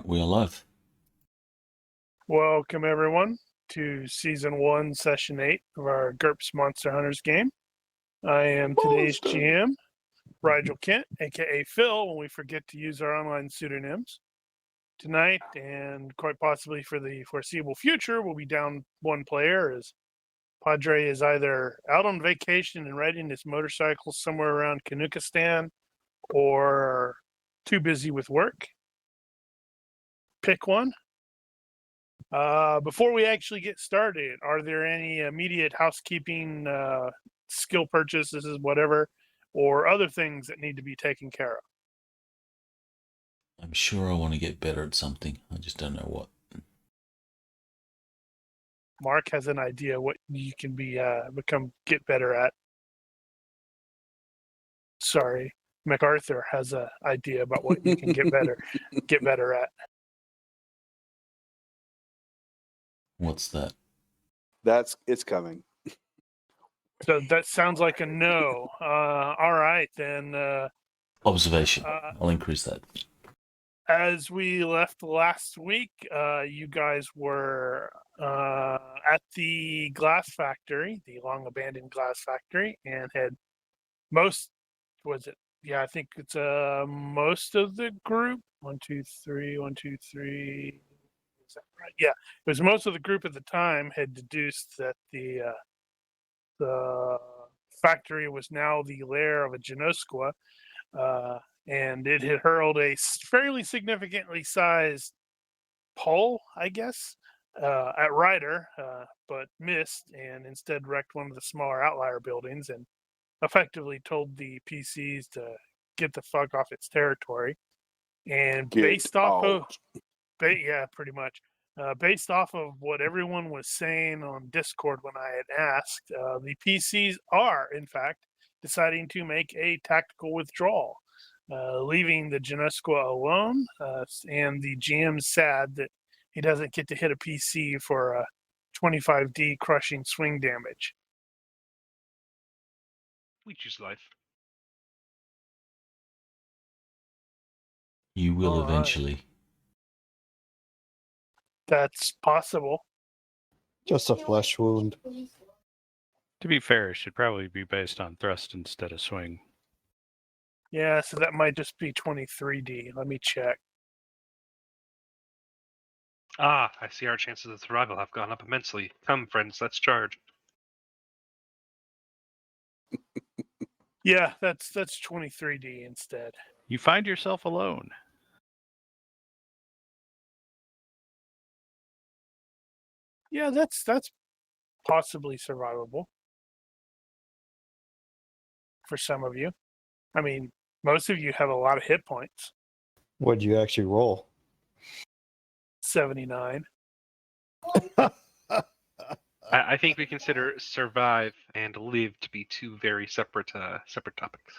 We are live. Welcome, everyone, to Season 1, Session 8 of our GURPS Monster Hunters game. I am today's GM, Rigil Kent, a.k.a. Phil, when we forget to use our online pseudonyms. Tonight, and quite possibly for the foreseeable future, we'll be down one player, as Padre is either out on vacation and riding his motorcycle somewhere around Kanukistan, or too busy with work. Pick one. Before we actually get started, are there any immediate housekeeping, skill purchases, whatever, or other things that need to be taken care of? I'm sure I want to get better at something. I just don't know what. Mark has an idea what you can get better at. Sorry, MacArthur has an idea about what you can get better at. What's that? It's coming. So that sounds like a no. All right, then. Observation. I'll increase that. As we left last week, you guys were at the glass factory, the long abandoned glass factory, and had most of the group. 1, 2, 3. Is that right? Yeah, it was most of the group at the time had deduced that the factory was now the lair of a Genosqua, and it had hurled a fairly significantly sized pole, I guess, at Ryder, but missed and instead wrecked one of the smaller outlier buildings and effectively told the PCs to get the fuck off its territory. And based off of what everyone was saying on Discord when I had asked, the PCs are, in fact, deciding to make a tactical withdrawal, leaving the Genosqua alone, and the GM's sad that he doesn't get to hit a PC for a 25D crushing swing damage. We choose life. You will All right. eventually. That's possible. Just a flesh wound. To be fair, it should probably be based on thrust instead of swing. Yeah, so that might just be 23D. Let me check. Ah, I see our chances of survival have gone up immensely. Come, friends, let's charge. Yeah, that's 23D instead. You find yourself alone. Yeah, that's possibly survivable for some of you. I mean, most of you have a lot of hit points. What'd you actually roll? 79. I think we consider survive and live to be two very separate topics.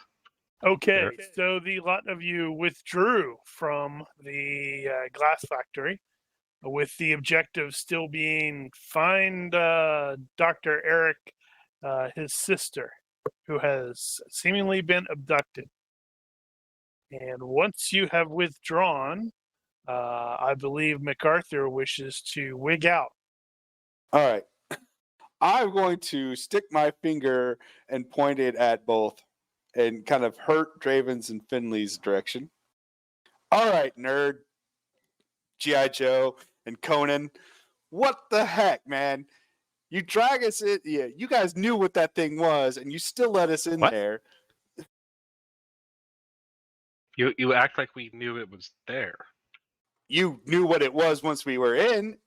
Okay, so the lot of you withdrew from the glass factory with the objective still being find Dr. Eric, his sister, who has seemingly been abducted. And once you have withdrawn, I believe MacArthur wishes to wig out. All right. I'm going to stick my finger and point it at both and kind of hurt Draven's and Finlay's direction. All right, nerd. G.I. Joe and Conan. What the heck, man? You drag us in. Yeah, you guys knew what that thing was, and you still let us in there. You act like we knew it was there. You knew what it was once we were in,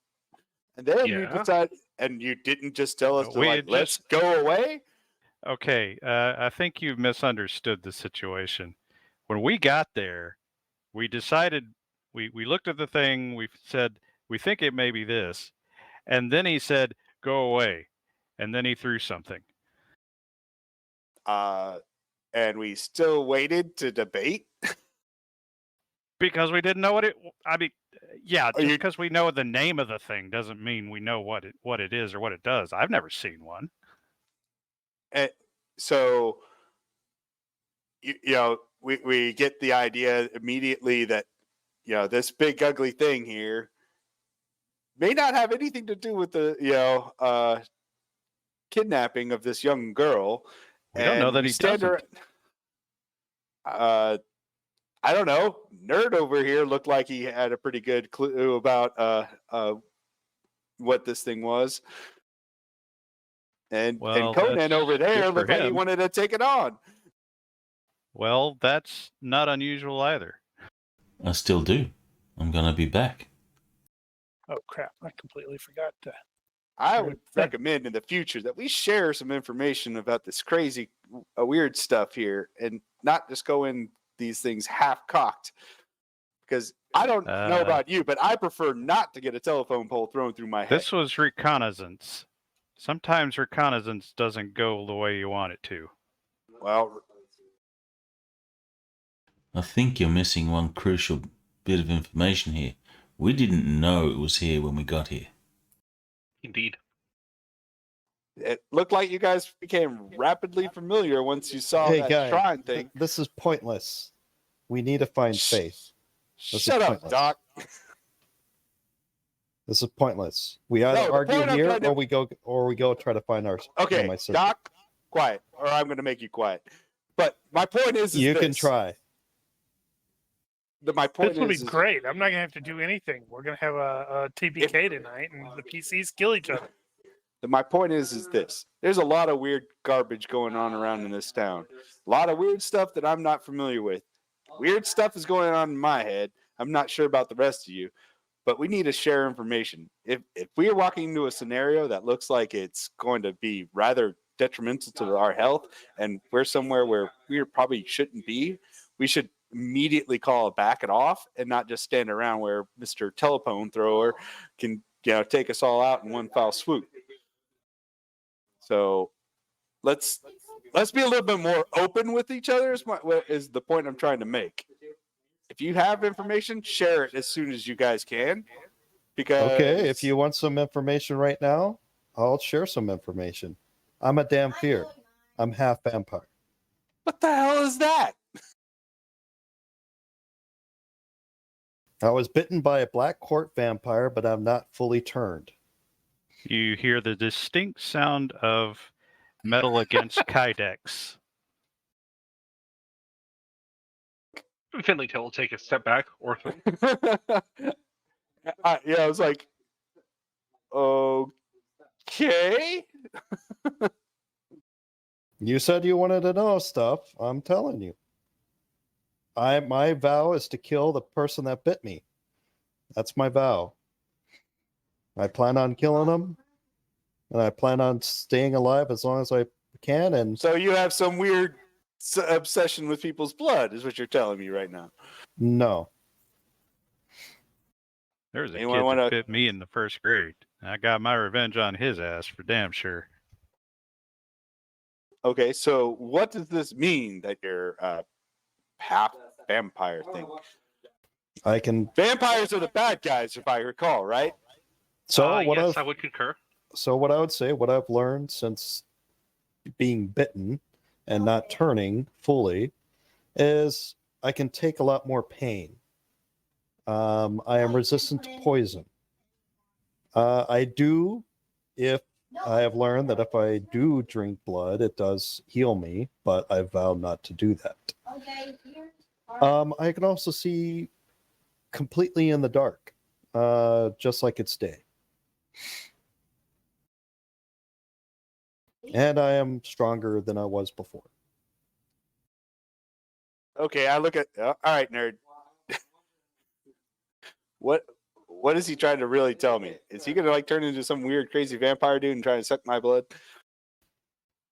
and then you decided, and you didn't just tell us let's go away? Okay, I think you misunderstood the situation. When we got there, We decided, we looked at the thing, we said, we think it may be this. And then he said, go away. And then he threw something. And we still waited to debate. Because we didn't know what it, I mean, yeah, Are just you- because we know the name of the thing doesn't mean we know what it is or what it does. I've never seen one. And so, you know, we get the idea immediately that, you know, this big ugly thing here may not have anything to do with the, kidnapping of this young girl. We don't know And that we he stand doesn't. I don't know. Nerd over here looked like he had a pretty good clue about what this thing was. And Well, Conan that's over there good for looked like he him. wanted to take it on. Well, that's not unusual either. I still do. I'm going to be back. Oh crap! I completely forgot to. I Sure. would recommend in the future that we share some information about this crazy, weird stuff here, and not just go in these things half cocked. Because I don't know about you, but I prefer not to get a telephone pole thrown through my head. This was reconnaissance. Sometimes reconnaissance doesn't go the way you want it to. Well, I think you're missing one crucial bit of information here. We didn't know it was here when we got here. Indeed. it looked like you guys became rapidly familiar once you saw Hey, that guy, shrine thing. this is pointless. We need to find faith. This is Shut up, pointless. Doc. This is pointless. We either No, the argue point I'm here trying to- or we go try to find our Okay, my sister. Doc, quiet, or I'm going to make you quiet. But my point is You can this. try. My point This will be is great. I'm not gonna have to do anything. We're gonna have a TPK tonight, and the PCs kill each other. my point is this. There's a lot of weird garbage going on around in this town. A lot of weird stuff that I'm not familiar with. Weird stuff is going on in my head. I'm not sure about the rest of you, but we need to share information. If we are walking into a scenario that looks like it's going to be rather detrimental to our health, and we're somewhere where we probably shouldn't be, we should immediately call it back and off, and not just stand around where Mr. Telephone Thrower can take us all out in one foul swoop. So let's be a little bit more open with each other is the point I'm trying to make. If you have information, share it as soon as you guys can. Because Okay, if you want some information right now, I'll share some information. I'm a damn fear. I'm half vampire. what the hell is that? I was bitten by a black court vampire, but I'm not fully turned. You hear the distinct sound of metal against kydex. Finlay will take a step back. Orphan. I was like, okay. You said you wanted to know stuff. I'm telling you. My vow is to kill the person that bit me. That's my vow. I plan on killing them, and I plan on staying alive as long as I can. And So you have some weird obsession with people's blood, is what you're telling me right now. no, There was a Anyone kid wanna- that bit me in the first grade. I got my revenge on his ass for damn sure. Okay, so what does this mean that you're half vampire thing? I can. Vampires are the bad guys, if I recall, right? So Yes, I would concur. what I would say, what I've learned since being bitten and not turning fully, is I can take a lot more pain. I am resistant to poison. I have learned that if I do drink blood, it does heal me, but I vow not to do that. I can also see completely in the dark, just like it's day. And I am stronger than I was before. Okay, I look at. All right, nerd. What is he trying to really tell me? Is he gonna turn into some weird, crazy vampire dude and try to suck my blood?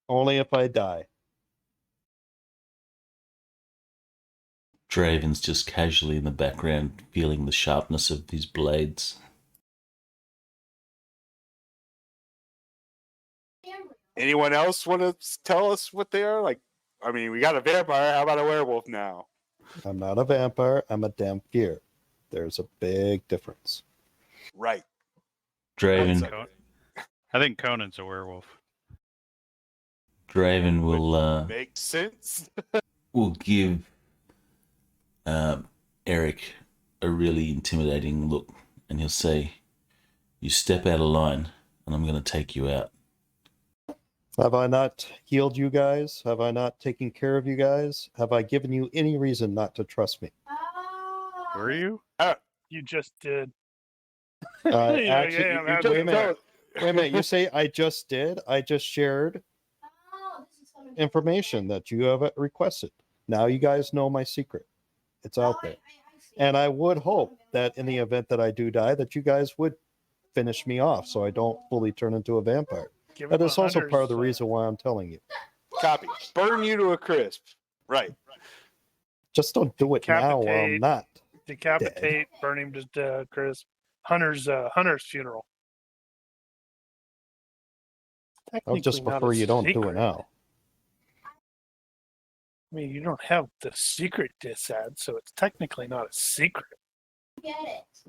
Only if I die. Draven's just casually in the background, feeling the sharpness of these blades. Anyone else want to tell us what they are? Like, I mean, we got a vampire. How about a werewolf now? I'm not a vampire. I'm a vampire. There's a big difference. Right. Draven, I think Conan's a werewolf. Draven will Makes sense. will give Eric a really intimidating look, and he'll say, "You step out of line, and I'm going to take you out." Have I not healed you guys? Have I not taken care of you guys? Have I given you any reason not to trust me? Were you? You just did. Actually, yeah, wait a minute. Wait a minute. You say I just did? I just shared information that you have requested. Now you guys know my secret. It's out there. And I would hope that in the event that I do die, that you guys would finish me off so I don't fully turn into a vampire. That is also part of the reason why I'm telling you. Copy. Burn you to a crisp. Right. Just don't do it now while I'm not. Decapitate, burn him to crisp. Hunter's funeral. I would just prefer you don't do it now. I mean, you don't have the secret disad, so it's technically not a secret.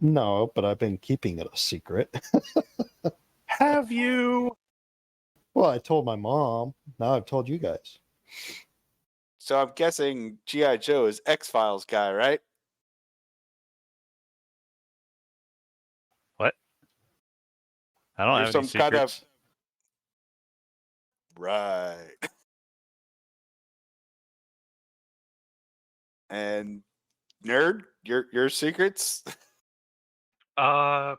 No, but I've been keeping it a secret. Have you? Well, I told my mom. Now I've told you guys. So I'm guessing G.I. Joe is X-Files guy, right? What? I don't have any secrets. Right. And nerd, your secrets? Well,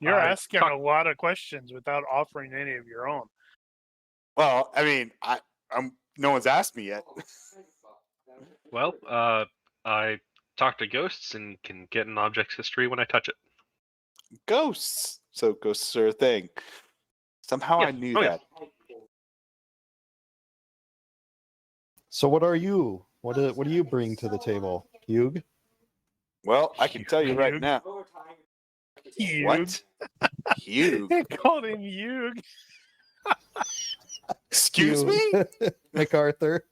You're asking a lot of questions without offering any of your own. Well, I mean, I'm no one's asked me yet. Well, I talk to ghosts and can get an object's history when I touch it. Ghosts. So ghosts are a thing. Somehow I knew that. So what are you? What do you bring to the table, Hugh? Well, I can tell you right now. Hugh. What? Hugh. They called him Hugh. Excuse me? MacArthur.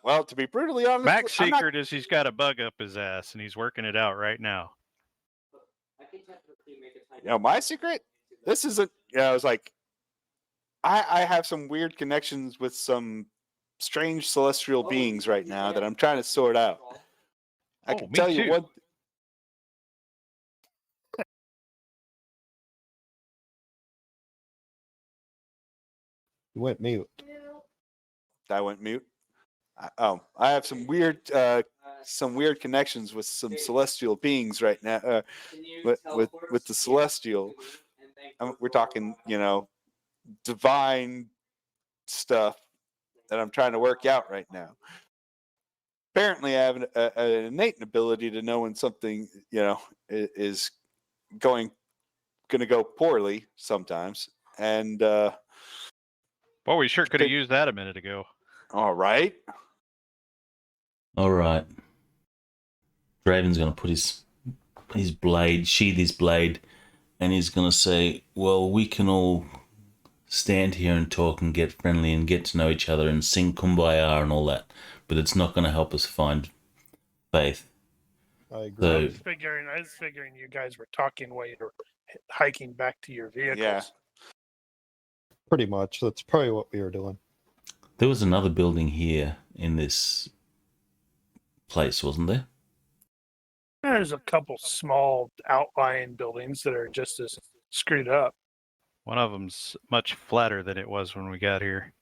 Well, to be brutally honest, Mac's secret is he's got a bug up his ass, and he's working it out right now. You know, my secret? This isn't. I was like, I have some weird connections with some strange celestial beings right now that I'm trying to sort out. I can tell you what. You went mute. I went mute. I have some weird connections with some celestial beings right now. With the celestial, we're talking, divine stuff that I'm trying to work out right now. Apparently, I have an innate ability to know when something, is going to go poorly sometimes. And well, we sure could have used that a minute ago. All right. Draven's going to put his blade, sheathe his blade, and he's going to say, "Well, we can all stand here and talk and get friendly and get to know each other and sing Kumbaya and all that, but it's not going to help us find faith." I agree. So, I was figuring you guys were talking while you were hiking back to your vehicles. Yeah. Pretty much. That's probably what we were doing. there was another building here in this place, wasn't there? There's a couple small outlying buildings that are just as screwed up. One of them's much flatter than it was when we got here.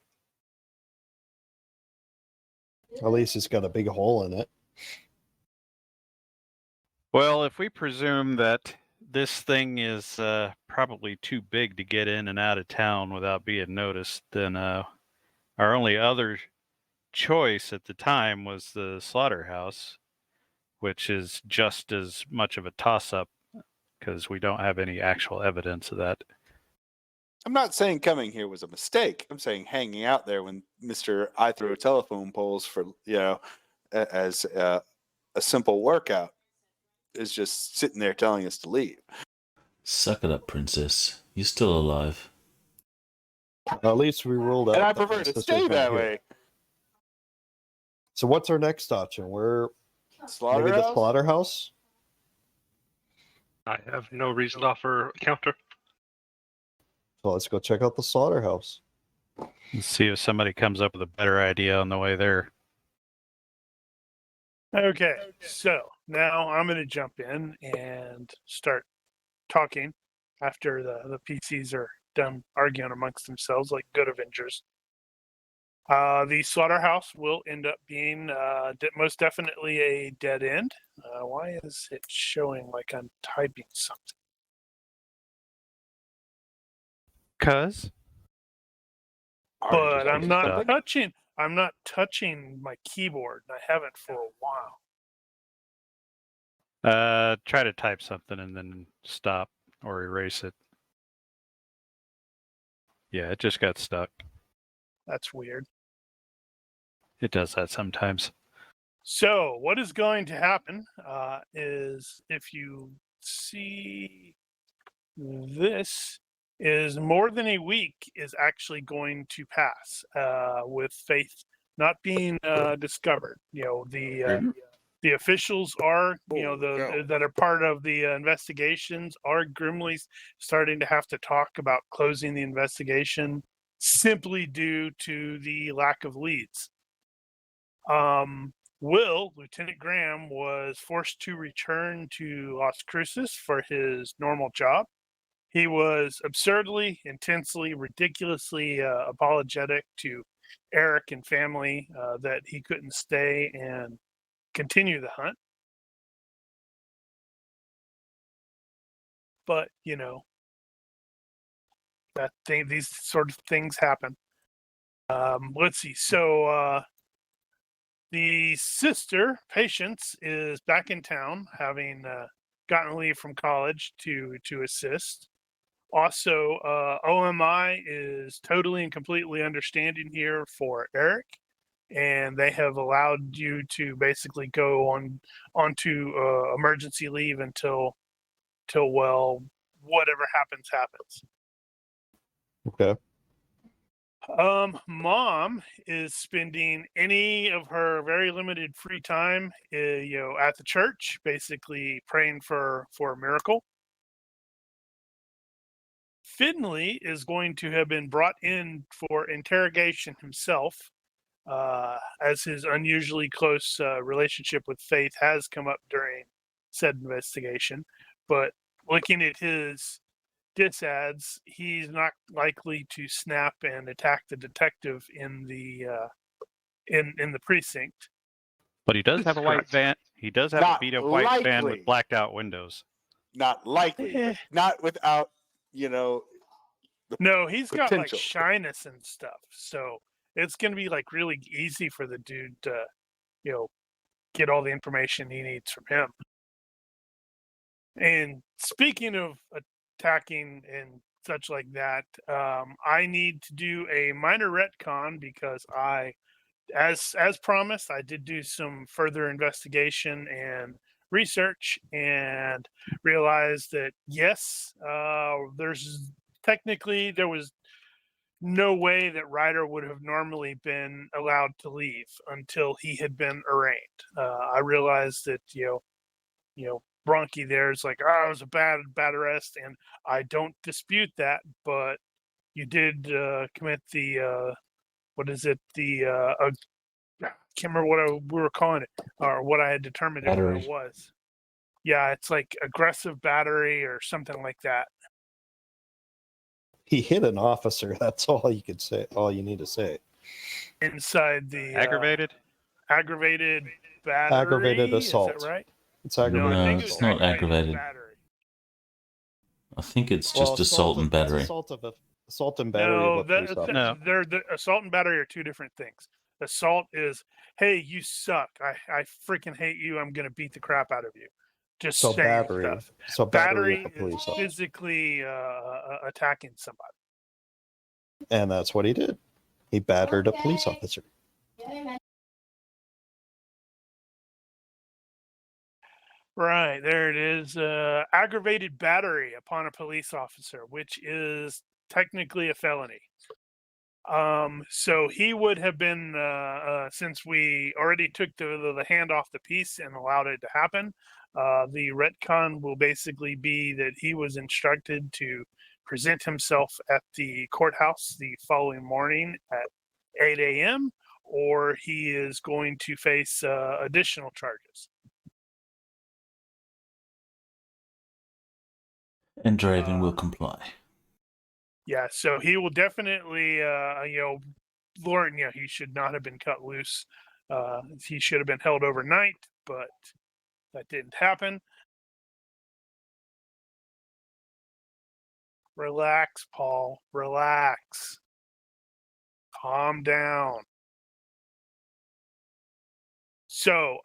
At least it's got a big hole in it. Well, if we presume that this thing is probably too big to get in and out of town without being noticed, then our only other choice at the time was the slaughterhouse, which is just as much of a toss-up because we don't have any actual evidence of that. I'm not saying coming here was a mistake. I'm saying hanging out there when Mr. I throw telephone poles for, as a simple workout is just sitting there telling us to leave. Suck it up, princess. You're still alive. At least we ruled out. And I that prefer my to sister's stay not that here. way. So what's our next option? Maybe the Slaughterhouse? slaughterhouse? I have no reason to offer a counter. So let's go check out the slaughterhouse. Let's see if somebody comes up with a better idea on the way there. Okay, so now I'm going to jump in and start talking after the PCs are done arguing amongst themselves like good Avengers. The slaughterhouse will end up being most definitely a dead end. Why is it showing like I'm typing something? Cuz? But I'm not stuck. touching. I'm not touching my keyboard. And I haven't for a while. Try to type something and then stop or erase it. Yeah, it just got stuck. That's weird. It does that sometimes. So what is going to happen is if you see this is more than a week is actually going to pass with Faith not being discovered. The officials are, that are part of the investigations are grimly starting to have to talk about closing the investigation simply due to the lack of leads. Lieutenant Graham was forced to return to Las Cruces for his normal job. He was absurdly, intensely, ridiculously apologetic to Eric and family that he couldn't stay and continue the hunt. But, these sort of things happen. Let's see. So the sister, Patience, is back in town, having gotten leave from college to assist. Also, OMI is totally and completely understanding here for Eric, and they have allowed you to basically go onto emergency leave until whatever happens. Okay. Mom is spending any of her very limited free time, at the church, basically praying for a miracle. Finlay is going to have been brought in for interrogation himself, as his unusually close relationship with Faith has come up during said investigation. But looking at his disads, he's not likely to snap and attack the detective in the precinct. But he does have a white van. He does have Not a beat up white van likely. with blacked out windows. Not likely, but not without, No, he's got like potential. shyness and stuff, so it's going to be like really easy for the dude to, get all the information he needs from him. And speaking of attacking and such like that, I need to do a minor retcon because as promised, I did do some further investigation and research and realized that yes, there was no way that Ryder would have normally been allowed to leave until he had been arraigned. I realized that Bronchi there is like, it was a bad arrest, and I don't dispute that, but you did commit the what is it? I can't remember what we were calling it or what I had determined it was. Yeah, it's like aggressive battery or something like that. He hit an officer. That's all you could say. All you need to say. Inside the Aggravated battery. Aggravated assault. Is that right? It's aggravated. No, I think it's it was not aggravated. battery. I think it's just assault and battery. Assault and battery. No, of a police officer. No. the assault and battery are two different things. Assault is, hey, you suck. I freaking hate you. I'm gonna beat the crap out of you. Just So saying battery. stuff. So battery Battery of a police is officer. physically attacking somebody. And that's what he did. He battered a police officer. Right, there it is. Aggravated battery upon a police officer, which is technically a felony. So he would have been, since we already took the hand off the piece and allowed it to happen, the retcon will basically be that he was instructed to present himself at the courthouse the following morning at 8 a.m., or he is going to face additional charges. And Draven will comply. Yeah, so he will definitely, Lauren, he should not have been cut loose. He should have been held overnight, but that didn't happen. Relax, Paul. Relax. Calm down. So,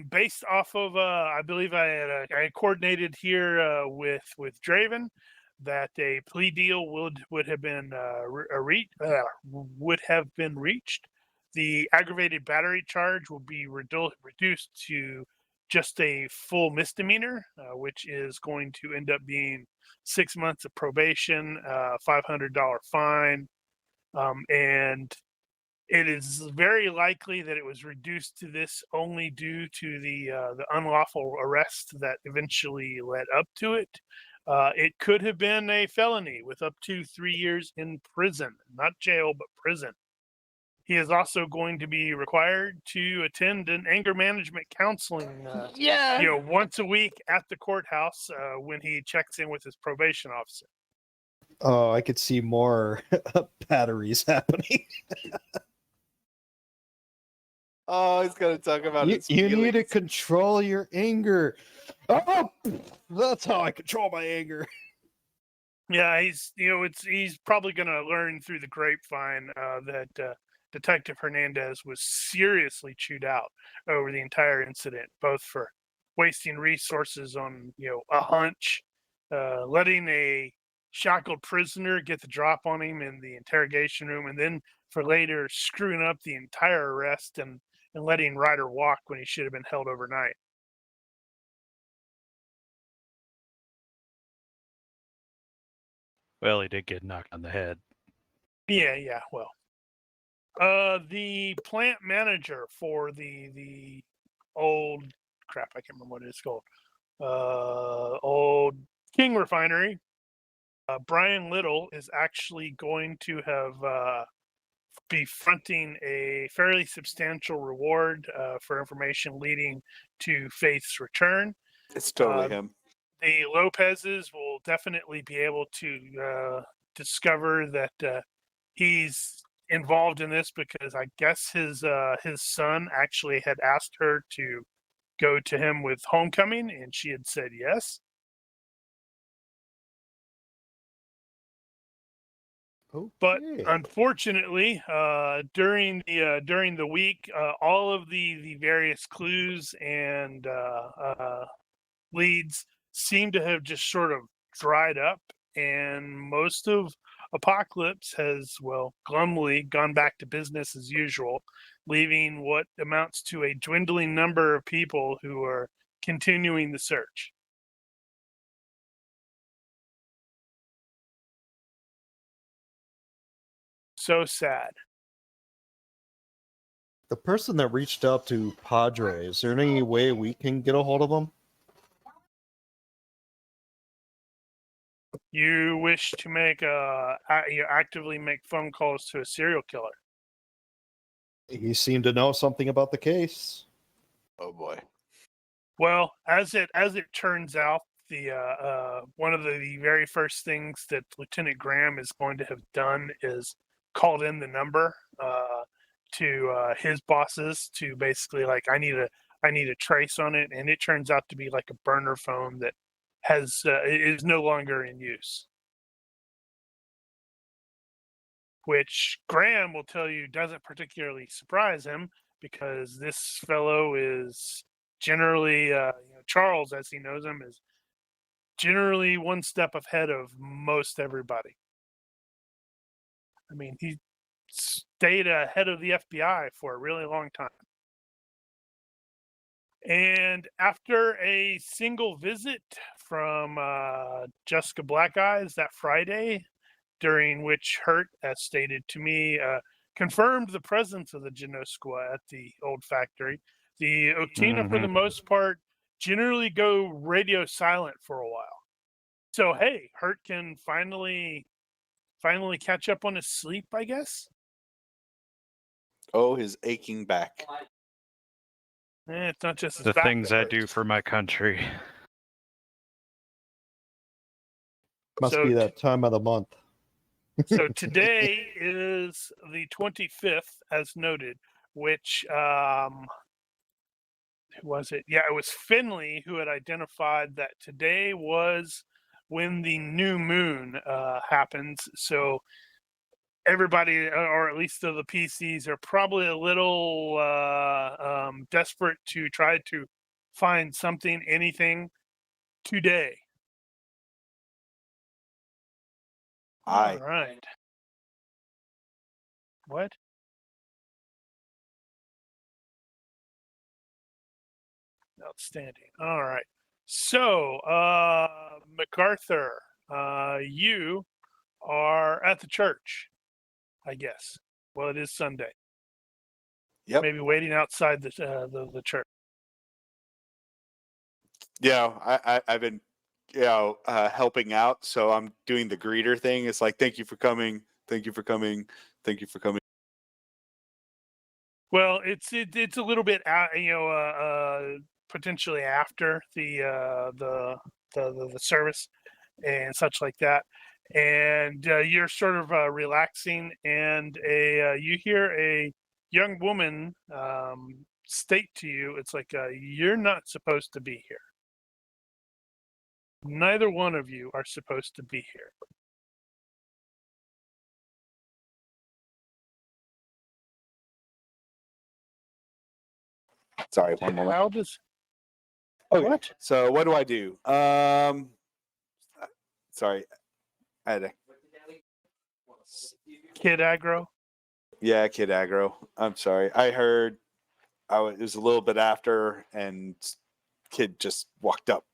based off of, I believe I had coordinated here with Draven that a plea deal would have been would have been reached. The aggravated battery charge will be reduced to just a full misdemeanor, which is going to end up being 6 months of probation, $500 fine, and it is very likely that it was reduced to this only due to the unlawful arrest that eventually led up to it. It could have been a felony with up to 3 years in prison, not jail, but prison. He is also going to be required to attend an anger management counseling, once a week at the courthouse when he checks in with his probation officer. Oh, I could see more batteries happening. Oh, he's going to talk about his You need to feelings. control your anger. Oh, that's how I control my anger. Yeah, he's probably going to learn through the grapevine that Detective Hernandez was seriously chewed out over the entire incident, both for wasting resources on a hunch, letting a shackled prisoner get the drop on him in the interrogation room, and then for later screwing up the entire arrest and letting Ryder walk when he should have been held overnight. Well, he did get knocked on the head. Yeah, well. The plant manager for the old crap, I can't remember what it's called. Old King Refinery. Brian Little is actually going to have be fronting a fairly substantial reward for information leading to Faith's return. It's totally him. The Lopez's will definitely be able to discover that he's involved in this because I guess his son actually had asked her to go to him with homecoming, and she had said yes. Okay. But unfortunately, during the week, all of the various clues and leads seem to have just sort of dried up, and most of Apocalypse has, glumly gone back to business as usual, leaving what amounts to a dwindling number of people who are continuing the search. So sad. The person that reached out to Padre, is there any way we can get a hold of him? You wish to make you actively make phone calls to a serial killer. He seemed to know something about the case. Oh boy. Well, as it turns out, the one of the very first things that Lieutenant Graham is going to have done is called in the number to his bosses to basically I need a trace on it, and it turns out to be like a burner phone that has is no longer in use. Which Graham will tell you doesn't particularly surprise him because this fellow is generally, Charles, as he knows him, is generally one step ahead of most everybody. I mean, he stayed ahead of the FBI for a really long time. And after a single visit from Jessica Black Eyes that Friday, during which Hurt, as stated to me, confirmed the presence of the Genosqua at the old factory, the Otina, for the most part, generally go radio silent for a while. So, hey, Hurt can finally catch up on his sleep, I guess. Oh, his aching back. It's not just his The back things that I do hurts. for my country. Must So be that time of the month. So today is the 25th, as noted, which who was it? Yeah, it was Finlay who had identified that today was when the new moon happens. So everybody, or at least the PCs, are probably a little desperate to try to find something, anything today. Aye. All right. What? Outstanding. All right. So, MacArthur, you are at the church, I guess. Well, it is Sunday. Yep. Maybe waiting outside the church. Yeah, I've been, helping out. So I'm doing the greeter thing. It's like, thank you for coming. Thank you for coming. Thank you for coming. Well, it's a little bit, potentially after the service and such like that, and you're sort of relaxing, and you hear a young woman state to you, it's like, you're not supposed to be here. Neither one of you are supposed to be here. Sorry, one moment. How does Okay. what? So what do I do? Sorry, I had to. Kid aggro? Yeah, kid aggro. I'm sorry. I heard. It was a little bit after, and kid just walked up.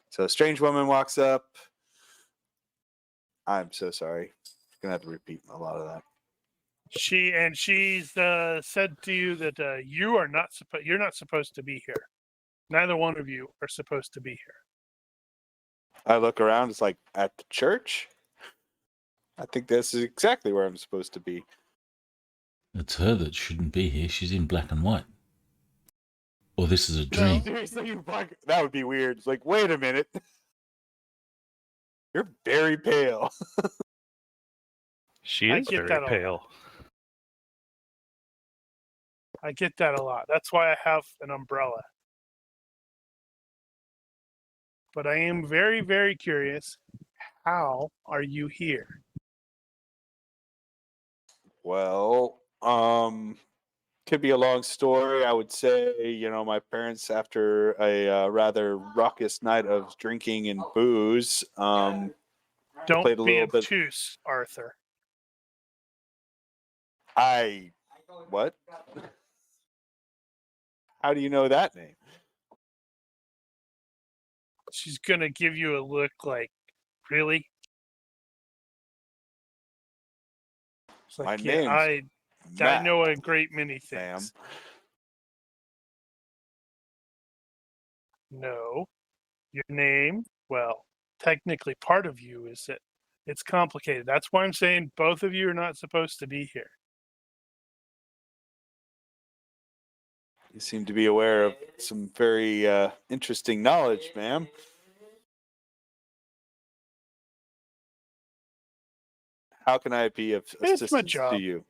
So a strange woman walks up. I'm so sorry. Gonna have to repeat a lot of that. She's said to you that you're not supposed to be here. Neither one of you are supposed to be here. I look around. It's like at the church. I think this is exactly where I'm supposed to be. It's her that shouldn't be here. She's in black and white. Or this is a dream. Seriously, that would be weird. It's like, wait a minute. You're very pale. She I is get very that a lot. pale. I get that a lot. That's why I have an umbrella. But I am very, very curious. How are you here? Well, could be a long story. I would say, my parents, after a rather raucous night of drinking and booze, Don't played a be little bit. obtuse, Arthur. What? How do you know that name? She's gonna give you a look like, really? It's like, My yeah, name's I Matt, know a great many ma'am. things. No, your name. Well, technically, part of you is it. It's complicated. That's why I'm saying both of you are not supposed to be here. You seem to be aware of some very interesting knowledge, ma'am. How can I be of It's my assistance job. to you?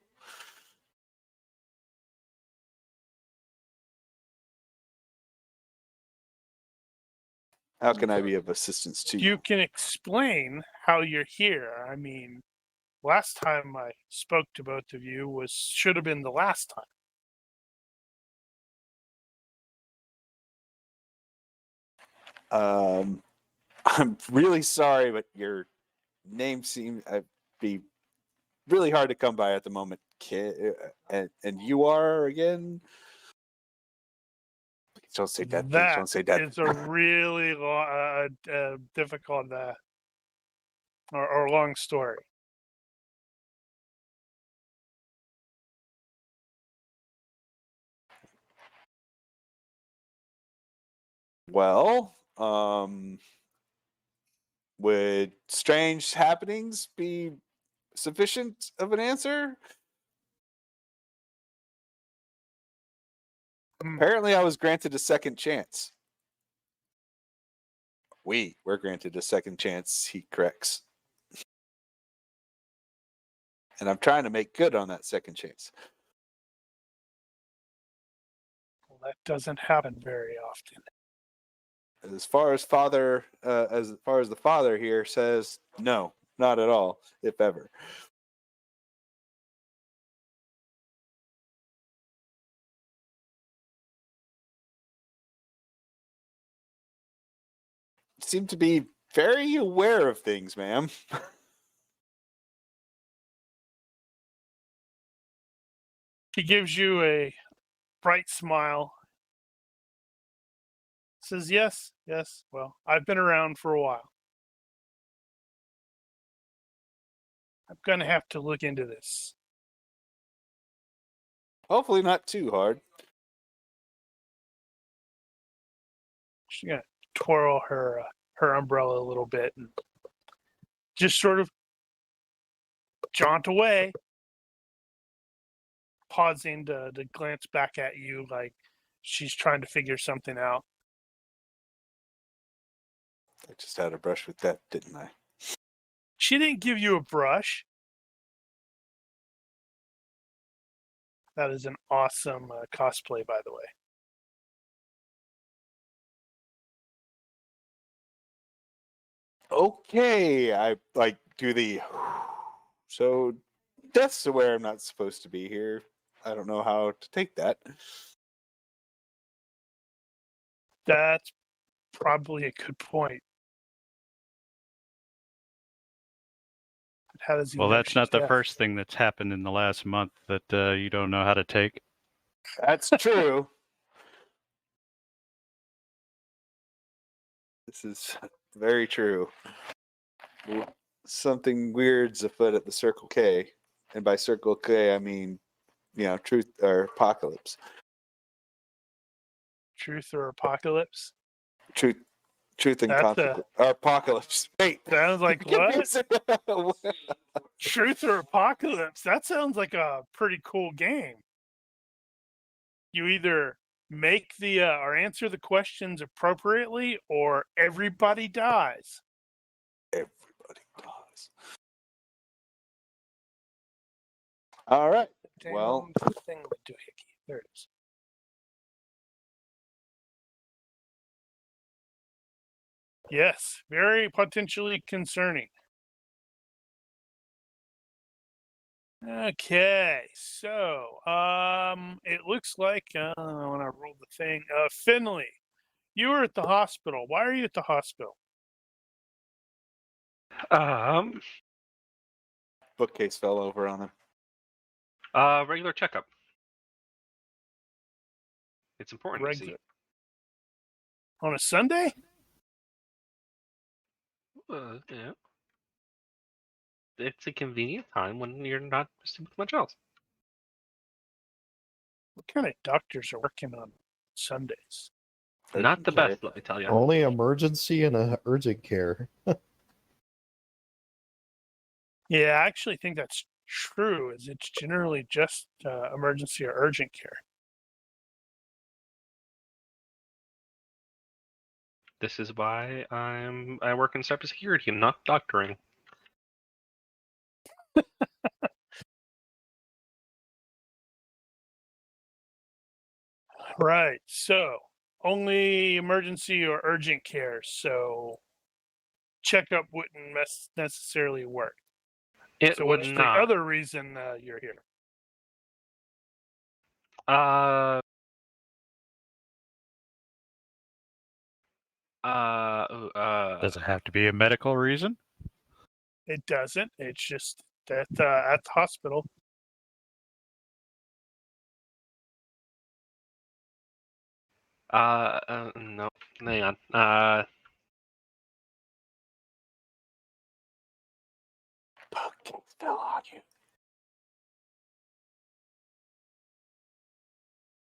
How can I be of assistance to you? You can explain how you're here. I mean, last time I spoke to both of you should have been the last time. I'm really sorry, but your name seems be really hard to come by at the moment, kid. And you are again. Please don't say dead. Please That don't say dead. is a really difficult or long story. Well, would strange happenings be sufficient of an answer? Apparently, I was granted a second chance. We were granted a second chance, he corrects. And I'm trying to make good on that second chance. Well, that doesn't happen very often. As far as the father here says, no, not at all, if ever. Seem to be very aware of things, ma'am. He gives you a bright smile. Says, yes. Well, I've been around for a while. I'm going to have to look into this. Hopefully not too hard. She's going to twirl her umbrella a little bit and just sort of jaunt away, pausing to glance back at you like she's trying to figure something out. I just had a brush with that, didn't I? She didn't give you a brush. That is an awesome cosplay, by the way. Okay, I like do the. So that's where I'm not supposed to be here. I don't know how to take that. That's probably a good point. How does he Well, know that's she's not the deaf? first thing that's happened in the last month that you don't know how to take. That's true. This is very true. Something weird's afoot at the Circle K. And by Circle K, I mean, truth or apocalypse. Truth or apocalypse? Truth and That's consequence. Or apocalypse. Wait. Sounds like what? what? Truth or apocalypse? That sounds like a pretty cool game. You either make or answer the questions appropriately, or everybody dies. Everybody dies. All right. Well, thing with doohickey. There it is. Yes, very potentially concerning. Okay, so it looks like when I rolled the thing, Finlay, you were at the hospital. Why are you at the hospital? bookcase fell over on him. Regular checkup. It's important to see. Regular. On a Sunday? Yeah. It's a convenient time when you're not doing much else. What kind of doctors are working on Sundays? Not the best, let me tell you. Only emergency and urgent care. Yeah, I actually think that's true. It's generally just emergency or urgent care. This is why I work in cybersecurity and not doctoring. Right. So only emergency or urgent care. So checkup wouldn't necessarily work. It So would what's not. the other reason you're here? Does it have to be a medical reason? It doesn't. It's just at the hospital. No, hang on. Bookcase fell on you.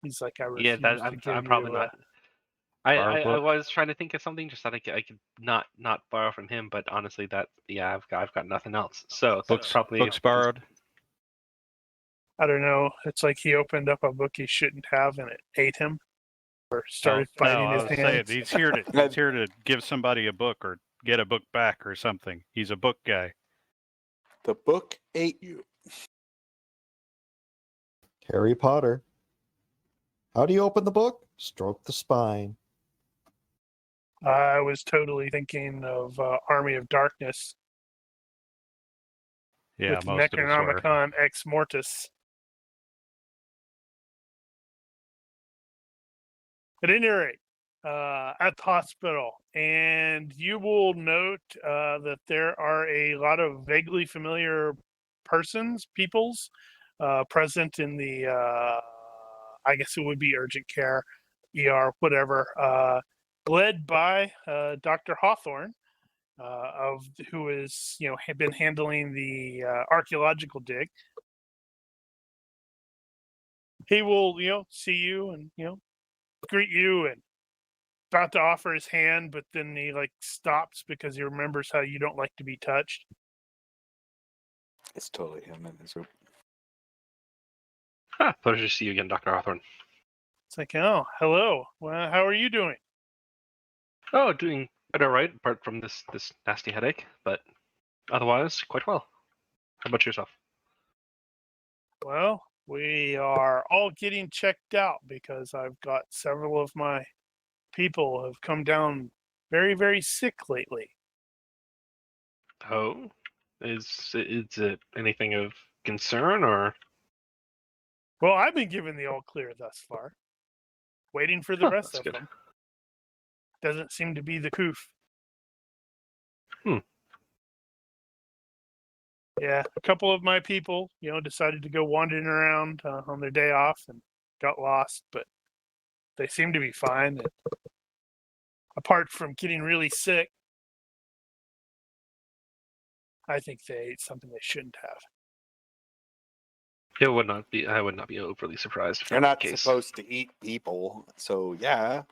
He's like, I Yeah, refuse that to I'm give probably you. not. I book. was trying to think of something just that I could not borrow from him, but honestly, I've got nothing else. So that's probably Books borrowed. I don't know. It's like he opened up a book he shouldn't have, and it ate him, or started No, biting I his was saying hands. he's here to give somebody a book or get a book back or something. He's a book guy. The book ate you. Harry Potter. How do you open the book? Stroke the spine. I was totally thinking of Army of Darkness Yeah, with most of us were. Necronomicon Ex Mortis. At any rate, at the hospital, and you will note that there are a lot of vaguely familiar peoples present in the, I guess it would be urgent care, ER, whatever, led by Dr. Hawthorne, who is, had been handling the archaeological dig. He will, see you and, greet you and about to offer his hand, but then he stops because he remembers how you don't like to be touched. It's totally him in his room. Pleasure to see you again, Dr. Hawthorne. It's like, oh, hello. Well, how are you doing? Oh, doing better, right? Apart from this nasty headache, but otherwise quite well. How about yourself? Well, we are all getting checked out because I've got several of my people have come down very, very sick lately. Oh, is it anything of concern or? Well, I've been given the all clear thus far. Waiting for the rest That's of good. them. Doesn't seem to be the coof. Yeah, a couple of my people, decided to go wandering around on their day off and got lost, but they seem to be fine. And apart from getting really sick, I think they ate something they shouldn't have. It would not be. I would not be overly surprised. If You're that were not the case. supposed to eat people, so yeah.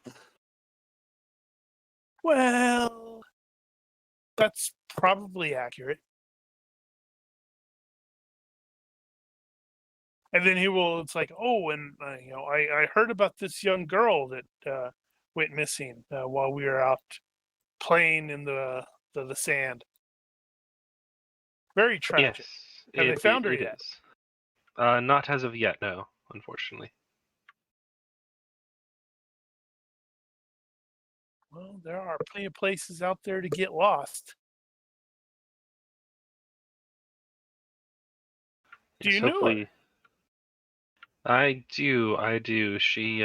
Well, that's probably accurate. And then it's like, oh, and I heard about this young girl that went missing while we were out playing in the sand. Very tragic. Yes, Have they found her it yet? is. Not as of yet, no. Unfortunately. Well, there are plenty of places out there to get lost. Do you know her? I do. She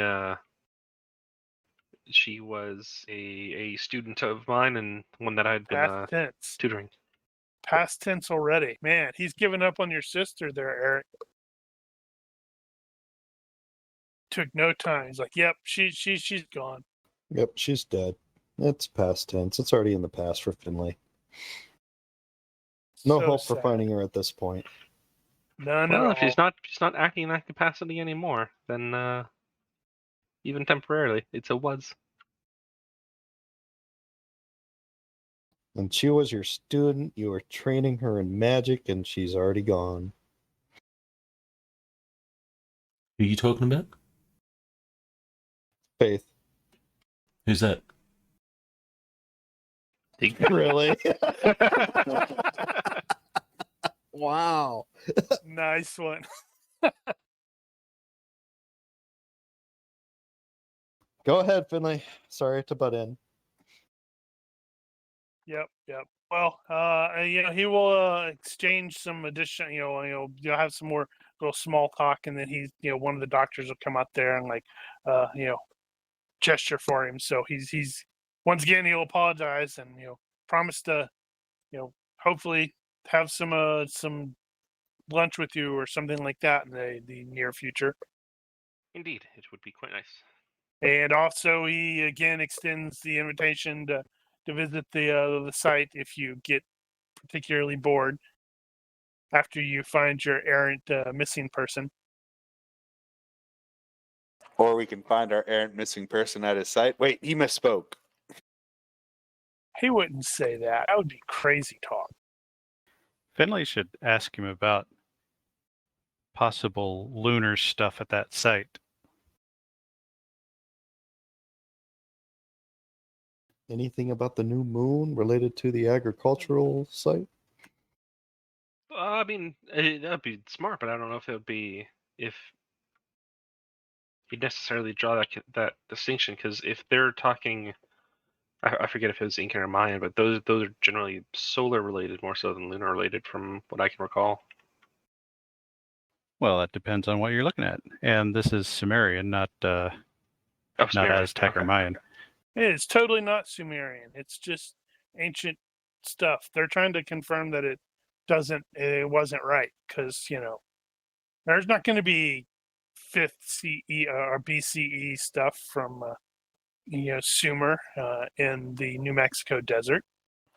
was a student of mine and one that I'd been Past tense. tutoring. Past tense already. Man, he's given up on your sister there, Eric. Took no time. He's like, yep, she's gone. Yep, she's dead. It's past tense. It's already in the past for Finlay. No So hope for sad. finding her at this point. None Well, at if all. she's not acting in that capacity anymore, then even temporarily, it's a was. And she was your student. You were training her in magic, and she's already gone. Who are you talking about? Faith. Who's that? Really? Wow. Nice one. Go ahead, Finlay. Sorry to butt in. Yep. Well, he will exchange some additional, you'll have some more little small talk, and then he's, one of the doctors will come out there and gesture for him. So he's once again he'll apologize and promise to, hopefully have some lunch with you or something like that in the near future. Indeed, it would be quite nice. And also, he again extends the invitation to visit the site if you get particularly bored after you find your errant missing person. Or we can find our errant missing person at his site. Wait, he misspoke. He wouldn't say that. That would be crazy talk. Finlay should ask him about possible lunar stuff at that site. Anything about the new moon related to the agricultural site? I mean, that'd be smart, but I don't know if it would be if you'd necessarily draw that distinction, because if they're talking, I forget if it was Incan or Mayan, but those are generally solar related more so than lunar related, from what I can recall. Well, that depends on what you're looking at. And this is Sumerian, not Sumerian. Aztec or Okay. Mayan. It's totally not Sumerian. It's just ancient stuff. They're trying to confirm that it wasn't right, because there's not going to be 5th CE or BCE stuff from Sumer in the New Mexico desert.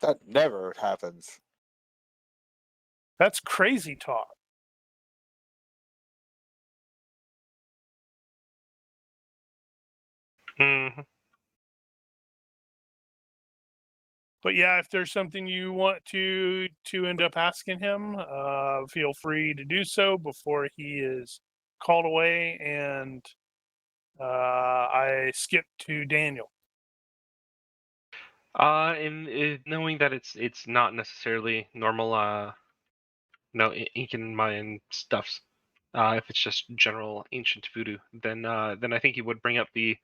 That never happens. That's crazy talk. Mm-hmm. But yeah, if there's something you want to end up asking him, feel free to do so before he is called away. And I skip to Daniel. And knowing that it's not necessarily normal, Incan Mayan stuffs. If it's just general ancient voodoo, then I think he would bring up the,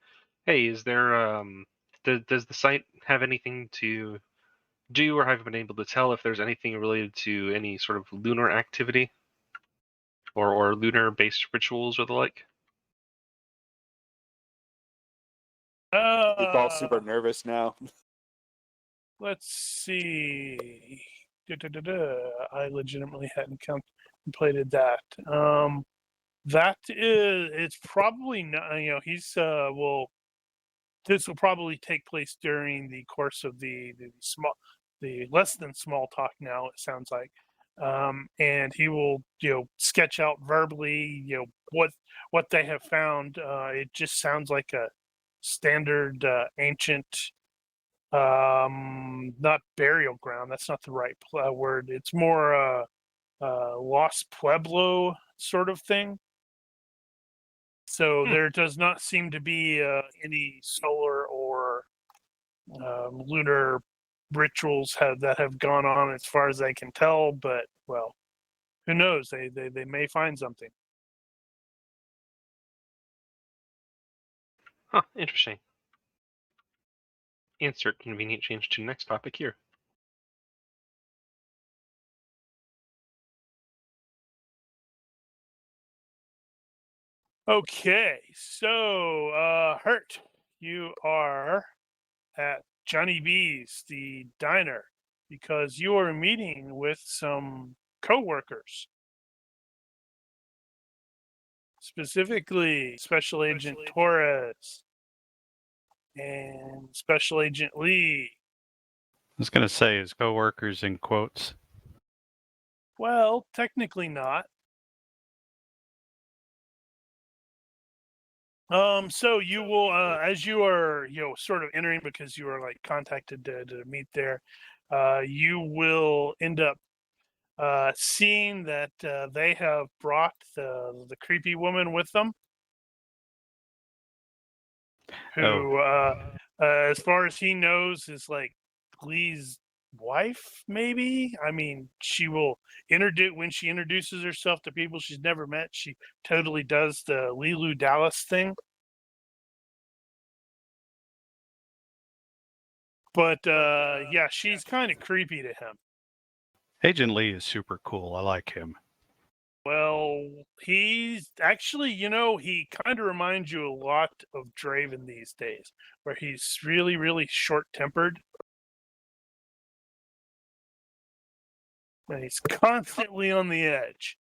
hey, is there does the site have anything to do, or have been able to tell if there's anything related to any sort of lunar activity or lunar based rituals or the like? He's all super nervous now. Let's see. I legitimately hadn't contemplated that. That is, it's probably not. This will probably take place during the course of the less than small talk. Now it sounds like, and he will sketch out verbally what they have found. It just sounds like a standard ancient, not burial ground. That's not the right word. It's more Lost Pueblo sort of thing. So there does not seem to be any solar or lunar rituals that have gone on, as far as I can tell. But well, who knows? They may find something. Huh, interesting. Insert convenient change to next topic here. Okay, so Hurt, you are at Johnny B's, the diner, because you are meeting with some co-workers, specifically Special Agent Torres and Special Agent Lee. I was going to say his coworkers in quotes. Well, technically not. So you will, as you are, sort of entering, because you are like contacted to meet there, you will end up seeing that they have brought the creepy woman with them, who, as far as he knows, is like Lee's wife, maybe. I mean, she will when she introduces herself to people she's never met, she totally does the Lilu Dallas thing. But yeah, she's kind of creepy to him. Agent Lee is super cool. I like him. Well, he's actually, he kind of reminds you a lot of Draven these days, where he's really, really short-tempered. And he's constantly on the edge.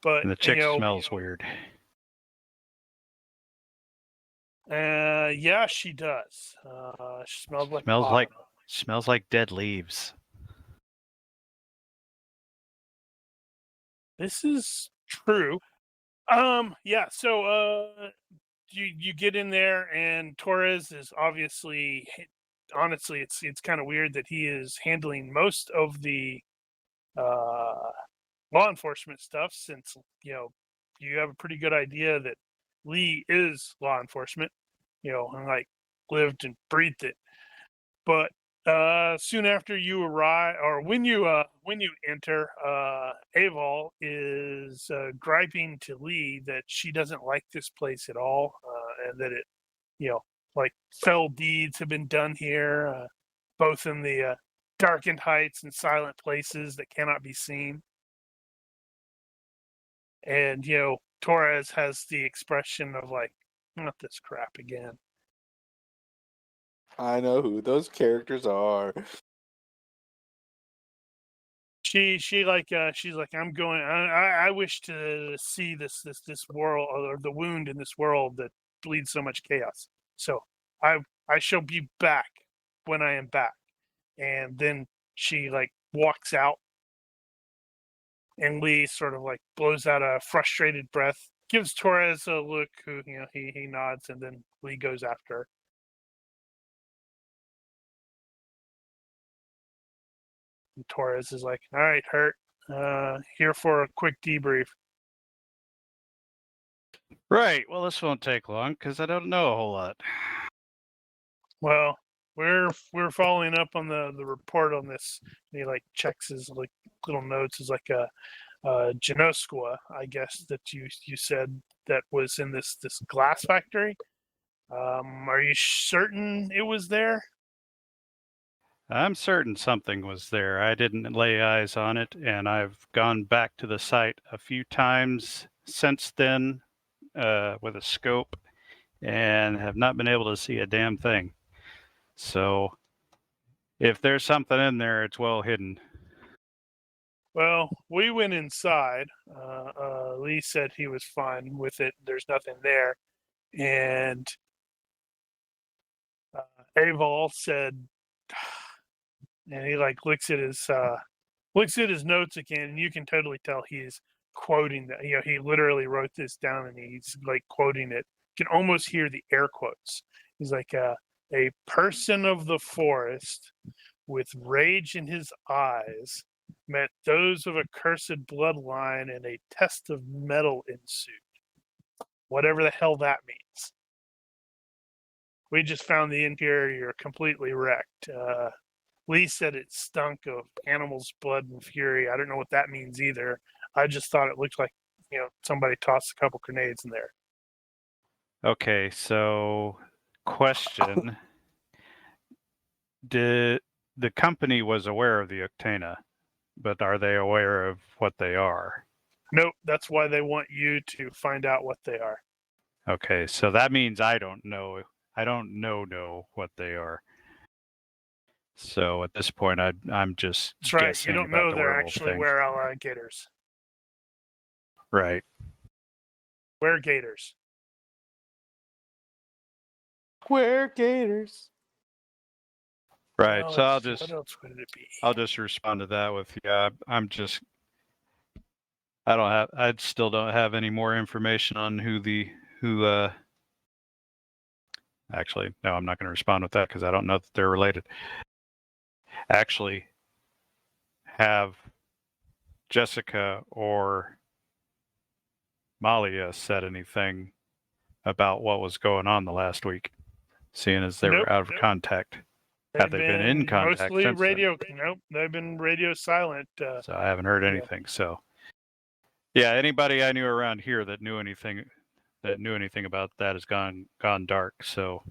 But And the chick smells weird. Yeah, she does. She smells like Smells autumn. smells like dead leaves. This is true. Yeah. So, you get in there, and Torres is obviously, honestly, it's kind of weird that he is handling most of the law enforcement stuff, since you have a pretty good idea that Lee is law enforcement, and like lived and breathed it. But soon after you arrive, or when you enter, Aval is griping to Lee that she doesn't like this place at all, and that it, like fell deeds have been done here, both in the darkened heights and silent places that cannot be seen. And Torres has the expression of like, not this crap again. I know who those characters are. She's like, I'm going. I wish to see this world, or the wound in this world that bleeds so much chaos. So I shall be back when I am back. And then she like walks out, and Lee sort of like blows out a frustrated breath, gives Torres a look, who he nods, and then Lee goes after her. And Torres is like, all right, Hurt, here for a quick debrief. Right. Well, this won't take long because I don't know a whole lot. Well, we're following up on the report on this. And he like checks his like little notes. Is like a Genosqua, I guess, that you said that was in this glass factory. Are you certain it was there? I'm certain something was there. I didn't lay eyes on it, and I've gone back to the site a few times since then with a scope and have not been able to see a damn thing. So if there's something in there, it's well hidden. Well, we went inside. Lee said he was fine with it. There's nothing there. And Aval said, and he like looks at his notes again, and you can totally tell he's quoting that. He literally wrote this down, and he's like quoting it. You can almost hear the air quotes. He's like, a person of the forest with rage in his eyes met those of a cursed bloodline, and a test of metal ensued. Whatever the hell that means. We just found the interior completely wrecked. Lee said it stunk of animals' blood and fury. I don't know what that means either. I just thought it looked like, somebody tossed a couple grenades in there. Okay, so question. The company was aware of the Octana, but are they aware of what they are? Nope, that's why they want you to find out what they are. Okay, so that means I don't know. I don't know what they are. So at this point, I'm just That's right. guessing You don't about know the they're werewolf actually thing. were-alligators. Right. Were-gators. Gators. Right. Well, So what else would it be? I'll just respond to that with, yeah, I still don't have any more information on actually, no, I'm not going to respond with that because I don't know that they're related. Actually, have Jessica or Malia said anything about what was going on the last week, seeing as they were out of contact? Have they been in contact mostly since radio? then? Nope, they've been radio silent. So I haven't heard anything. So yeah, anybody I knew around here that knew anything about that has gone dark. So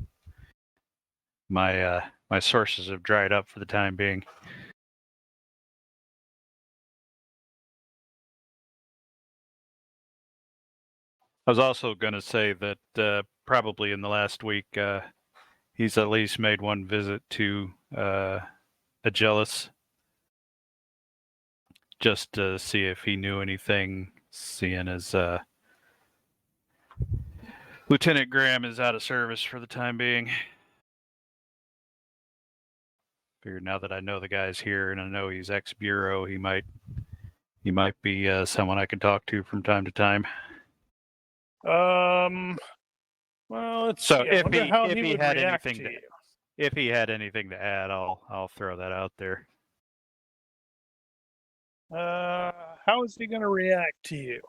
my sources have dried up for the time being. I was also going to say that probably in the last week, he's at least made one visit to Agellis just to see if he knew anything seeing as Lieutenant Graham is out of service for the time being. Figured now that I know the guy's here and I know he's ex-bureau, he might be someone I can talk to from time to time. Well, let's So see. I if wonder he how if he he would had react anything to to you. if he had anything to add, I'll throw that out there. How is he going to react to you?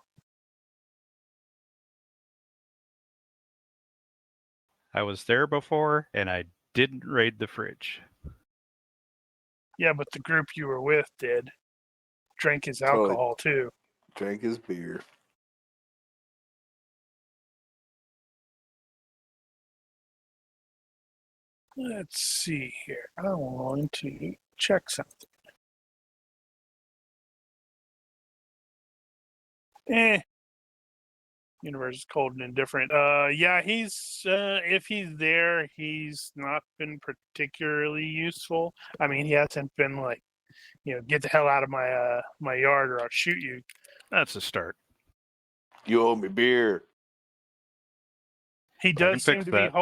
I was there before and I didn't raid the fridge. Yeah, but the group you were with did. Drank his Totally. alcohol too. Drank his beer. Let's see here. I want to check something. Universe is cold and indifferent. Yeah, he's if he's there, he's not been particularly useful. I mean, he hasn't been like, get the hell out of my my yard or I'll shoot you. That's a start. You owe me beer. He can does seem fix to that. be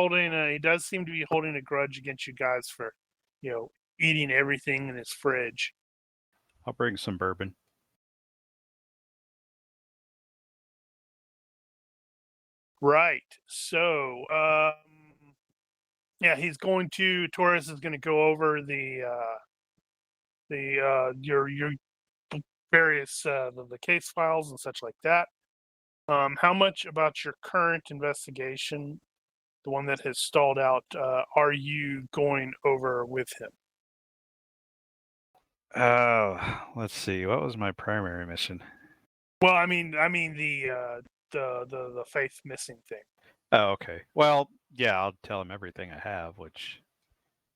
holding a grudge against you guys for, eating everything in his fridge. I'll bring some bourbon. Right. So, yeah, Torres is going to go over your various the case files and such like that. How much about your current investigation, the one that has stalled out, are you going over with him? Oh, let's see. What was my primary mission? Well, I mean the faith missing thing. Oh, okay. Well, yeah, I'll tell him everything I have, which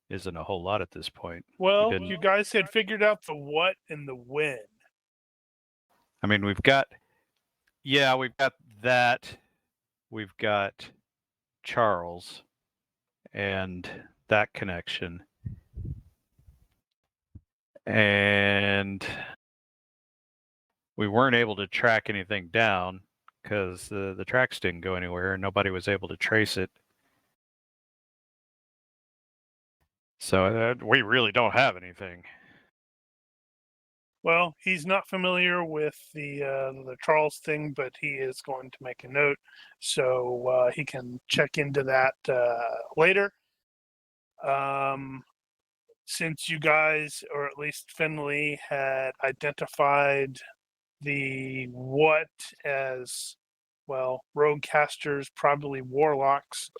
isn't a whole lot at this point. Well, didn't- you guys had figured out the what and the when. I mean, we've got that. We've got Charles and that connection. And we weren't able to track anything down because the tracks didn't go anywhere and nobody was able to trace it. So we really don't have anything. Well, he's not familiar with the Charles thing, but he is going to make a note so he can check into that later. Since you guys, or at least Finlay, had identified the what as, well, rogue casters, probably warlocks,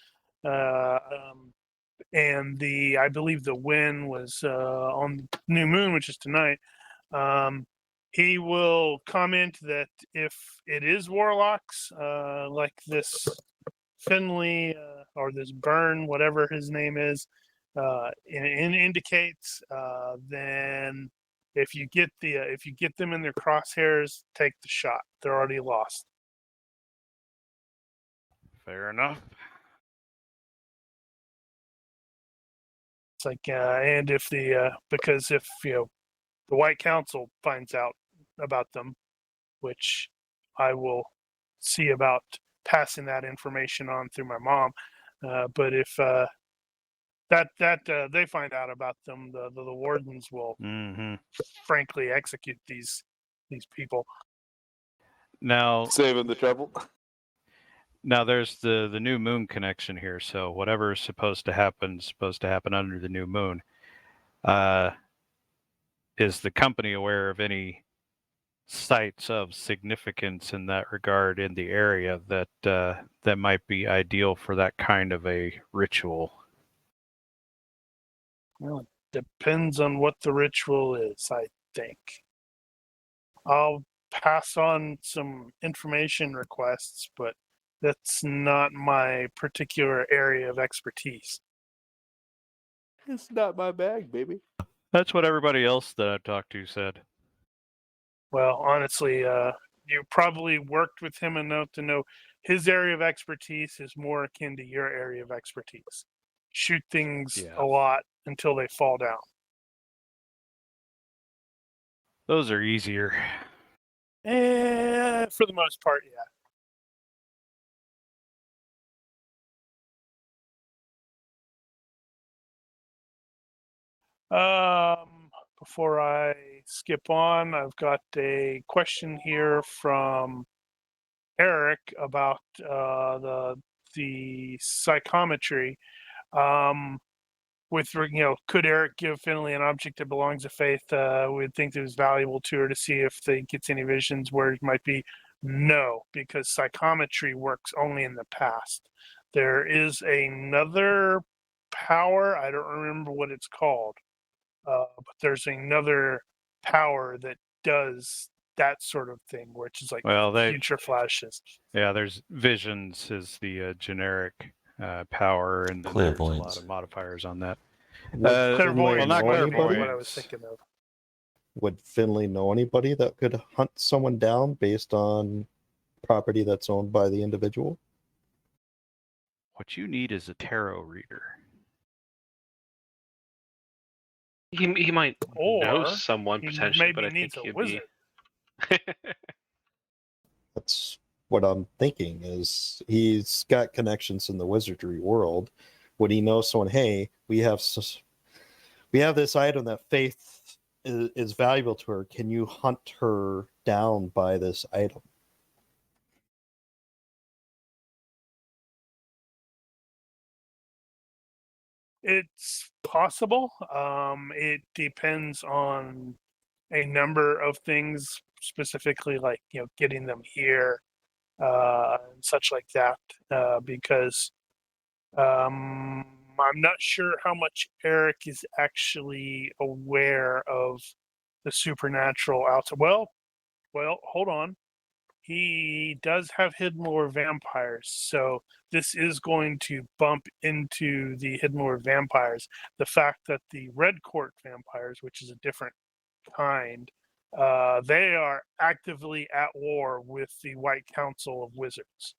and I believe the when was on new moon, which is tonight. He will comment that if it is warlocks, like this Finlay or this Burn, whatever his name is, indicates, then if you get them in their crosshairs, take the shot. They're already lost. Fair enough. It's like, and if because if the White Council finds out about them, which I will see about passing that information on through my mom. But if they find out about them, the wardens will frankly execute these people. Now, Saving the trouble. Now there's the new moon connection here. So whatever is supposed to happen under the new moon. Is the company aware of any sites of significance in that regard in the area that that might be ideal for that kind of a ritual? Well, it depends on what the ritual is, I think. I'll pass on some information requests, but that's not my particular area of expertise. It's not my bag, baby. That's what everybody else that I've talked to said. Well, honestly, you probably worked with him enough to know his area of expertise is more akin to your area of expertise. Shoot things a lot until they fall down. Those are easier. For the most part, yeah. Before I skip on, I've got a question here from Eric about the psychometry. Could Eric give Finlay an object that belongs to Faith? Would think it was valuable to her to see if they gets any visions where it might be. No, because psychometry works only in the past. There is another power. I don't remember what it's called, but there's another power that does that sort of thing, which is like future flashes. Yeah, there's visions is the generic power, and then there's a lot of modifiers on that. Clairvoyance, not what I was clairvoyance. thinking of. Would Finlay know anybody that could hunt someone down based on property that's owned by the individual? What you need is a tarot reader. He might know Or someone he potentially, maybe but I think needs a he'd wizard. be. That's what I'm thinking. Is he's got connections in the wizardry world? Would he know someone? Hey, we have this item that Faith is valuable to her. Can you hunt her down by this item? It's possible. It depends on a number of things, specifically like getting them here, and such like that. Because I'm not sure how much Eric is actually aware of the supernatural outside. Well, hold on. He does have hidden lore vampires, so this is going to bump into the hidden lore vampires. The fact that the red court vampires, which is a different kind, they are actively at war with the White Council of Wizards.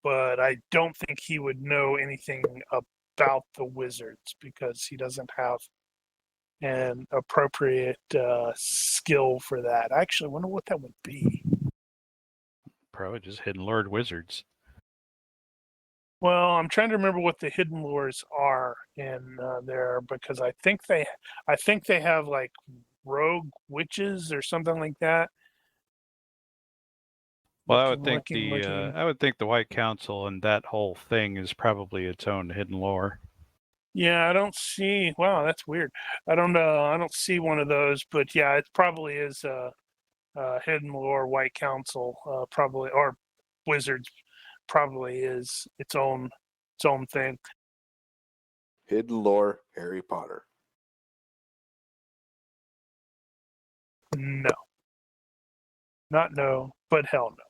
But I don't think he would know anything about the wizards because he doesn't have an appropriate skill for that. I actually wonder what that would be. Probably just hidden lord wizards. Well, I'm trying to remember what the hidden lures are in there because I think they have like rogue witches or something like that. Well, I would think Looking. I would think the White Council and that whole thing is probably its own hidden lore. Yeah, I don't see. Wow, that's weird. I don't see one of those, but yeah, it probably is hidden lore White Council, probably, or wizards probably is its own thing. Hidden lore Harry Potter. No, not no, but hell no.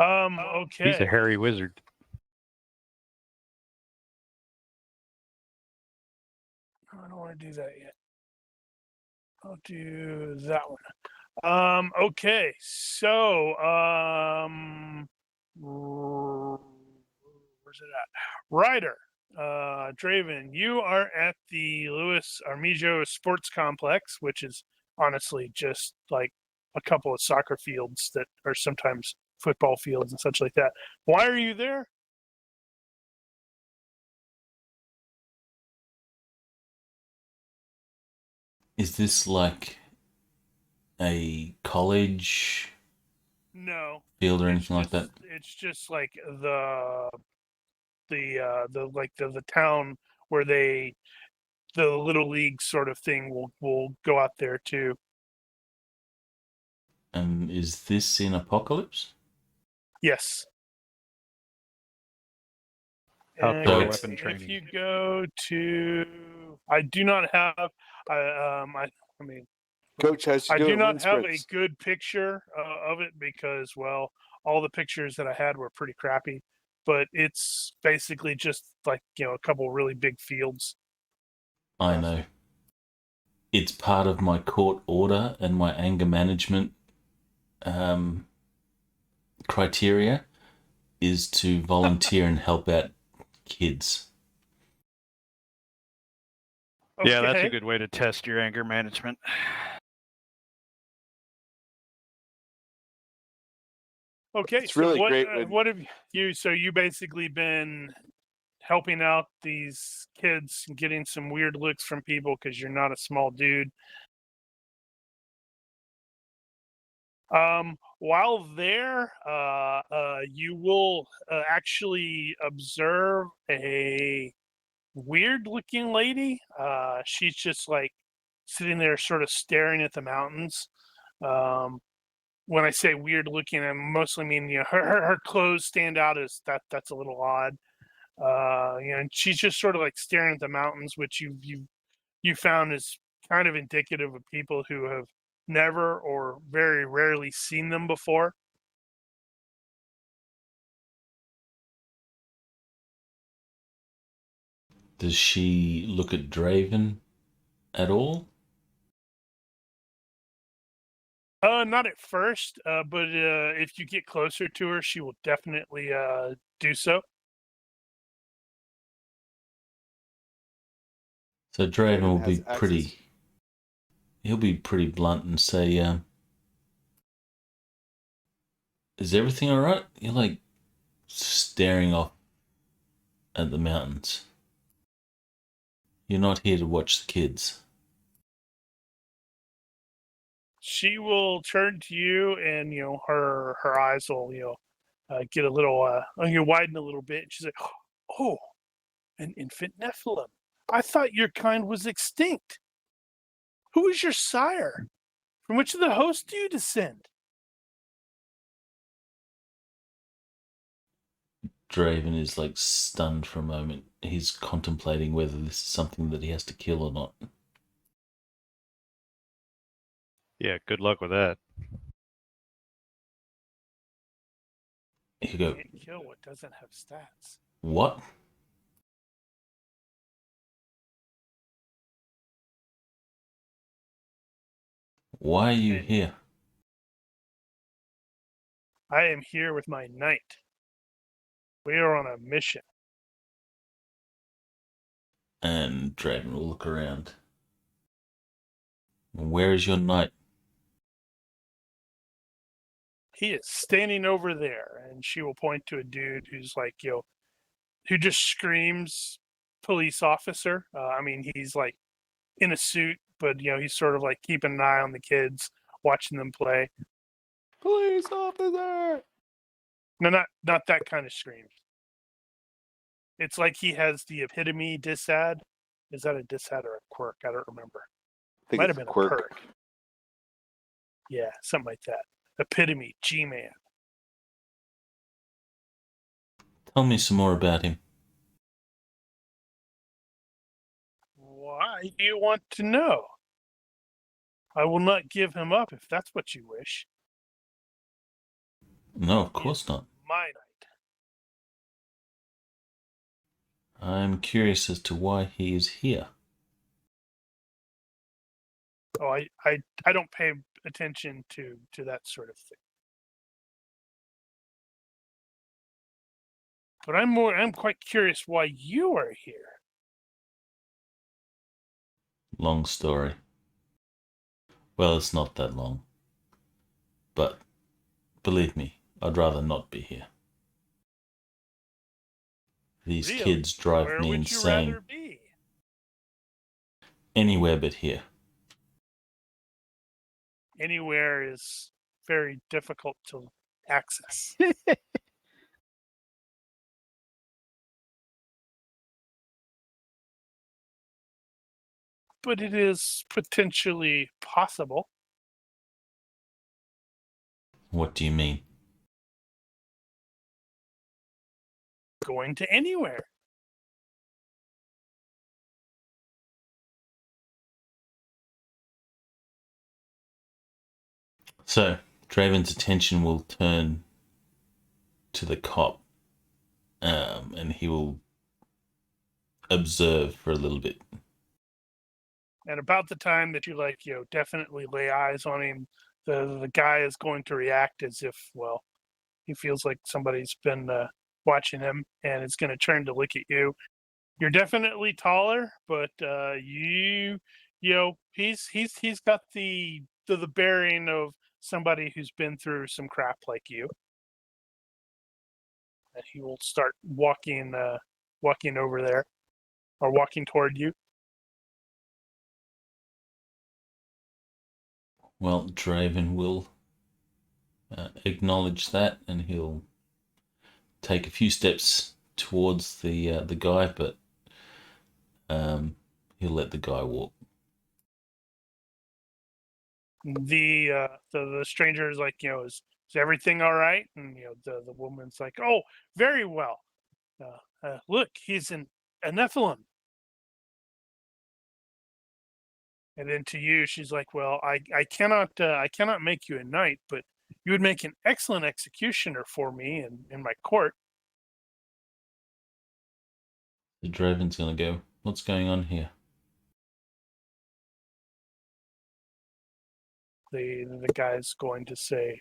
Okay. He's a hairy wizard. I don't want to do that yet. I'll do that one. Okay, so where's it at? Ryder, Draven, you are at the Louis Armijo Sports Complex, which is honestly just like a couple of soccer fields that are sometimes football fields and such like that. Why are you there? Is this like a college No field or anything like that? It's just like the town where the little league sort of thing will go out there too. And is this in Apocalypse? Yes. Outdoor And weapon if training. you go to, I do not have. I mean, Coach has I to do it not with have a sprints. good picture of it because, well, all the pictures that I had were pretty crappy. But it's basically just like a couple really big fields. I know. It's part of my court order and my anger management criteria is to volunteer and help out kids. Yeah, that's a Okay. good way to test your anger management. Okay, It's so really great what have you? So you basically been helping out these kids and getting some weird looks from people because you're not a small dude. While there, you will actually observe a weird-looking lady. She's just like sitting there, sort of staring at the mountains. Um, when I say weird-looking, I mostly mean her clothes stand out as that's a little odd. And she's just sort of like staring at the mountains, which you found is kind of indicative of people who have never or very rarely seen them before. Does she look at Draven at all? Not at first, but if you get closer to her, she will definitely do so. So Draven will has be access. pretty. He'll be pretty blunt and say, "Is everything all right?" You're like staring off at the mountains. You're not here to watch the kids. She will turn to you, and her eyes will get a little widen a little bit. She's like, "Oh, an infant Nephilim. I thought your kind was extinct. Who is your sire? From which of the hosts do you descend?" Draven is like stunned for a moment. He's contemplating whether this is something that he has to kill or not. Yeah, good luck with that. You go, Can't kill what doesn't have stats. "What?" Why are you And here? I am here with my knight. We are on a mission. And Draven will look around. Where is your knight? He is standing over there, and she will point to a dude who's like, who just screams police officer. I mean, he's like in a suit, but he's sort of like keeping an eye on the kids, watching them play. Police officer! No, not that kind of scream. It's like he has the epitome disad. Is that a disad or a quirk? I don't remember. I think Might it's have been quirk. a perk. Yeah, something like that. Epitome, G-Man. Tell me some more about him. Why do you want to know? I will not give him up if that's what you wish. No, of course not. My knight. I'm curious as to why he is here. Oh, I don't pay attention to that sort of thing. But I'm quite curious why you are here. Long story. Well, it's not that long. But believe me, I'd rather not be here. These Really? kids drive Where me would insane. you rather be? Anywhere but here. Anywhere is very difficult to access. But it is potentially possible. What do you mean? Going to anywhere. So, Draven's attention will turn to the cop, and he will observe for a little bit. And about the time that you definitely lay eyes on him, the guy is going to react as if, well, he feels like somebody's been watching him, and is going to turn to look at you. You're definitely taller, but you know, he's got the bearing of somebody who's been through some crap like you. And he will start walking over there, or walking toward you. Well, Draven will acknowledge that, and he'll take a few steps towards the guy, but he'll let the guy walk. The stranger is like, is everything all right? And the woman's like, oh, very well. Look, he's a Nephilim. And then to you, she's like, well, I cannot make you a knight, but you would make an excellent executioner for me in my court. The Draven's gonna go, what's going on here? The guy's going to say,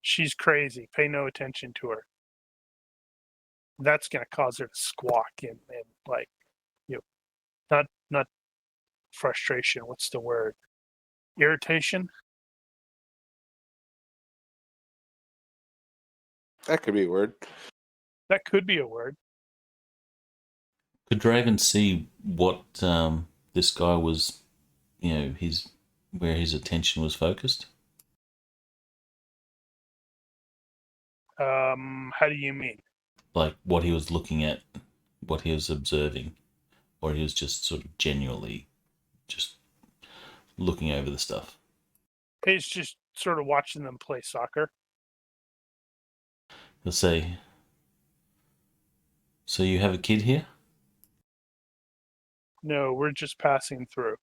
she's crazy. Pay no attention to her. That's going to cause her to squawk and like, not frustration. What's the word? Irritation. That could be a word. That could be a word. Could Draven see what this guy was, where his attention was focused? How do you mean? Like what he was looking at, what he was observing, or he was just sort of genuinely just looking over the stuff? He's just sort of watching them play soccer. He'll say, so you have a kid here? No, we're just passing through.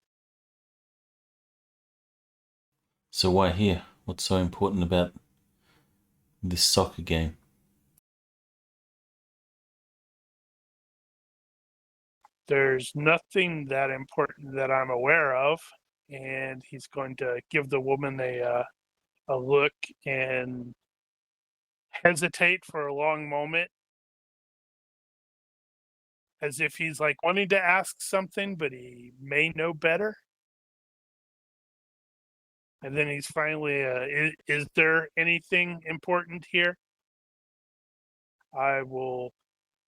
So why here? What's so important about this soccer game? There's nothing that important that I'm aware of. And he's going to give the woman a look and hesitate for a long moment, as if he's like wanting to ask something, but he may know better. And then he's finally, is there anything important here? I will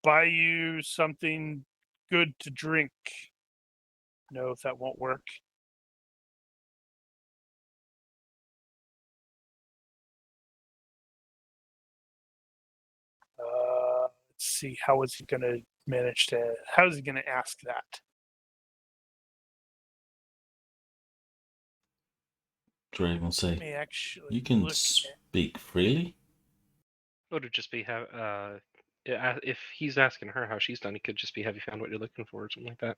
buy you something good to drink. No, if that won't work. Let's see, how is he going to how is he going to ask that? Draven will say, May actually you can look speak freely? Would it just be if he's asking her how she's done, it could just be, have you found what you're looking for, or something like that.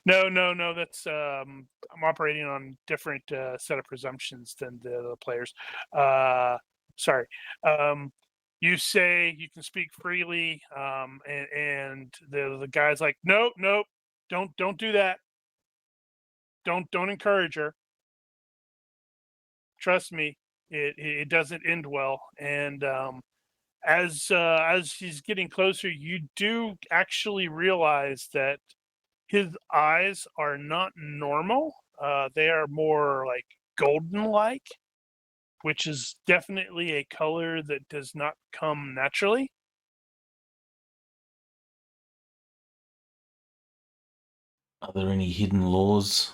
No. That's I'm operating on different set of presumptions than the players. Sorry. You say you can speak freely, and the guy's like, nope, don't do that. Don't encourage her. Trust me, it doesn't end well. And as he's getting closer, you do actually realize that his eyes are not normal. They are more like golden-like, which is definitely a color that does not come naturally. Are there any hidden laws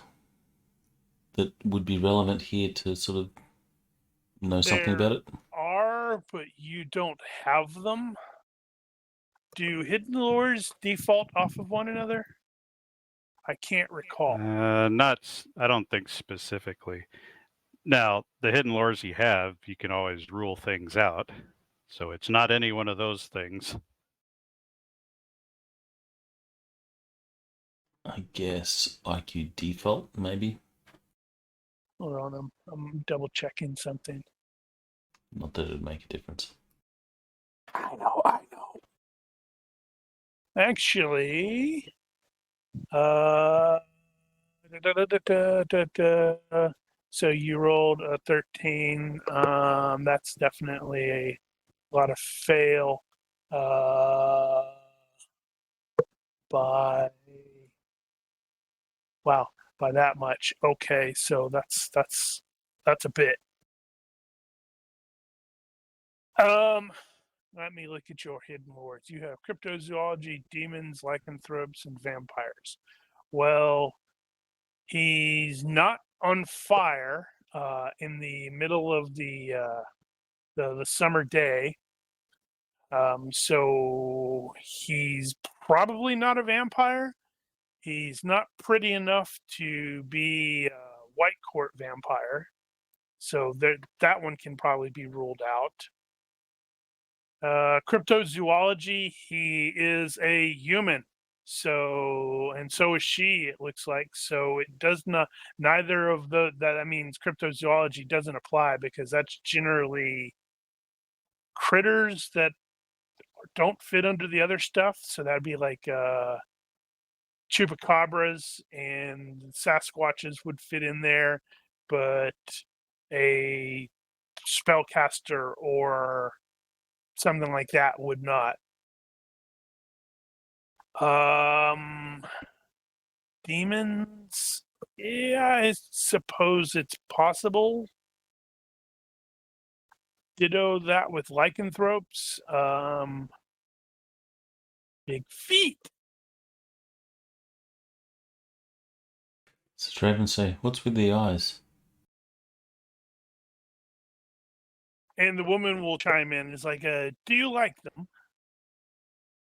that would be relevant here to sort of know something about it? Are, but you don't have them. Do hidden lores default off of one another? I can't recall. I don't think specifically. Now, the hidden lores you have, you can always rule things out. So it's not any one of those things. I guess IQ default, maybe. Hold on, I'm double checking something. Not that it'd make a difference. I know. Actually, so you rolled a 13. That's definitely a lot of fail. by that much. Okay, so that's a bit. Let me look at your hidden lords. You have cryptozoology, demons, lycanthropes, and vampires. Well, he's not on fire in the middle of the summer day. So he's probably not a vampire. He's not pretty enough to be a white court vampire. So that one can probably be ruled out. Cryptozoology, he is a human. So is she, it looks like. So it does not, neither of that means cryptozoology doesn't apply because that's generally critters that don't fit under the other stuff. So that'd be like chupacabras and Sasquatches would fit in there, but a spellcaster or something like that would not. Demons, yeah, I suppose it's possible. Ditto that with lycanthropes. Big feet. So Draven say, what's with the eyes? And the woman will chime in. It's like, do you like them?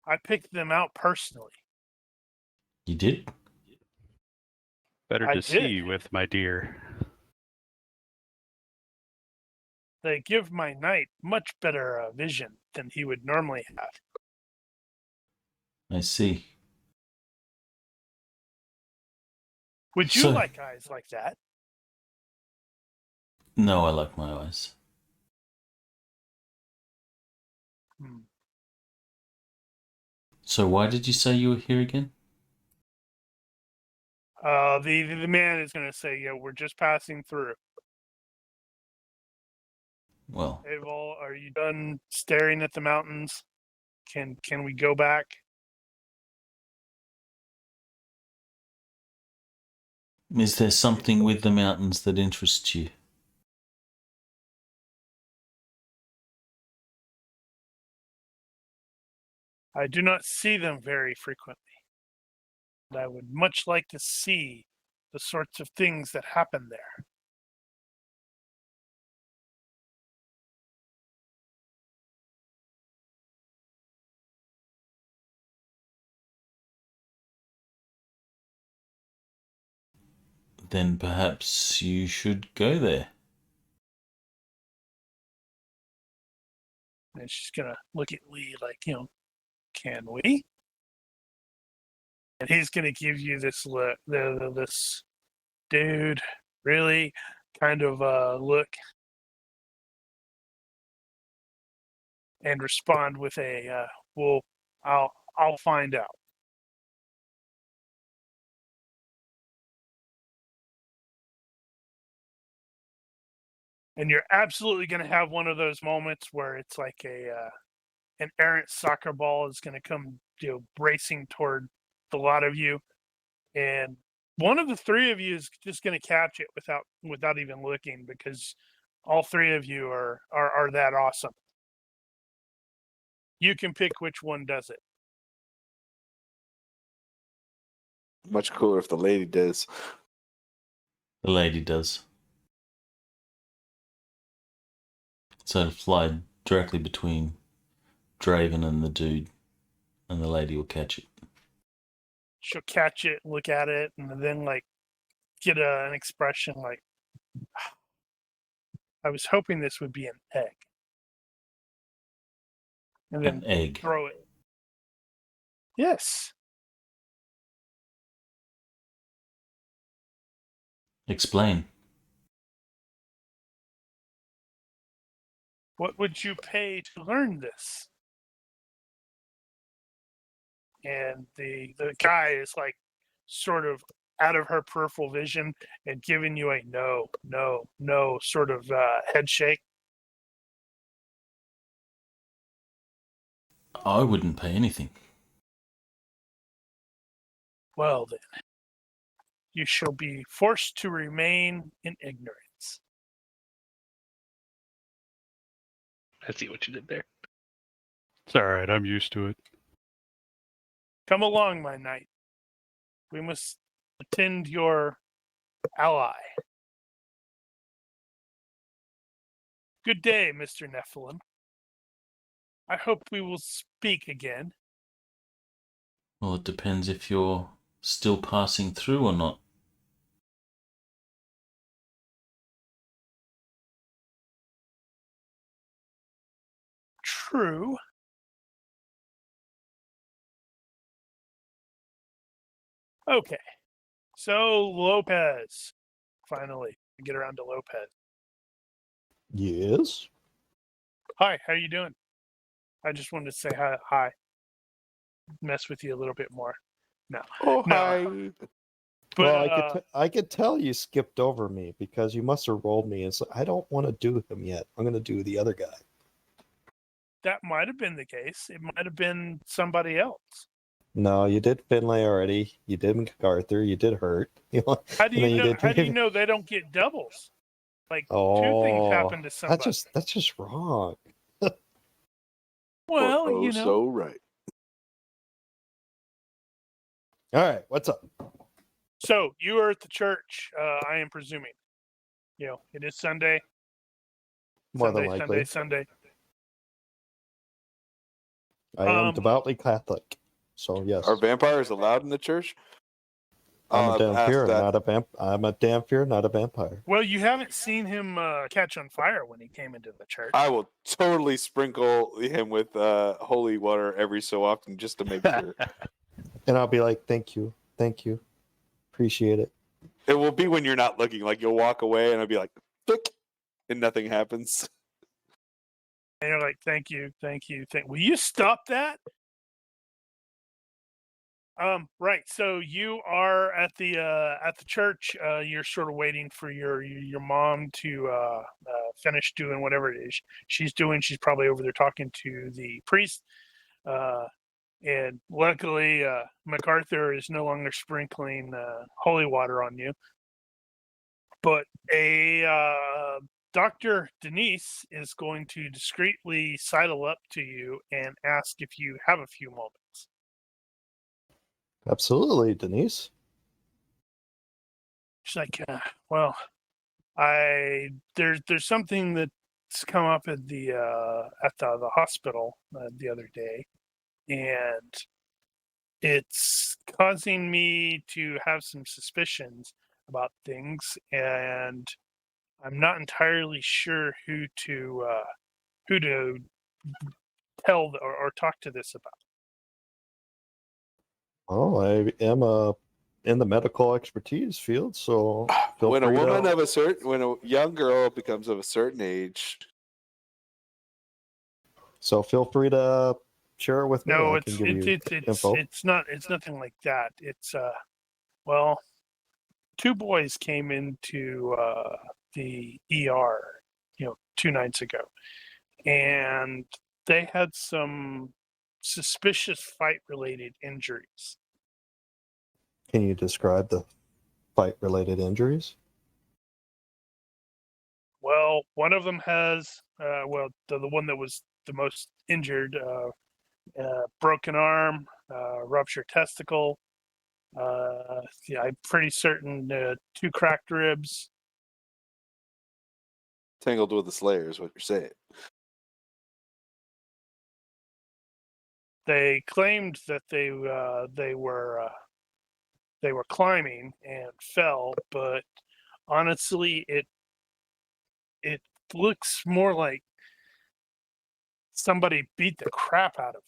I picked them out personally. You did? Better I to see did. you with, my dear. They give my knight much better vision than he would normally have. I see. Would you So- like eyes like that? No, I like my eyes. So why did you say you were here again? The man is going to say, yeah, we're just passing through. Well, Aval, are you done staring at the mountains? Can we go back? is there something with the mountains that interests you? I do not see them very frequently. And I would much like to see the sorts of things that happen there. Then perhaps you should go there. And she's going to look at Lee like, can we? And he's going to give you this look, this dude, really kind of look, and respond with a, well, I'll find out. And you're absolutely going to have one of those moments where it's like an errant soccer ball is going to come, racing toward the lot of you, and one of the three of you is just going to catch it without even looking, because all three of you are that awesome. You can pick which one does it. Much cooler if the lady does. The lady does. So it'll fly directly between Draven and the dude, and the lady will catch it. She'll catch it, look at it, and then get an expression like, I was hoping this would be an egg. And then An egg. throw it. Yes. Explain. What would you pay to learn this? And the guy is sort of out of her peripheral vision and giving you a no sort of head shake. I wouldn't pay anything. Well then, you shall be forced to remain in ignorance. I see what you did there. It's all right. I'm used to it. Come along, my knight. We must attend your ally. Good day, Mr. Nephilim. I hope we will speak again. Well, it depends if you're still passing through or not. True. Okay. So, Lopez. Finally, we get around to Lopez. Yes. Hi, how you doing? I just wanted to say hi. Mess with you a little bit more. No. Oh, No. hi. But, Well, I could tell you skipped over me because you must have rolled me. And so I don't want to do him yet. I'm going to do the other guy. that might have been the case. It might have been somebody else. No, you did Finlay already. You did MacArthur. You did Hurt. How do and then you know? did How do you Draven. know they don't get doubles? Like two things Oh, happen to somebody. that's just wrong. Well, oh, you know. so right. All right, what's up? So you are at the church. I am presuming. It is Sunday. More than likely, Sunday. I am Um, devoutly Catholic, so yes. Are vampires allowed in the church? I'm a damn ask fear, that. not a vamp. I'm a damn fear, not a vampire. Well, you haven't seen him catch on fire when he came into the church. I will totally sprinkle him with holy water every so often just to make sure. And I'll be like, thank you, appreciate it. It will be when you're not looking. Like you'll walk away and I'll be like, "Click," and nothing happens. And you're like, thank you. Will you stop that? Right. So you are at the church. You're sort of waiting for your mom to finish doing whatever it is she's doing. She's probably over there talking to the priest. And luckily, MacArthur is no longer sprinkling holy water on you. But Dr. Denise is going to discreetly sidle up to you and ask if you have a few moments. Absolutely, Denise. She's like, well, there's something that's come up at the hospital the other day, and it's causing me to have some suspicions about things, and I'm not entirely sure who to tell or talk to this about. Well, I am in the medical expertise field, so feel When a free woman to. of when a young girl becomes of a certain age, So feel free to share it with me. No, I can give you info. it's nothing like that. It's well, two boys came into the ER, 2 nights ago, and they had some suspicious fight-related injuries. Can you describe the fight-related injuries? Well, one of them has, the one that was the most injured, broken arm, ruptured testicle. I'm pretty certain 2 cracked ribs. tangled with the Slayer is what you're saying. They claimed that they were climbing and fell, but honestly, it looks more like somebody beat the crap out of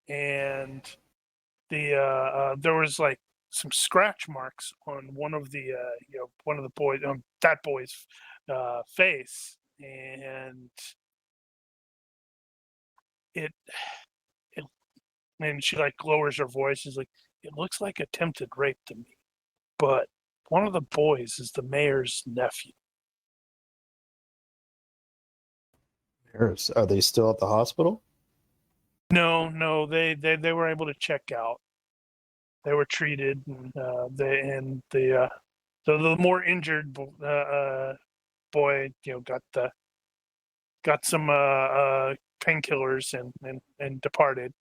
them. And there was like some scratch marks on one of the boys, that boy's face, and it and she like lowers her voice. She's like, it looks like attempted rape to me, but one of the boys is the mayor's nephew. Are they still at the hospital? No, they were able to check out. They were treated, and the more injured boy, got some painkillers and departed.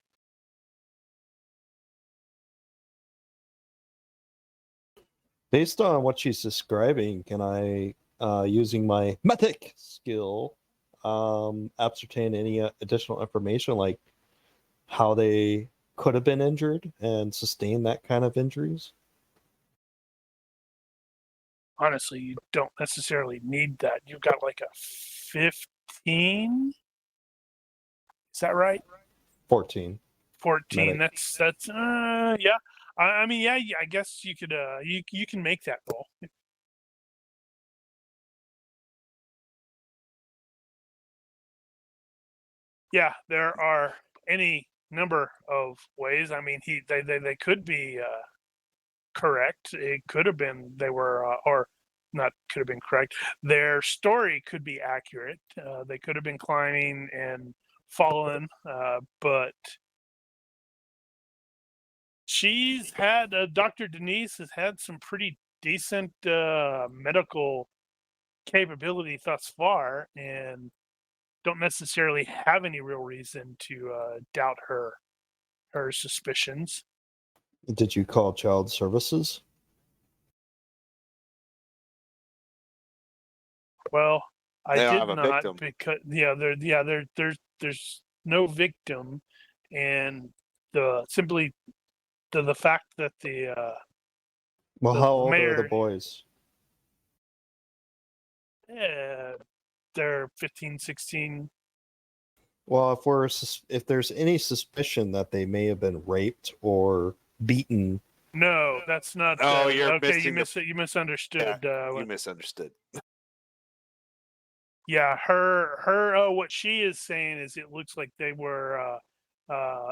Based on what she's describing, can I, using my medic skill, ascertain any additional information, like how they could have been injured and sustained that kind of injuries? Honestly, you don't necessarily need that. You've got like a 15. Is that right? 14. 14. Medic. That's yeah. I mean, yeah. I guess you could you can make that roll. Yeah, there are any number of ways. I mean, they could be correct. It could have been they were or not could have been correct. Their story could be accurate. They could have been climbing and fallen, but she's had Dr. Denise has had some pretty decent medical capability thus far, and don't necessarily have any real reason to doubt her suspicions. Did you call child services? Well, I They don't did have a not victim. because there's no victim, and the fact that Well, the how old are the mayor boys? they're 15, 16. Well, if there's any suspicion that they may have been raped or beaten, No, that's not. Oh, you're okay. missing You misunderstood. You misunderstood. Yeah, her what she is saying is it looks like they were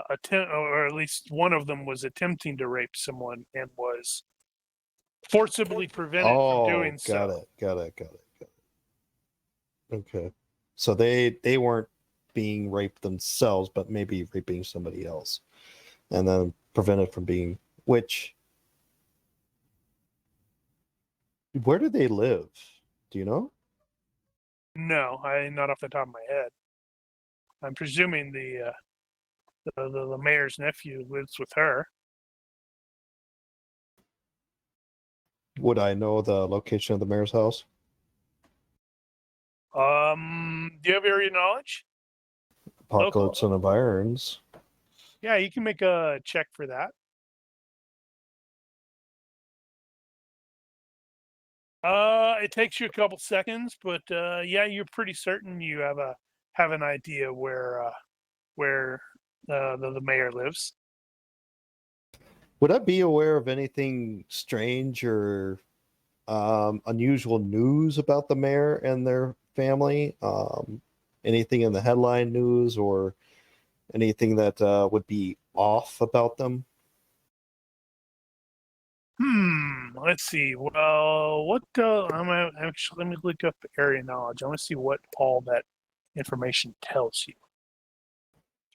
attempt, or at least one of them was attempting to rape someone and was forcibly prevented from doing got so. it. Okay, so they weren't being raped themselves, but maybe raping somebody else, and then prevented from being. Which, where do they live? Do you know? No, I not off the top of my head. I'm presuming the mayor's nephew lives with her. Would I know the location of the mayor's house? Do you have area knowledge? Apocalypse and environs. Yeah, you can make a check for that. It takes you a couple seconds, but yeah, you're pretty certain you have an idea where the mayor lives. Would I be aware of anything strange or unusual news about the mayor and their family? Anything in the headline news or anything that would be off about them? Let's see. Well, what actually, let me look up area knowledge. I want to see what all that information tells you.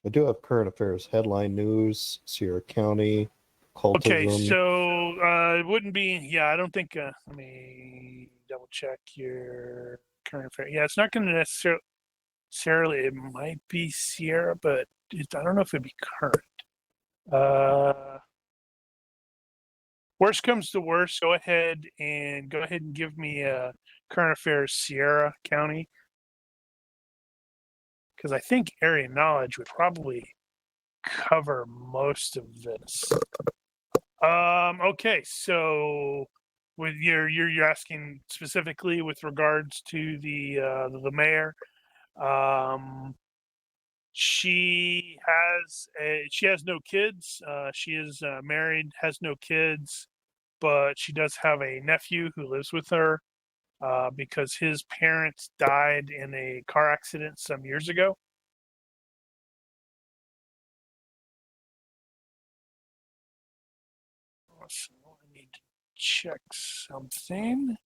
I do have current affairs, headline news, Sierra County, Okay, cultism. so it wouldn't be. Yeah, I don't think. Let me double check your current affair. Yeah, it's not going to necessarily. It might be Sierra, but I don't know if it'd be current. Worst comes to worst, go ahead and give me a current affairs Sierra County, because I think area knowledge would probably cover most of this. Okay, so with you're asking specifically with regards to the mayor. She has no kids. She is married, has no kids, but she does have a nephew who lives with her because his parents died in a car accident some years ago. So I need to check something.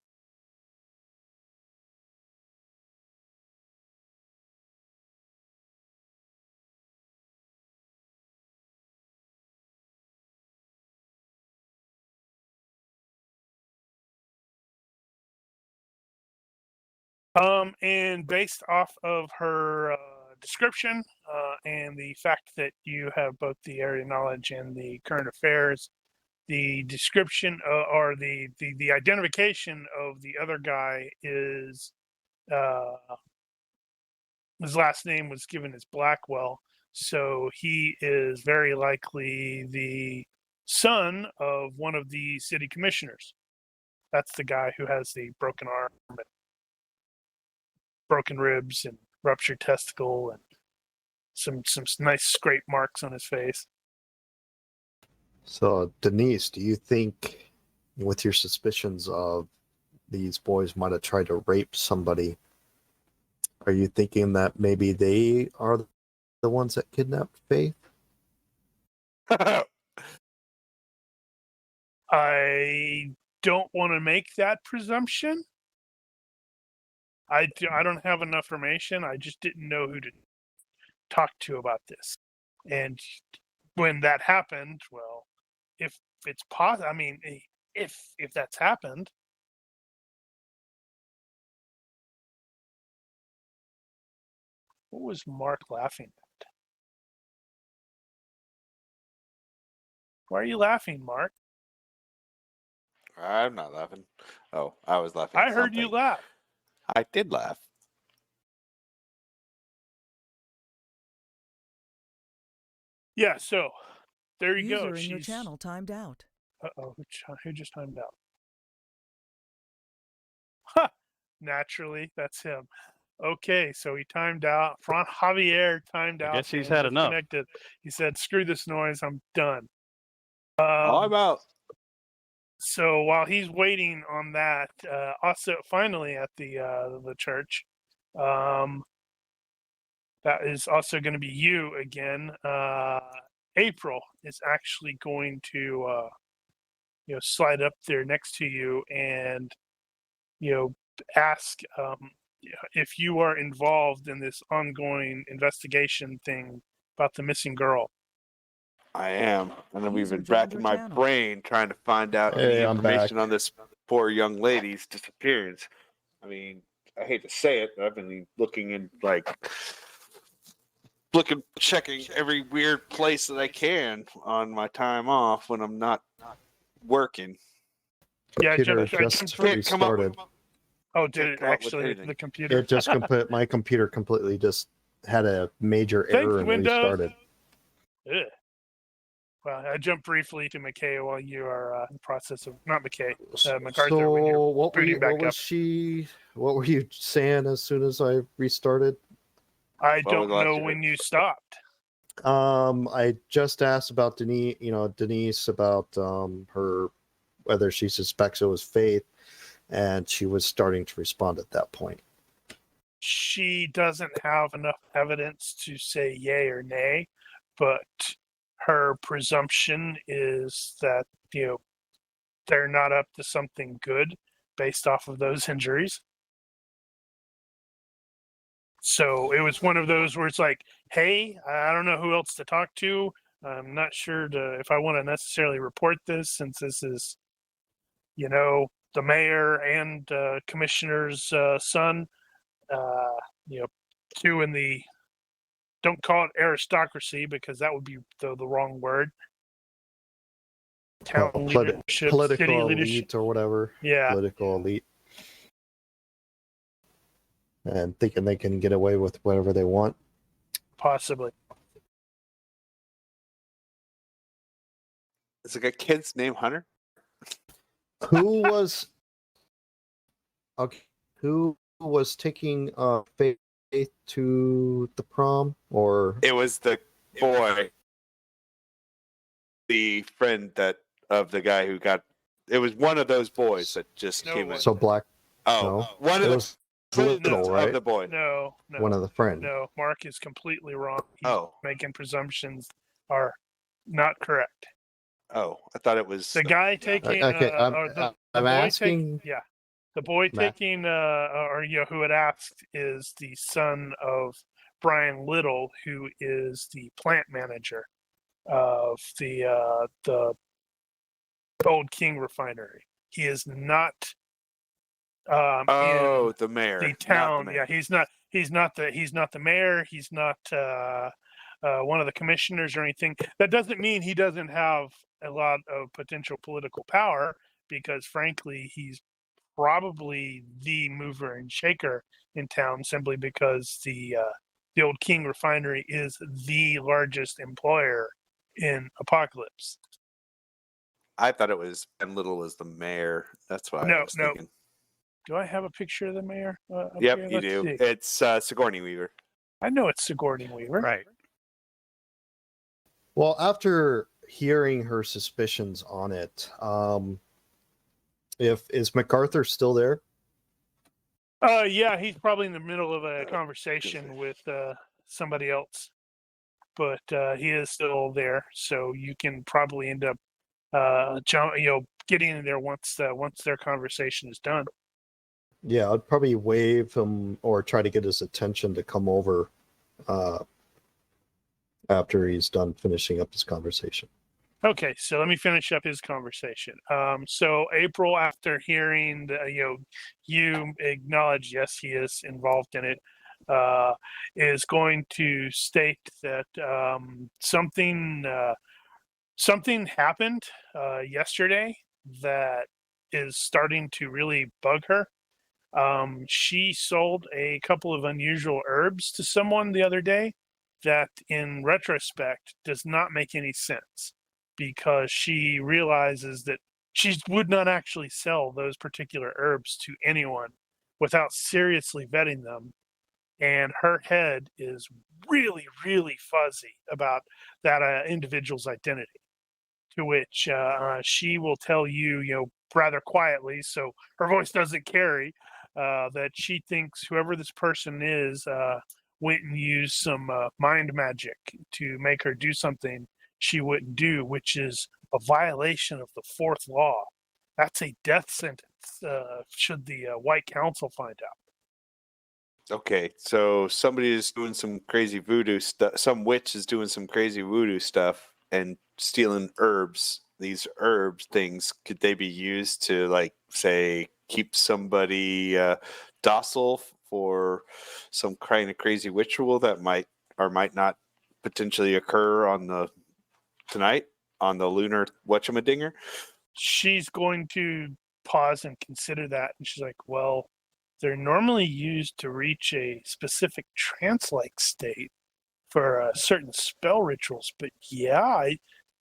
And based off of her description and the fact that you have both the area knowledge and the current affairs, the description or the identification of the other guy is his last name was given as Blackwell, so he is very likely the son of one of the city commissioners. That's the guy who has the broken arm and broken ribs and ruptured testicle and some nice scrape marks on his face. So, Denise, do you think, with your suspicions of these boys might have tried to rape somebody, are you thinking that maybe they are the ones that kidnapped Faith? I don't want to make that presumption. I don't have enough information. I just didn't know who to talk to about this. And when that happened, well, if it's possible, I mean, if that's happened, what was Mark laughing at? Why are you laughing, Mark? I'm not laughing. Oh, I was laughing. I heard you laugh. I did laugh. Yeah, so there you User go. in your channel timed out. Uh-oh, who just timed out? Ha! Naturally, that's him. Okay, so he timed out. Fran Javier timed out. I guess he's and had enough. disconnected. He said, "Screw this noise. I'm done." I'm out. So while he's waiting on that, also finally at the church, that is also going to be you again. April is actually going to slide up there next to you and ask if you are involved in this ongoing investigation thing about the missing girl. I am. And then we've User been joined racking your my channel. brain trying to find out any Hey, I'm information back. on this poor young lady's disappearance. I mean, I hate to say it, but I've been looking in checking every weird place that I can on my time off when I'm not working. Yeah, Computer I jumped just through- Can't come up with restarted. Oh, did Can't it come up with actually? anything. The computer. It just my computer completely just had a major Thanks, error and Windows. restarted. Ugh. Well, I jumped briefly to McKay while you are in the process of not McKay, MacArthur. So when you're what were booting you, back what was up. she? What were you saying as soon as I restarted? I What was don't the last know you when heard? you stopped. I just asked about Denise about her, whether she suspects it was Faith, and she was starting to respond at that point. She doesn't have enough evidence to say yay or nay, but her presumption is that they're not up to something good based off of those injuries. So it was one of those where it's like, hey, I don't know who else to talk to. I'm not sure if I want to necessarily report this, since this is, the mayor and commissioner's son. Two in the, don't call it aristocracy because that would be the wrong word. Town leadership, city Political leadership. elite or whatever. Yeah, Political elite. And thinking they can get away with whatever they want. possibly. Is it a kid's name Hunter? Who was okay? Who was taking Faith to the prom? Or It was the boy, the friend of the guy who got. It was one of those boys that just No, came it in. so Black? Oh, No, one it of the was friends Little, of right? the boy. No, One of the friends. no. Mark is completely wrong. He's Oh, making presumptions are not correct. oh, I thought it was. The guy taking, Okay, or the I'm boy asking. yeah, the boy Matt. taking, or who had asked is the son of Brian Little, who is the plant manager of the Old King refinery. He is not Oh, in the mayor. the not town. the Yeah, mayor. he's not the mayor. He's not one of the commissioners or anything. That doesn't mean he doesn't have a lot of potential political power, because frankly, he's probably the mover and shaker in town, simply because the old King refinery is the largest employer in Apocalypse. I thought it was Ben Little as the mayor. That's what I was No. thinking. Do I have a picture of the mayor up Yep, here? you Let's do. see. It's Sigourney Weaver. I know it's Sigourney Weaver. Right. Well, after hearing her suspicions on it, is MacArthur still there? Yeah, he's probably in the middle of a conversation with somebody else, but he is still there. So you can probably end up, getting in there once their conversation is done. Yeah, I'd probably wave him or try to get his attention to come over after he's done finishing up his conversation. Okay, so let me finish up his conversation. So April, after hearing you acknowledge, yes, he is involved in it, is going to state that something happened yesterday that is starting to really bug her. She sold a couple of unusual herbs to someone the other day that, in retrospect, does not make any sense, because she realizes that she would not actually sell those particular herbs to anyone without seriously vetting them. And her head is really, really fuzzy about that individual's identity, to which she will tell you, rather quietly, so her voice doesn't carry, that she thinks whoever this person is went and used some mind magic to make her do something she wouldn't do, which is a violation of the fourth law. That's a death sentence should the White Council find out. Okay, so somebody is doing some crazy voodoo stuff. Some witch is doing some crazy voodoo stuff and stealing herbs. These herbs things, could they be used to, like, say, keep somebody docile for some kind of crazy ritual that might or might not potentially occur tonight on the lunar whatchamadinger? She's going to pause and consider that, and she's like, well, they're normally used to reach a specific trance-like state for certain spell rituals, but yeah,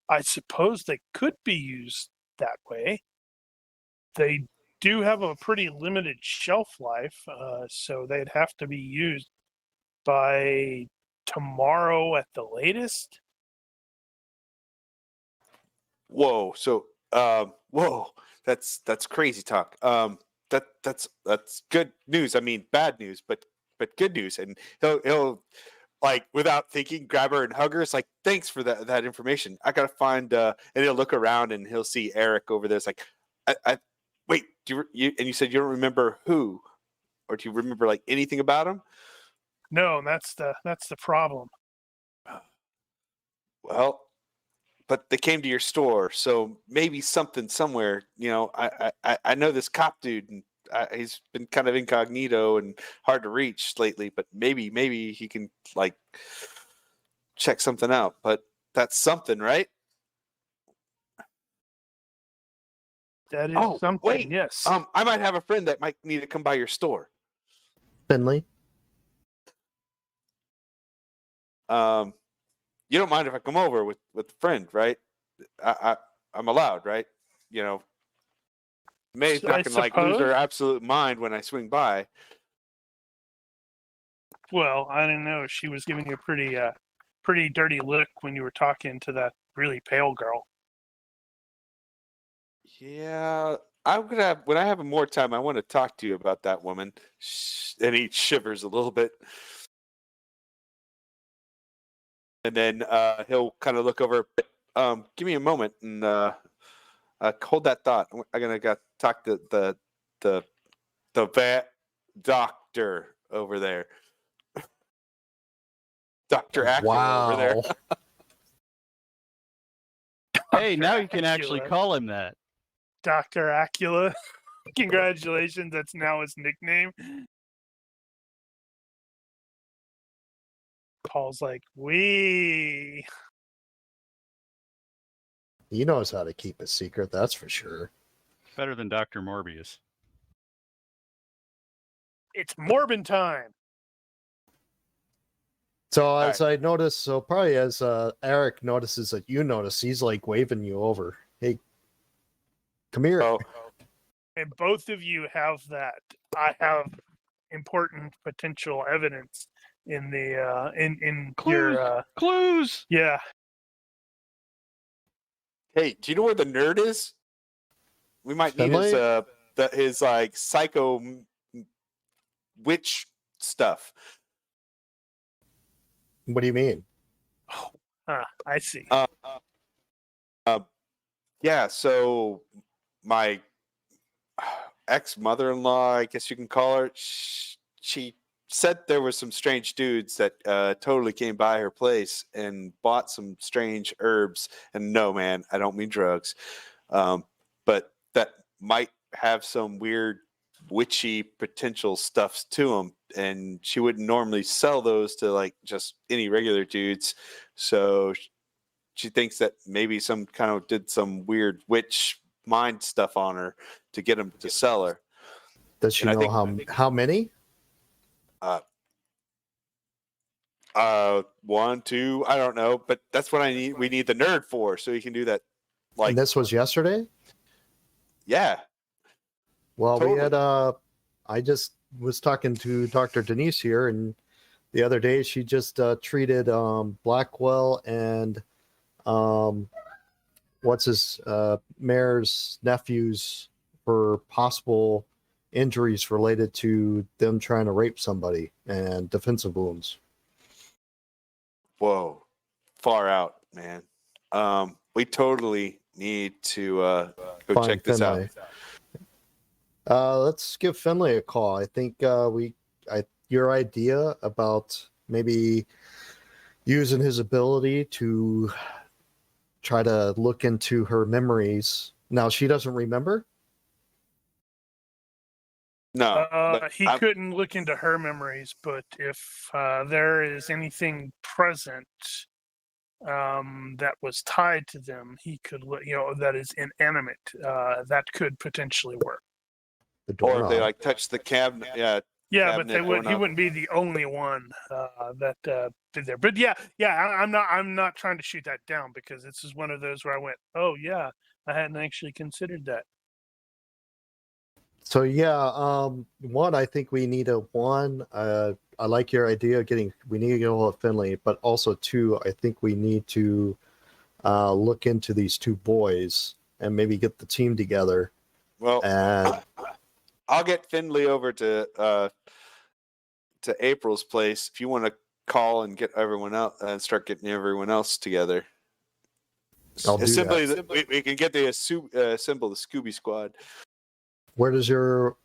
I suppose they could be used that way. They do have a pretty limited shelf life, so they'd have to be used by tomorrow at the latest. Whoa! So, whoa! That's crazy talk. That's good news. I mean, bad news, but good news. And he'll like, without thinking, grab her and hug her. It's like, thanks for that information. I gotta find. And he'll look around and he'll see Eric over there. It's like, I wait. Do you and you said you don't remember who, or do you remember like anything about him? No, that's the problem. Well, but they came to your store, so maybe something somewhere. I know this cop dude, and he's been kind of incognito and hard to reach lately. But maybe he can, like, check something out. But that's something, right? That is Oh, something. wait. Yes. I might have a friend that might need to come by your store. Finlay? You don't mind if I come over with a friend, right? I'm allowed, right? May's I not gonna like lose her suppose. absolute mind when I swing by. Well, I don't know. She was giving you a pretty dirty look when you were talking to that really pale girl. Yeah, I'm gonna have, when I have more time, I want to talk to you about that woman. And he shivers a little bit, and then he'll kind of look over. Give me a moment and hold that thought. I'm gonna talk to the vet doctor over there, Dr. Acura over there. Wow. Hey, now you can actually Acula. call him that. Dr. Acula. Congratulations, that's now his nickname. Paul's like, we. He knows how to keep a secret, that's for sure. Better than Dr. Morbius. It's Morbin time. So as I noticed, so probably as Eric notices that you notice, he's like waving you over. Hey, come here. Oh, And both of you have that. I have important potential evidence in the in Clues. your Clues. yeah. hey, do you know where the nerd is? We might need Finlay? his like psycho witch stuff. What do you mean? I see. Yeah, so my ex-mother-in-law, I guess you can call her, she said there were some strange dudes that totally came by her place and bought some strange herbs. And no, man, I don't mean drugs, but that might have some weird witchy potential stuffs to them. And she wouldn't normally sell those to like just any regular dudes. So she thinks that maybe some kind of did some weird witch mind stuff on her to get him to sell her. Does she And I know think- how many? 1, 2, I don't know, but that's what I need. We need the nerd for, so he can do that. Like, And this was yesterday? yeah, Well, Totally. we had I just was talking to Dr. Denise here, and the other day she just treated Blackwell and what's his mayor's nephews for possible injuries related to them trying to rape somebody and defensive wounds. whoa, far out, man. We totally need to go Find check this Finlay. Let's give Finlay a call. I think your idea about maybe using his ability to try to look into her memories. Now she doesn't remember. No, but He couldn't look into her memories, but if there is anything present that was tied to them, he could look. That is inanimate. That could potentially work. The or if they doorknob. like touch the cabinet. Yeah, Yeah, but cabinet he wouldn't be the only one that did there. But yeah, I'm not trying to shoot that down because this is one of those where I went, oh yeah, I hadn't actually considered that. So yeah, one, I think we need a one. I like your idea of we need to get a hold of Finlay, but also two, I think we need to look into these two boys and maybe get the team together. well, And I'll get Finlay over to April's place if you want to call and get everyone out and start getting everyone else together. I'll do Simply, that. we can get the assemble the Scooby Squad. Where is your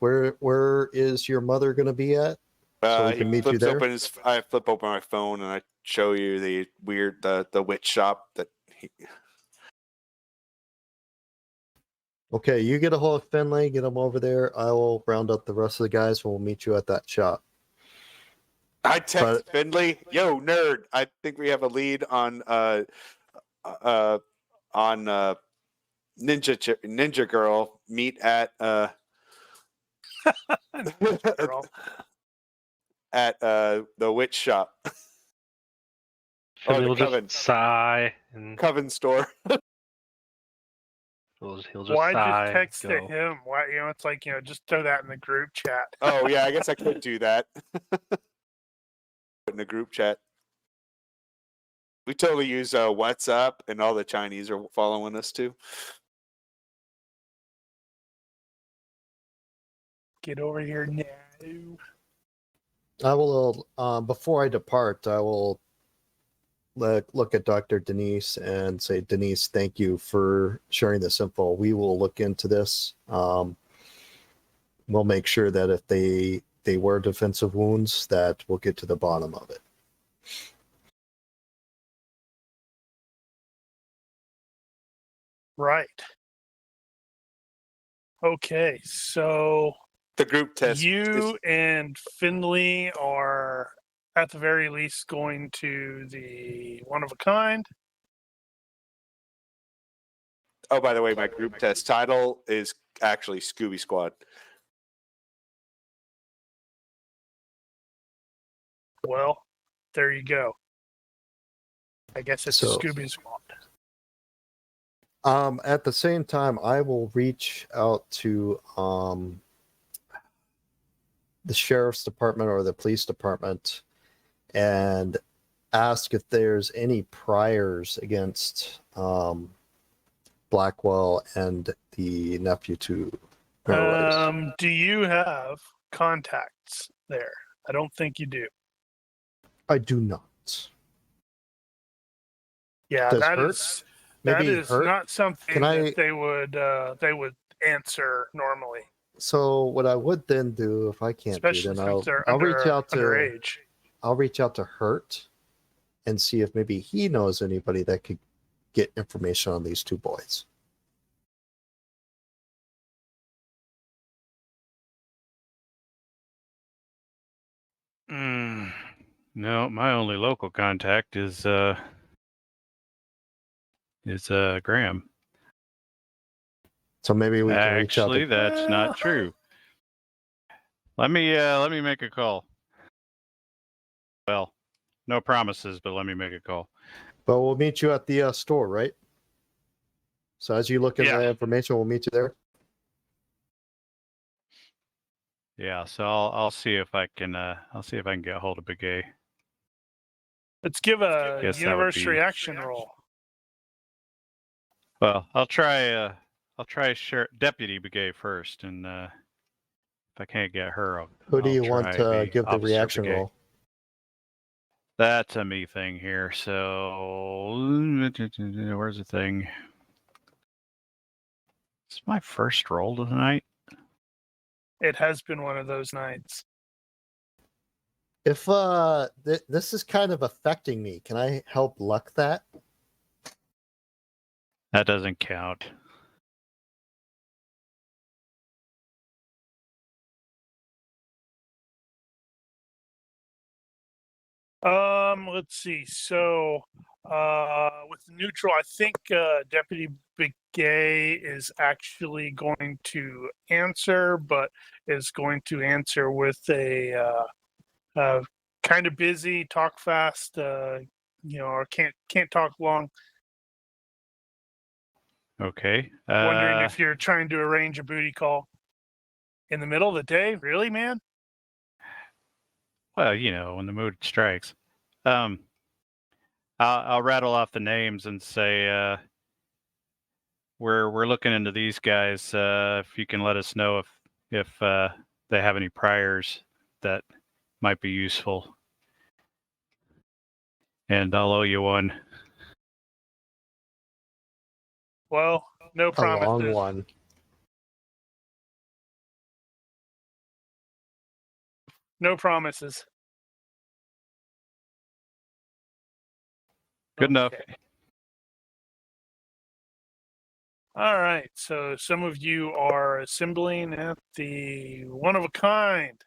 mother going to be at? So we can meet you there? I flip open my phone and I show you the weird the witch shop that he. Okay, you get a hold of Finlay, get him over there. I will round up the rest of the guys and we'll meet you at that shop. I text Finlay, yo nerd, I think we have a lead on Ninja Girl meet at Girl. at the witch shop. Finley the will Coven. just sigh and Coven store. he'll just Why sigh. just text go. to him? Why it's like just throw that in the group chat. Oh yeah, I guess I could do that. In the group chat. We totally use WhatsApp, and all the Chinese are following us too. Get over here now. I will, before I depart, I will look at Dr. Denise and say, Denise, thank you for sharing this info. We will look into this. We'll make sure that if they were defensive wounds, that we'll get to the bottom of it. Right. Okay, so The group test. you and Finlay are at the very least going to the one of a kind. Oh, by the way, my group test title is actually Scooby Squad. Well, there you go. I guess it's So- Scooby Squad. At the same time, I will reach out to the sheriff's department or the police department and ask if there's any priors against Blackwell and the nephew to Rice. Do you have contacts there? I don't think you do. I do not. Yeah, Does that Hurt? is Maybe that is Hurt? not something Can I- that they would answer normally, So what I would then do if I can't especially do, then since they're I'll reach out to underage. I'll reach out to Hurt and see if maybe he knows anybody that could get information on these two boys. No, my only local contact is Graham. So maybe we can reach out Actually, to that's not true. Let me make a call. Well, no promises, but let me make a call. But we'll meet you at the store, right? So as you look at Yeah. the information, we'll meet you there. Yeah, so I'll see if I can get a hold of Big A. Let's give a Guess that would universe be- reaction roll. Well, I'll try Deputy Big A first, and if I can't get her, Who do I'll you want try to give the Officer reaction Big A. roll? That's a me thing here. So where's the thing? It's my first roll tonight. It has been one of those nights. If this is kind of affecting me, can I help luck that? That doesn't count. Let's see. So, with neutral, I think Deputy Big Gay is actually going to answer, but is going to answer with a kind of busy, talk fast, or can't talk long. Okay. Wondering if you're trying to arrange a booty call in the middle of the day. Really, man? Well, when the mood strikes. I'll rattle off the names and say we're looking into these guys. If you can let us know if they have any priors that might be useful, and I'll owe you one. Well, no A promises. long one. No promises. Good enough. Okay. All right. So some of you are assembling at the one of a kind.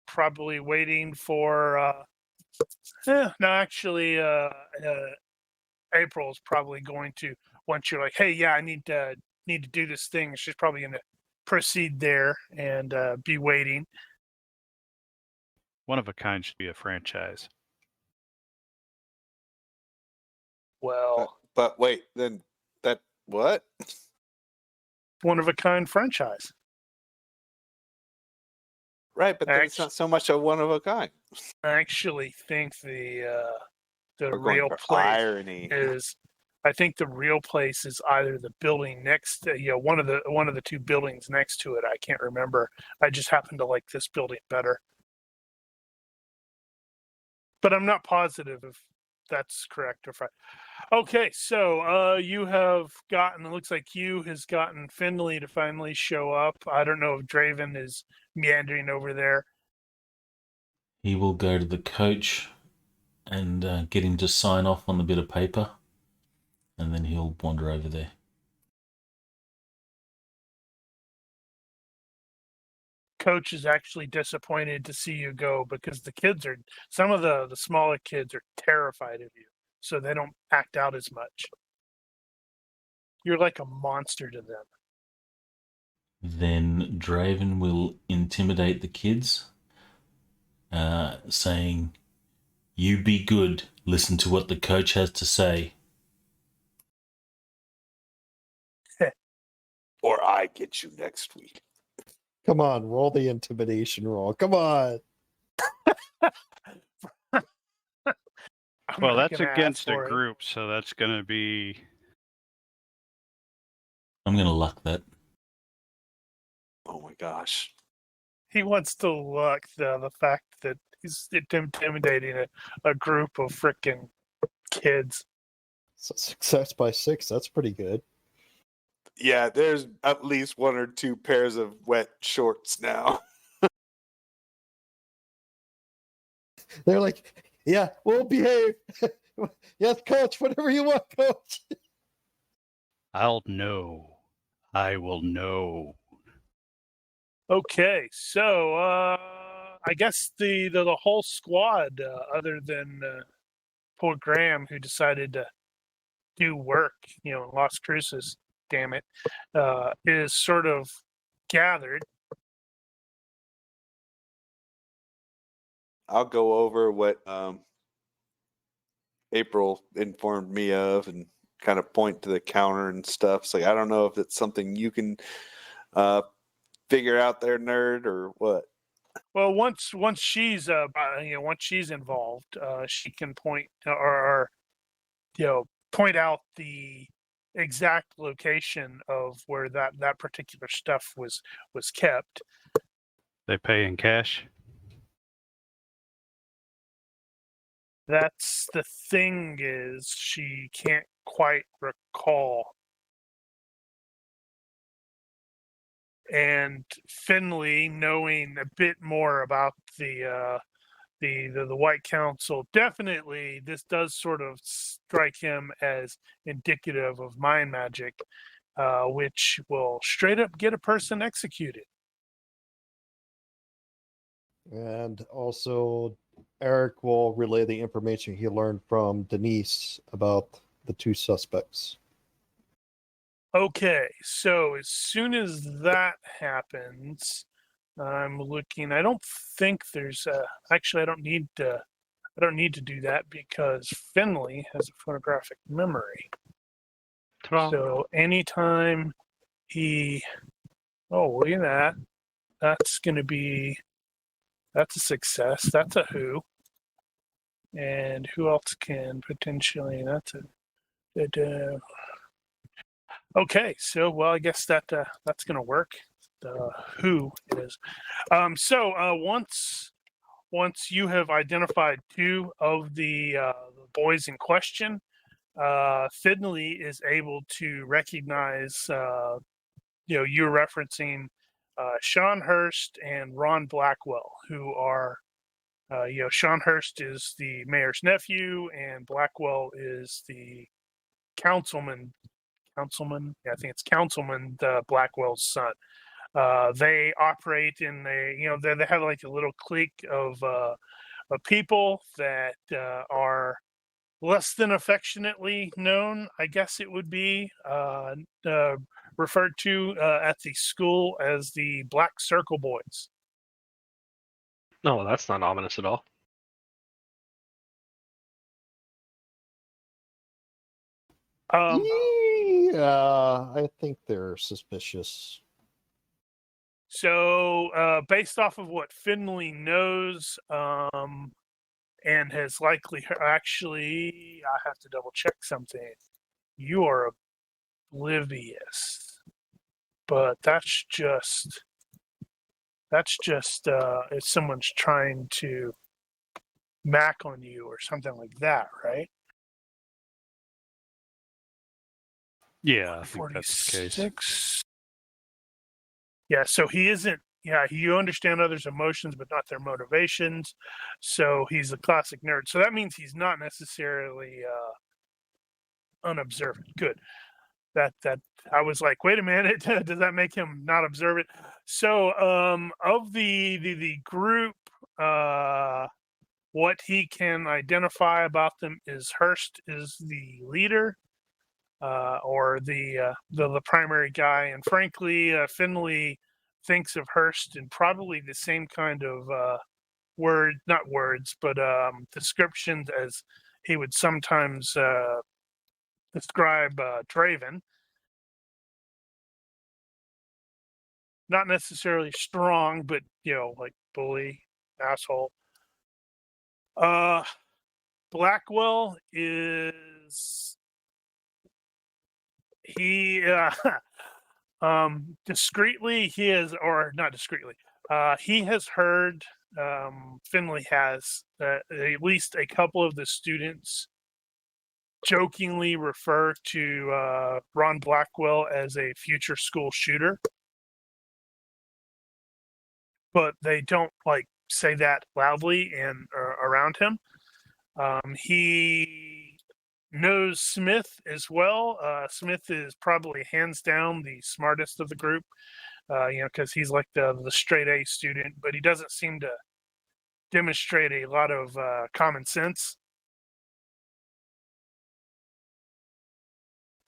Probably waiting for no, actually April's probably going to, once you're like, hey, yeah, I need to do this thing, she's probably gonna proceed there and be waiting. One of a kind should be a franchise. Well, But wait, then that what? one of a kind franchise. Right, but then it's not so much a one of a kind. I actually think the We're going real for place irony. is, I think the real place is either the building next to, one of the two buildings next to it. I can't remember. I just happen to like this building better, but I'm not positive if that's correct or right. Okay, so you have gotten, it looks like you has gotten Finlay to finally show up. I don't know if Draven is meandering over there. He will go to the coach and get him to sign off on the bit of paper, and then he'll wander over there. coach is actually disappointed to see you go because some of the smaller kids are terrified of you, so they don't act out as much. You're like a monster to them. Then Draven will intimidate the kids, saying, "You be good. Listen to what the coach has to say." Or I get you next week. Come on, roll the intimidation roll. Come on. I'm Well, not that's gonna ask against a for it. group, so that's going to be. I'm going to luck that. Oh my gosh. He wants to luck the fact that he's intimidating a group of freaking kids. So success by 6. That's pretty good. Yeah, there's at least 1 or 2 pairs of wet shorts now. They're like, yeah, we'll behave. Yes, coach, whatever you want, coach. I'll know. I will know. Okay, so I guess the whole squad, other than poor Graham, who decided to do work, in Las Cruces, damn it, is sort of gathered. I'll go over what April informed me of and kind of point to the counter and stuff. It's like, I don't know if it's something you can figure out there, nerd, or what. Well, once she's once she's involved, she can point or point out the exact location of where that particular stuff was kept. They pay in cash. That's the thing, is she can't quite recall. And Finlay, knowing a bit more about the White Council, definitely this does sort of strike him as indicative of mind magic, which will straight up get a person executed. And also, Eric will relay the information he learned from Denise about the 2 suspects. Okay, so as soon as that happens, I'm looking. I don't think there's actually. I don't need to do that because Finlay has a photographic memory. Ta-da. So anytime look at that. That's a success. That's a who. And who else can potentially? Okay, so I guess that's gonna work. The who it is. So once you have identified 2 of the boys in question, Finlay is able to recognize. You're referencing Sean Hurst and Ron Blackwell, who are. Sean Hurst is the mayor's nephew, and Blackwell is the councilman. Yeah, I think it's Councilman Blackwell's son. They operate in they have like a little clique of people that are less than affectionately known, I guess it would be, referred to at the school as the Black Circle Boys. No, that's not ominous at all. Yeah, I think they're suspicious. So, based off of what Finlay knows, and has likely actually, I have to double check something. You are oblivious, but that's just if someone's trying to mac on you or something like that, right? Yeah, I think that's the case. 46. Yeah, so he isn't. Yeah, you understand others' emotions, but not their motivations. So he's a classic nerd. So that means he's not necessarily unobservant. Good. That I was like, wait a minute, does that make him not observant? So of the group, what he can identify about them is Hurst is the leader, or the primary guy, and frankly, Finlay thinks of Hurst in probably the same kind of not words, but descriptions as he would sometimes describe Draven. Not necessarily strong, but like bully, asshole. Blackwell is he discreetly he is, or not discreetly, he has heard, Finlay has, at least a couple of the students jokingly refer to Ron Blackwell as a future school shooter, but they don't like say that loudly and around him. He knows Smith as well. Smith is probably hands down the smartest of the group, because he's like the straight A student, but he doesn't seem to demonstrate a lot of common sense.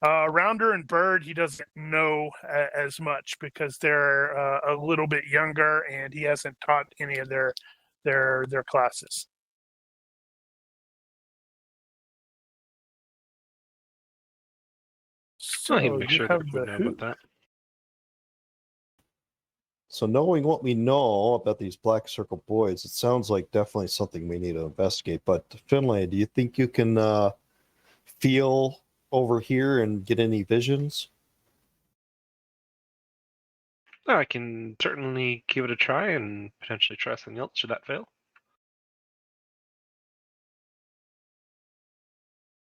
Rounder and Bird, he doesn't know as much because they're a little bit younger, and he hasn't taught any of their classes. So Well, he'd make you sure have that we the would know who. about that. So knowing what we know about these Black Circle boys, it sounds like definitely something we need to investigate. But Finlay, do you think you can feel over here and get any visions? I can certainly give it a try and potentially try something else should that fail.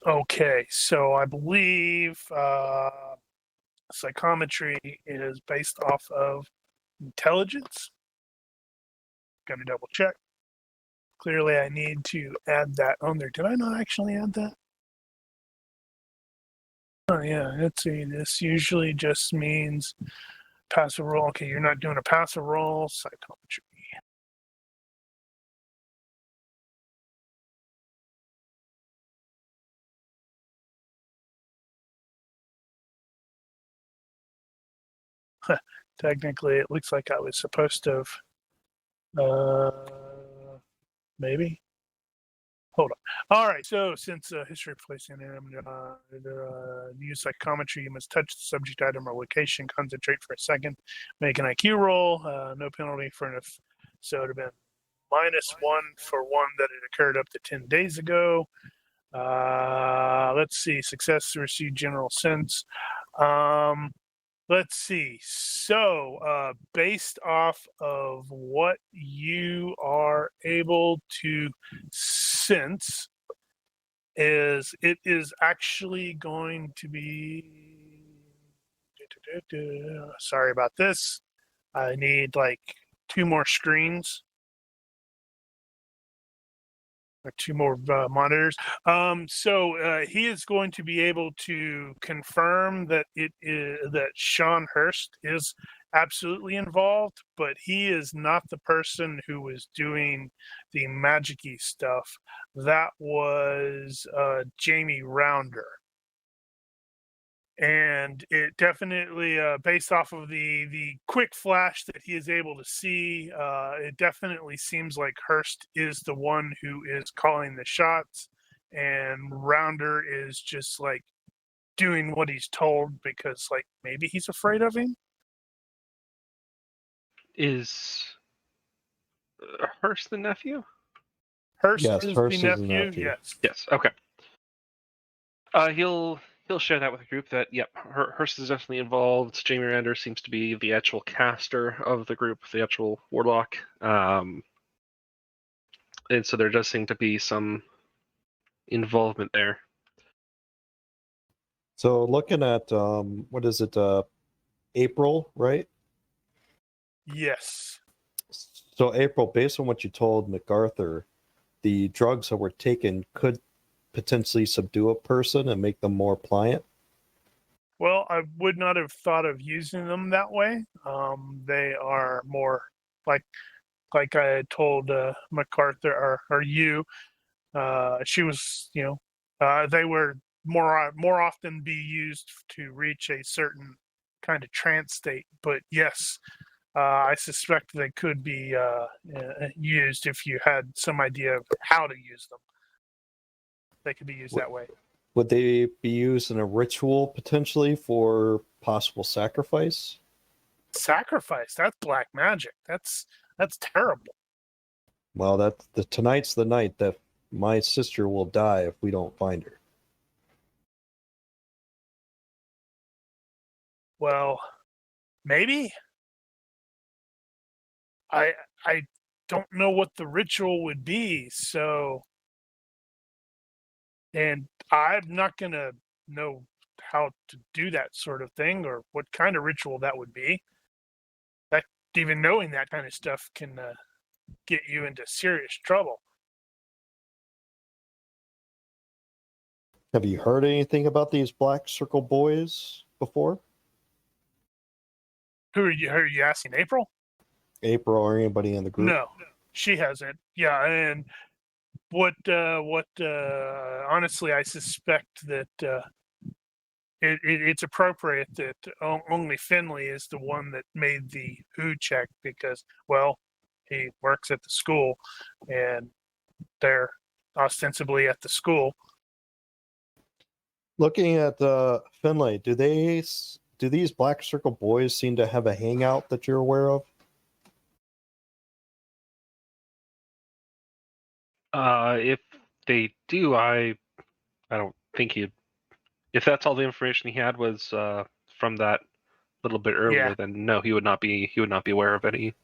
Okay, so I believe psychometry is based off of intelligence. Got to double check. Clearly, I need to add that on there. Did I not actually add that? Oh, yeah. Let's see. This usually just means passive roll. Okay, you're not doing a passive roll. Psychometry. Technically, it looks like I was supposed to have. Maybe. Hold on. All right. So, since history place in it, I'm gonna use psychometry. You must touch the subject item or location. Concentrate for a second. Make an IQ roll. No penalty for an. So it would have been -1 for one that it occurred up to 10 days ago. Let's see. Success to receive general sense. Let's see. So, based off of what you are able to sense, it is actually going to be. Sorry about this. I need like 2 more screens. Or 2 more monitors. So he is going to be able to confirm that it is that Sean Hurst is absolutely involved, but he is not the person who was doing the magic-y stuff. That was Jamie Rounder. And it definitely, based off of the quick flash that he is able to see, it definitely seems like Hurst is the one who is calling the shots, and Rounder is just like doing what he's told because like maybe he's afraid of him. Is Hurst the nephew? Hurst Yes, is Hurst the is the nephew. nephew. Yes. Yes. Okay. He'll share that with the group that yep, Hurst is definitely involved. Jamie Rander seems to be the actual caster of the group, the actual warlock. And so there does seem to be some involvement there. So looking at what is it, April, right? Yes. So April, based on what you told MacArthur, the drugs that were taken could potentially subdue a person and make them more pliant. Well, I would not have thought of using them that way. They are more like I had told MacArthur or you. She was, they were more often be used to reach a certain kind of trance state. But yes, I suspect they could be used if you had some idea of how to use them. They could be used that way. Would they be used in a ritual potentially for possible sacrifice? Sacrifice? That's black magic. That's terrible. Well, tonight's the night that my sister will die if we don't find her. Well, maybe. I don't know what the ritual would be, so, and I'm not gonna know how to do that sort of thing or what kind of ritual that would be. That even knowing that kind of stuff can get you into serious trouble. Have you heard anything about these Black Circle boys before? Who are you asking? April? April or anybody in the group? No, she hasn't. Yeah, and what honestly, I suspect that it's appropriate that only Finlay is the one that made the WHO check because, well, he works at the school and they're ostensibly at the school. Looking at Finlay, do these Black Circle boys seem to have a hangout that you're aware of? If they do, I don't think he'd. If that's all the information he had was from that little bit earlier, Yeah. then no, he would not be aware of any.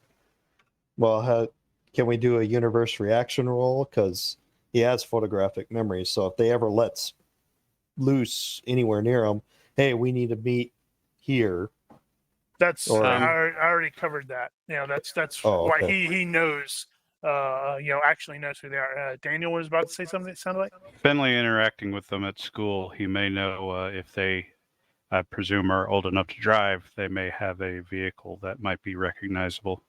Well, can we do a universe reaction roll? Because he has photographic memory, so if they ever lets loose anywhere near him, hey, we need to meet here. That's Or, I already covered that. That's Oh, why okay. he knows. Actually knows who they are. Daniel was about to say something. It sounded like. Finlay interacting with them at school, he may know if they, I presume, are old enough to drive, they may have a vehicle that might be recognizable.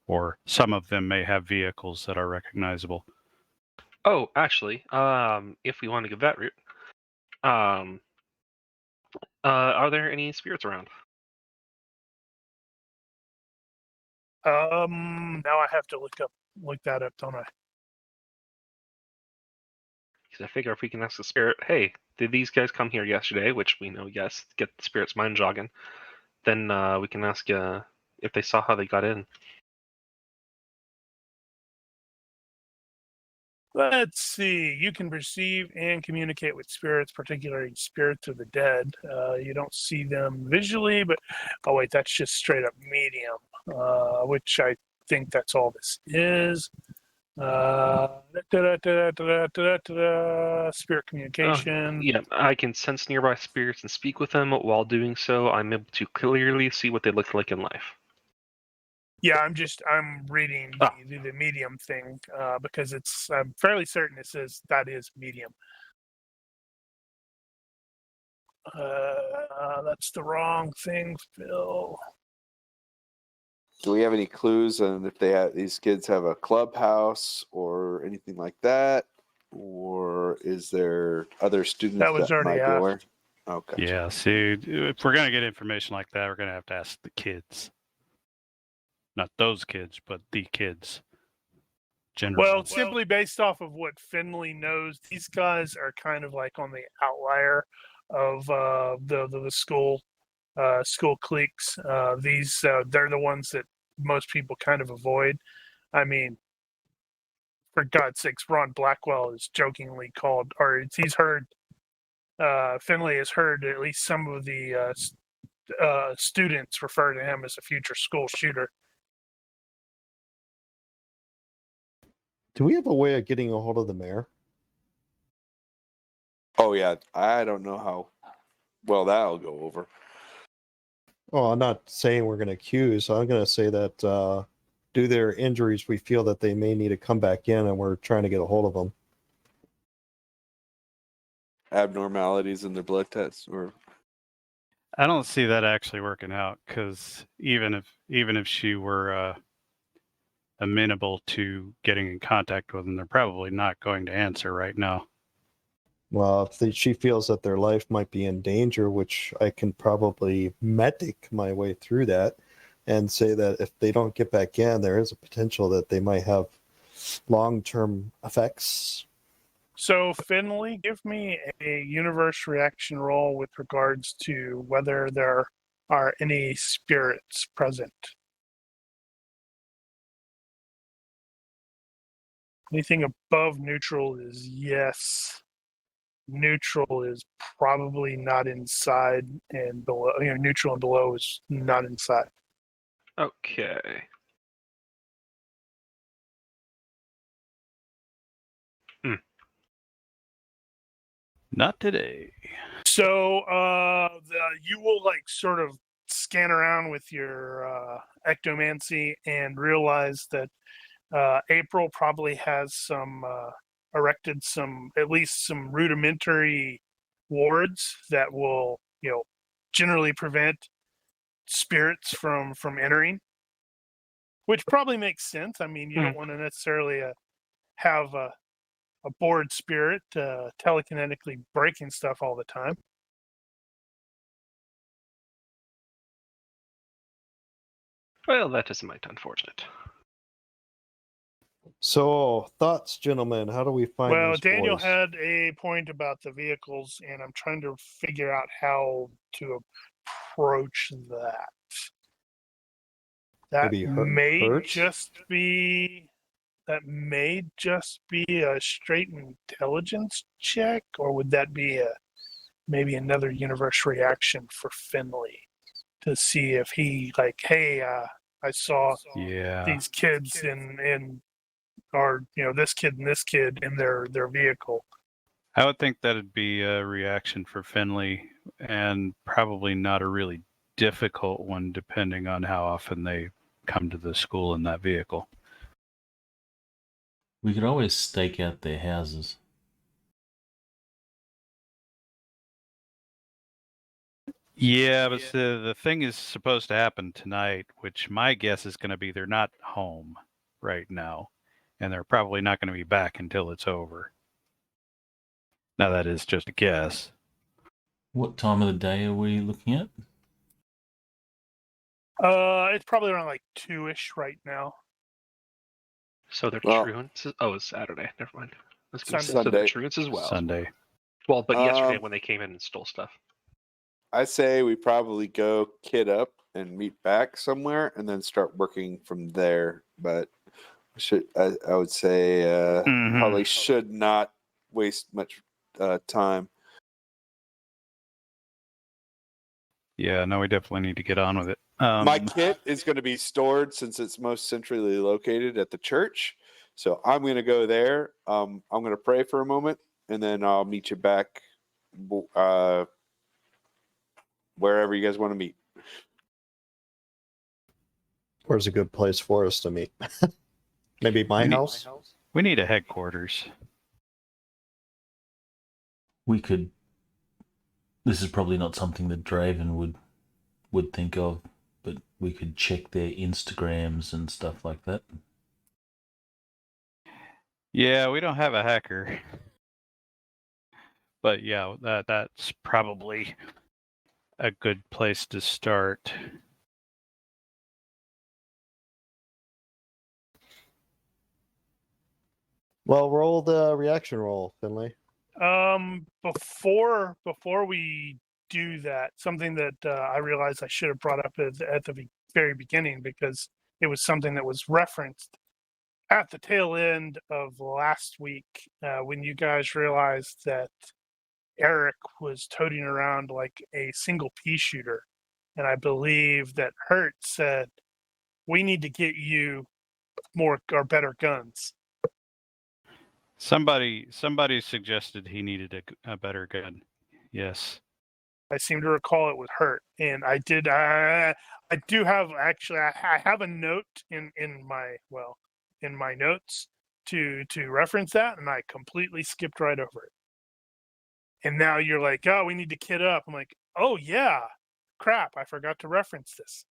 Or some of them may have vehicles that are recognizable. Oh, actually, if we want to go that route, are there any spirits around? Now I have to look that up, don't I? Because I figure if we can ask the spirit, hey, did these guys come here yesterday? Which we know, yes, get the spirit's mind jogging. Then we can ask if they saw how they got in. Let's see. You can perceive and communicate with spirits, particularly spirits of the dead. You don't see them visually, but oh wait, that's just straight up medium, which I think that's all this is. Spirit communication. Yeah, I can sense nearby spirits and speak with them. While doing so, I'm able to clearly see what they look like in life. Yeah, I'm reading the medium thing because I'm fairly certain it says that is medium. That's the wrong thing, Phil. Do we have any clues on if these kids have a clubhouse or anything like that? Or is there other students That was that already might be aware? asked. Okay. Yeah, see, if we're going to get information like that, we're going to have to ask the kids. Not those kids, but the kids. Generally. Well, simply based off of what Finlay knows, these guys are kind of like on the outlier of the school cliques. They're the ones that most people kind of avoid. I mean, for God's sakes, Ron Blackwell is jokingly called, or he's heard. Finlay has heard at least some of the students refer to him as a future school shooter. Do we have a way of getting a hold of the mayor? Oh yeah, I don't know how well that'll go over. Oh, I'm not saying we're going to accuse. I'm going to say that due to their injuries, we feel that they may need to come back in, and we're trying to get a hold of them. Abnormalities in their blood tests, or I don't see that actually working out because even if she were amenable to getting in contact with them, they're probably not going to answer right now. Well, if she feels that their life might be in danger, which I can probably medic my way through that and say that if they don't get back in, there is a potential that they might have long-term effects. So, Finlay, give me a universe reaction roll with regards to whether there are any spirits present. Anything above neutral is yes. Neutral is probably not inside, and below, neutral and below is not inside. Okay. Not today. So you will sort of scan around with your ectomancy and realize that April probably has erected at least some rudimentary wards that will generally prevent spirits from entering, which probably makes sense. I mean, you don't want to necessarily have a bored spirit telekinetically breaking stuff all the time. Well, that is might unfortunate. So, thoughts, gentlemen? How do we find Well, these Daniel boys? had a point about the vehicles, and I'm trying to figure out how to approach that. That Maybe may Hertz? just be a straight intelligence check, or would that be maybe another universe reaction for Finlay to see if he hey, I saw these kids or this kid and this kid in their vehicle. I would think that'd be a reaction for Finlay, and probably not a really difficult one, depending on how often they come to the school in that vehicle. We could always stake out their houses. Yeah, but the thing is supposed to happen tonight, which my guess is going to be they're not home right now, and they're probably not going to be back until it's over. Now, that is just a guess. What time of the day are we looking at? It's probably around 2-ish right now. So they're Well- truants. Oh, it's Saturday. Never mind. I was gonna say, Sunday. so they're truants as well. Sunday. Well, but yesterday when they came in and stole stuff. I say we probably go kit up and meet back somewhere, and then start working from there. But I would say probably should not waste much time. Yeah, no, we definitely need to get on with it. My kit is going to be stored, since it's most centrally located, at the church. So I'm going to go there. I'm going to pray for a moment, and then I'll meet you back wherever you guys want to meet. Where's a good place for us to meet? Maybe my house? We need a headquarters. We could. This is probably not something that Draven would think of, but we could check their Instagrams and stuff like that. Yeah, we don't have a hacker. But yeah, that's probably a good place to start. Well, roll the reaction roll, Finlay. Before we do that, something that I realized I should have brought up at the very beginning, because it was something that was referenced at the tail end of last week when you guys realized that Eric was toting around a single pea shooter, and I believe that Hurt said, "We need to get you more or better guns." Somebody suggested he needed a better gun. Yes. I seem to recall it was Hurt, and I did. I do have actually. I have a note in my notes to reference that, and I completely skipped right over it. And now you're like, "Oh, we need to kit up." I'm like, "Oh yeah, crap, I forgot to reference this.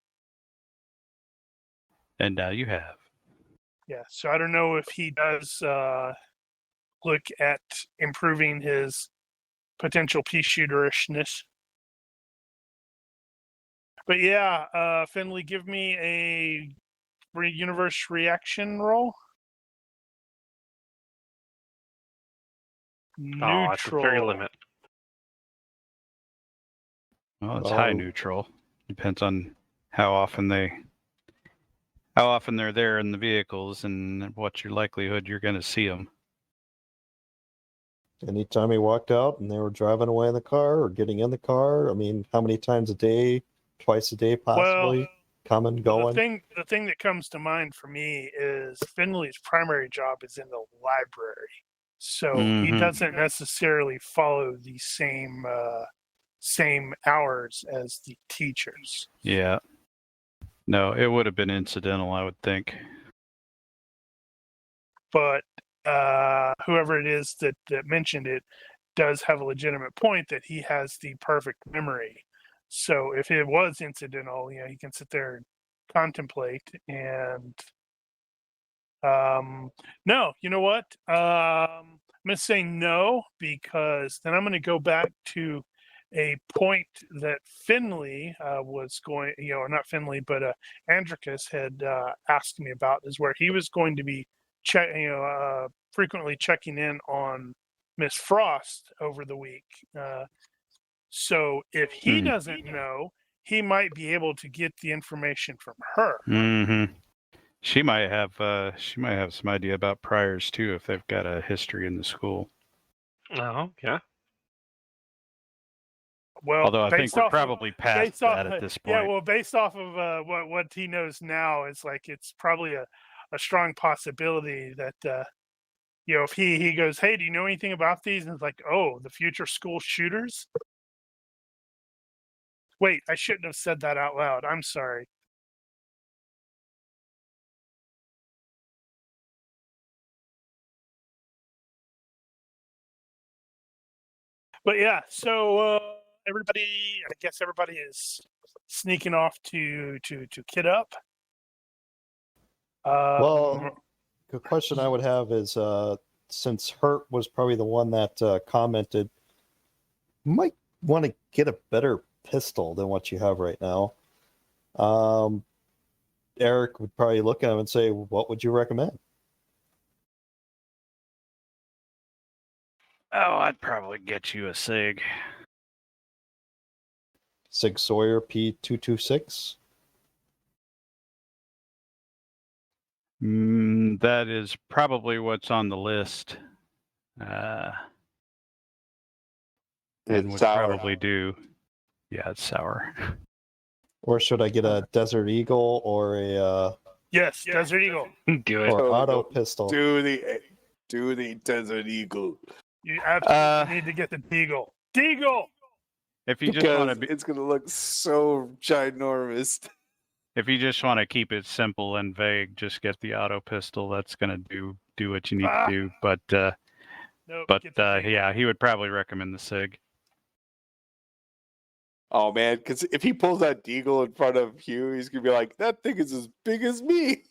And now you have. Yeah, so I don't know if he does look at improving his potential pea shooterishness. But yeah, Finlay, give me a universe reaction roll. Oh, at the very Neutral. limit. Well, it's high Oh. neutral. Depends on how often they're there in the vehicles and what's your likelihood you're going to see them. Anytime he walked out and they were driving away in the car or getting in the car, I mean, how many times a day? Twice a day, possibly? Well, coming, going? the thing that comes to mind for me is Finley's primary job is in the library. So he Mhm. doesn't necessarily follow the same hours as the teachers. Yeah. No, it would have been incidental, I would think. But whoever it is that mentioned it does have a legitimate point that he has the perfect memory. So if it was incidental, he can sit there and contemplate and no, you know what? I'm going to say no, because then I'm going to go back to a point that Finlay was going, not Finlay, but Andricus had asked me about, is where he was going to be frequently checking in on Miss Frost over the week. So if he doesn't know, he might be able to get the information from her. Mm-hmm. She might have some idea about priors too if they've got a history in the school. Oh, yeah. Well, Although I think we're probably past that at this point. Yeah, well, based off of what he knows now, it's probably a strong possibility that if he goes, hey, do you know anything about these? And it's like, oh, the future school shooters. Wait, I shouldn't have said that out loud. I'm sorry. But yeah, so everybody, I guess everybody is sneaking off to kid up. Well, the question I would have is, since Hurt was probably the one that commented, you might want to get a better pistol than what you have right now. Eric would probably look at him and say, what would you recommend? Oh, I'd probably get you a SIG. Sig Sauer P226? That is probably what's on the list. And would sour. probably do. Yeah, it's sour. Or should I get a Desert Eagle or a yes, Desert Eagle. Do it. or Totally auto go. pistol? Do the Desert Eagle. You absolutely need to get the Deagle. Deagle! If you just want Because to it's going to look so ginormous. if you just want to keep it simple and vague, just get the auto pistol. That's going to do what you need to do. But Nope, but get the Deagle. yeah, he would probably recommend the SIG. Oh, man, because if he pulls that Deagle in front of Hugh, he's going to be like, that thing is as big as me.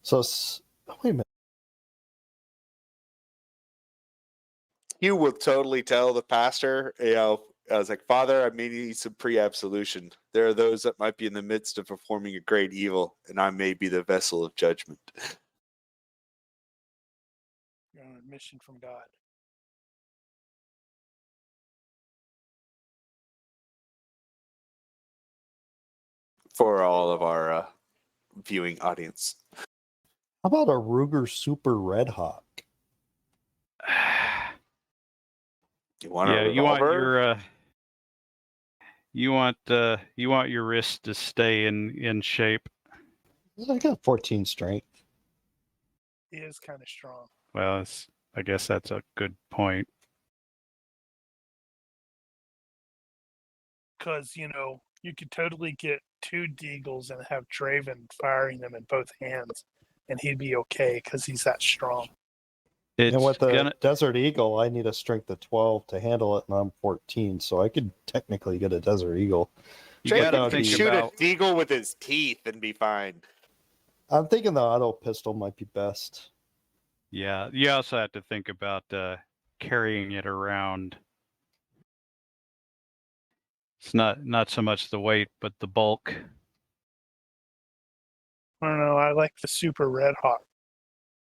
So, wait a minute. Hugh will totally tell the pastor, I was like, Father, I may need some pre-absolution. There are those that might be in the midst of performing a great evil, and I may be the vessel of judgment. You're on a mission from God. For all of our viewing audience. How about a Ruger Super Red Hawk? You want Yeah, a revolver? you want your wrist to stay in shape. I got 14 strength. He is kind of strong. Well, I guess that's a good point. Because, you could totally get 2 Deagles and have Draven firing them in both hands, and he'd be okay because he's that strong. It's and with the gonna. Desert Eagle, I need a strength of 12 to handle it, and I'm 14, so I could technically get a Desert Eagle. You Draven gotta can think shoot about. a eagle with his teeth and be fine. I'm thinking the auto pistol might be best. Yeah, you also have to think about carrying it around. It's not so much the weight, but the bulk. I don't know. I like the Super Red Hawk.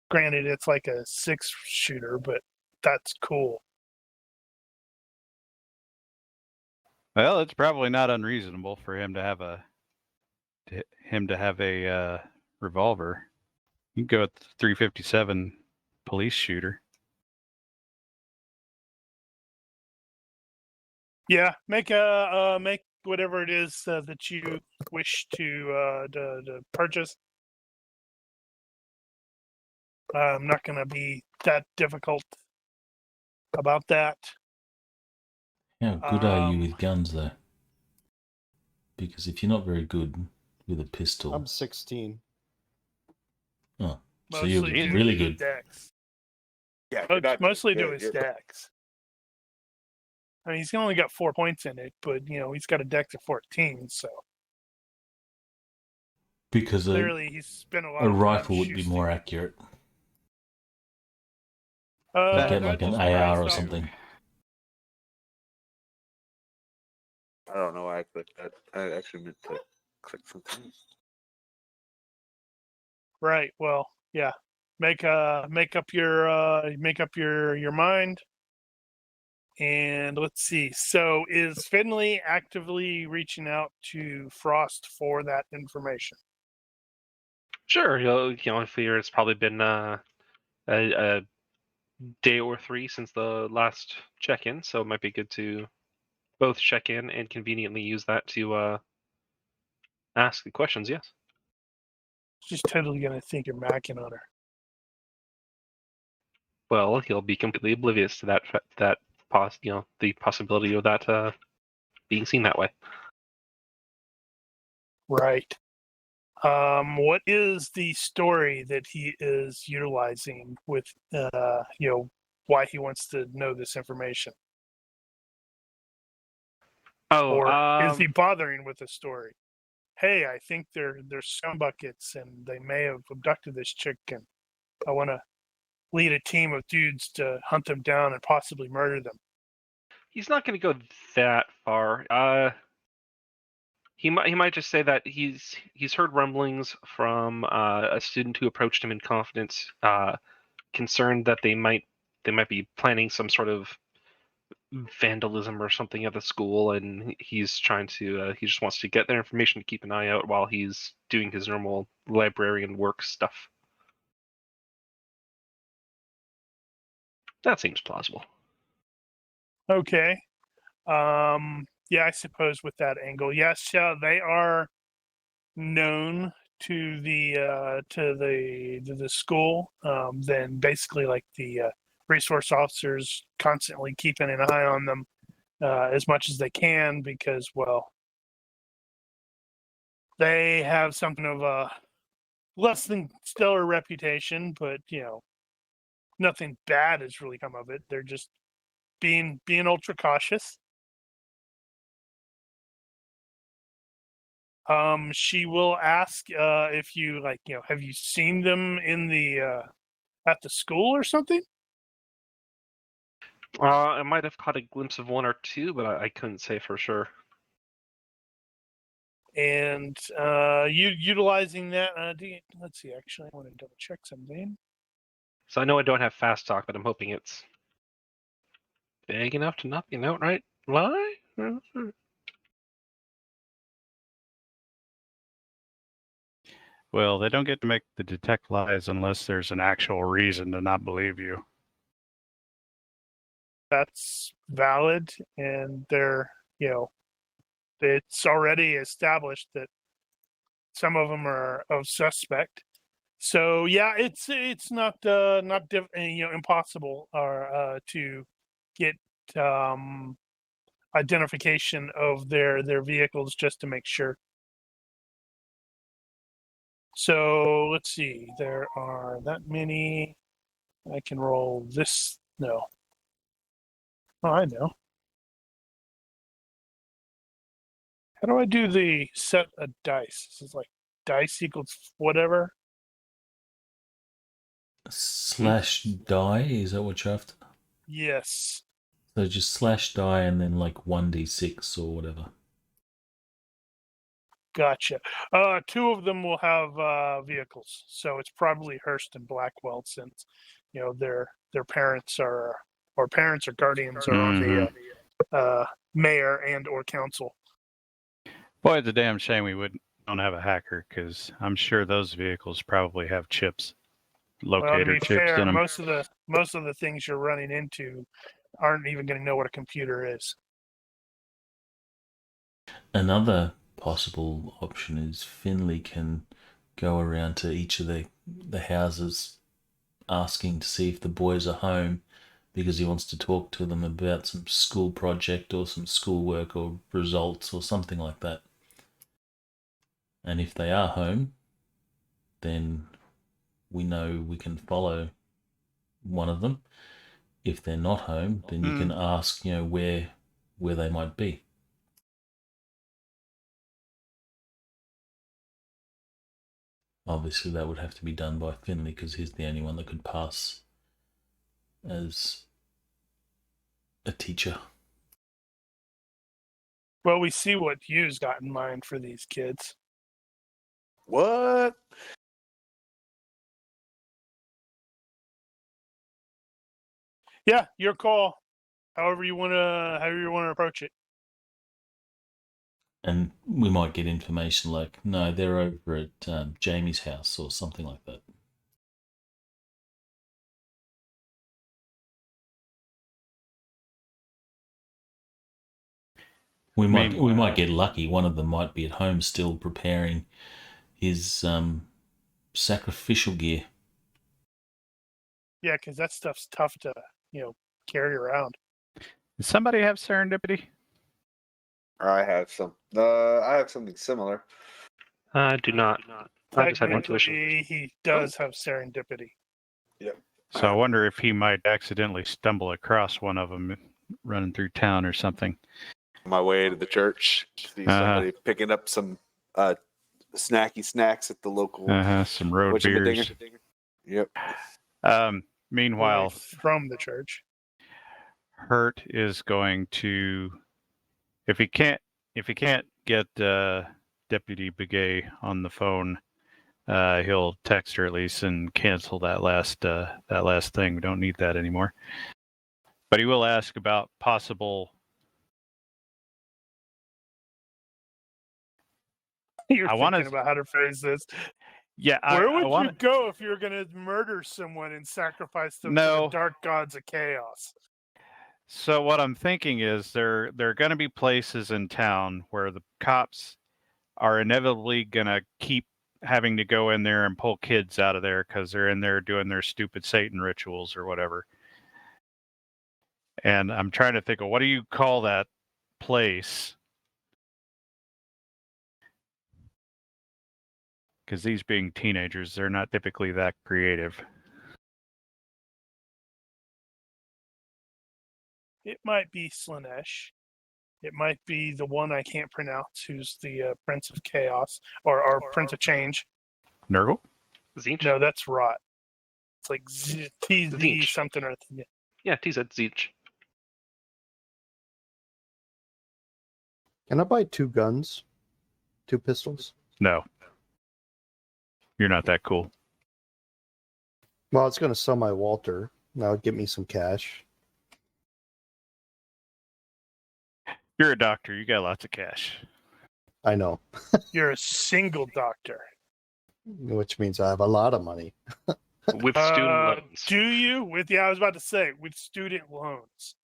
Granted, it's like a 6-shooter, but that's cool. Well, it's probably not unreasonable for him to have a revolver. You can go with the 357 police shooter. Yeah, make whatever it is that you wish to purchase. I'm not going to be that difficult about that. How good are you Um, with guns, though? Because if you're not very good with a pistol, I'm 16. oh, so you're Mostly due really to good. Dex. Yeah, Mostly due to his Dex. I mean, he's only got 4 points in it, but he's got a Dex of 14, so Because clearly he's spent a lot a of time rifle would be shooting. more accurate. That- Get Not like an just AR or based off- something. I don't know why I clicked that. I actually meant to click something. Right. Well, yeah. Make up your mind. And let's see. So is Finlay actively reaching out to Frost for that information? Sure, I figure it's probably been a day or 3 since the last check-in, so it might be good to both check in and conveniently use that to ask the questions. Yes. She's totally gonna think you're macking on her. Well, he'll be completely oblivious to the possibility of that being seen that way. Right. What is the story that he is utilizing with why he wants to know this information? Oh, Or is he bothering with the story? Hey, I think they're scumbuckets and they may have abducted this chick, and I want to lead a team of dudes to hunt them down and possibly murder them. he's not going to go that far. He might just say that he's heard rumblings from a student who approached him in confidence, concerned that they might be planning some sort of vandalism or something at the school, and he's trying to he just wants to get their information to keep an eye out while he's doing his normal librarian work stuff. That seems plausible. Okay. Yeah, I suppose with that angle, yes, they are known to the school. Then basically, like the resource officers constantly keeping an eye on them as much as they can, because they have something of a less than stellar reputation, but nothing bad has really come of it. They're just being ultra cautious. She will ask if you have you seen them in the at the school or something? I might have caught a glimpse of one or two, but I couldn't say for sure. And you utilizing that. Let's see. Actually, I want to double check something. So I know I don't have fast talk, but I'm hoping it's vague enough to not be an outright lie. Well, they don't get to make the detect lies unless there's an actual reason to not believe you. That's valid, and it's already established that some of them are of suspect. So yeah, it's not impossible to get identification of their vehicles just to make sure. So let's see, there are that many. I can roll this. No. Oh, I know. How do I do the set of dice? This is like dice equals whatever. /die, is that what you're after? Yes. So just /die and then like 1d6 or whatever. Gotcha. Two of them will have vehicles, so it's probably Hearst and Blackwell, since their parents are or parents or guardians are on the mayor and or council. Boy, it's a damn shame we don't have a hacker, because I'm sure those vehicles probably have chips, Well, to locator be chips fair, in them. most of the things you're running into aren't even going to know what a computer is. Another possible option is Finlay can go around to each of the houses asking to see if the boys are home, because he wants to talk to them about some school project or some schoolwork or results or something like that. And if they are home, then we know we can follow one of them. If they're not home, then you can ask, where they might be. Obviously, that would have to be done by Finlay, because he's the only one that could pass as a teacher. Well, we see what Hugh's got in mind for these kids. What? Yeah, your call. However you want to approach it. And we might get information like, no, they're over at Jamie's house or something like that. We might get lucky. One of them might be at home still preparing his sacrificial gear. Yeah, because that stuff's tough to carry around. Does somebody have serendipity? I have something similar. I do not. I just had intuition. Technically, he does have serendipity. Yep. So I wonder if he might accidentally stumble across one of them running through town or something. On my way to the church, see somebody picking up some snacky snacks at the local Some road beers. Yep. Meanwhile, From the church. Hurt is going to, if he can't get Deputy Begay on the phone, he'll text her at least and cancel that last thing. We don't need that anymore. But he will ask about possible. You're thinking about how to phrase this. Yeah, Where would you go if you were going to murder someone and sacrifice them to the dark gods of chaos? So what I'm thinking is there are going to be places in town where the cops are inevitably going to keep having to go in there and pull kids out of there because they're in there doing their stupid Satan rituals or whatever. And I'm trying to think of, what do you call that place? Because these being teenagers, they're not typically that creative. It might be Slanesh. It might be the one I can't pronounce, who's the Prince of Chaos, or Prince of Change. Nurgle? Zinch? No, that's Rot. It's like TZ something or other. Yeah, TZ Zinch. Can I buy 2 guns? 2 pistols? No. You're not that cool. Well, it's going to sell my Walter. That'll get me some cash. You're a doctor. You got lots of cash. I know. You're a single doctor. Which means I have a lot of money. With student loans. Do you? I was about to say, with student loans.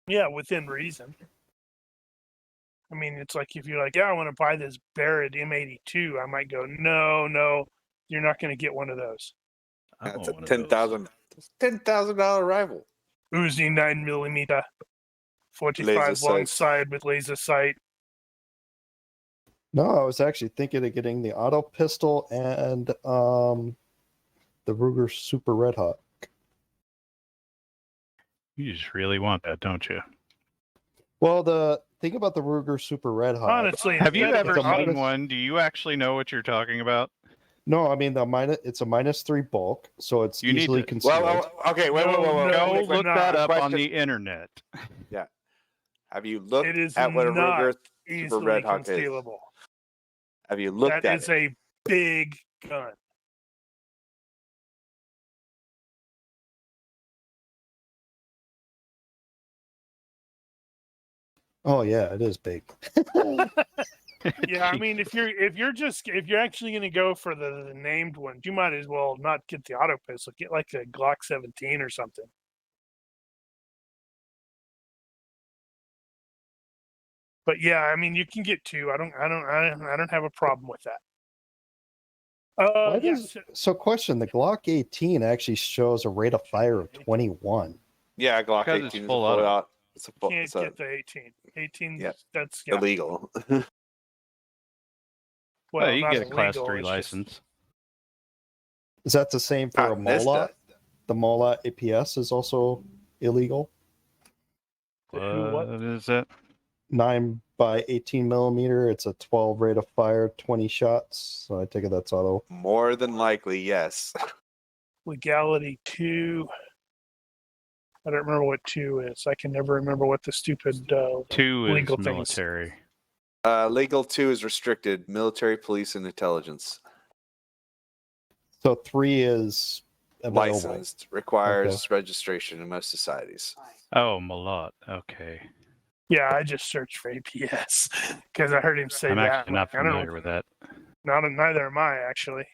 Yeah, within reason. I mean, it's like if you're like, yeah, I want to buy this Barrett M82, I might go, no, you're not going to get one of those. That's a $10,000 rifle. Uzi 9mm, 45 Laser long sights. side with laser sight. No, I was actually thinking of getting the auto pistol and the Ruger Super Red Hot. You just really want that, don't you? Well, the thing about the Ruger Super Red Hot. Honestly, Have you instead of ever the auto- seen one? Do you actually know what you're talking about? No, I mean it's a -3 bulk, so it's You need easily to- concealed. Well, okay, wait, No, no, Go it's look not. that up on Question. the internet. Have you looked It is at what a not Ruger Super easily Red Hawk is? concealable. Have you looked That at is it? a big gun. Oh yeah, it is big. Yeah, I mean, if you're actually going to go for the named ones, you might as well not get the auto pistol. Get like a Glock 17 or something. But yeah, I mean, you can get two. I don't have a problem with that. Why Yes. so question, the Glock 18 actually shows a rate of fire of 21. Yeah, Glock Because it's 18 is a full full auto. out. It's a full. Can't It's a get the 18. 18. Yeah. That's illegal. Well, you not get a Class illegal, 3 it's just- license. Is that the same for a Mola? The Mola APS is also illegal. What is that? 9 by 18 millimeter. It's a 12 rate of fire, 20 shots. So I take it that's auto. More than likely, yes. Legality 2. I don't remember what 2 is. I can never remember what the stupid 2 is legal things. military. Legal 2 is restricted. Military, police, and intelligence. So 3 is available. Licensed. Requires registration in most societies. Oh, Malot. Okay. Yeah, I just searched for APS because I heard him say I'm that. actually not I don't know. familiar with that. Neither am I actually.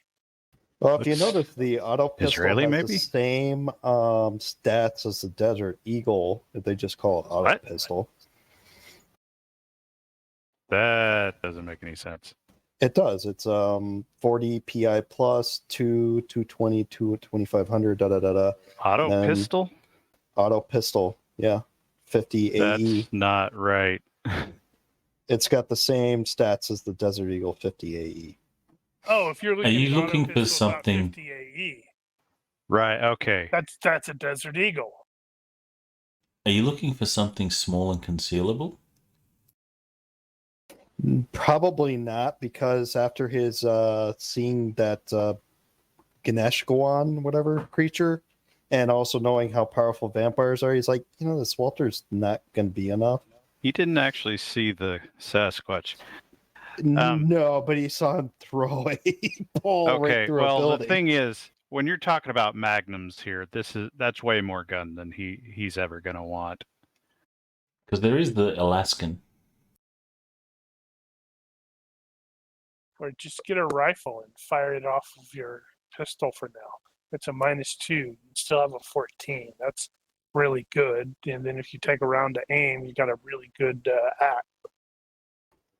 Well, if you Looks notice, the auto pistol Israeli, has maybe? the same stats as the Desert Eagle. If they just call it auto What? pistol. That doesn't make any sense. It does. It's 40 PI plus 220, 2500, da da da da. Auto Then- pistol? Auto pistol, yeah, 50 That's AE. not right. It's got the same stats as the Desert Eagle 50 AE. Oh, if you're looking, you at auto looking for pistol about something- 50 AE, Right, okay. that's a Desert Eagle. Are you looking for something small and concealable? Probably not, because after his seeing that Ganesh go on whatever creature, and also knowing how powerful vampires are, he's like, this Walter's not going to be enough. He didn't actually see the Sasquatch. No, but he saw him throw a pole right Okay, through a well, building. the thing is, when you're talking about magnums here, that's way more gun than he's ever going to want. Because there is the Alaskan. Or just get a rifle and fire it off of your pistol for now. It's a -2. You still have a 14. That's really good. And then if you take a round to aim, you got a really good act.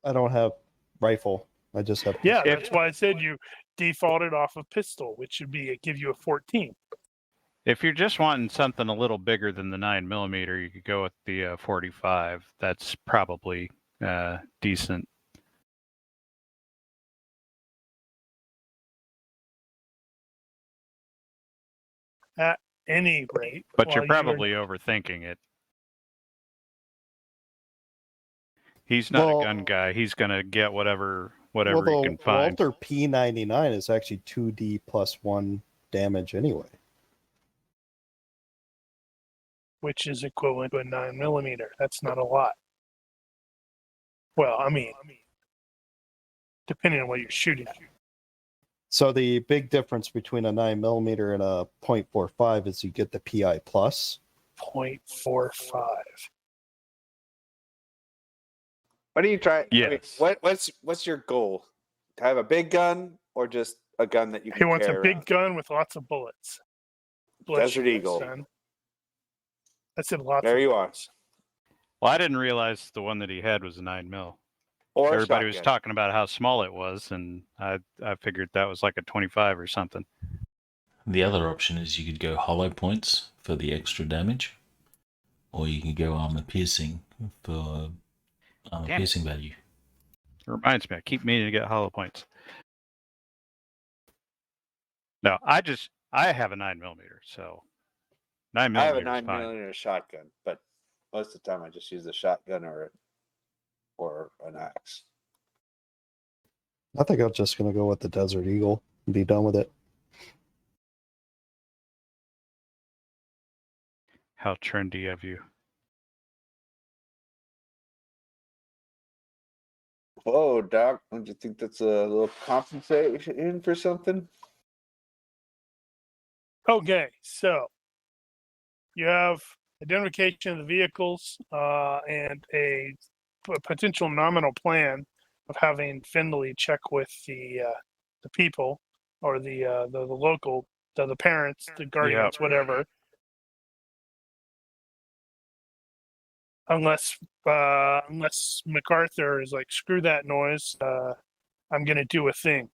I don't have rifle. I just have Yeah, If- that's why I said you defaulted off of pistol, which would be give you a 14. If you're just wanting something a little bigger than the 9mm, you could go with the 45. That's probably decent. At any rate, But while you're you are- probably overthinking it. He's not Well- a gun guy. He's gonna get whatever he Although can find. Walter P99 is actually 2D plus 1 damage anyway. which is equivalent to a 9mm. That's not a lot. Well, I mean, depending on what you're shooting at. So the big difference between a 9mm and a .45 is you get the PI plus. 0.45. What do you try? Yes. What's your goal? To have a big gun or just a gun that you can He wants a carry big around? gun with lots of bullets. Bless Desert you, Eagle. son. I said lots There of you are. Well, I didn't realize the one that he had was a 9mm. Or a Everybody was shotgun. talking about how small it was, and I figured that was like a 25 or something. The other option is you could go hollow points for the extra damage, or you can go armor piercing for armor Damn it. piercing value. It reminds me, I keep meaning to get hollow points. No, I have a 9mm, so 9mm. I have a is fine. 9mm shotgun, but most of the time I just use a shotgun or an axe. I think I'm just going to go with the Desert Eagle and be done with it. How trendy of you. Whoa, Doc, don't you think that's a little compensation for something? Okay, so you have identification of the vehicles and a potential nominal plan of having Finlay check with the people or the local, the parents, the guardians, whatever. Unless MacArthur is like, screw that noise, I'm gonna do a thing.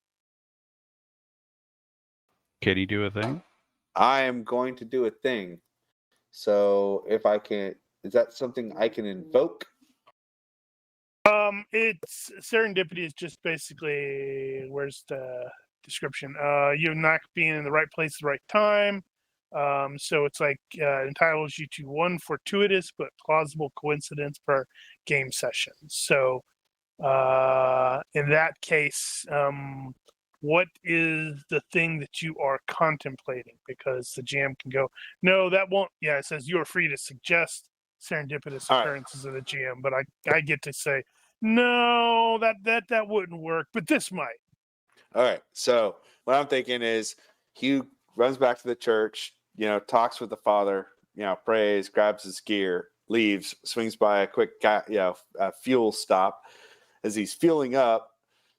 Can he do a thing? I am going to do a thing. So if I can, is that something I can invoke? It's serendipity is just basically, where's the description? You not being in the right place at the right time. So it's like entitles you to one fortuitous but plausible coincidence per game session. So in that case, what is the thing that you are contemplating? Because the GM can go, no, that won't. Yeah, it says you are free to suggest serendipitous All right. occurrences of the GM, but I get to say, no, that wouldn't work, but this might. All right. So what I'm thinking is Hugh runs back to the church, talks with the father, prays, grabs his gear, leaves, swings by a quick, fuel stop. As he's fueling up,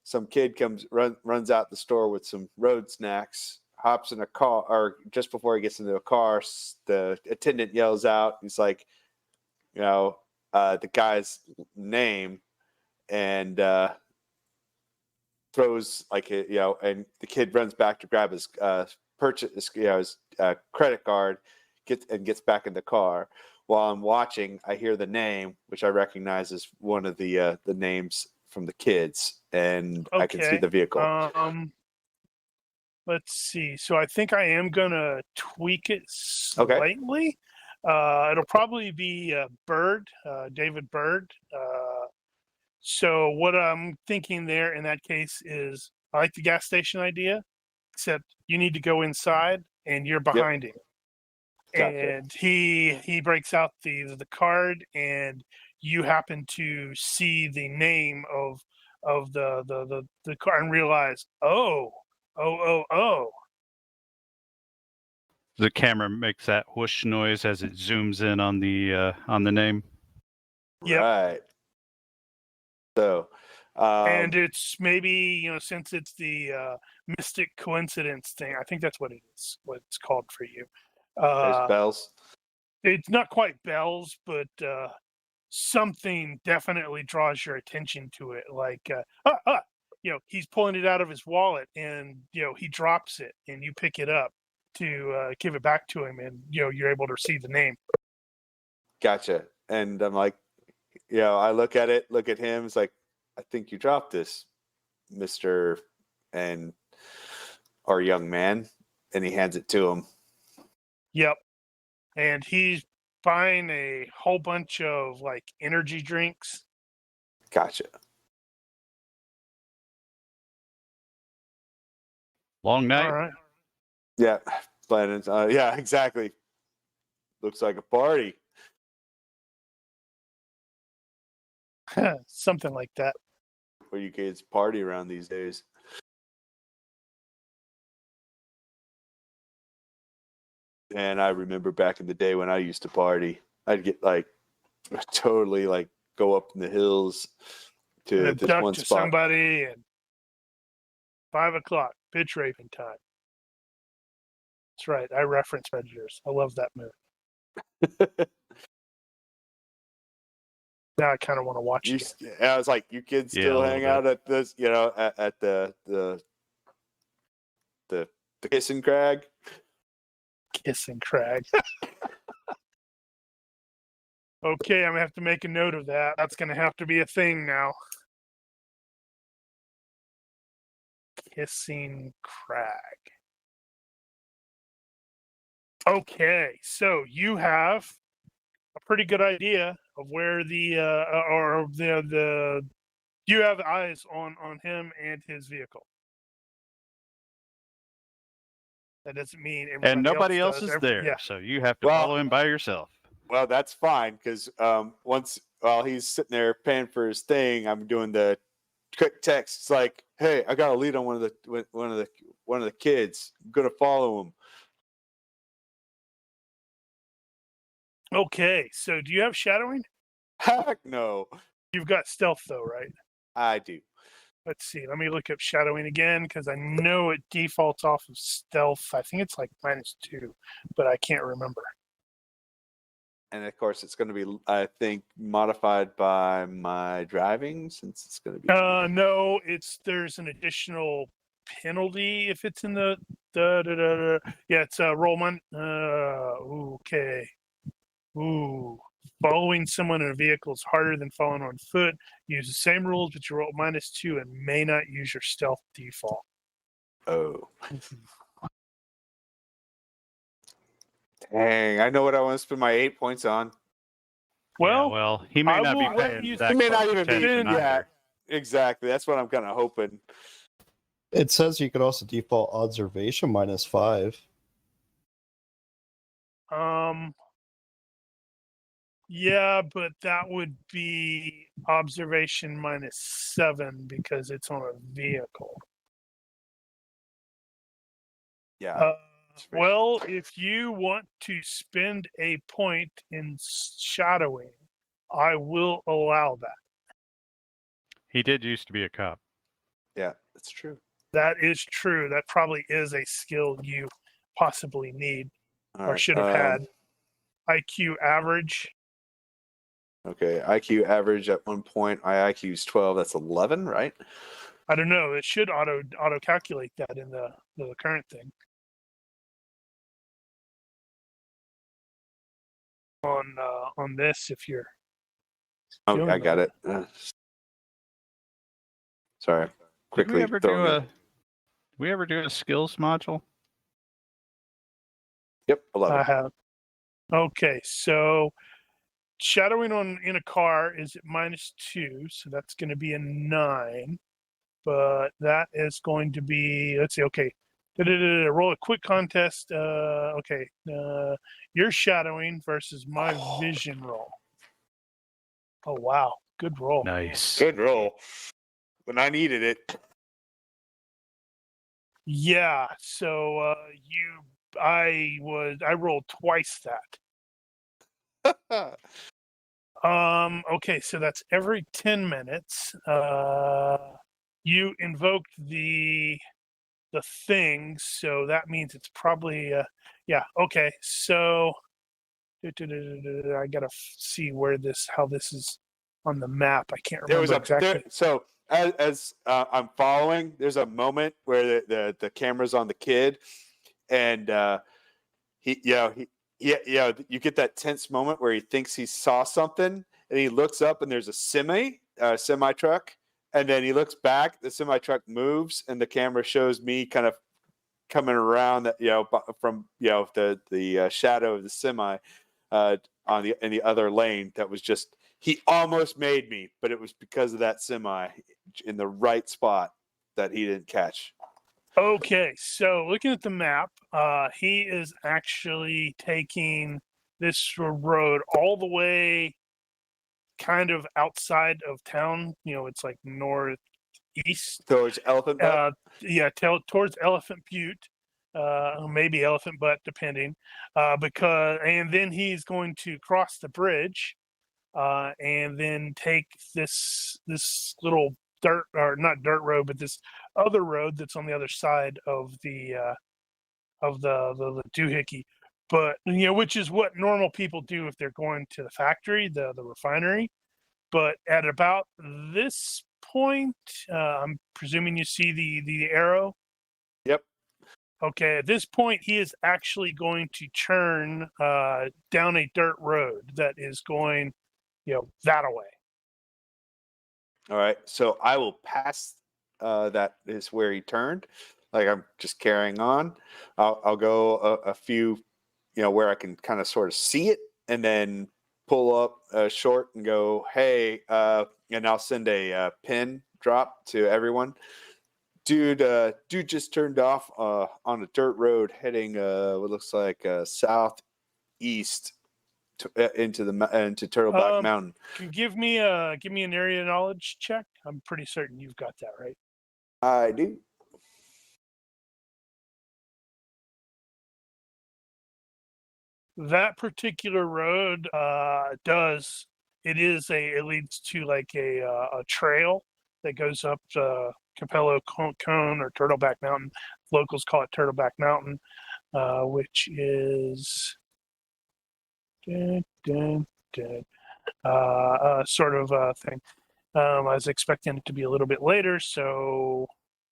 some kid runs out the store with some road snacks, hops in a car, or just before he gets into a car, the attendant yells out. He's like, the guy's name, and throws and the kid runs back to grab his purchase, his credit card, gets back in the car. While I'm watching, I hear the name, which I recognize as one of the names from the kids, and Okay. I can see the vehicle. Let's see. So I think I am gonna tweak it slightly. It'll probably be Bird, David Bird. So what I'm thinking there in that case is, I like the gas station idea, except you need to go inside and you're behind him. Gotcha. And he breaks out the card, and you happen to see the name of the car and realize, oh. The camera makes that whoosh noise as it zooms in on the name. Yep. Right. So, and it's maybe, since it's the mystic coincidence thing, I think that's what it's called for you. There's bells. It's not quite bells, but something definitely draws your attention to it. Like, he's pulling it out of his wallet, and he drops it, and you pick it up to give it back to him, and you're able to see the name. Gotcha. And I'm like, I look at him. It's like, I think you dropped this, Mr. and our young man, and he hands it to him. Yep. And he's buying a whole bunch of like energy drinks. Gotcha. Long night. All right. Yeah, planning. Yeah, exactly. Looks like a party. Something like that. Where you kids party around these days. And I remember back in the day when I used to party, I'd get totally go up in the hills to and this one spot. Somebody at 5 o'clock, pitch raping time. That's right. I reference Predators. I love that movie. Now I kind of want to watch it. I was like, you kids still hang out at this, at the Kissing Crag. Kissing Crag. Okay, I'm gonna have to make a note of that. That's gonna have to be a thing now. Hissing Crag. Okay, so you have a pretty good idea of where you have eyes on him and his vehicle. That doesn't mean everybody And nobody else does. is there, Yeah. so you have to Well- follow him by yourself. Well, that's fine because while he's sitting there paying for his thing, I'm doing the quick text. It's like, hey, I got a lead on one of the kids. I'm gonna follow him. Okay, so do you have shadowing? Heck no, You've got stealth though, right? I do. Let's see. Let me look up shadowing again because I know it defaults off of stealth. I think it's like -2, but I can't remember. And of course, it's going to be, I think, modified by my driving since it's going to be. No, there's an additional penalty if it's in the yeah, it's roll okay. Ooh. Following someone in a vehicle is harder than following on foot. Use the same rules, but you roll -2 and may not use your stealth default. Oh. Dang, I know what I want to spend my 8 points on. Well, well, he may I not be will let paying you- that He may not close even be attention in either. Exactly. That's what I'm kind of hoping. It says you could also default observation -5. yeah, but that would be observation -7 because it's on a vehicle. Yeah. Well, if you want to spend a point in shadowing, I will allow that. He did used to be a cop. Yeah, that's true. That is true. That probably is a skill you possibly need All or right, should have had. IQ average. Okay, IQ average at 1 point. My IQ is 12. That's 11, right? I don't know. It should auto calculate that in the current thing. On this, if you're Oh, doing I got that. it. Sorry. Did Quickly we ever throwing do it. a? We ever do a skills module? Yep, 11. I have. Okay, so shadowing in a car is at -2, so that's going to be a 9. But that is going to be, let's see, okay. Roll a quick contest. Okay. Your shadowing versus my vision roll. Oh, wow. Good roll. Nice. Good roll. When I needed it. Yeah. So I rolled twice that. Okay, so that's every 10 minutes. You invoked the thing, so that means it's probably yeah, okay. So I gotta see how this is on the map. I can't There remember was exactly. so as I'm following, there's a moment where the camera's on the kid, and you get that tense moment where he thinks he saw something, and he looks up, and there's a semi truck, and then he looks back, the semi truck moves, and the camera shows me kind of coming around that from the shadow of the semi in the other lane. That was just, he almost made me, but it was because of that semi in the right spot that he didn't catch. Okay, so looking at the map, he is actually taking this road all the way kind of outside of town. It's like northeast. Towards Elephant Butt? Yeah, towards Elephant Butte, maybe Elephant Butt, depending. And then he's going to cross the bridge, and then take this little dirt, or not dirt road, but this other road that's on the other side of the doohickey. But which is what normal people do if they're going to the factory, the refinery. But at about this point, I'm presuming you see the arrow. Yep. Okay, at this point, he is actually going to turn down a dirt road that is going, that away. All right. So I will pass that is where he turned. Like I'm just carrying on. I'll go a few, where I can kind of sort of see it, and then pull up short and go, hey, and I'll send a pin drop to everyone. Dude just turned off on a dirt road heading what looks like southeast into Turtleback Mountain. Can you give me an area knowledge check? I'm pretty certain you've got that right. I do. That particular road it leads to like a trail that goes up Capello Cone or Turtleback Mountain. Locals call it Turtleback Mountain, which is sort of a thing. I was expecting it to be a little bit later, so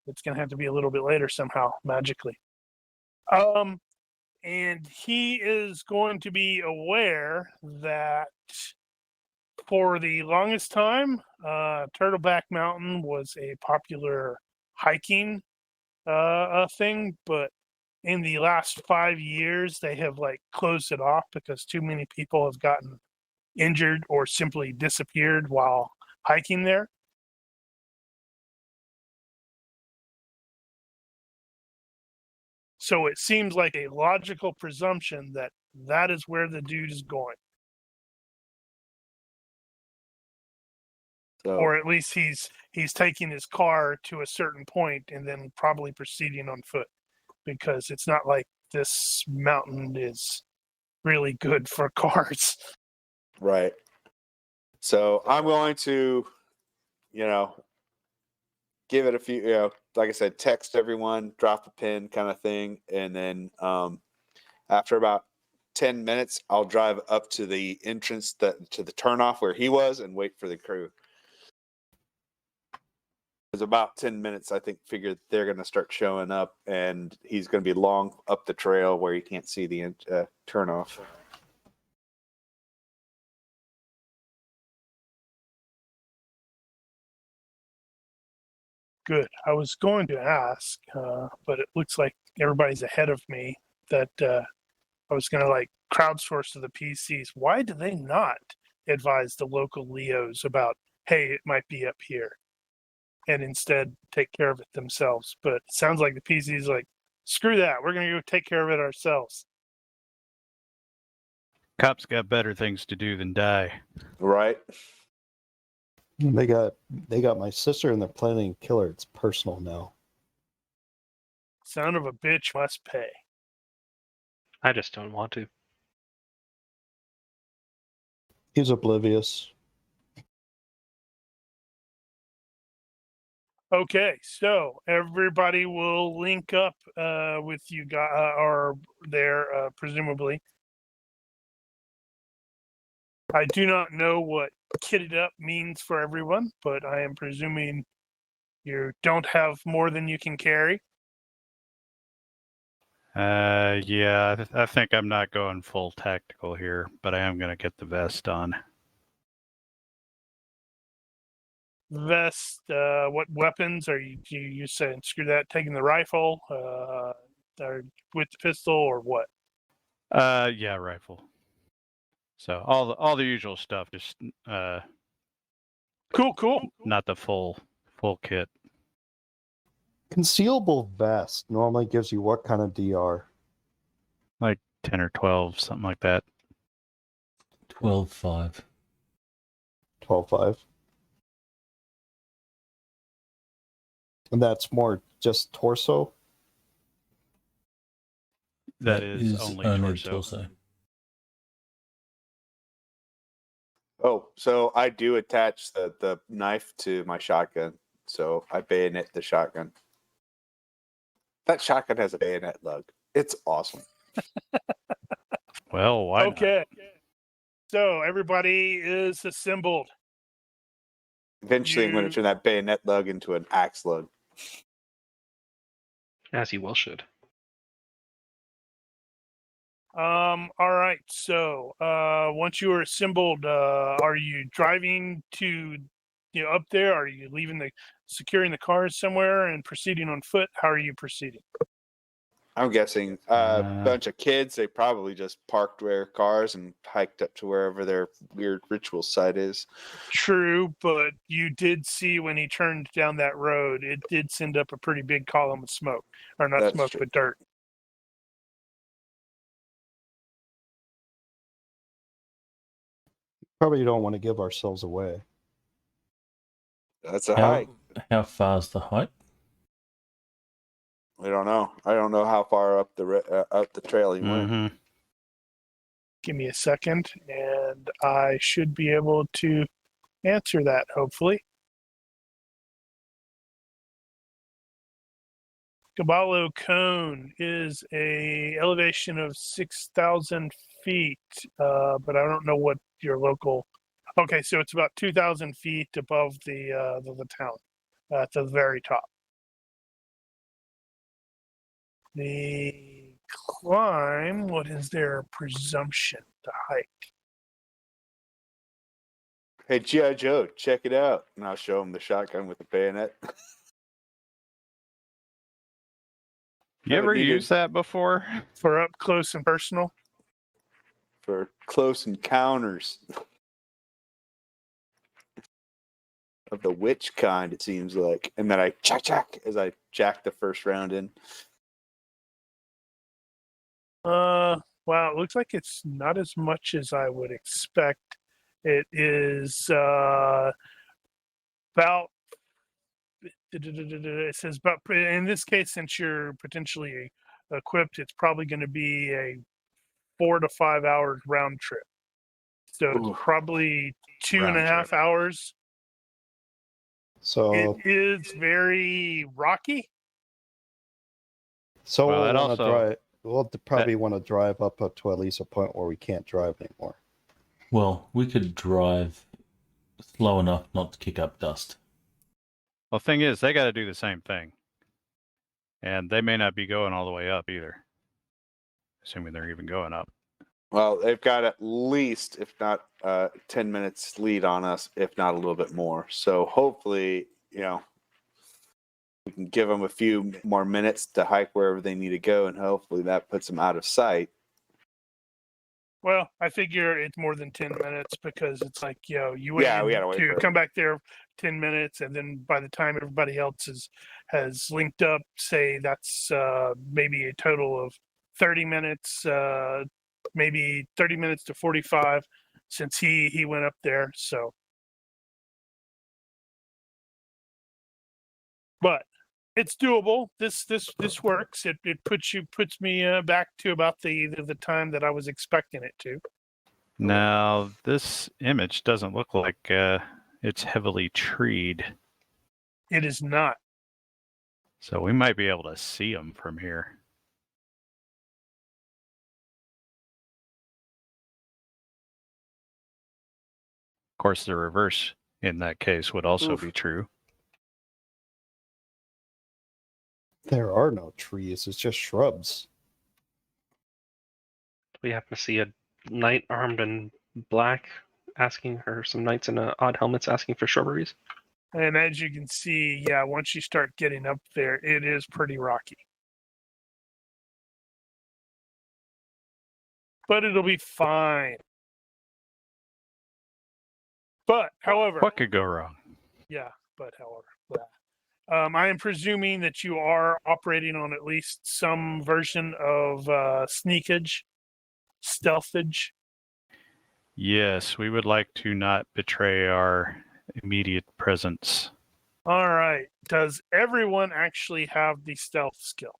it's going to have to be a little bit later somehow, magically. And he is going to be aware that for the longest time, Turtleback Mountain was a popular hiking thing, but in the last 5 years, they have like closed it off because too many people have gotten injured or simply disappeared while hiking there. So it seems like a logical presumption that that is where the dude is going. So, Or at least he's taking his car to a certain point and then probably proceeding on foot, because it's not like this mountain is really good for cars. right. So I'm going to, give it a few, like I said, text everyone, drop a pin kind of thing. And then after about 10 minutes, I'll drive up to the entrance to the turnoff where he was and wait for the crew. It's about 10 minutes, I think, figure they're going to start showing up, and he's going to be long up the trail where you can't see the turnoff. Good. I was going to ask, but it looks like everybody's ahead of me, that I was going to like crowdsource to the PCs. Why do they not advise the local Leos about, hey, it might be up here, and instead take care of it themselves? But it sounds like the PC's like, screw that. We're going to go take care of it ourselves. Cops got better things to do than die. Right. They got my sister, and they're planning to kill her. It's personal now. Son of a bitch must pay. I just don't want to. He's oblivious. Okay, so everybody will link up with you guys, or there, presumably. I do not know what kitted up means for everyone, but I am presuming you don't have more than you can carry. Yeah, I think I'm not going full tactical here, but I am going to get the vest on. Vest, what weapons are you saying? Screw that, taking the rifle, or with the pistol, or what? Yeah, rifle. So all the usual stuff, just Cool. not the full kit. Concealable vest normally gives you what kind of DR? Like 10 or 12, something like that. 12.5. 12.5. And that's more just torso? That is only torso. Oh, so I do attach the knife to my shotgun. So I bayonet the shotgun. That shotgun has a bayonet lug. It's awesome. Well, why not? Okay. So everybody is assembled. Eventually, I'm going to turn that bayonet lug into an axe lug. As you well should. All right. So once you are assembled, are you driving to up there? Are you securing the cars somewhere and proceeding on foot? How are you proceeding? I'm guessing a bunch of kids. They probably just parked their cars and hiked up to wherever their weird ritual site is. True, but you did see when he turned down that road, it did send up a pretty big column of smoke. Or not That's smoke, true. but dirt. Probably don't want to give ourselves away. That's a hike. How far's the hike? We don't know. I don't know how far up the trail he went. Mm-hmm. Give me a second, and I should be able to answer that, hopefully. Caballo Cone is a elevation of 6,000 feet, but I don't know what your local... Okay, so it's about 2,000 feet above the town, at the very top. The climb, what is their presumption to hike? Hey, G.I. Joe, check it out. And I'll show him the shotgun with the bayonet. You ever used that before? For up close and personal? For close encounters. Of the witch kind, it seems like. And then I jack as I jack the first round in. Wow, it looks like it's not as much as I would expect. It is about, it says about, in this case, since you're potentially equipped, it's probably going to be a 4 to 5 hour round trip. So it's probably 2.5 hours. So it is very rocky. So well, we'll probably want to drive up to at least a point where we can't drive anymore. Well, we could drive slow enough not to kick up dust. Well, the thing is, they got to do the same thing. And they may not be going all the way up either. Assuming they're even going up. Well, they've got at least, if not 10 minutes lead on us, if not a little bit more. So hopefully, we can give them a few more minutes to hike wherever they need to go, and hopefully that puts them out of sight. Well, I figure it's more than 10 minutes because it's like, you wait we gotta wait to for it. come back there 10 minutes, and then by the time everybody else has linked up, say that's maybe a total of 30 minutes, maybe 30 minutes to 45 since he went up there. So, but it's doable. This works. It puts me back to about the time that I was expecting it to. Now, this image doesn't look like it's heavily treed. It is not. So we might be able to see them from here. Of course, the reverse in that case would also be true. There are no trees. It's just shrubs. We happen to see a knight armed in black some knights in odd helmets asking for shrubberies. And as you can see, once you start getting up there, it is pretty rocky. But it'll be fine. But, however... What could go wrong? I am presuming that you are operating on at least some version of sneakage, stealthage. Yes, we would like to not betray our immediate presence. All right. Does everyone actually have the stealth skill?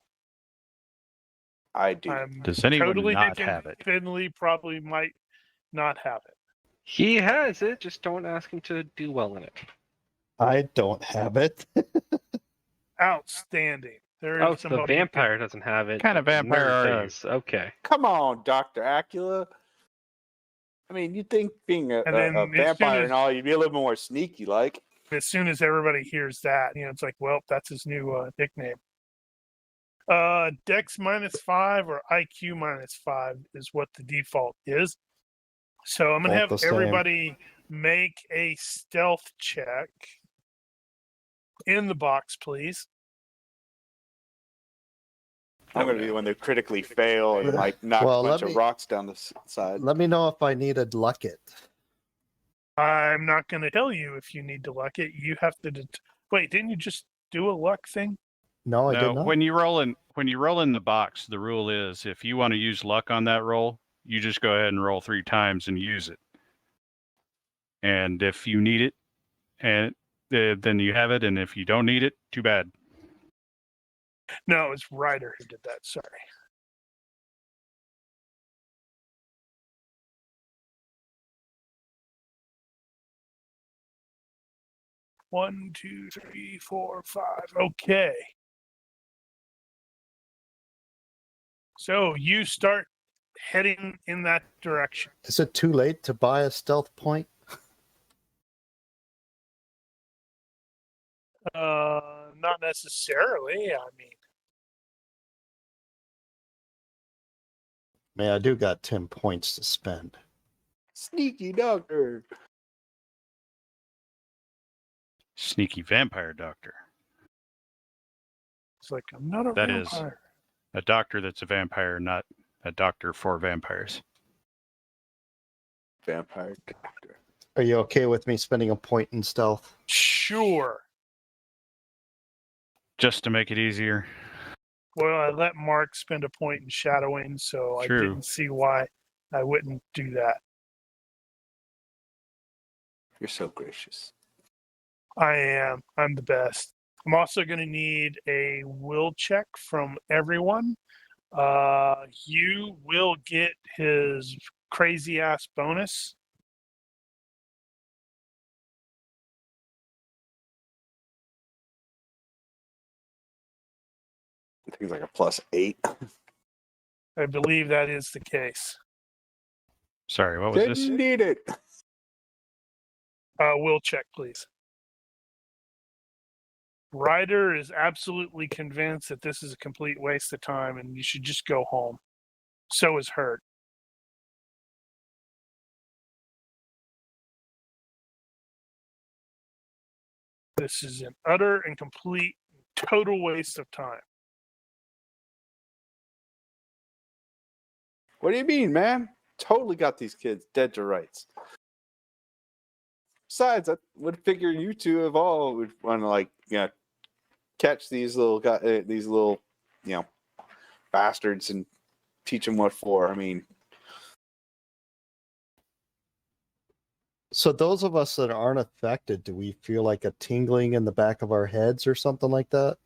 I do. Does anyone totally not thinking have it? Finlay probably might not have it. He has it, just don't ask him to do well in it. I don't have it. Outstanding. There is the vampire doesn't have it. What kind of vampire are you? does. Okay. Come on, Dr. Acula. I mean, you'd think being a vampire and all, you'd be a little more sneaky, like. As soon as everybody hears that, it's like, well, that's his new nickname. Dex -5 or IQ -5 is what the default is. So I'm going to have everybody make a stealth check in the box, please. I'm going to be the one that critically fail and like knock Well, a bunch let of me- rocks down the side. Let me know if I need to luck it. I'm not going to tell you if you need to luck it. You have to. Wait, didn't you just do a luck thing? No, I did No, not. when you roll in the box, the rule is if you want to use luck on that roll, you just go ahead and roll 3 times and use it. And if you need it, and then you have it. And if you don't need it, too bad. No, it's Ryder who did that. Sorry. One, two, three, four, five. Okay. So you start heading in that direction. Is it too late to buy a stealth point? Not necessarily. I mean, Man, I do got 10 points to spend. Sneaky doctor. Sneaky vampire doctor. it's like I'm not a That is- vampire. A doctor that's a vampire, not a doctor for vampires. Vampire doctor. Are you okay with me spending a point in stealth? Sure. Just to make it easier. Well, I let Mark spend a point in shadowing, so I True. didn't see why I wouldn't do that. You're so gracious. I am. I'm the best. I'm also going to need a will check from everyone. You will get his crazy ass bonus. I think it's like a +8. I believe that is the case. Sorry, what was Didn't this? need it. Will check, please. Ryder is absolutely convinced that this is a complete waste of time and you should just go home. So is Hurt. This is an utter and complete, total waste of time. What do you mean, man? Totally got these kids dead to rights. Besides, I would figure you two have all would want to catch these little bastards and teach them what for. I mean, So those of us that aren't affected, do we feel like a tingling in the back of our heads or something like that?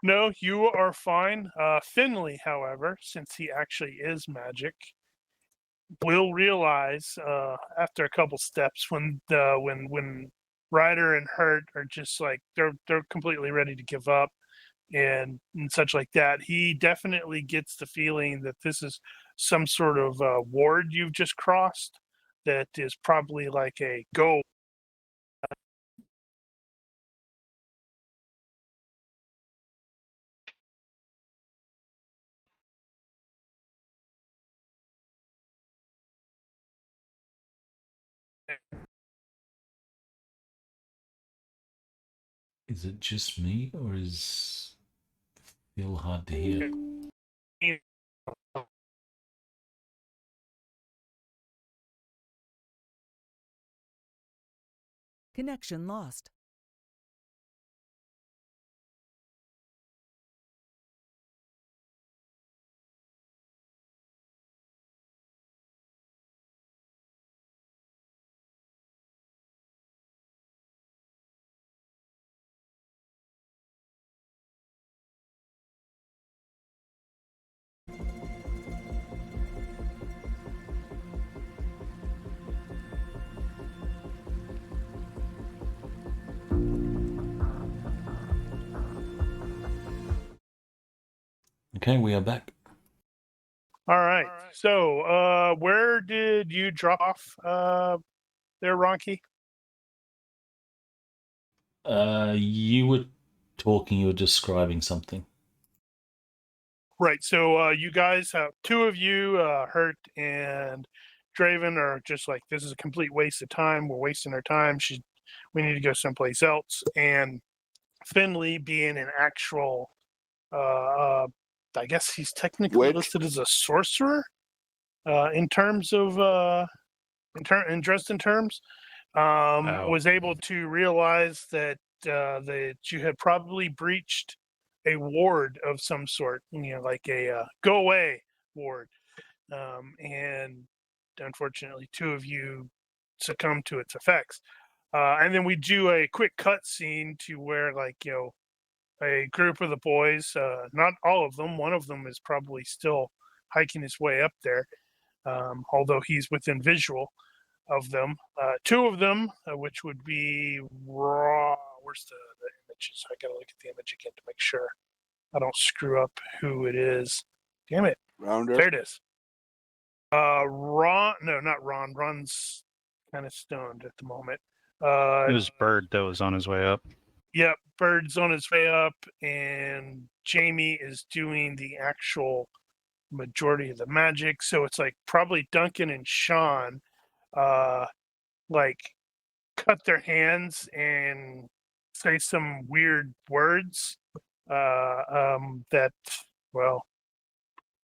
No, you are fine. Finlay, however, since he actually is magic, will realize after a couple steps when Ryder and Hurt are just like they're completely ready to give up and such like that. He definitely gets the feeling that this is some sort of ward you've just crossed that is probably like a go. Is it just me, or is it feel hard to hear? Connection lost. Okay, we are back. All right. So, where did you drop off there, Ronky? You were talking, you were describing something. Right. So, you guys have two of you, Hurt and Draven are just like, this is a complete waste of time. We're wasting our time. We need to go someplace else. And Finlay, being an actual, I guess he's technically Witch? listed as a sorcerer in terms of in Dresden terms, was able to realize that you had probably breached a ward of some sort, like a go away ward, and unfortunately, two of you succumbed to its effects. And then we do a quick cut scene to where, a group of the boys, not all of them, one of them is probably still hiking his way up there, although he's within visual of them. Two of them, which would be where's the images? I gotta look at the image again to make sure I don't screw up who it is. Damn it. Rounder. There it is. Ron, no, not Ron. Ron's kind of stoned at the moment. It was Bird that was on his way up. Yep, Bird's on his way up, and Jamie is doing the actual majority of the magic. So it's like probably Duncan and Sean, like cut their hands and say some weird words. That, well,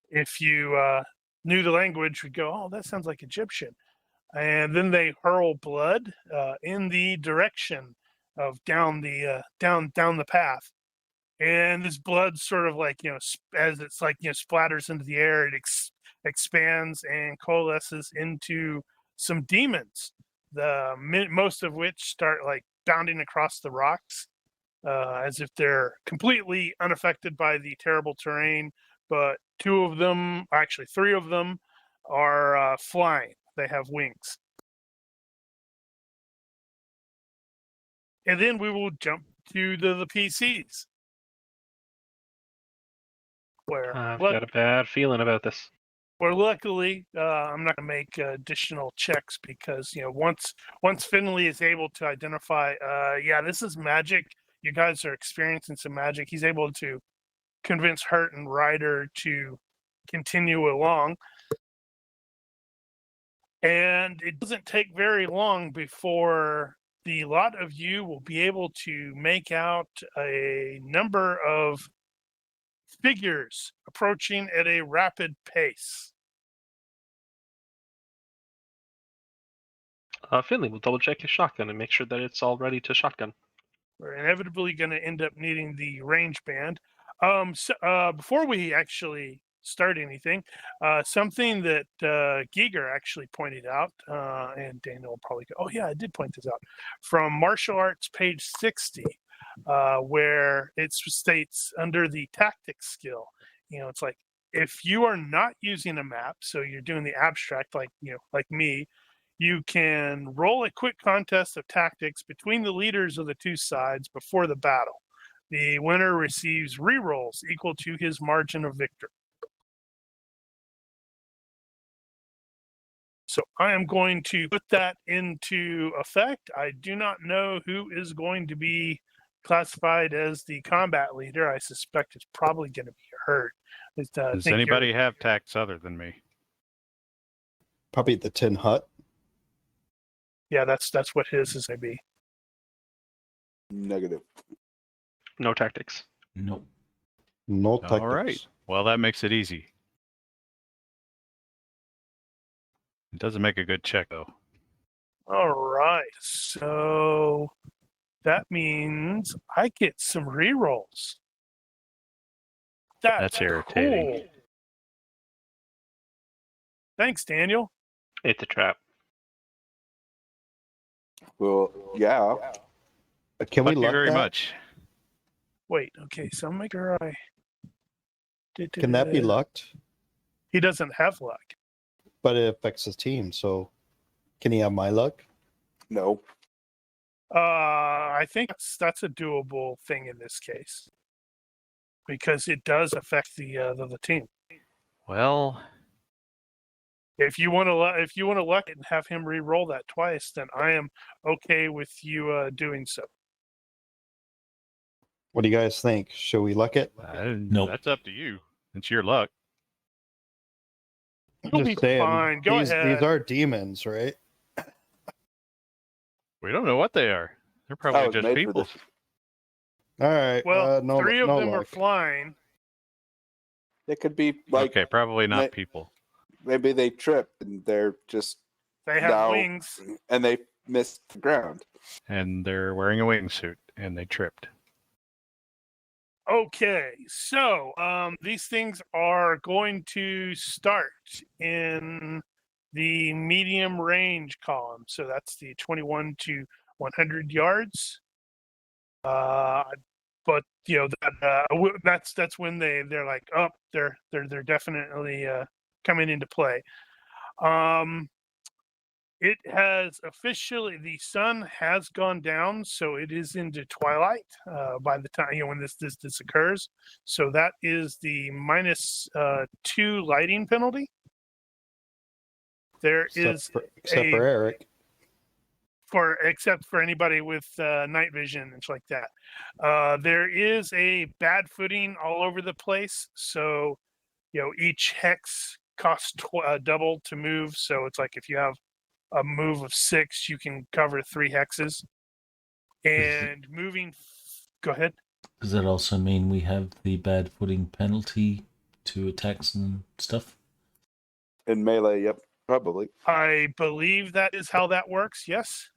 if you knew the language, would go, oh, that sounds like Egyptian. And then they hurl blood in the direction of down the path, and this blood sort of as it's splatters into the air, it expands and coalesces into some demons, most of which start bounding across the rocks as if they're completely unaffected by the terrible terrain. But two of them, actually three of them, are flying. They have wings. And then we will jump to the PCs. Where I've got a bad feeling about this. Where luckily, I'm not going to make additional checks because, once Finlay is able to identify, this is magic. You guys are experiencing some magic. He's able to convince Hurt and Ryder to continue along. And it doesn't take very long before the lot of you will be able to make out a number of figures approaching at a rapid pace. Finlay will double check his shotgun and make sure that it's all ready to shotgun. We're inevitably going to end up needing the range band. Before we actually start anything, something that Giger actually pointed out, and Daniel will probably go, oh yeah, I did point this out, from Martial Arts page 60, where it states under the tactics skill, it's like, if you are not using a map, so you're doing the abstract like me, you can roll a quick contest of tactics between the leaders of the two sides before the battle. The winner receives rerolls equal to his margin of victory. So I am going to put that into effect. I do not know who is going to be classified as the combat leader. I suspect it's probably going to be Hurt. Does anybody have tax other than me? Probably the Tin Hut. Yeah, that's what his is going to be. Negative. No tactics. Nope. No tactics. All right. Well, that makes it easy. It doesn't make a good check, though. All right. So that means I get some rerolls. That's irritating. Cool. Thanks, Daniel. It's a trap. Well, yeah. Can we Thank you luck very that? much. Wait, okay, so make sure I... Can that be lucked? He doesn't have luck. But it affects his team, so can he have my luck? No. I think that's a doable thing in this case. Because it does affect the team. Well, If you want to luck it and have him re-roll that twice, then I am okay with you doing so. What do you guys think? Should we luck it? Nope. that's up to you. It's your luck. You'll Just be saying, fine. Go ahead. These are demons, right? We don't know what they are. They're probably was just made for people. this. All right. Well, no, 3 of no them are luck. flying. It could be like Okay, probably not ma- people. maybe they tripped and they're just They have now, wings. and they missed the ground. And they're wearing a wingsuit and they tripped. Okay, so these things are going to start in the medium range column. So that's the 21 to 100 yards. But that's when they're like, oh, they're definitely coming into play. It has officially, the sun has gone down, so it is into twilight by the time, when this occurs. So that is the -2 lighting penalty. There is Except for Eric. except for anybody with night vision and like that. There is a bad footing all over the place. So, each hex costs double to move. So it's like if you have a move of 6, you can cover 3 hexes. And go ahead. Does that also mean we have the bad footing penalty to attacks and stuff? In melee, yep, probably. I believe that is how that works. Yes.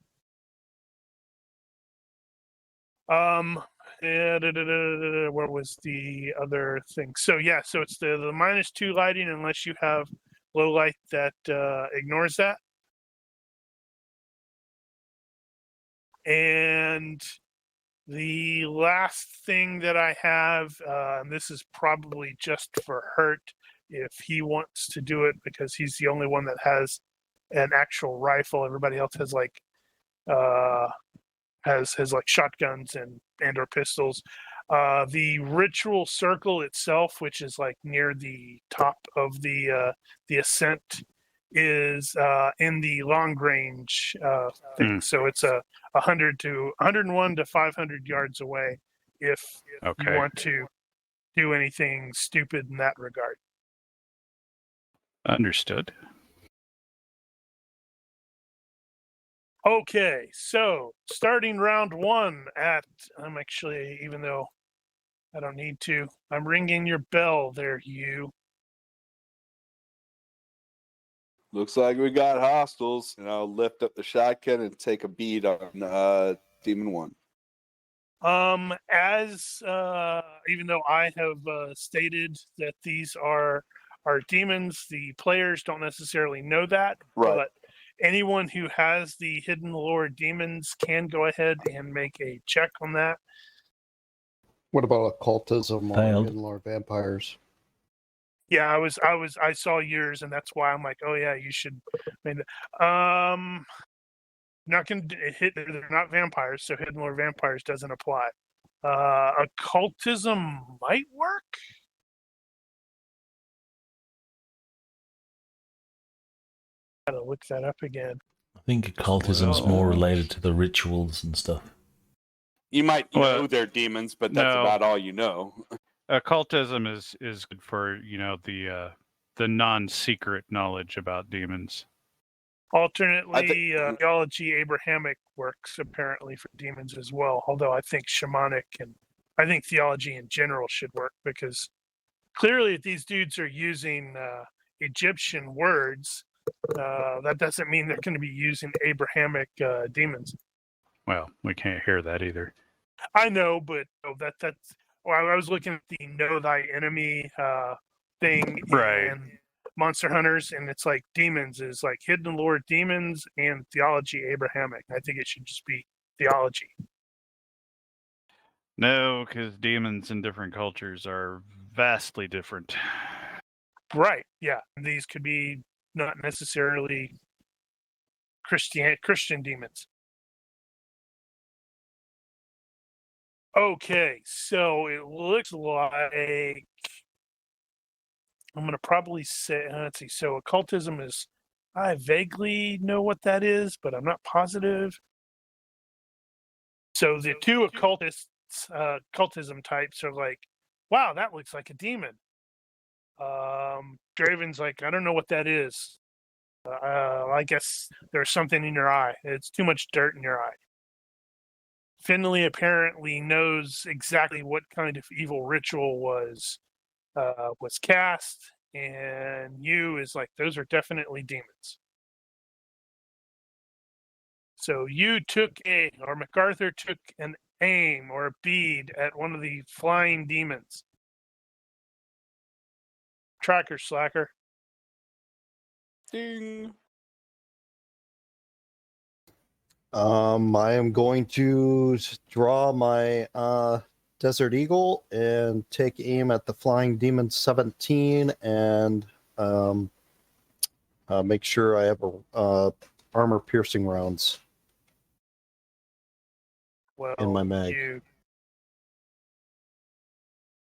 Where was the other thing? So yeah, so it's the -2 lighting unless you have low light that ignores that. And the last thing that I have, and this is probably just for Hurt if he wants to do it because he's the only one that has an actual rifle. Everybody else has like has like shotguns and or pistols. The ritual circle itself, which is like near the top of the ascent, is in the long range thing. So it's 101 to 500 yards away if you Okay. want to do anything stupid in that regard. Understood. Okay, so starting round 1 I'm actually, even though I don't need to, I'm ringing your bell there, you. Looks like we got hostiles, and I'll lift up the shotgun and take a bead on Demon 1. As even though I have stated that these are demons, the players don't necessarily know that. Right. But anyone who has the hidden lore demons can go ahead and make a check on that. What about occultism or Failed. hidden lore vampires? Yeah, I saw yours, and that's why I'm like, oh yeah, you should. Not gonna hit. They're not vampires, so hidden lore vampires doesn't apply. Occultism might work. Gotta look that up again. I think occultism's Well- more related to the rituals and stuff. You might Well, know they're demons, but that's no. about all you know. Occultism is good for the non-secret knowledge about demons. Alternately, theology Abrahamic works apparently for demons as well. Although I think shamanic and I think theology in general should work because clearly, if these dudes are using Egyptian words, that doesn't mean they're going to be using Abrahamic demons. Well, we can't hear that either. I know, but that's. Well, I was looking at the Know Thy Enemy thing Right. in Monster Hunters, and it's like demons is like hidden lore demons and theology Abrahamic. I think it should just be theology. No, because demons in different cultures are vastly different. Right. Yeah. These could be not necessarily Christian demons. Okay, so it looks like I'm going to probably say, let's see. So occultism is, I vaguely know what that is, but I'm not positive. So the two occultism types are like, wow, that looks like a demon. Draven's like, I don't know what that is. I guess there's something in your eye. It's too much dirt in your eye. Finlay apparently knows exactly what kind of evil ritual was cast, and you is like, those are definitely demons. So you took or MacArthur took an aim or a bead at one of the flying demons. Tracker slacker. Ding. I am going to draw my Desert Eagle and take aim at the Flying Demon 17 and make sure I have armor piercing rounds in my mag.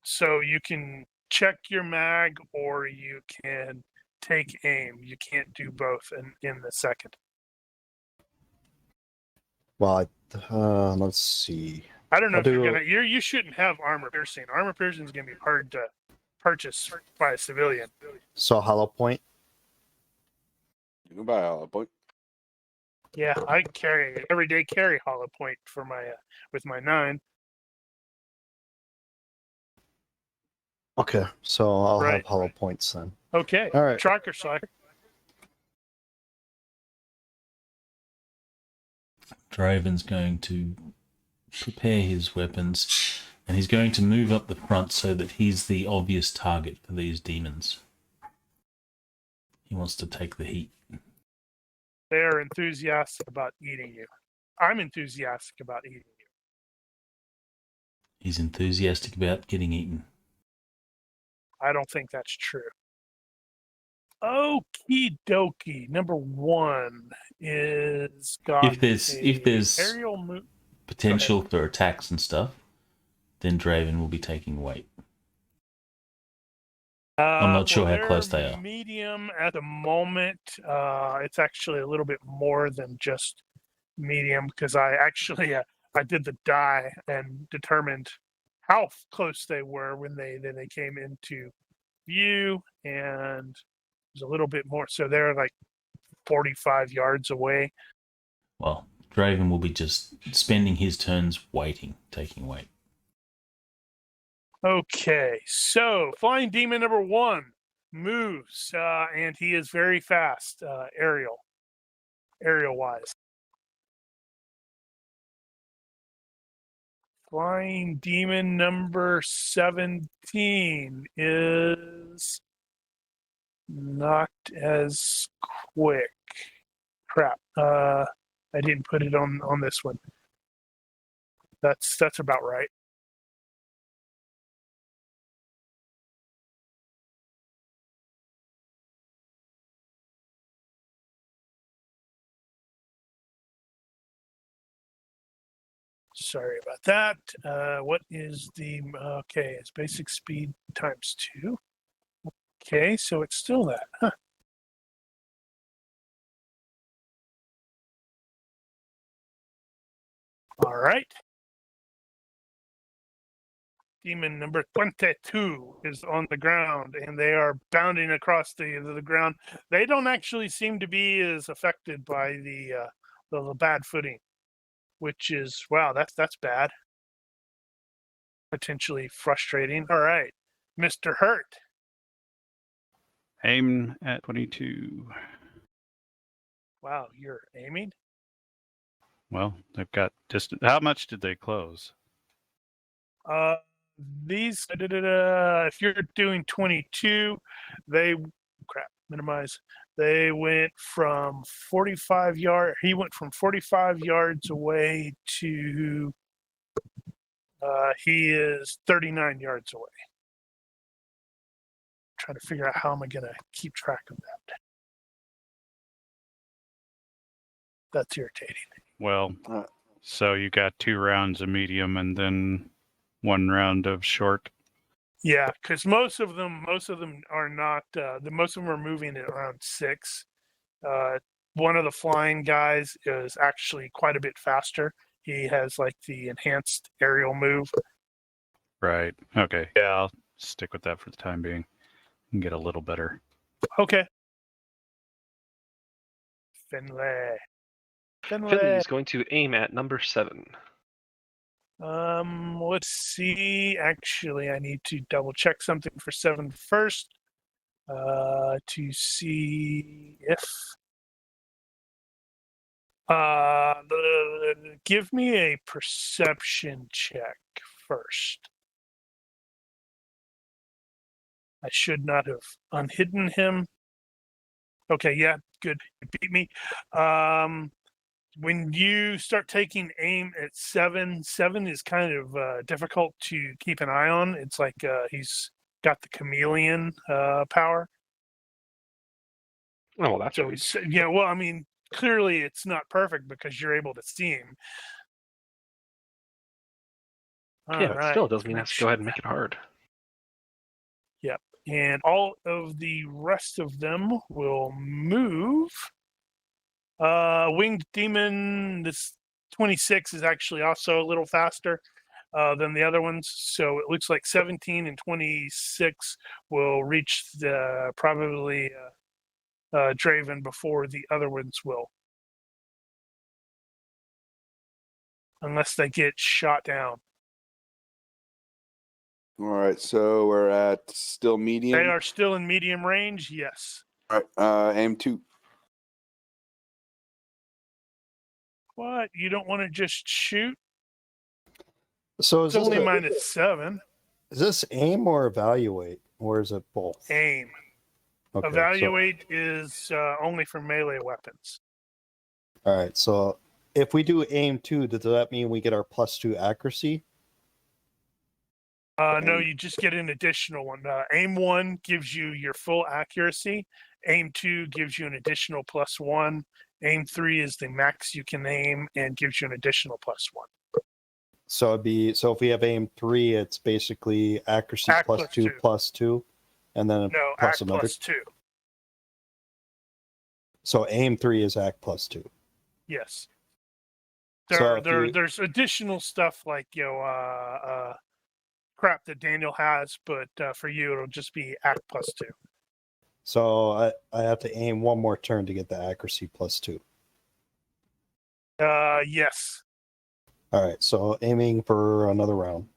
So you can check your mag or you can take aim. You can't do both in the second. Well, let's see. I don't know if you're gonna. You shouldn't have armor piercing. Armor piercing is gonna be hard to purchase by a civilian. So hollow point. You can buy a hollow point. Yeah, I everyday carry hollow point for my with my 9. Okay, so I'll have hollow points then. Okay. All right. Tracker slacker. Draven's going to prepare his weapons, and he's going to move up the front so that he's the obvious target for these demons. He wants to take the heat. They are enthusiastic about eating you. I'm enthusiastic about eating you. He's enthusiastic about getting eaten. I don't think that's true. Okie dokie. Number 1 is got If there's aerial potential for attacks and stuff, then Draven will be taking weight. I'm not sure how close they are. Medium at the moment. It's actually a little bit more than just medium because I actually I did the die and determined how close they were when they came into view, and it was a little bit more. So they're like 45 yards away. Well, Draven will be just spending his turns waiting, taking weight. Okay, so flying demon number 1 moves, and he is very fast, aerial wise. Flying demon number 17 is not as quick. Crap. I didn't put it on this one. That's about right. Sorry about that. What is the okay? It's basic speed times 2. Okay, so it's still that. Huh. All right. Demon number 22 is on the ground, and they are bounding across the ground. They don't actually seem to be as affected by the bad footing, which is wow. That's bad. Potentially frustrating. All right, Mr. Hurt. Aim at 22. Wow, you're aiming? Well, they've got distance. How much did they close? These if you're doing 22, minimize. They went from 45 yards. He went from 45 yards away to he is 39 yards away. Trying to figure out how am I going to keep track of that. That's irritating. Well, so you got 2 rounds of medium and then 1 round of short. Yeah, because most of them are not. Most of them are moving at around 6. One of the flying guys is actually quite a bit faster. He has like the enhanced aerial move. Right. Okay. Yeah, I'll stick with that for the time being and get a little better. Okay. Finlay. Finley is going to aim at number 7. Let's see. Actually, I need to double check something for 7 first. To see if give me a perception check first. I should not have unhidden him. Okay, yeah, good. You beat me. When you start taking aim at 7 is kind of difficult to keep an eye on. It's like he's got the chameleon power. Oh, well, that's So rude. he's, yeah, well, I mean, clearly it's not perfect because you're able to see him. Yeah, but still, it doesn't mean I have to go ahead and make it hard. Yep. And all of the rest of them will move. Winged Demon, this 26 is actually also a little faster than the other ones. So it looks like 17 and 26 will reach the probably Draven before the other ones will. Unless they get shot down. All right, so we're at still medium. They are still in medium range, yes. All right, aim 2. What? You don't want to just shoot? So It's is this, only -7. is this aim or evaluate, or is it both? Aim. Okay, Evaluate is only for melee weapons. So, all right, so if we do aim 2, does that mean we get our +2 accuracy? No, you just get an additional one. Aim 1 gives you your full accuracy. Aim 2 gives you an additional +1. Aim 3 is the max you can aim and gives you an additional +1. So if we have aim 3, it's basically accuracy Act +2 +2, and then No, plus act another. +2. So aim 3 is act +2. Yes. So if you- There's additional stuff like crap that Daniel has, but for you it'll just be act +2. So I have to aim one more turn to get the accuracy +2. Yes. All right, so aiming for another round.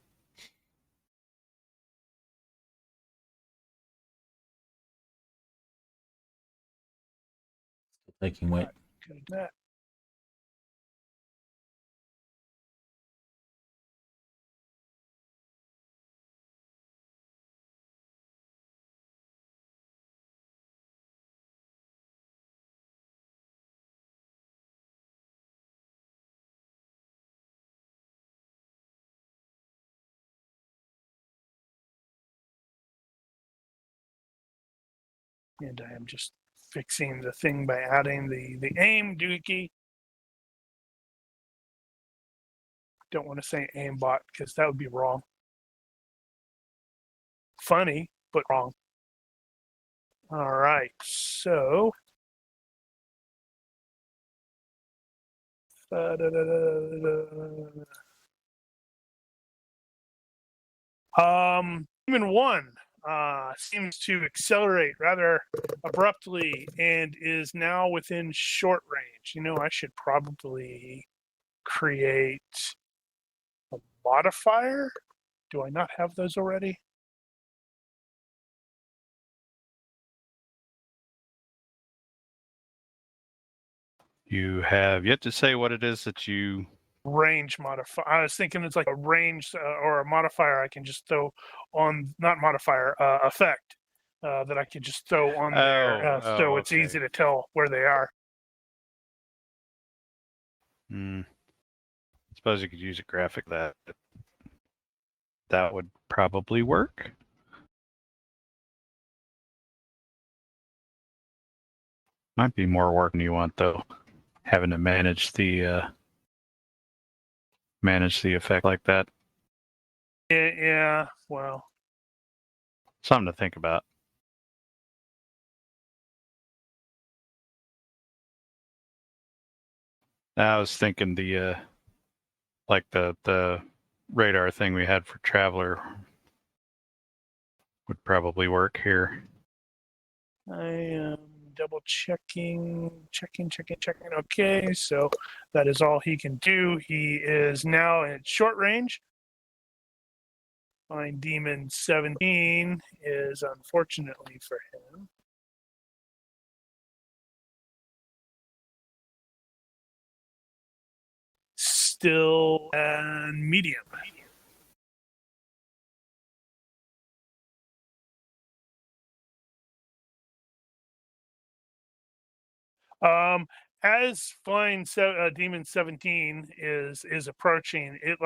Taking weight. Good at that. And I am just fixing the thing by adding the aim dookie. Don't want to say aimbot because that would be wrong. Funny, but wrong. All right, so Demon 1 seems to accelerate rather abruptly and is now within short range. You know, I should probably create a modifier. Do I not have those already? You have yet to say what it is that you. Range modifier. I was thinking it's like a range or a modifier I can just throw on, not modifier, effect that I could just throw on there so it's okay. easy to tell where they are. I suppose you could use a graphic that would probably work. Might be more work than you want, though, having to manage the effect like that. Yeah, well, Something to think about. I was thinking the radar thing we had for Traveler would probably work here. I am double checking. Okay, so that is all he can do. He is now at short range. Find Demon 17 is unfortunately for him. Still and medium. As Demon 17 is approaching, it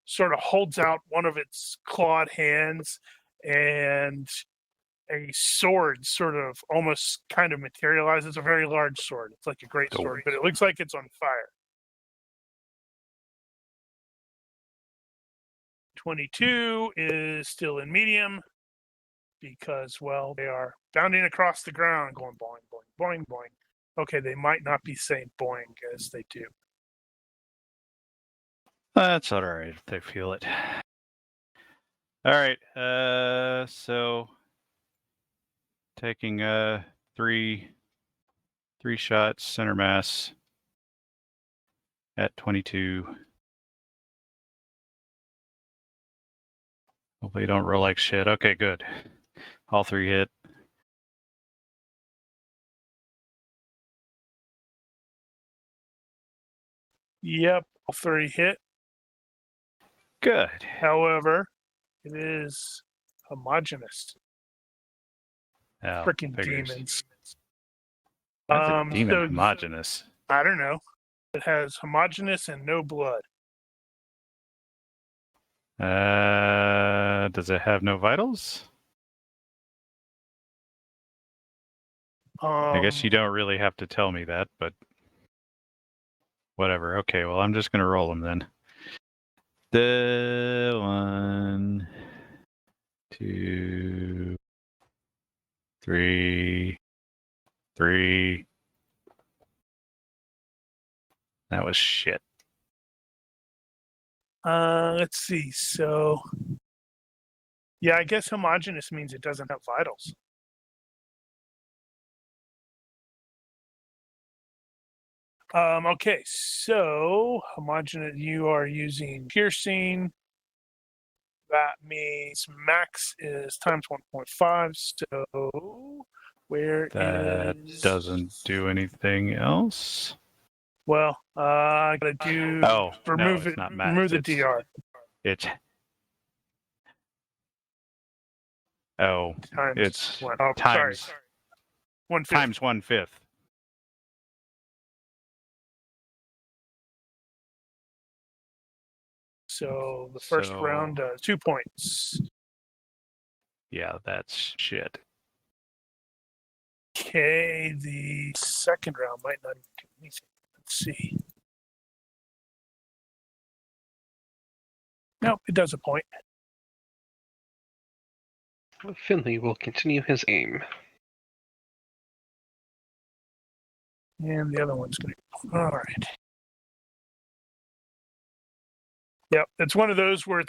sort of holds out one of its clawed hands, and a sword sort of almost kind of materializes. A very large sword. It's like a great sword, but it looks like it's on fire. 22 is still in medium because, well, they are bounding across the ground, going boing, boing, boing, boing. Okay, they might not be saying boing as they do. That's all right if they feel it. All right. So taking three shots, center mass at 22. Hopefully you don't roll like shit. Okay, good. All 3 hit. Yep, all 3 hit. Good. However, it is homogenous. Oh, Freaking figures. demons. That's a demon so- homogenous. I don't know. It has homogenous and no blood. Does it have no vitals? I guess you don't really have to tell me that, but whatever. Okay, well, I'm just going to roll them then. The 1, 2, 3. That was shit. Let's see. So, yeah, I guess homogenous means it doesn't have vitals. Okay, so homogeneous, you are using piercing. That means max is times 1.5. So where That doesn't do anything else. Well, I gotta do. Oh, remove no, it's it. not max. Remove the It's- DR. It's Times it's what? Oh, times sorry. 1/5. times 1/5. So the first So- round, 2 points. Yeah, that's shit. Okay, the second round might not even do anything. Let's see. Nope, it does a point. Finlay will continue his aim. And the other one's going to. All right. Yep, it's one of those where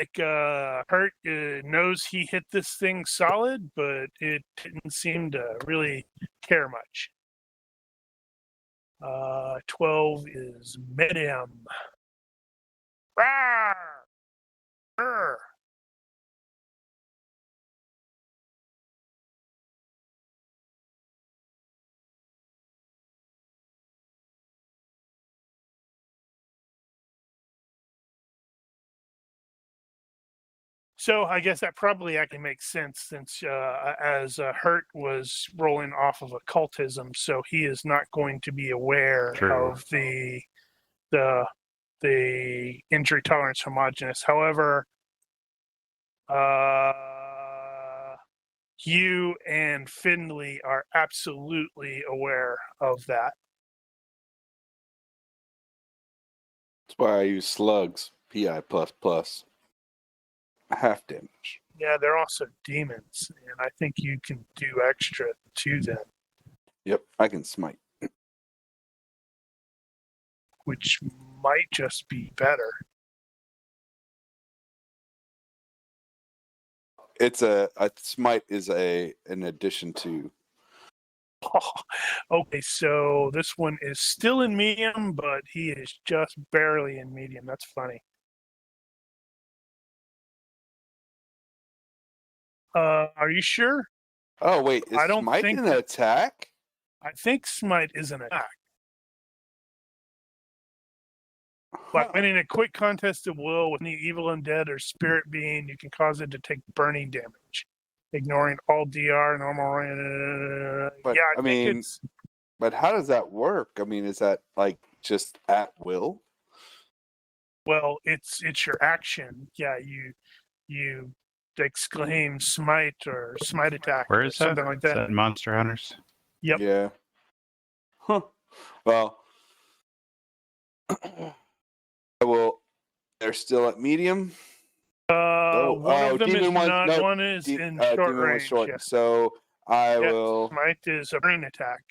Hurt knows he hit this thing solid, but it didn't seem to really care much. 12 is medium. Rawr! Brr! So I guess that probably actually makes sense since as Hurt was rolling off of occultism, so he is not going to be aware True. of the injury tolerance homogeneous. However, you and Finlay are absolutely aware of that. That's why I use slugs. PI++. Half damage. Yeah, they're also demons, and I think you can do extra to them, Yep, I can smite. which might just be better. It's a smite is an addition to Okay, so this one is still in medium, but he is just barely in medium. That's funny. Are you sure? Oh wait, is I don't Smite think an attack? I think Smite is an attack. By Huh. winning a quick contest of will with any evil undead or spirit being, you can cause it to take burning damage, ignoring all DR normal. But, Yeah, I I think mean- it's But how does that work? I mean, is that like just at will? well, it's your action. Yeah, you exclaim smite or smite attack Where or is that? something like Is that. that Monster Hunters? Yep. Yeah. Huh. Well, well, they're still at medium. One of them is Demon one. not. No, One is in short Demon range. was short. Yeah. So I Yeah, will. Smite is a burning attack.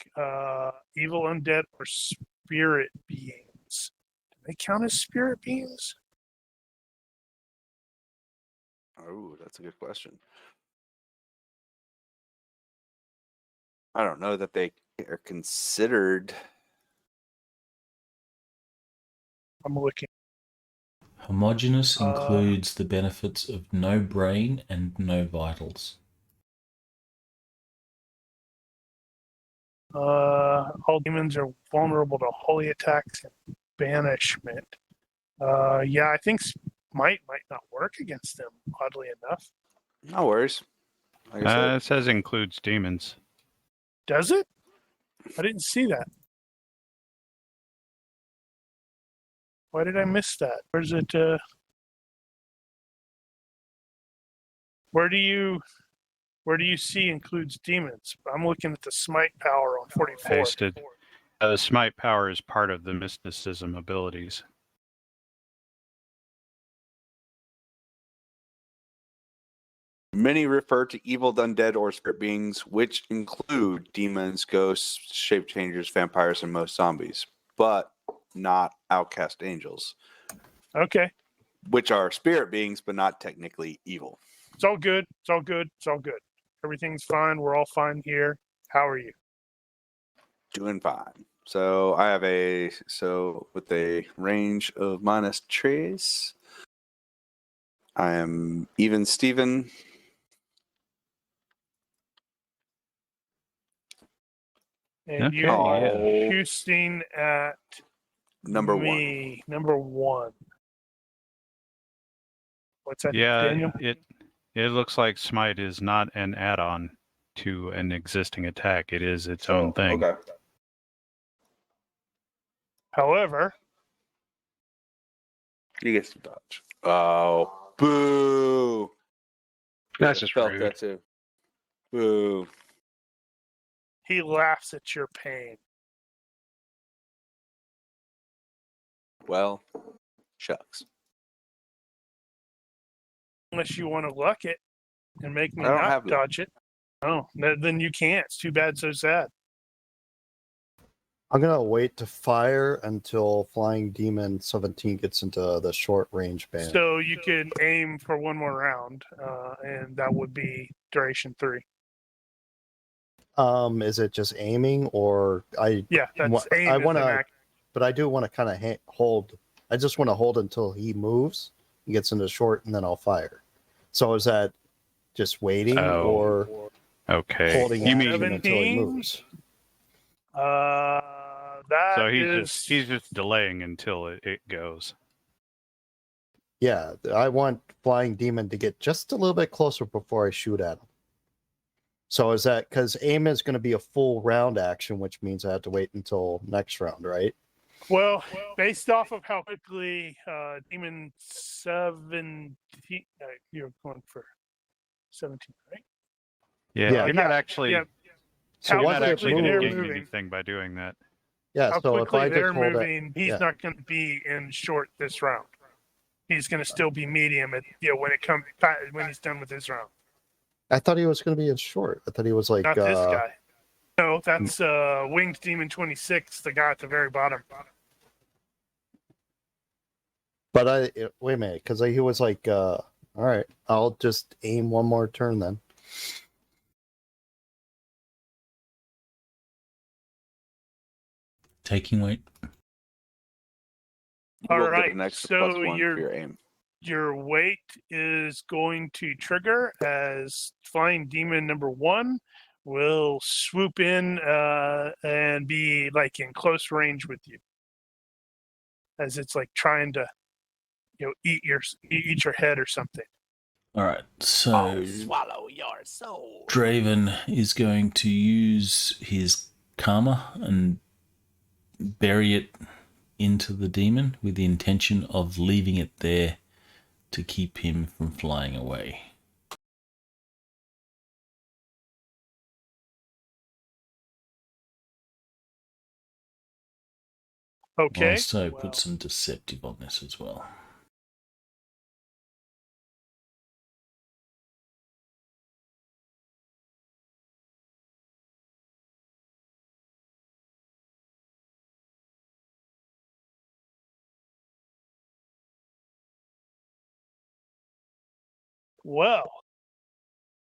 Evil undead or spirit beings. Do they count as spirit beings? Oh, that's a good question. I don't know that they are considered. I'm looking. Homogeneous includes the benefits of no brain and no vitals. All demons are vulnerable to holy attacks and banishment. Yeah, I think Smite might not work against them, oddly enough. No worries. Like I said, It says includes demons. Does it? I didn't see that. Why did I miss that? Where's it? Where do you see includes demons? I'm looking at the Smite power on 44. Pasted. The smite power is part of the mysticism abilities. many refer to evil undead or spirit beings, which include demons, ghosts, shape changers, vampires, and most zombies, but not outcast angels, Okay. which are spirit beings, but not technically evil. It's all good. It's all good. It's all good. Everything's fine. We're all fine here. How are you? Doing fine. So I have with a range of minus trace, I am even Steven. And you Okay, are yeah. shooting at Number one. me, number one. What's that, Yeah, Daniel? it looks like smite is not an add-on to an existing attack. It is its own thing. Okay. However, You get some dodge. Oh, boo. That's I just felt rude. that too. Boo. he laughs at your pain. Well, shucks. Unless you want to luck it and make me I don't not have luck. dodge it. Oh, then you can't. It's too bad, so sad. I'm gonna wait to fire until Flying Demon 17 gets into the short range band. So you can aim for one more round, and that would be duration 3. Is it just aiming or Yeah, that's aim. I is want an to, act. but I do want to kind of hold. I just want to hold until he moves, he gets into short, and then I'll fire. So is that just waiting Oh. or Okay. holding You action mean until he 17? moves? That so is he's just delaying until it goes. Yeah, I want Flying Demon to get just a little bit closer before I shoot at him. So is that because aim is going to be a full round action, which means I have to wait until next round, right? well based off of how quickly Demon 17. You're going for 17, right? Yeah, Yeah. you're not actually. Yeah. So How You're once not it actually quickly they're moves, negating moving. anything by doing that. yeah. How So if quickly I they're just hold it, moving, he's yeah. not going to be in short this round. He's going to still be medium at when he's done with his round. I thought he was going to be in short. I thought he was like Not this guy. No, that's Winged Demon 26, the guy at the very bottom. But wait a minute, because he was like, all right, I'll just aim one more turn then. taking weight. You All will get right, an extra so +1 for your aim. your weight is going to trigger as flying demon number 1 will swoop in and be like in close range with you, as it's like trying to eat your head or something. All right, so Swallow your soul. Draven is going to use his karma and bury it into the demon with the intention of leaving it there to keep him from flying away. Okay. Also well, put some deceptive on this as well. well,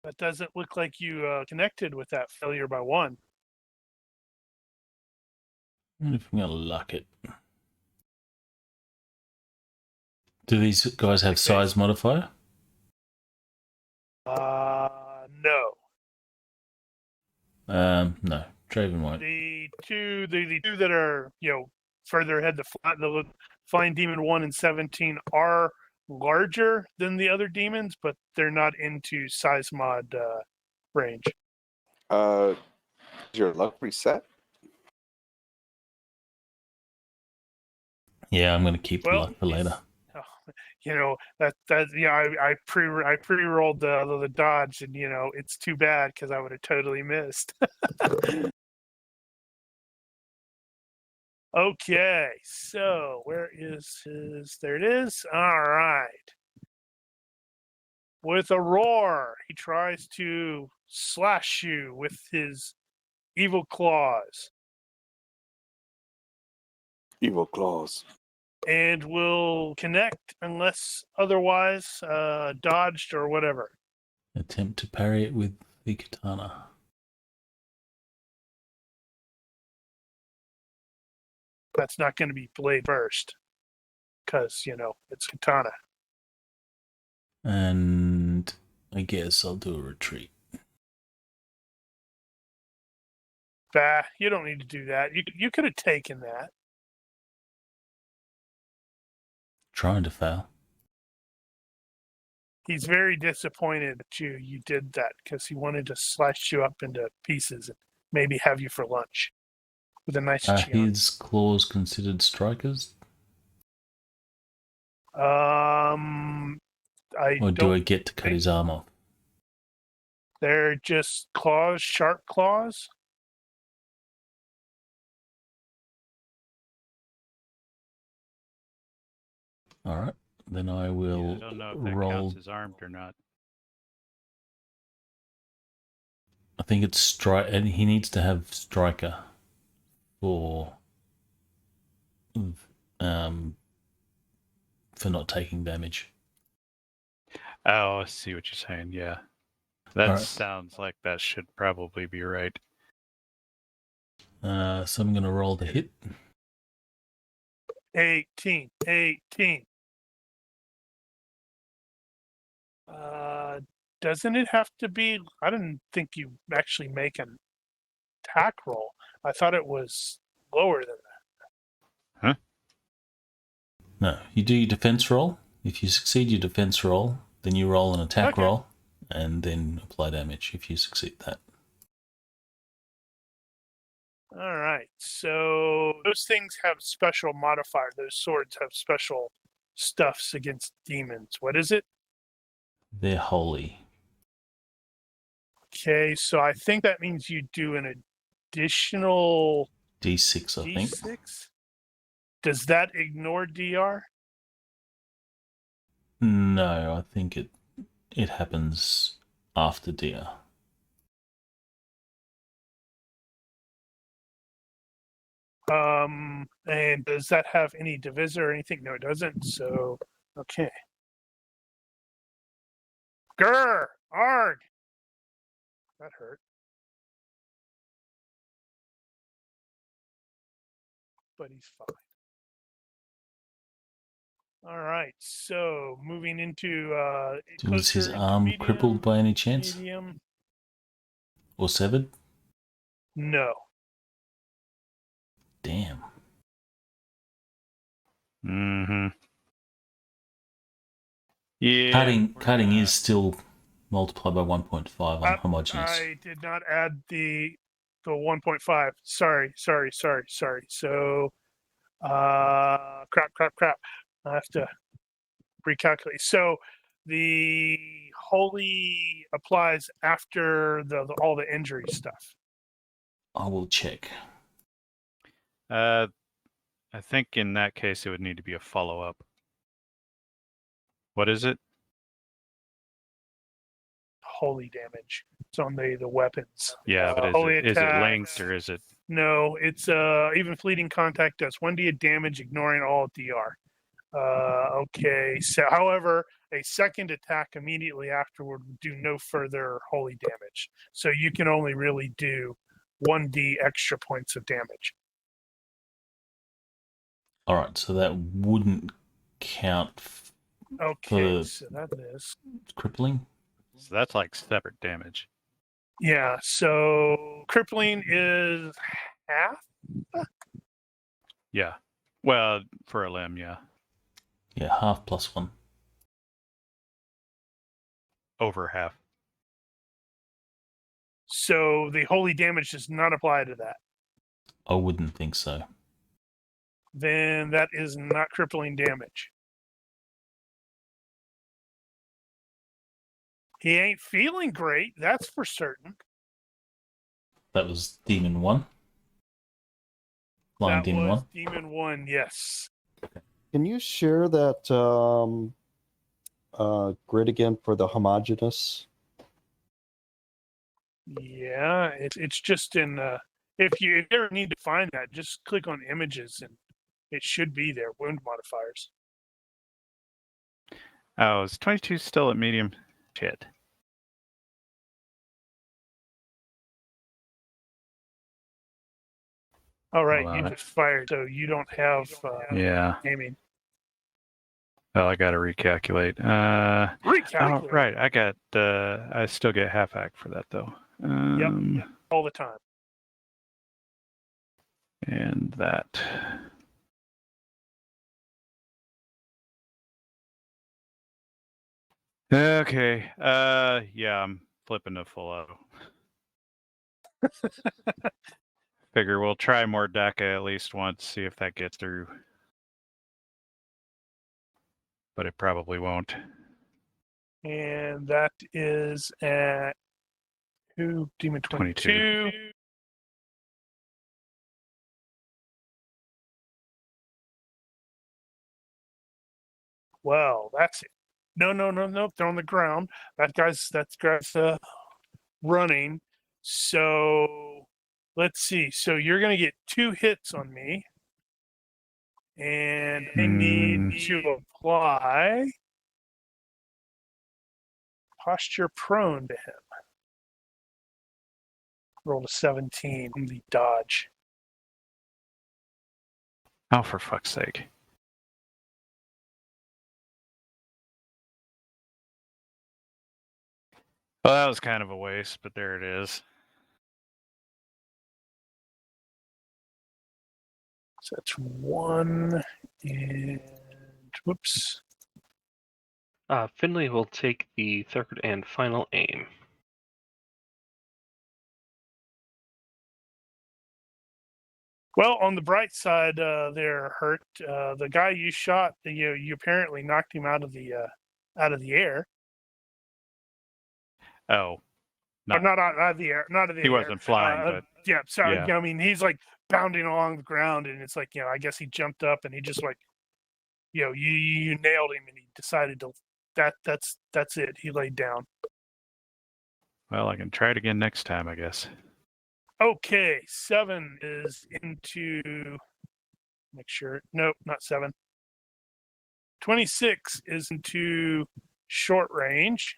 that doesn't look like you connected with that failure by 1. I wonder if I'm going to luck it. Do these guys have Okay. size modifier? No. No. Draven won't. The two that are further ahead, the flying demon 1 and 17 are larger than the other demons, but they're not into size mod range. Is your luck reset? Yeah, I'm going to keep the Well, luck for later. I pre-rolled the dodge, and it's too bad because I would have totally missed. Okay, so where is his? There it is. All right. With a roar, he tries to slash you with his evil claws Evil claws. and will connect unless otherwise dodged or whatever. Attempt to parry it with the katana. That's not going to be blade burst because, it's katana. And I guess I'll do a retreat. Bah, you don't need to do that. You could have taken that. Trying to fail. He's very disappointed that you did that because he wanted to slice you up into pieces and maybe have you for lunch with a nice Are Chianti. his claws considered strikers? I Or do don't. I get to cut his arm off? They're just claws, sharp claws. All right. Then I Yeah, will I don't know if that roll. counts as armed or not. I think it's strike, and he needs to have striker for not taking damage. Oh, I see what you're saying. Yeah. That Alright. sounds like that should probably be right. So I'm going to roll the hit. 18. Doesn't it have to be? I didn't think you actually make an attack roll. I thought it was lower than that. No, you do your defense roll. If you succeed your defense roll, then you roll an attack Okay. roll and then apply damage if you succeed that. All right. So those things have special modifier. Those swords have special stuffs against demons. What is it? They're holy. Okay, so I think that means you do an additional D6, I think. D6. Does that ignore DR? No, I think it happens after DR. And does that have any divisor or anything? No, it doesn't. So, okay. Grr! Arg! That hurt. but he's fine. All right, so moving into Was his closer into arm medium, crippled by any chance? medium. Or severed? No. Damn. Mm-hmm. Yeah. Cutting is still multiplied by 1.5 on homogeneous. I did not add the 1.5. Sorry. So, crap. I have to recalculate. So, the holy applies after all the injury stuff. I will check. I think in that case it would need to be a follow-up. What is it? Holy damage. It's on the weapons. Yeah, but holy is it attacks. linked or is it? No, it's even fleeting contact does 1d of damage, ignoring all DR. Okay. So, however, a second attack immediately afterward would do no further holy damage. So you can only really do 1d extra points of damage. All right, so that wouldn't count Okay, for so that is. crippling. So that's like separate damage. Yeah, so crippling is half. Yeah. Well, for a limb, yeah. Yeah, half plus 1. Over half. So the holy damage does not apply to that. I wouldn't think so. Then that is not crippling damage. He ain't feeling great, that's for certain. That was Demon 1. Flying That Demon was 1. Demon 1, yes. Can you share that grid again for the homogeneous? Yeah, it's just in. If you ever need to find that, just click on images and it should be there. Wound modifiers. Oh, is 22 still at medium? Shit. All right, Hold you on. just fired, so you don't have Yeah. aiming. Oh, I got to recalculate. Recalculate. Oh, right. I got. I still get half act for that though. Yep, all the time. And that. Okay. Yeah, I'm flipping to full auto. Figure we'll try more DACA at least once, see if that gets through. But it probably won't. And that is at who? Demon 22. Well, that's it. No. They're on the ground. That guy's running. So let's see. So you're gonna get 2 hits on me. And I need to apply posture prone to him. Roll a 17 on the dodge. Oh, for fuck's sake. Well, that was kind of a waste, but there it is. So that's 1 and whoops. Finlay will take the third and final aim. Well, on the bright side, they're hurt. The guy you shot, you apparently knocked him out of the air. Oh. Or not out of the air. Not out of the He air. wasn't flying, but yeah. So yeah. I mean, he's like bounding along the ground, and it's like I guess he jumped up and he just like, you nailed him, and he decided to. That's it. He laid down. Well, I can try it again next time, I guess. Okay, 7 is into. Make sure. Nope, not 7. 26 is into short range.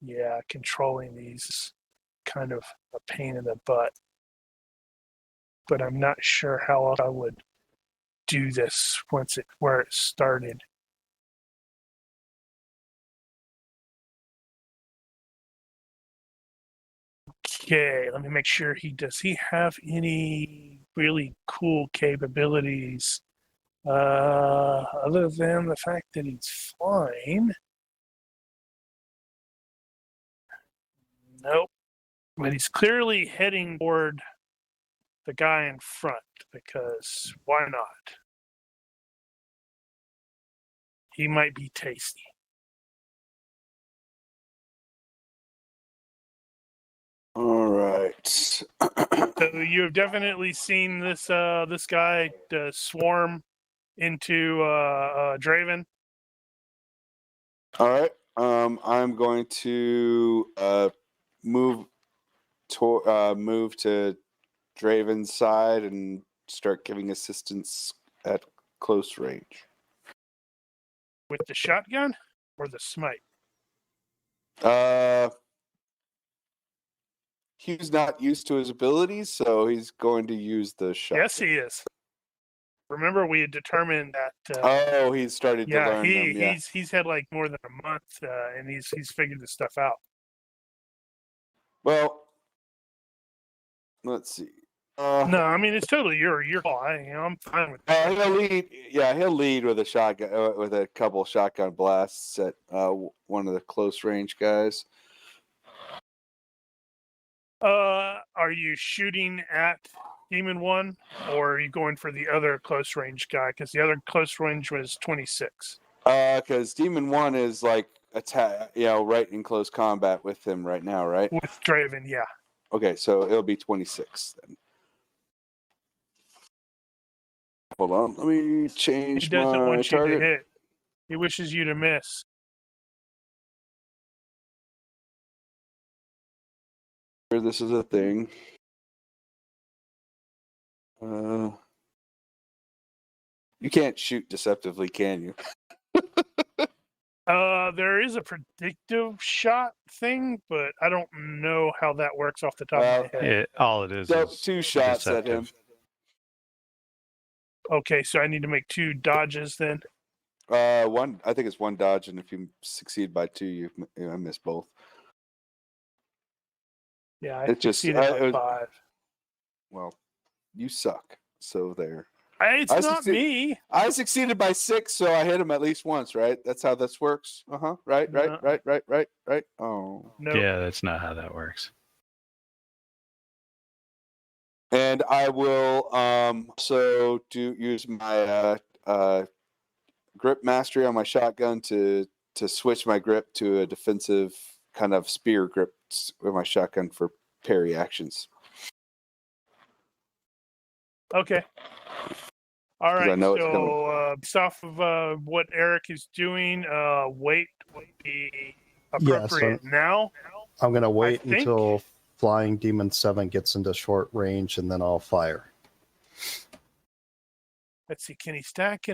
Yeah, controlling these is kind of a pain in the butt. but I'm not sure how else I would do this where it started. Okay, let me make sure does he have any really cool capabilities other than the fact that he's flying? Nope. But he's clearly heading toward the guy in front because why not? He might be tasty. All right. So you have definitely seen this this guy swarm into Draven. All right. I'm going to move to Draven's side and start giving assistance at close range. With the shotgun or the smite? He's not used to his abilities, so he's going to use the shotgun. Yes, he is. Remember, we had determined that. He's started to learn them. Yeah. He's had like more than a month, and he's figured this stuff out. Well, let's see. No, I mean it's totally your call. I'm fine with that. He'll lead. Yeah, he'll lead with a shotgun, with a couple shotgun blasts at one of the close range guys. Are you shooting at Demon 1, or are you going for the other close range guy? Because the other close range was 26. Because Demon 1 is like attack, right in close combat with him right now, right? With Draven, yeah. Okay, so it'll be 26 then. Hold on, let me change He doesn't my want you target. to hit. He wishes you to miss. This is a thing. You can't shoot deceptively, can you? There is a predictive shot thing, but I don't know how that works off the top of my head. All it is Two shots deceptive. at him. Okay, so I need to make 2 dodges then. One. I think it's 1 dodge, and if you succeed by 2, I miss both. Yeah, I succeeded by 5. Well, you suck. So there. It's not me. I succeeded by 6, so I hit him at least once, right? That's how this works. Right. Oh. No. Yeah, that's not how that works. And I will also use my grip mastery on my shotgun to switch my grip to a defensive kind of spear grip with my shotgun for parry actions. Okay. All right. I know it's So, based off of what Eric is doing, wait would be appropriate now. I'm going to wait until Flying Demon 7 gets into short range, and then I'll fire. Let's see. Can he stack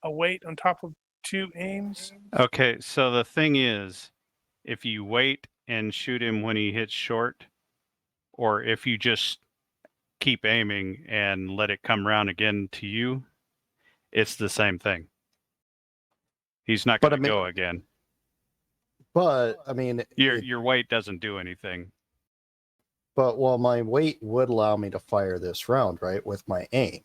a weight on top of 2 aims? Okay, so the thing is, if you wait and shoot him when he hits short, or if you just keep aiming and let it come round again to you, it's the same thing. He's not going to go again. But I mean, your weight doesn't do anything. But my weight would allow me to fire this round, right, with my aim.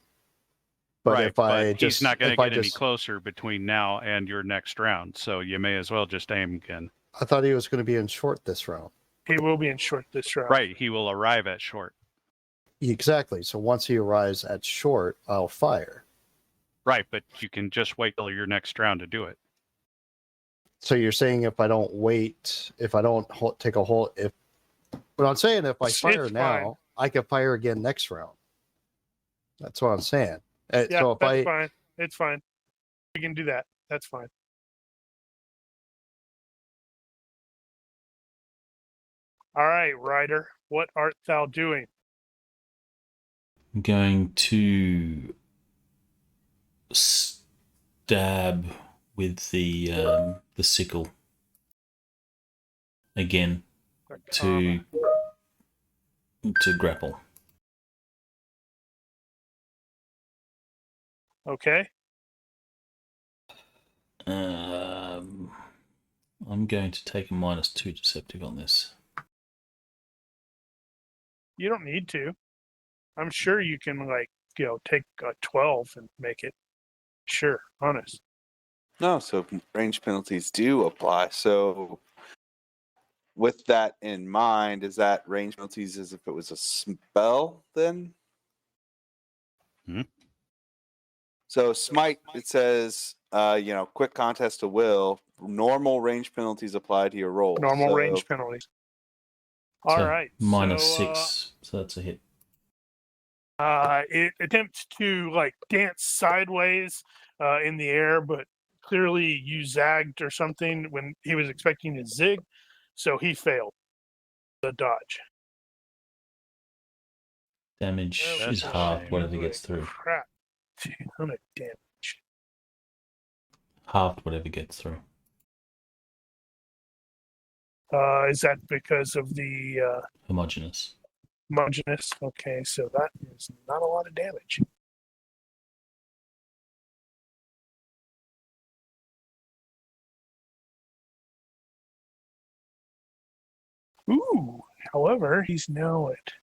But right, if I he's not going to get any closer between now and your next round, so you may as well just aim again. I thought he was going to be in short this round. He will be in short this round. Right, he will arrive at short. Exactly. So once he arrives at short, I'll fire. Right, but you can just wait till your next round to do it. So you're saying if I don't wait, if I don't take a hold, but I'm saying if I fire now, I can fire again next round. That's what I'm saying. Yeah, so if that's fine. It's fine. We can do that. That's fine. All right, Ryder, what art thou doing? I'm going to stab with the sickle again to grapple. Okay. I'm going to take a -2 deceptive on this. You don't need to. I'm sure you can, take a 12 and make it. Sure, honest. No, so range penalties do apply. So with that in mind, is that range penalties as if it was a spell then? Hmm. So smite, it says, quick contest to will. Normal range penalties apply to your roll. Normal So range penalties. All So right. -6, so that's a hit. It attempts to dance sideways in the air, but clearly you zagged or something when he was expecting to zig, so he failed the dodge. Damage That's is a half shame. whatever gets through. Crap. 200 damage. Half whatever gets through. Is that because of the Homogeneous. homogeneous? Okay, so that is not a lot of damage. Ooh, however, he's now at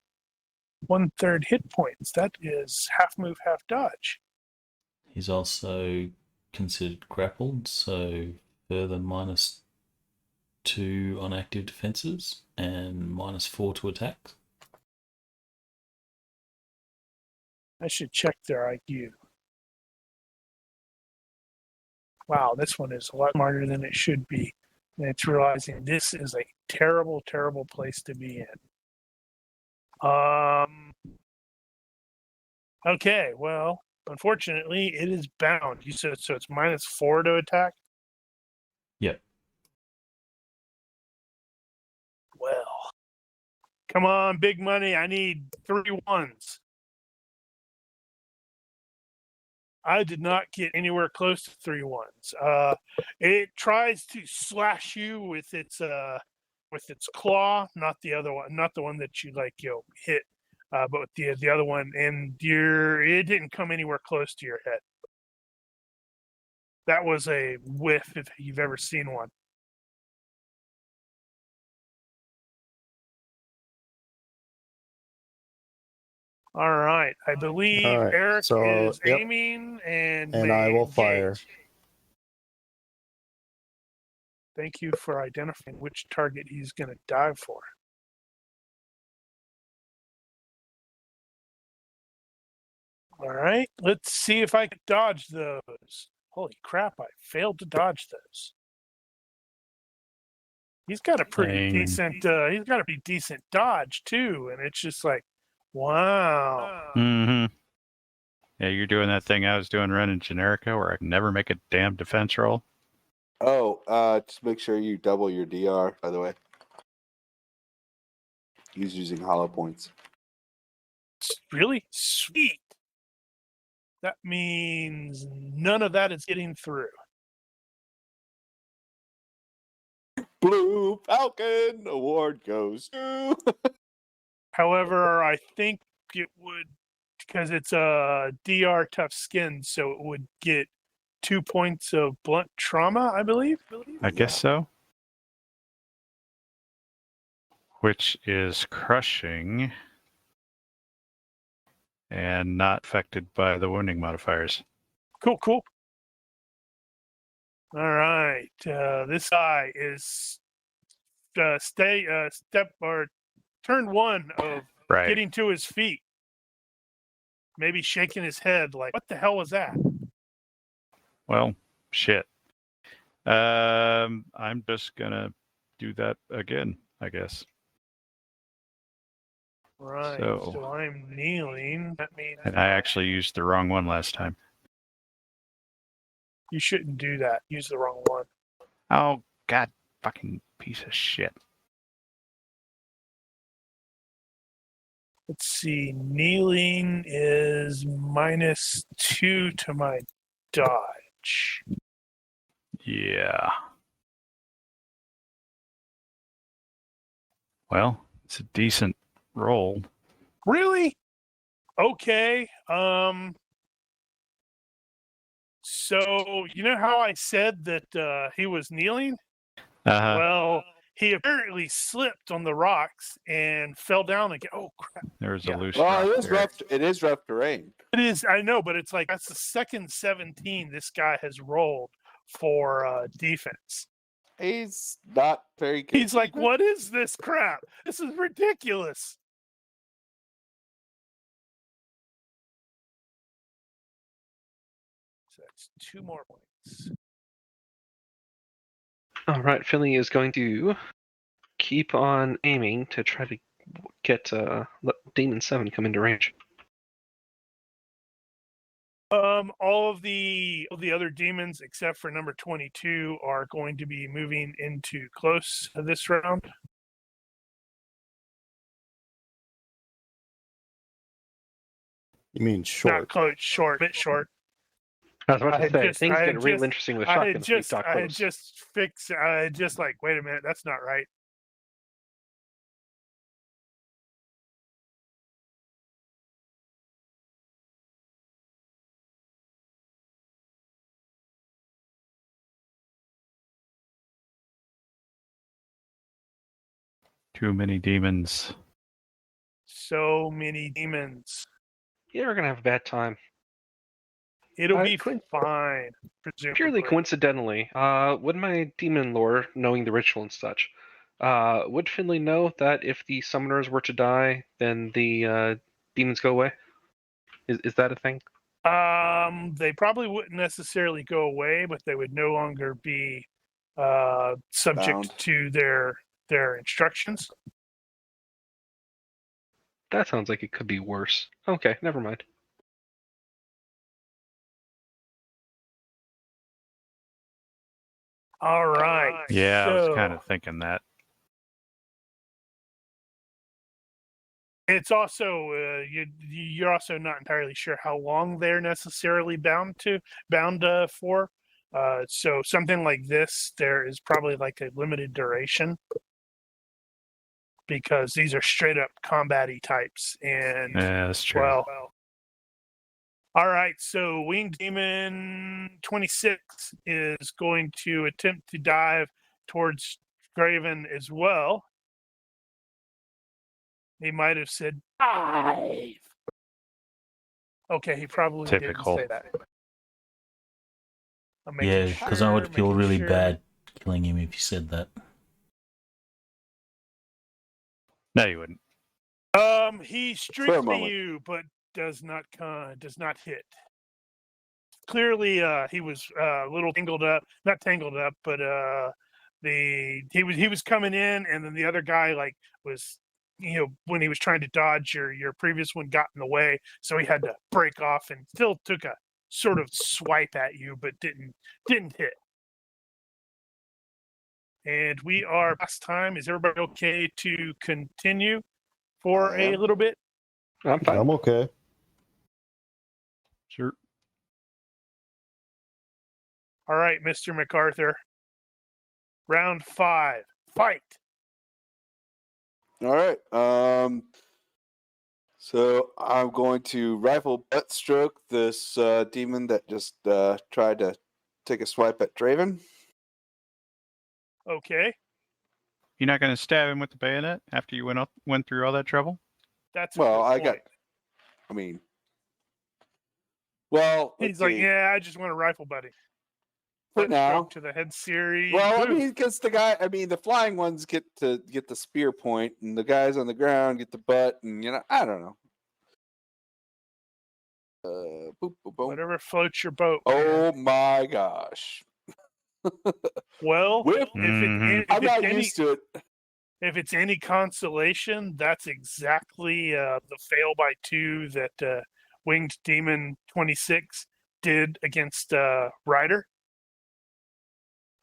1/3 hit points. That is half move, half dodge. He's also considered grappled, so further -2 on active defenses and -4 to attack. I should check their IQ. Wow, this one is a lot smarter than it should be. And it's realizing this is a terrible, terrible place to be in. Okay, well, unfortunately, it is bound. You said so it's -4 to attack? Yep. Well, come on, big money. I need 3 ones. I did not get anywhere close to 3 ones. It tries to slash you with its claw, not the other one, not the one that you hit, but with the other one, and it didn't come anywhere close to your head. That was a whiff if you've ever seen one. All right, I believe All right, Eric so, is yep. aiming and I will fire. engage. Thank you for identifying which target he's going to dive for. All right, let's see if I can dodge those. Holy crap, I failed to dodge those. He's got a pretty Dang. decent he's got a pretty decent dodge too, and it's just like, wow. Mm-hmm. Yeah, you're doing that thing I was doing running Generica where I can never make a damn defense roll. Oh, just make sure you double your DR, by the way. He's using hollow points. Really? Sweet. That means none of that is getting through. Blue Falcon award goes to... However, I think it would, because it's a DR tough skin, so it would get 2 points of blunt trauma, I believe. I guess so. Which is crushing and not affected by the wounding modifiers. Cool. All right. This guy is turn 1 of Right. getting to his feet. Maybe shaking his head like, what the hell was that? Well, shit. I'm just gonna do that again, I guess. Right. So- So I'm kneeling. That means And I actually used the wrong one last time. you shouldn't do that. Use the wrong one. Oh, god fucking piece of shit. Let's see. Kneeling is -2 to my dodge. Yeah. Well, it's a decent roll. Really? Okay. So, you know how I said that he was kneeling? Uh-huh. Well, he apparently slipped on the rocks and fell down again. Oh, crap. There was yeah. a loose Well, rock it is there. rough. It is rough terrain. It is, I know, but it's like that's the second 17 this guy has rolled for defense. He's not very good. He's like, what is this crap? This is ridiculous. So that's 2 more points. All right, Finlay is going to keep on aiming to try to get let Demon 7 come into range. All of the other demons except for number 22 are going to be moving into close this round. You mean Not short? close, short, bit short. I was about I to had say, just- things I had get real just- interesting with I shotguns had when you just, talk I had close. just fixed. I had just like, wait a minute, that's not right. Too many demons. So many demons. You're going to have a bad time. It'll be Quinn- fine, presumably. Purely coincidentally, would my demon lore, knowing the ritual and such, would Finlay know that if the summoners were to die, then the demons go away? Is that a thing? They probably wouldn't necessarily go away, but they would no longer be subject Bound. to their instructions. That sounds like it could be worse. Okay, never mind. All right. Yeah, I was kind so of thinking that. it's also you're also not entirely sure how long they're necessarily bound for. So something like this, there is probably like a limited duration because these are straight up combat-y types. And Yeah, that's true. well, all right. So Winged Demon 26 is going to attempt to dive towards Graven as well. He might have said dive. Okay, he probably Typical. didn't say that. I'm making Yeah, because I would sure, feel making really sure. bad killing him if you said that. No, you wouldn't. He For a streaks moment. you, but does not hit. Clearly, he was a little tangled up. Not tangled up, but he was coming in, and then the other guy was, when he was trying to dodge your previous one, got in the way, so he had to break off and still took a sort of swipe at you, but didn't hit. And we are past time. Is everybody okay to continue for I a am. little bit? I'm fine. I'm okay. Sure. All right, Mr. MacArthur. Round 5. Fight. All right. So I'm going to rifle butt stroke this demon that just tried to take a swipe at Draven. Okay. You're not going to stab him with the bayonet after you went through all that trouble? That's a Well, good I got. point. I mean, well, He's let's like, see. yeah, I just want a rifle buddy. For Butt now. stroke to the head series. Well, I Boom. mean, because the flying ones get the spear point, and the guys on the ground get the butt, and I don't know. Boop, boop, boom. Whatever floats your boat. man. Oh my gosh! Well, Whip. if I'm it's not any used to it. if it's any consolation, that's exactly the fail by 2 that Winged Demon 26 did against Ryder.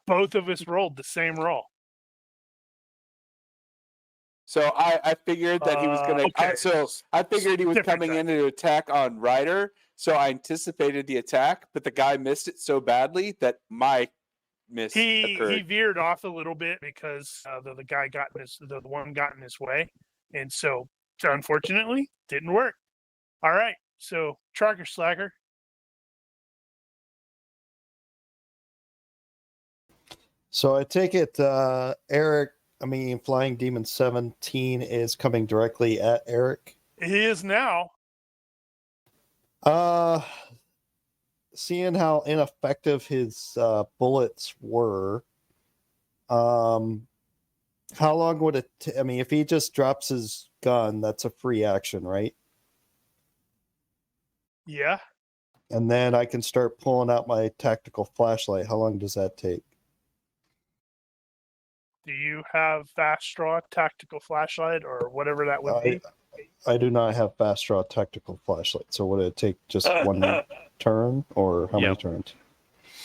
Both of us rolled the same roll. So I figured that he was gonna. Okay. So I figured he was Different coming thing. in to attack on Ryder. So I anticipated the attack, but the guy missed it so badly that my miss He occurred. veered off a little bit because the guy the one got in his way, and so unfortunately didn't work. All right, so tracker slacker. So I take it Flying Demon 17 is coming directly at Eric. He is now. Seeing how ineffective his bullets were, how long would it? If he just drops his gun, that's a free action, right? Yeah. And then I can start pulling out my tactical flashlight. How long does that take? Do you have fast draw tactical flashlight or whatever that would be? I do not have fast draw tactical flashlight. So would it take just one turn, or how many turns?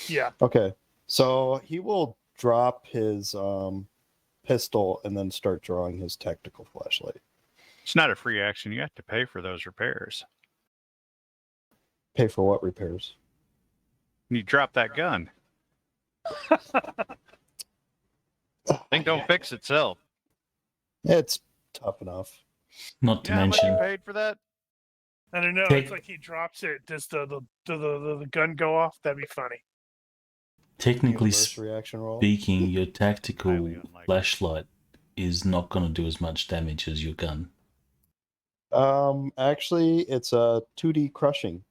Yeah. Okay. So he will drop his pistol and then start drawing his tactical flashlight. It's not a free action. You have to pay for those repairs. Pay for what repairs? You drop that gun. Thing don't fix itself. It's tough enough. Not to You know how much you mention, paid for that? I don't know. Take- It's like he drops it. Does the gun go off? That'd be funny. technically Reverse reaction roll. speaking, your tactical Highly unlikely. flashlight is not going to do as much damage as your gun. Actually, it's a 2D crushing.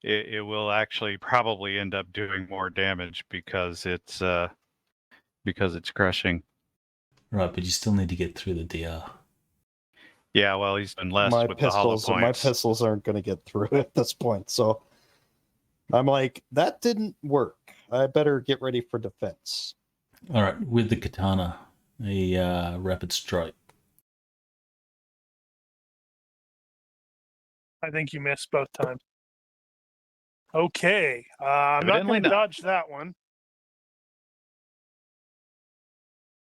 It will actually probably end up doing more damage because it's crushing. Right, but you still need to get through the DR. Yeah, well, he's been less with the hollow points. My pistols aren't going to get through at this point. So I'm like, that didn't work. I better get ready for defense. All right, with the katana, a rapid strike. I think you missed both times. Okay. I'm not Evidently going to not. dodge that one.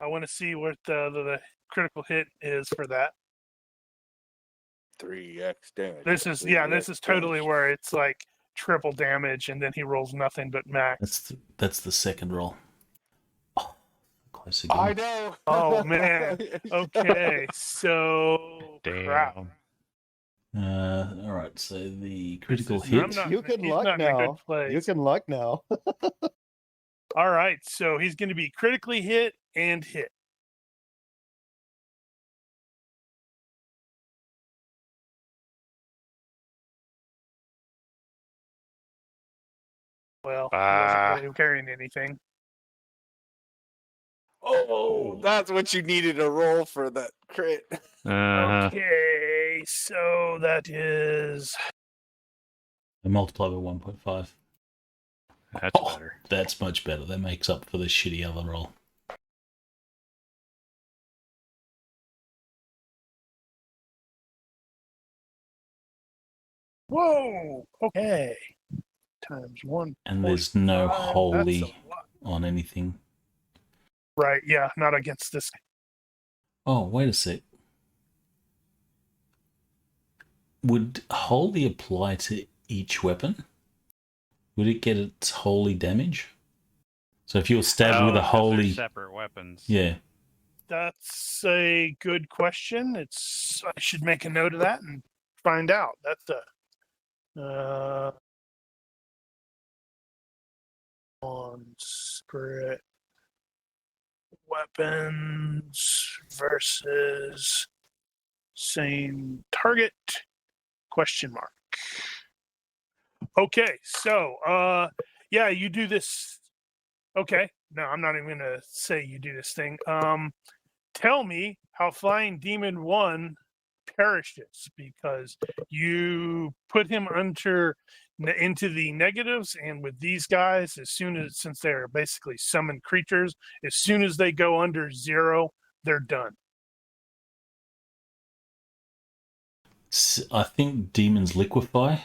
I want to see what the critical hit is for that. 3x damage. This is 3x totally damage. where it's like triple damage, and then he rolls nothing but max. That's the second roll. Oh, close again. I know. Oh, man. Okay, so crap. Damn. All right, so the critical is- I'm hit. not- You can he's luck not in a good now. place. You can luck now. All right, so he's going to be critically hit and hit. Well, he wasn't really carrying anything. Oh, that's what you needed to roll for that crit. Okay, so that is I multiply by 1.5. That's Oh, better. that's much better. That makes up for the shitty other roll. whoa. Okay, times 1. And there's no That's a holy lot. on anything. Right? Yeah, not against this. Oh, wait a sec. Would holy apply to each weapon? Would it get its holy damage? So if you're stabbed with a 'cause they're holy... separate weapons. Yeah. That's a good question. I should make a note of that and find out. That's on spirit weapons versus same target question mark. Okay, so yeah, you do this. Okay, no, I'm not even gonna say you do this thing. Tell me how Flying Demon 1 perishes, because you put him into the negatives, and with these guys, since they're basically summoned creatures, as soon as they go under 0, they're done. I think demons liquefy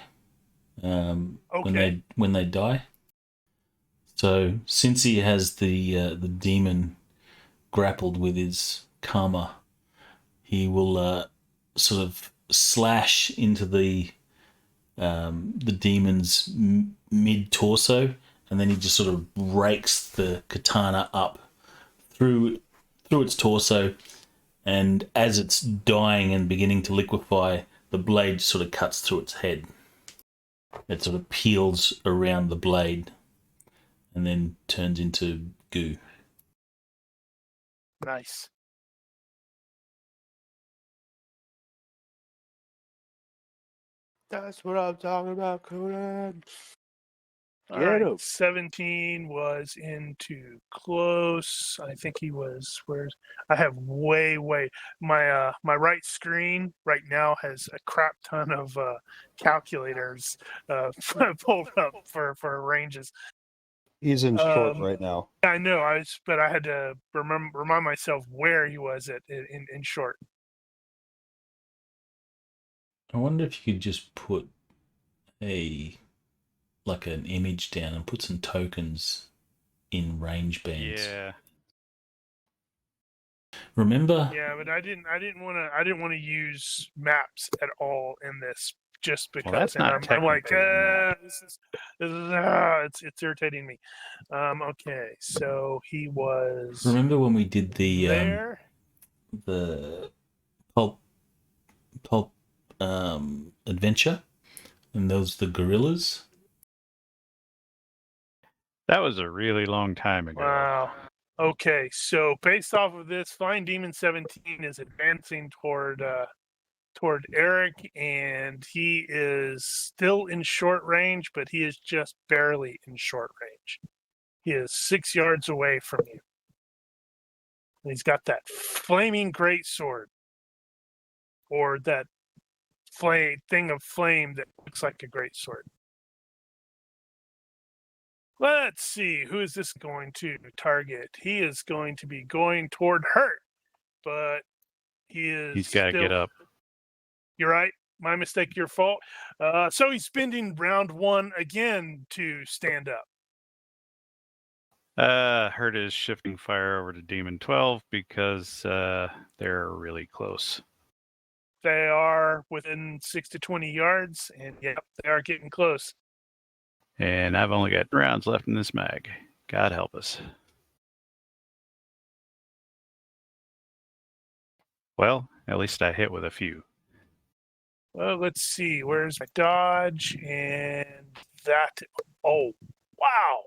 Okay. when they die. So since he has the demon grappled with his karma, he will sort of slash into the demon's mid torso, and then he just sort of rakes the katana up through its torso, and as it's dying and beginning to liquefy, the blade sort of cuts through its head. It sort of peels around the blade, and then turns into goo. Nice. That's what I'm talking about, Conan. All Get right, him. 17 was into close. I think he was. Where's? I have way. My right screen right now has a crap ton of calculators pulled up for ranges. He's in short right now. I know. But I had to remind myself where he was in short. I wonder if you could just put an image down and put some tokens in range bands. Yeah. Remember? Yeah, but I didn't want to use maps at all in this just because. Well, that's not I'm like, technically a map. it's irritating me. Okay, so he was Remember when we did the there. pulp adventure, and those the gorillas? That was a really long time ago. Wow. Okay, so based off of this, Flying Demon 17 is advancing toward Eric, and he is still in short range, but he is just barely in short range. He is 6 yards away from you. And he's got that flaming great sword, or that thing of flame that looks like a great sword. Let's see, who is this going to target? He is going to be going toward Hurt, but He's got to get up. You're right. My mistake, your fault. So he's spending round 1 again to stand up. Hurt is shifting fire over to Demon 12 because they're really close. They are within 6 to 20 yards, and yep, they are getting close. And I've only got rounds left in this mag. God help us. Well, at least I hit with a few. Well, let's see. Where's my dodge? And that. Oh, wow.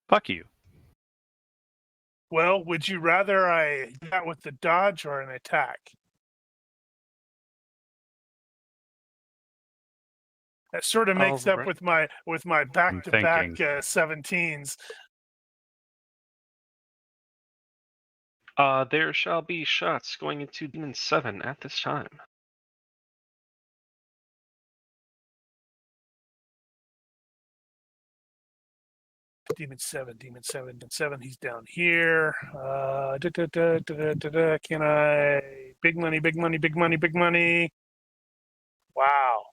Fuck you. Well, would you rather I do that with the dodge or an attack? That sort of makes up with my back-to-back 17s. There shall be shots going into Demon 7 at this time. Demon 7. He's down here. Can I? Big money. Wow.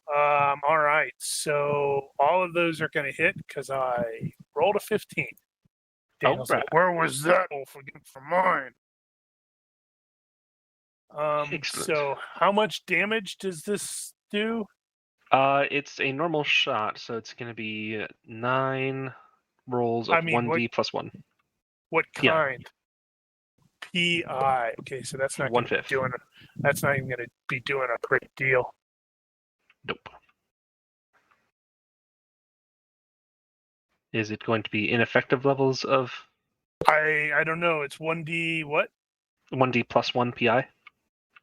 All right. So all of those are going to hit because I rolled a 15. Daniel's like, where was that wolf again for mine? So how much damage does this do? It's a normal shot, so it's going to be 9 rolls of 1d plus 1. What kind? PI. Okay, so that's not going to be doing it. That's not even going to be doing a great deal. Nope. Is it going to be ineffective levels of? I don't know. It's 1d what? 1d plus 1 PI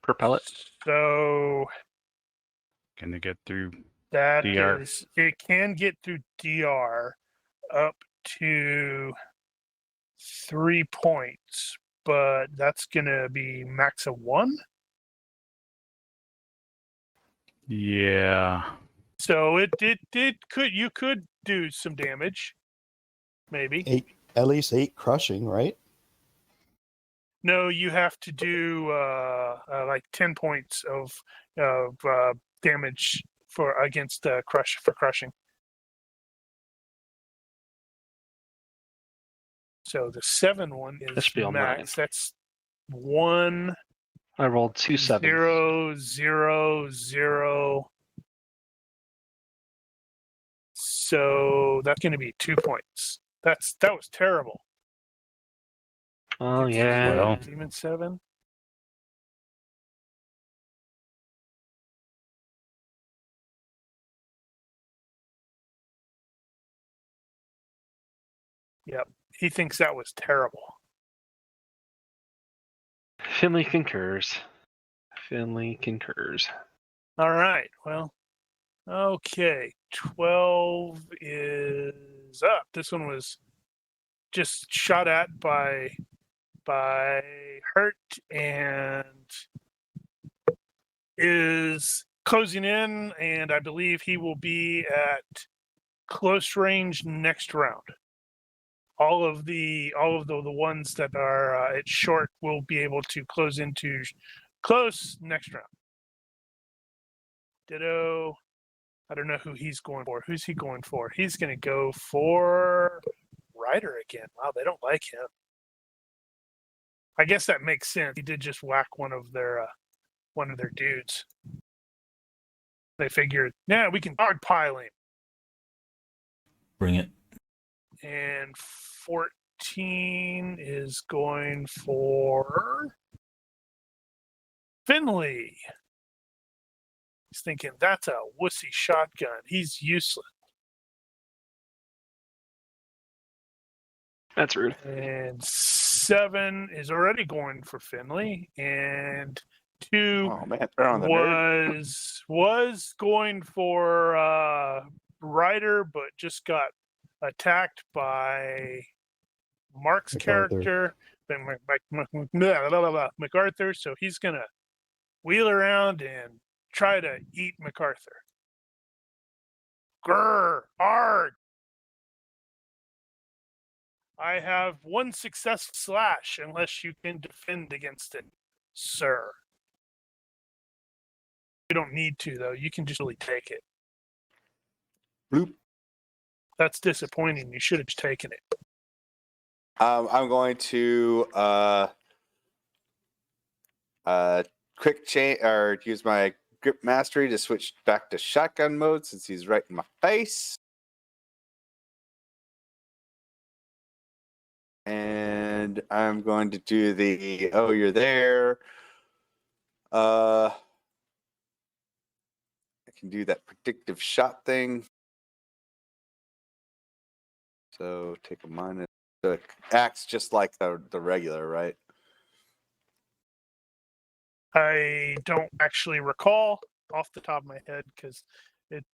per pellet. So can it get through that DR? It can get through DR up to 3 points, but that's gonna be max of 1. Yeah. So it you could do some damage, maybe. At least 8 crushing, right? No, you have to do like 10 points of damage against crushing. So the 7 one is max. That's 1. I rolled 2 7s. 0, 0, 0. So that's going to be 2 points. That was terrible. Oh yeah. Well, Demon 7. Yep. He thinks that was terrible. Finlay concurs. Finlay concurs. All right. Well, okay. 12 is up. This one was just shot at by Hurt and is closing in, and I believe he will be at close range next round. All of the ones that are at short will be able to close into close next round. Ditto. I don't know who he's going for. Who's he going for? He's going to go for Ryder again. Wow, they don't like him. I guess that makes sense. He did just whack one of their dudes. They figured, yeah, we can dogpile him. Bring it. And 14 is going for Finlay. He's thinking, that's a wussy shotgun. He's useless. That's rude. And 7 is already going for Finlay. And 2 Oh man, they're on the nerd. was going for Ryder, but just got attacked by Mark's MacArthur. character, MacArthur. So he's gonna wheel around and try to eat MacArthur. Grr, arg. I have 1 success slash unless you can defend against it, sir. You don't need to, though. You can just really take it. Bloop. That's disappointing. You should have taken it. I'm going to quick change or use my grip mastery to switch back to shotgun mode since he's right in my face. And I'm going to do the you're there. I can do that predictive shot thing. So take a minus. So it acts just like the regular, right? I don't actually recall off the top of my head because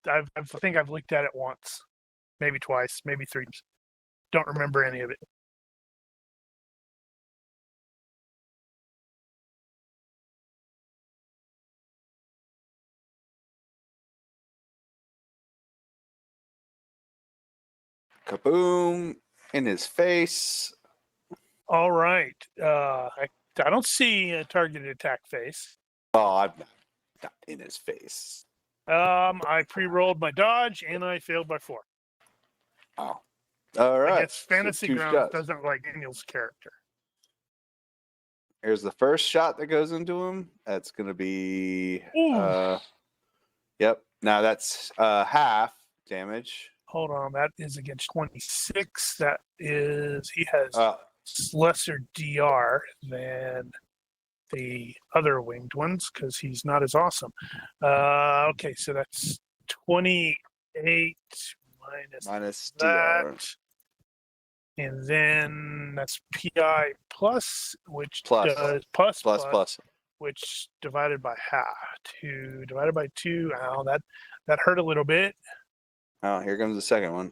I think I've looked at it once, maybe twice, maybe 3 times. Don't remember any of it. Kaboom! In his face. All right. I don't see a targeted attack face. Oh, I'm not in his face. I pre-rolled my dodge and I failed by 4. Oh. All right. I guess Fantasy So 2 Grounds shots. doesn't like Daniel's character. Here's the first shot that goes into him. That's going to be yep. Now that's half damage. Hold on, that is against 26. That is, he has Uh, lesser DR than the other winged ones because he's not as awesome. Okay, so that's 28 minus that. DR. And then that's PI plus, which Plus. does Plus. which divided by half. 2 divided by 2. Ow, that hurt a little bit. Oh, here comes the second one.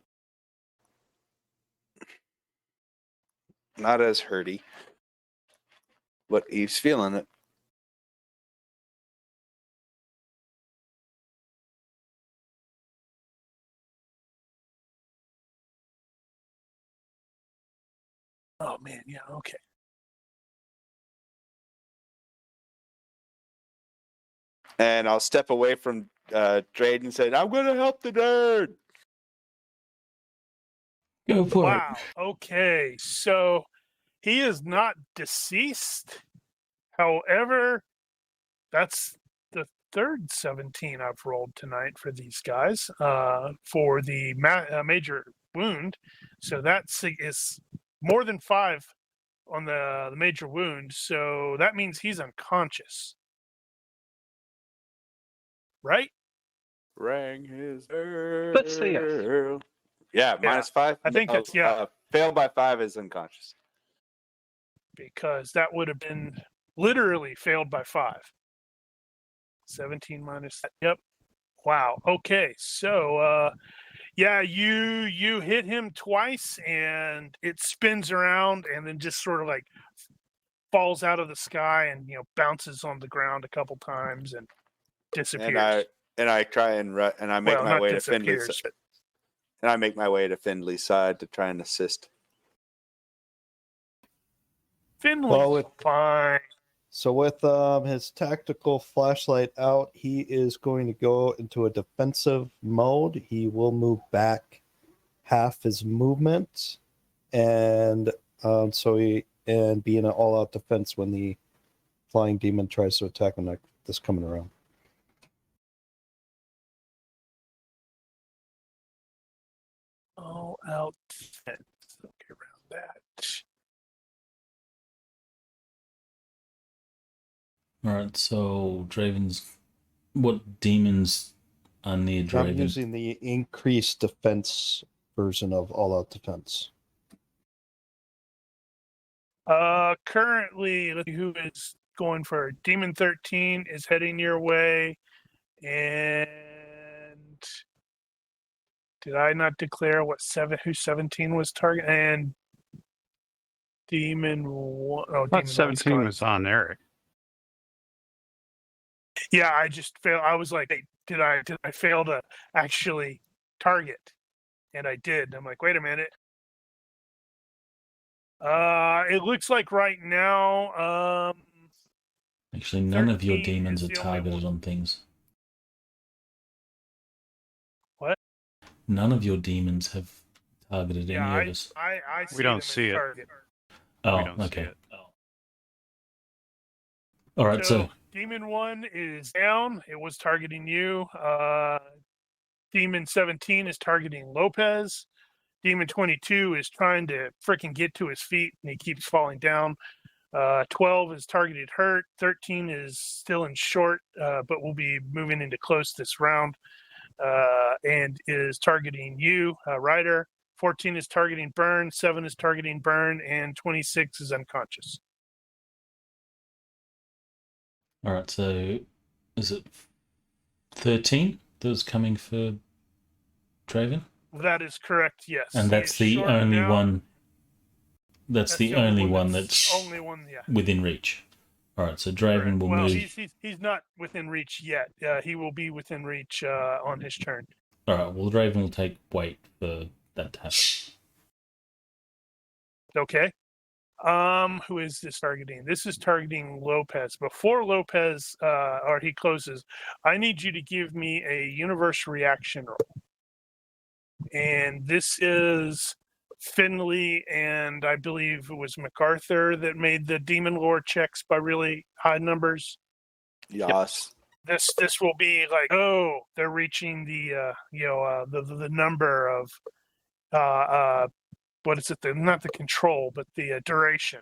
Not as hurty, but he's feeling it. Oh man, yeah, okay. And I'll step away from Drayden and say, I'm going to help the nerd. Go for it. Wow. Okay, so he is not deceased. However, that's the third 17 I've rolled tonight for these guys for the major wound. So that is more than 5 on the major wound. So that means he's unconscious. Right? Rang his Let's say yes. Yeah, minus 5. I think that's, yeah. Failed by 5 is unconscious. because that would have been literally failed by 5. 17 minus that. Yep. Wow. Okay. So yeah, you hit him twice and it spins around and then just sort of like falls out of the sky and bounces on the ground a couple times and disappears. And I try and I make well, my not way to Finley's disappears, but and I make my way to Finley's side to try and assist. Finley's Well, fine. So with his tactical flashlight out, he is going to go into a defensive mode. He will move back half his movement, and be in an all-out defense when the flying demon tries to attack him like this coming around. All out defense. Okay, around that. All right, so Draven's. What demons are near I'm Draven? using the increased defense version of all-out defense. Currently, let's see who is going for Demon 13 is heading your way, and did I not declare who 17 was target? And Demon 1. Oh, I thought Demon 1's 17 gone. was on Eric. Yeah, I just failed. I was like, hey, did I fail to actually target? And I did. I'm like, wait a minute. It looks like right now, Actually, none of your 13 demons is are the only targeted one. on things. What? None of your demons have targeted Yeah, any of us. I see We don't them as see it. target. Oh, we don't see okay. it. All right, so Demon 1 is down. It was targeting you. Demon 17 is targeting Lopez. Demon 22 is trying to freaking get to his feet and he keeps falling down. 12 is targeted hurt. 13 is still in short, but will be moving into close this round and is targeting you, Ryder. 14 is targeting burn. 7 is targeting burn. And 26 is unconscious. all right, so is it 13 that was coming for Draven? That is correct, yes. And He that's is the short only now. one. That's the only one that's only one, yeah. within reach. All right, so Draven Correct. will Well, move. he's not within reach yet. He will be within reach on his turn. All right, well, Draven will take wait for that to happen. Okay. Who is this targeting? This is targeting Lopez. Before Lopez or he closes, I need you to give me a universe reaction roll. And this is Finlay, and I believe it was MacArthur that made the demon lore checks by really high numbers. Yes. This will be like, oh, they're reaching the the number of what is it? Not the control, but the duration.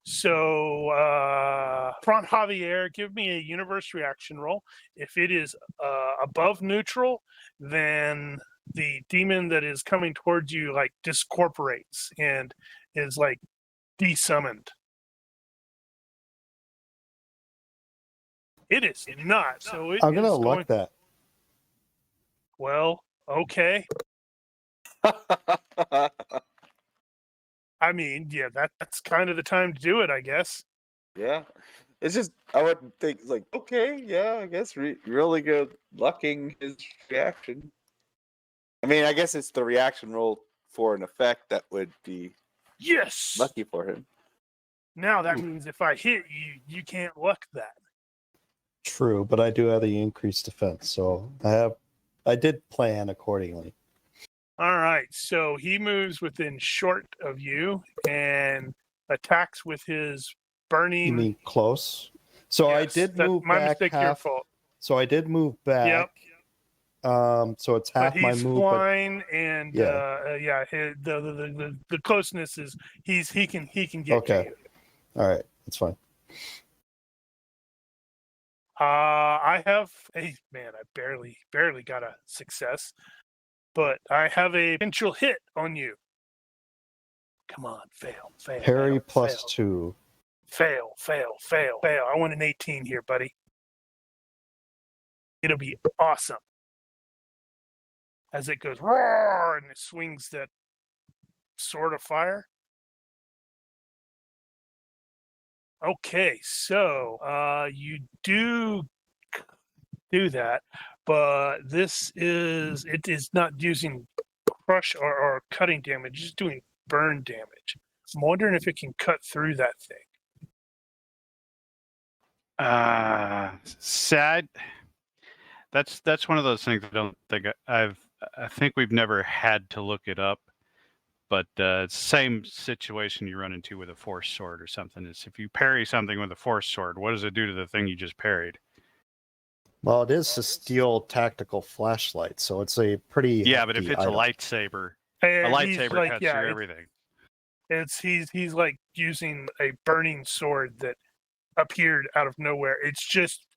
So, Front Javier, give me a universe reaction roll. If it is above neutral, then the demon that is coming towards you like discorporates and is like desummoned. It is not. So I'm going to elect that. Well, okay. I mean, yeah, that's kind of the time to do it, I guess. Yeah. It's just, I would think, like, okay, yeah, I guess really good lucking his reaction. I mean, I guess it's the reaction roll for an effect that would be Yes. lucky for him. Now that means if I hit you, you can't luck that. True, but I do have the increased defense, so I did plan accordingly. All right, so he moves within short of you and attacks with his burning. You mean close? So Yes, I did that- move my back mistake, your half. fault. So I did move back. So it's half But my he's move. flying, and Yeah. the closeness is he can get Okay. to you. All right, that's fine. I have I barely got a success, but I have a potential hit on you. Come on, fail, fail. Parry fail, plus fail. 2. Fail, fail, fail, fail. I want an 18 here, buddy. It'll be awesome. As it goes roar and it swings that sword of fire. Okay, so you do that, but it is not using crush or cutting damage, it's just doing burn damage. I'm wondering if it can cut through that thing. Sad. That's one of those things I don't think I think we've never had to look it up, but same situation you run into with a force sword or something is if you parry something with a force sword, what does it do to the thing you just parried? Well, it is a steel tactical flashlight, so it's a pretty But if hefty it's item. a lightsaber, And a he's lightsaber like, cuts yeah, through everything. he's like using a burning sword that appeared out of nowhere. It's just,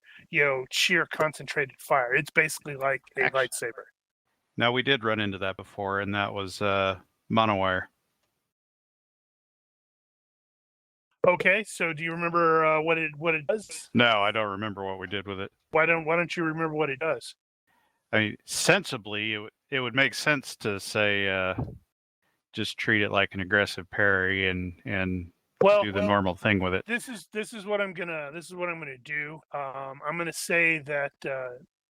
sheer concentrated fire. It's basically like a lightsaber. No, we did run into that before, and that was monowire. Okay, so do you remember what it does? No, I don't remember what we did with it. Why don't you remember what it does? I mean, sensibly, it would make sense to say just treat it like an aggressive parry and do the normal thing with it. This is what I'm gonna do. I'm gonna say that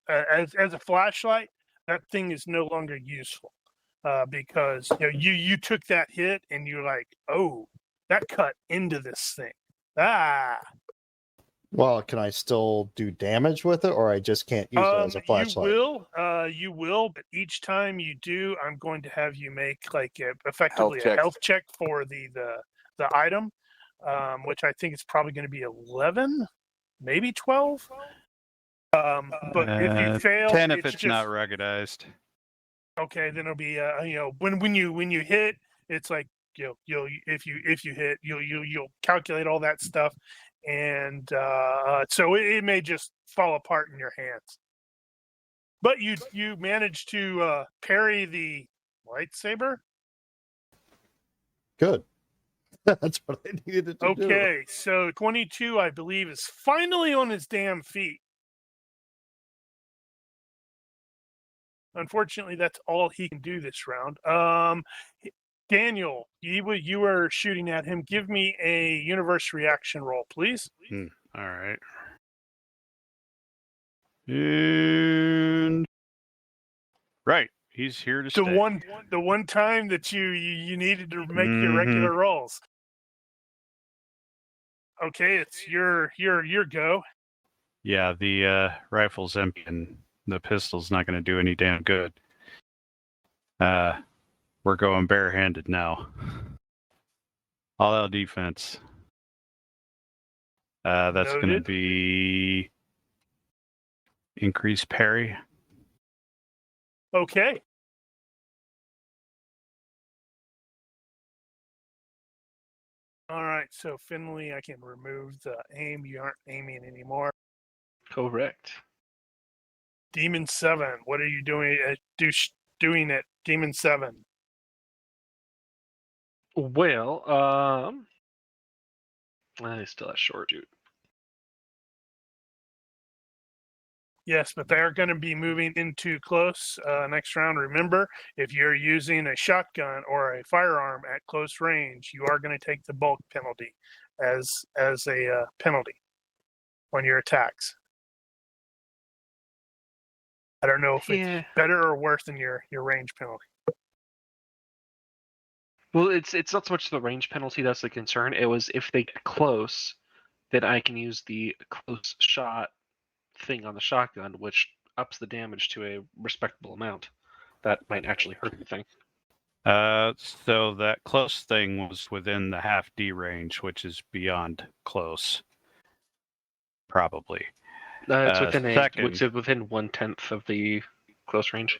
as a flashlight, that thing is no longer useful because you took that hit and you're like, oh, that cut into this thing. Well, can I still do damage with it, or I just can't use it as a flashlight? You will, but each time you do, I'm going to have you make effectively a health check for the item, which I think is probably going to be 11, maybe 12. But if you fail, 10 if it's not ruggedized. Okay, then it'll be when you hit, it's like if you hit, you'll calculate all that stuff. And so it may just fall apart in your hands. But you managed to parry the lightsaber. Good. That's what I needed to do. Okay, so 22, I believe, is finally on his damn feet. Unfortunately, that's all he can do this round. Daniel, you were shooting at him. Give me a universe reaction roll, please. All right. And right, he's here to stay. The one time that you needed to make your regular rolls. Okay, it's your go. Yeah, the rifle's empty and the pistol's not going to do any damn good. We're going barehanded now. All out defense. That's going to be increased parry. Okay. All right, so Finlay, I can remove the aim. You aren't aiming anymore. Correct. Demon 7, what are you doing doing at Demon 7? Well, I still have short shoot. Yes, but they're going to be moving into close next round. Remember, if you're using a shotgun or a firearm at close range, you are going to take the bulk penalty as a penalty on your attacks. I don't know if it's better or worse than your range penalty. Well, it's not so much the range penalty that's the concern. It was if they get close, then I can use the close shot thing on the shotgun, which ups the damage to a respectable amount. That might actually hurt the thing. So that close thing was within the half D range, which is beyond close. Probably. It's within 1/10 of the close range.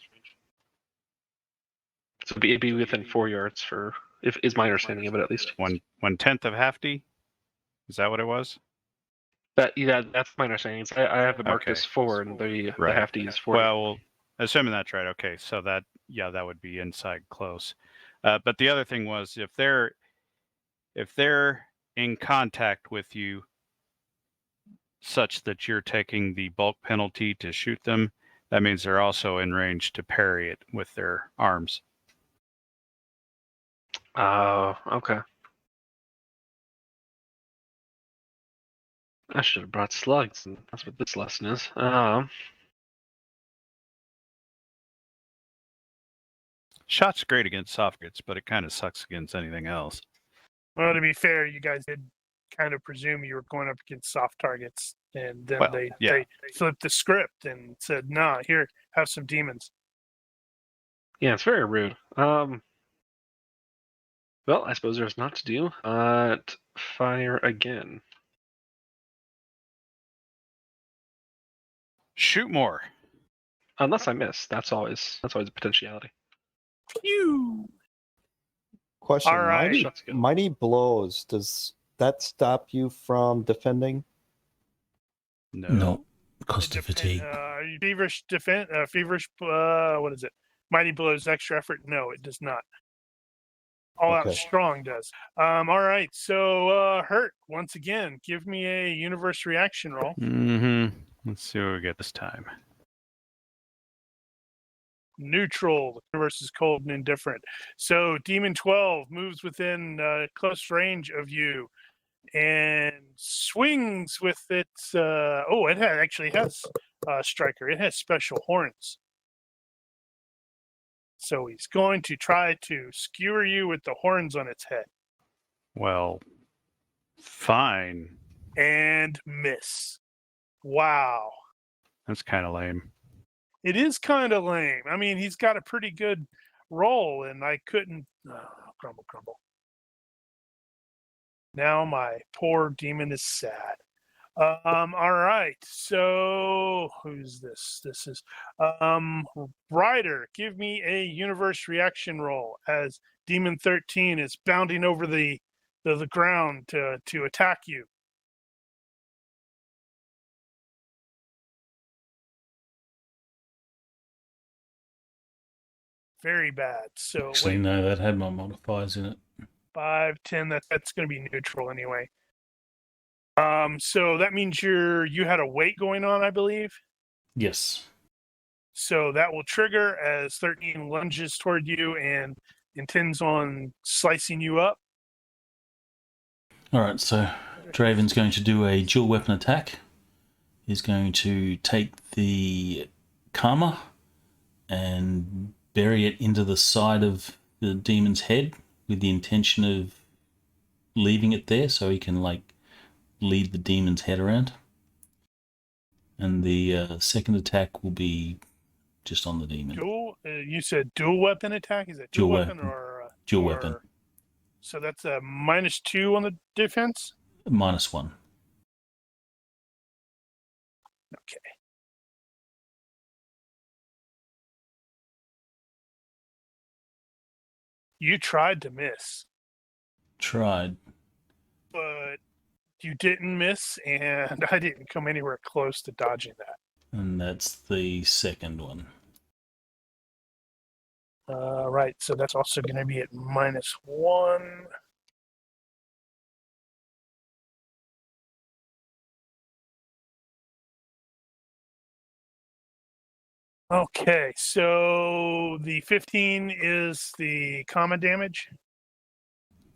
So it'd be within 4 yards is my understanding of it at least. 1/10 of half D? Is that what it was? That's my understanding. I have it marked as 4 and the half D is 4. Well, assuming that's right, okay. So that would be inside close. But the other thing was if they're if they're in contact with you such that you're taking the bulk penalty to shoot them, that means they're also in range to parry it with their arms. Oh, okay. I should have brought slugs, and that's what this lesson is. Shot's great against soft targets, but it kind of sucks against anything else. Well, to be fair, you guys did kind of presume you were going up against soft targets, and then Well, they yeah. flipped the script and said, "Nah, here, have some demons." Yeah, it's very rude. Well, I suppose there's not to do. Fire again. Shoot more. Unless I miss. That's always a potentiality. Phew! Question: All right. mighty, Shot's good. mighty blows. Does that stop you from defending? No. Cost of fatigue. Feverish defense. Feverish. What is it? Mighty blows extra effort. No, it does not. All out Okay. strong does. All right. So hurt once again. Give me a universe reaction roll. Mm-hmm. Let's see what we get this time. Neutral. The universe is cold and indifferent. So Demon 12 moves within close range of you and swings with its. It actually has striker. It has special horns. So he's going to try to skewer you with the horns on its head Well, fine. and miss. Wow. That's kind of lame. It is kind of lame. I mean, he's got a pretty good roll, and I couldn't. Crumble. Now my poor demon is sad. All right. So who's this? This is Ryder. Give me a universe reaction roll as Demon 13 is bounding over the ground to attack you. Very bad. So Actually, no, that had my modifiers in it. 5, 10. That's going to be neutral anyway. So that means you had a weight going on, I believe. Yes. So that will trigger as 13 lunges toward you and intends on slicing you up. All right, so Draven's going to do a dual weapon attack. He's going to take the karma and bury it into the side of the demon's head with the intention of leaving it there so he can, lead the demon's head around. And the second attack will be just on the demon. You said dual weapon attack? Is it dual weapon or dual weapon? So that's a -2 on the defense? -1. Okay. You tried to miss. Tried. But you didn't miss, and I didn't come anywhere close to dodging that. And that's the second one. Right, so that's also going to be at -1. Okay, so the 15 is the comma damage,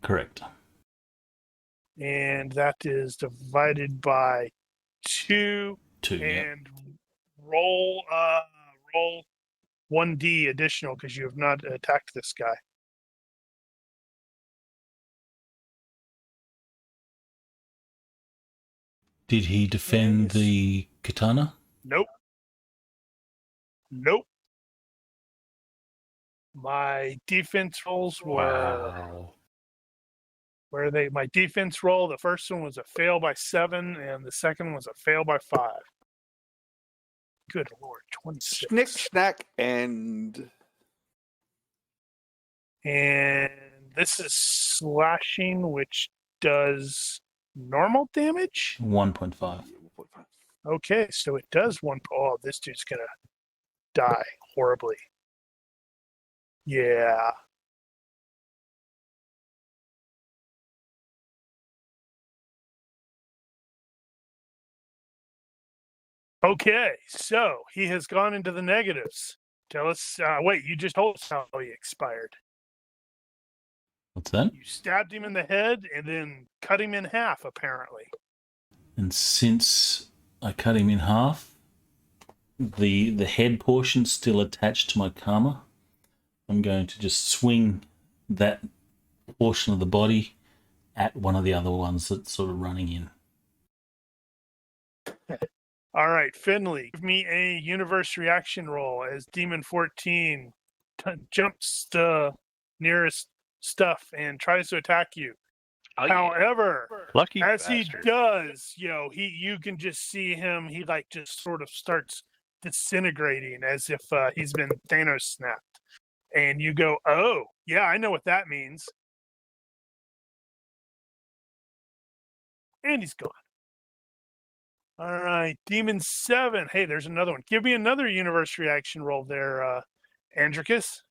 Correct. and that is divided by 2. 2, yeah. And roll 1d additional because you have not attacked this guy. Did he defend Yes. the katana? Nope. My defense rolls were Wow. my defense roll. The first one was a fail by 7, and the second one was a fail by 5. Good Lord, 26. Snick, snack, and And this is slashing, which does normal damage. 1.5. Okay, so it does one. Oh, this dude's gonna die horribly. Yeah. Okay, so he has gone into the negatives. Tell us. Wait, you just told us how he expired. What's that? You stabbed him in the head and then cut him in half, apparently. And since I cut him in half, the head portion's still attached to my karma. I'm going to just swing that portion of the body at one of the other ones that's sort of running in. All right, Finlay, give me a universe reaction roll as Demon 14 jumps the nearest stuff and tries to attack you. Oh, yeah. However, Lucky as bastard. he does, you can just see him. He just sort of starts disintegrating as if he's been Thanos snapped. And you go, oh, yeah, I know what that means. And he's gone. All right, Demon 7. Hey, there's another one. Give me another universe reaction roll there, Andricus.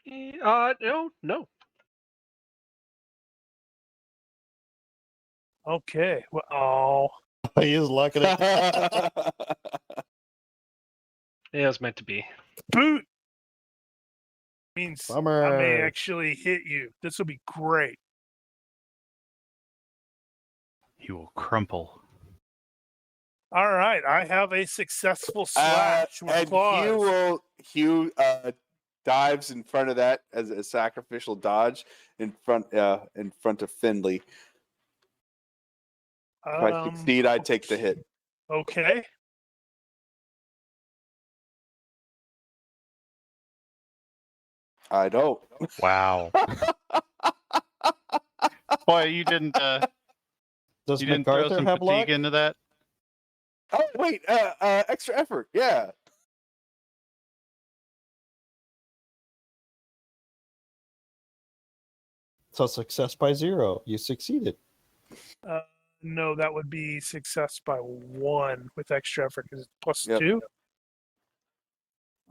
No. Okay. Well, He is locking it. It was meant to be. boot means I may Bummer. actually hit you. This will be great. He will crumple. All right, I have a successful slash with and claws. Hugh dives in front of that as a sacrificial dodge in front of Finlay. If I succeed, I take the hit. Okay. I don't. Wow. Boy, you didn't Does you didn't throw MacArthur some have fatigue luck? into that? Oh wait, extra effort. Yeah. So success by 0. You succeeded. No, that would be success by 1 with extra effort because it's plus Yep. 2.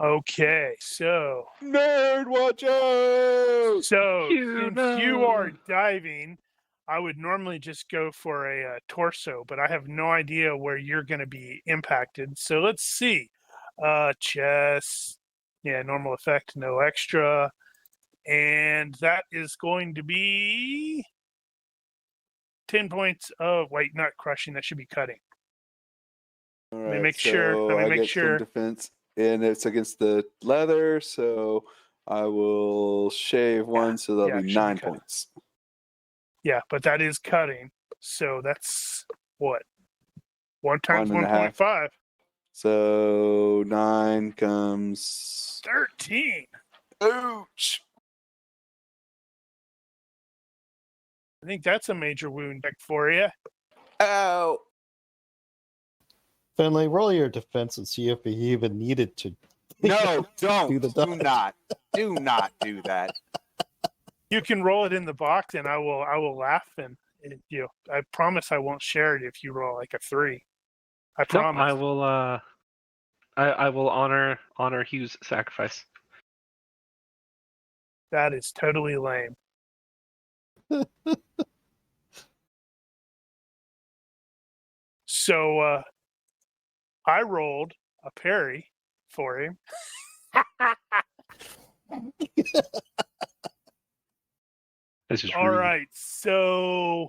Okay, so Nerd, watch out! since you are diving, I would normally just go for a torso, but I have no idea where you're going to be impacted. So let's see. Chest, yeah, normal effect, no extra, and that is going to be 10 points of not crushing. That should be cutting. All Let me right, make sure. so Let me I make get sure. some defense, and it's against the leather, so I will shave one, so that'll yeah, it be should be 9 cutting. points. Yeah, but that is cutting. So that's what? 1 times 1.5. 1.5. So 9 comes. 13. Ouch! I think that's a major wound check for you. Ow! Finlay, roll your defense and see if he even needed to. No, don't. Do the Do dodge. not. Do not do that. You can roll it in the box, and I will laugh. And I promise I won't share it if you roll like a 3. I Nope, promise. I will. I will honor Hugh's sacrifice. That is totally lame. So I rolled a parry for him. This is All rude. right, so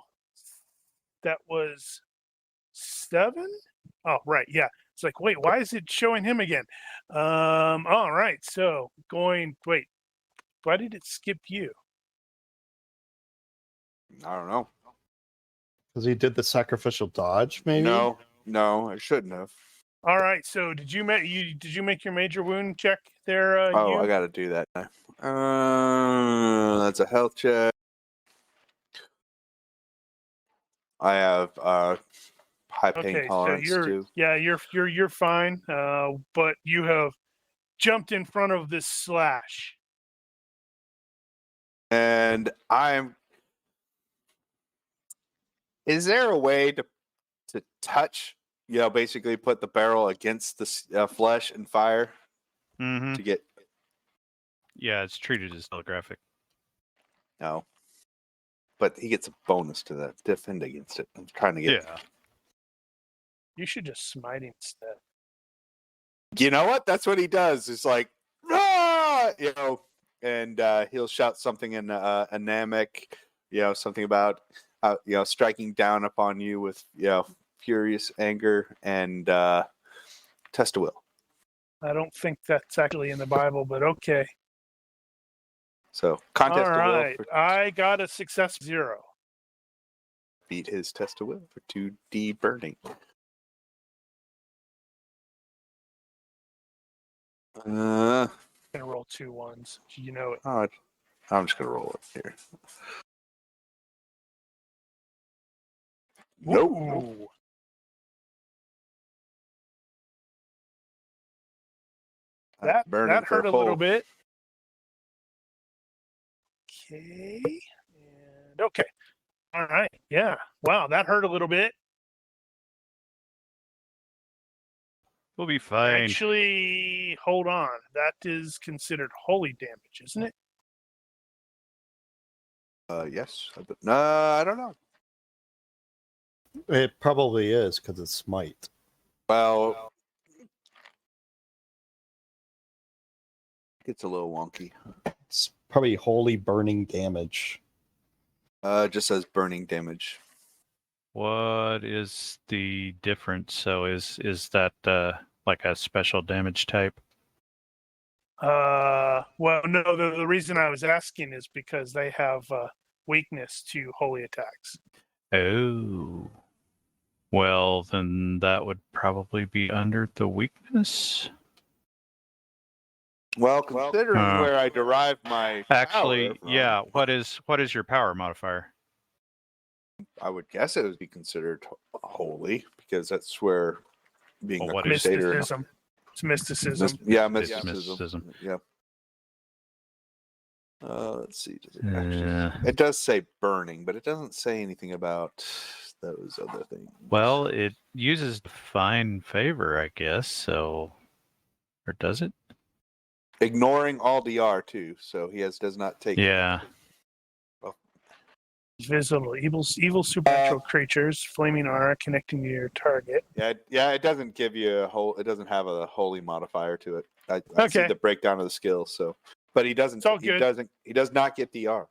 that was 7. Oh, right, yeah. It's like, wait, why is it showing him again? All right, so wait, why did it skip you? I don't know. Because he did the sacrificial dodge, maybe? No, I shouldn't have. All right, so did you make your major wound check there? Oh, I got to do that now. That's a health check. I have high pain Okay, tolerance so too. you're fine. But you have jumped in front of this slash. And is there a way to touch, basically put the barrel against the flesh and fire Mm-hmm. to get? Yeah, it's treated as telegraphic. No. But he gets a bonus to that defend against it. I'm trying to get. Yeah. You should just smite him instead. You know what? That's what he does. It's like, ah! And he'll shout something in Anamic, something about, striking down upon you with, furious anger and test of will. I don't think that's actually in the Bible, but okay. So contest All of will right. for I got a success 0. beat his test of will for 2D burning. I'm gonna roll 2 1s. You know it. I'm just gonna roll it here. Nope. Ooh. That hurt a little bit. Okay. And okay. All right. Yeah. Wow, that hurt a little bit. We'll be fine. Actually, hold on. That is considered holy damage, isn't it? Yes. I don't know. It probably is because it's smite. Well, it's a little wonky. It's probably holy burning damage. It just says burning damage. What is the difference? So is that like a special damage type? Well, no. The reason I was asking is because they have weakness to holy attacks. Oh. Well, then that would probably be under the weakness. Well, considering where I derived my Actually, power from, yeah. What is your power modifier? I would guess it would be considered holy because that's where being Well, a what is crusader. Mysticism. It's mysticism. Mysticism. Yeah. Let's see. Does it actually? It does say burning, but it doesn't say anything about those other things. Well, it uses divine favor, I guess. So, or does it? Ignoring all DR too, so he does not take. Yeah. Visible evil supernatural creatures, flaming aura connecting to your target. Yeah. It doesn't give you It doesn't have a holy modifier to it. I see the breakdown of the skills. So, but he doesn't. It's all He good. doesn't. He does not get DR.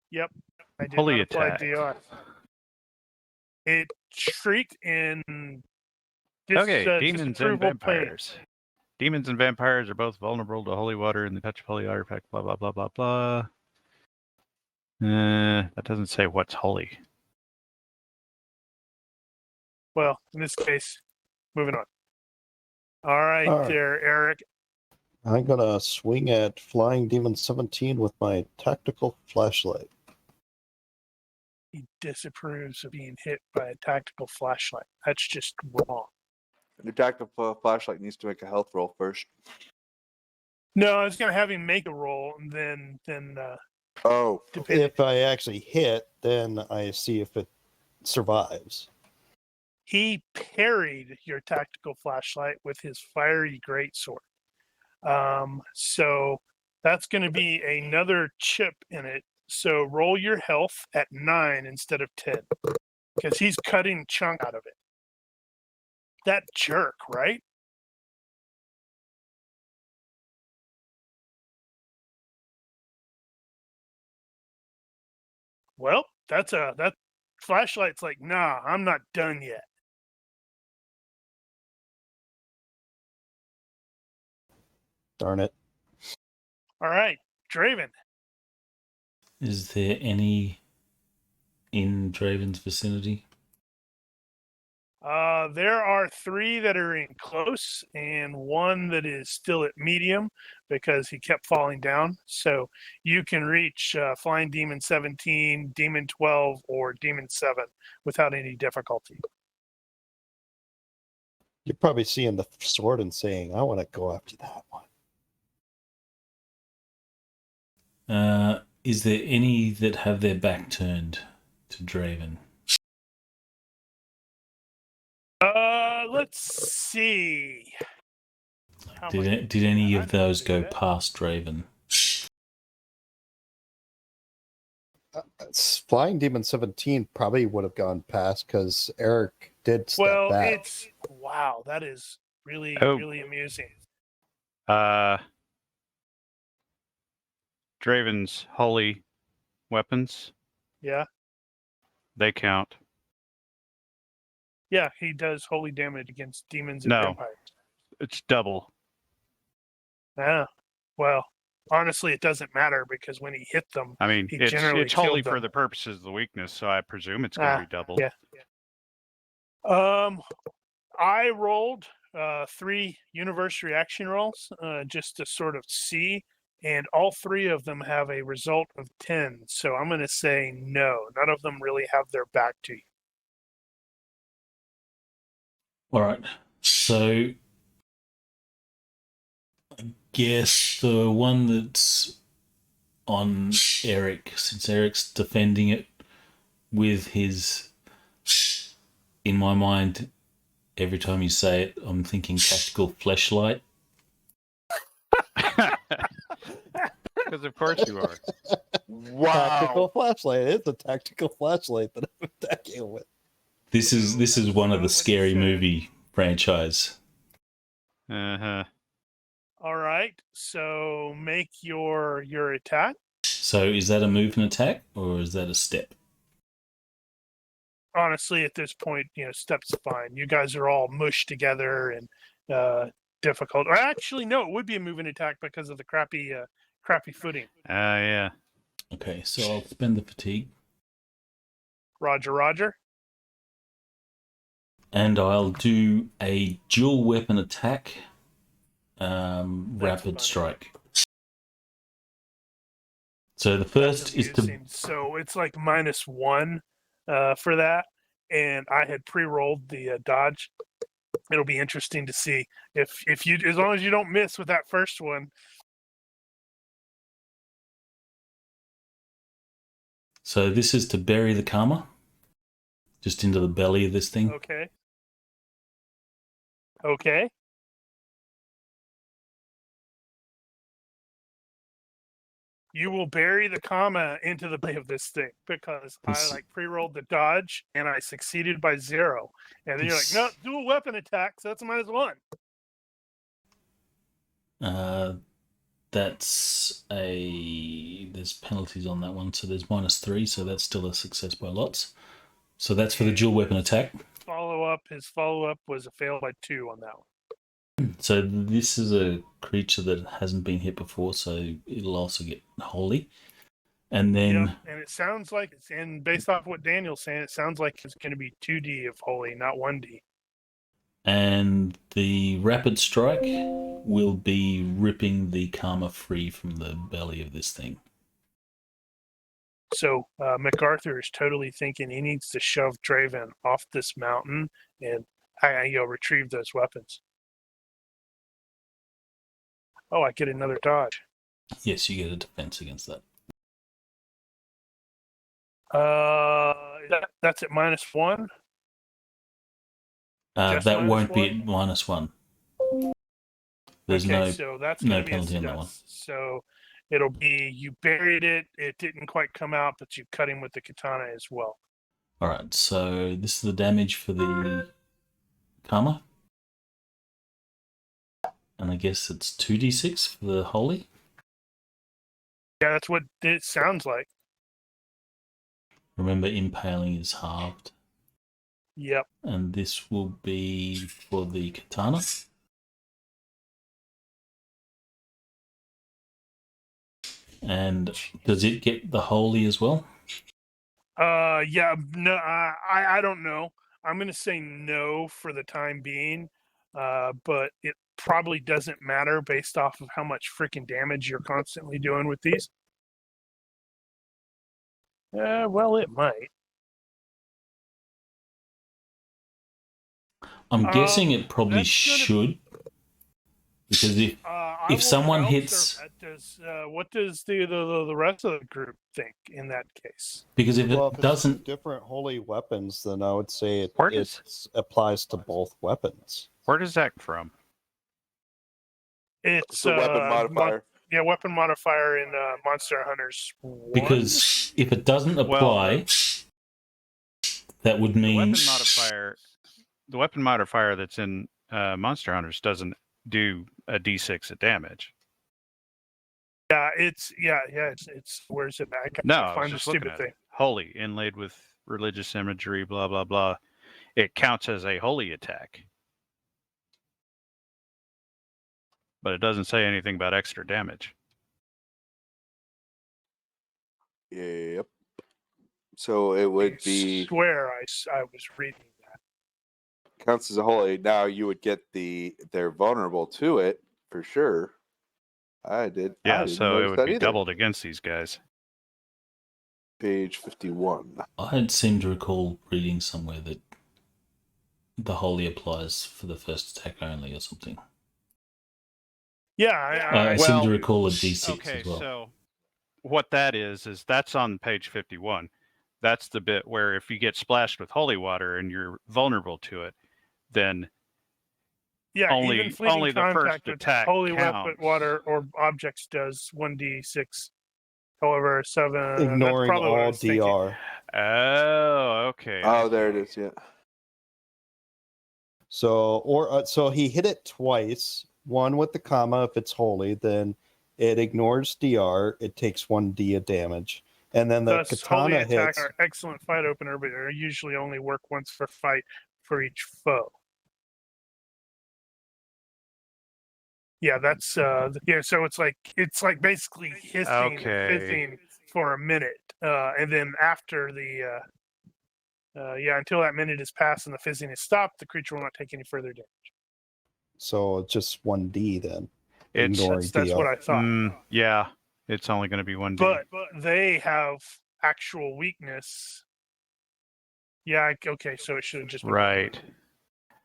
Yep. I did Holy not apply attack. DR. It shrieked in demons and disapproval pain. vampires. Demons and vampires are both vulnerable to holy water and the touch of holy artifact. Blah blah blah blah blah. That doesn't say what's holy. Well, in this case, moving on. All right, there, Eric. I'm gonna swing at Flying Demon 17 with my tactical flashlight. He disapproves of being hit by a tactical flashlight. That's just wrong. The tactical flashlight needs to make a health roll first. No, I was gonna have him make a roll, and then If I actually hit, then I see if it survives. he parried your tactical flashlight with his fiery greatsword. So that's going to be another chip in it. So roll your health at 9 instead of 10, because he's cutting a chunk out of it. That jerk, right? Well, that flashlight's like, nah, I'm not done yet. Darn it. All right, Draven. Is there any in Draven's vicinity? There are 3 that are in close and 1 that is still at medium because he kept falling down. So you can reach Flying Demon 17, Demon 12, or Demon 7 without any difficulty. You're probably seeing the sword and saying, I want to go after that one. Is there any that have their back turned to Draven? Let's see. Did any of those go past Draven? Flying Demon 17 probably would have gone past because Eric did step Well, back. wow, that is really, Oh. really amusing. Draven's holy weapons, Yeah. they count. Yeah, he does holy damage against demons and No. vampires. It's double. Yeah. Well, honestly, it doesn't matter because when he hit them, I mean, he generally it's holy killed for them. the purposes of the weakness, so I presume it's going to be double. Yeah. I rolled 3 universe reaction rolls just to sort of see, and all 3 of them have a result of 10. So I'm going to say no. None of them really have their back to you. All right. So I guess the one that's on Eric, since Eric's defending it with his, in my mind, every time you say it, I'm thinking tactical fleshlight. Because of course you are. Tactical Wow. flashlight. It's a tactical flashlight that I'm attacking with. This is one of the scary movie franchise. Uh-huh. All right. So make your attack. So is that a move and attack, or is that a step? Honestly, at this point, steps fine. You guys are all mushed together and difficult. Or actually, no, it would be a move and attack because of the crappy footing. Yeah. Okay, so I'll spend the fatigue. Roger. And I'll do a dual weapon attack, rapid funny. strike. So the first is to... So it's like -1 for that, and I had pre-rolled the dodge. It'll be interesting to see if you, as long as you don't miss with that first one. So this is to bury the karma, just into the belly of this thing. Okay. You will bury the comma into the belly of this thing because I pre-rolled the dodge and I succeeded by 0. And then you're like, no, dual weapon attack, so that's -1. There's penalties on that one, so there's -3, so that's still a success by lots. So that's for the dual weapon attack. His follow-up was a fail by 2 on that one. So this is a creature that hasn't been hit before, so it'll also get holy. And then... and it sounds like and based off what Daniel's saying, it sounds like it's going to be 2D of holy, not 1D. And the rapid strike will be ripping the karma free from the belly of this thing. So MacArthur is totally thinking he needs to shove Draven off this mountain and retrieve those weapons. Oh, I get another dodge. Yes, you get a defense against that. That's at -1. That won't be at -1. There's so that's no gonna be penalty on that one. So it'll be you buried it. It didn't quite come out, but you cut him with the katana as well. All right, so this is the damage for the karma. And I guess it's 2d6 for the holy. Yeah, that's what it sounds like. Remember, impaling is halved. Yep. And this will be for the katana. And does it get the holy as well? Yeah, no, I don't know. I'm going to say no for the time being, but it probably doesn't matter based off of how much freaking damage you're constantly doing with these. Well, it might. I'm guessing it probably should. Because if someone hits... what does the rest of the group think in that case? Because if it doesn't... It's different holy weapons, then I would say it applies to both weapons. Where does that from? It's a weapon modifier. weapon modifier in Monster Hunters 1. Because if it doesn't apply, that would The mean weapon modifier that's in Monster Hunters doesn't do a D6 of damage. It's where's it back? I No, can't I was find the just looking stupid at thing. it. Holy, inlaid with religious imagery, blah, blah, blah. It counts as a holy attack. But it doesn't say anything about extra damage. Yep. So it would be I swear I was reading that. counts as a holy. Now you would get they're vulnerable to it for sure. I didn't Yeah, so it notice would that be either. doubled against these guys. Page 51. I seem to recall reading somewhere that the holy applies for the first attack only or something. Yeah, I seem to recall a D6 as well. So what that is that's on page 51. That's the bit where if you get splashed with holy water and you're vulnerable to it, then even fleeting only the contact first with attack holy counts. weapon, water, or objects does 1d6. However, 7. Ignoring that's probably what I all was thinking. DR. Oh, okay. Oh, there it is. Yeah. So he hit it twice. One with the comma if it's holy, then it ignores DR. It takes 1d of damage, and then the Thus, holy katana attacks hits. are excellent fight opener, but they usually only work once per fight for each foe. Yeah, that's so it's like basically hissing and fizzing for a minute, and then after the until that minute is passed and the fizzing is stopped, the creature will not take any further damage. So it's just 1d then. It's That's what I thought. Yeah, it's only going to be 1d. But they have actual weakness. Yeah, okay, so it should have just been right.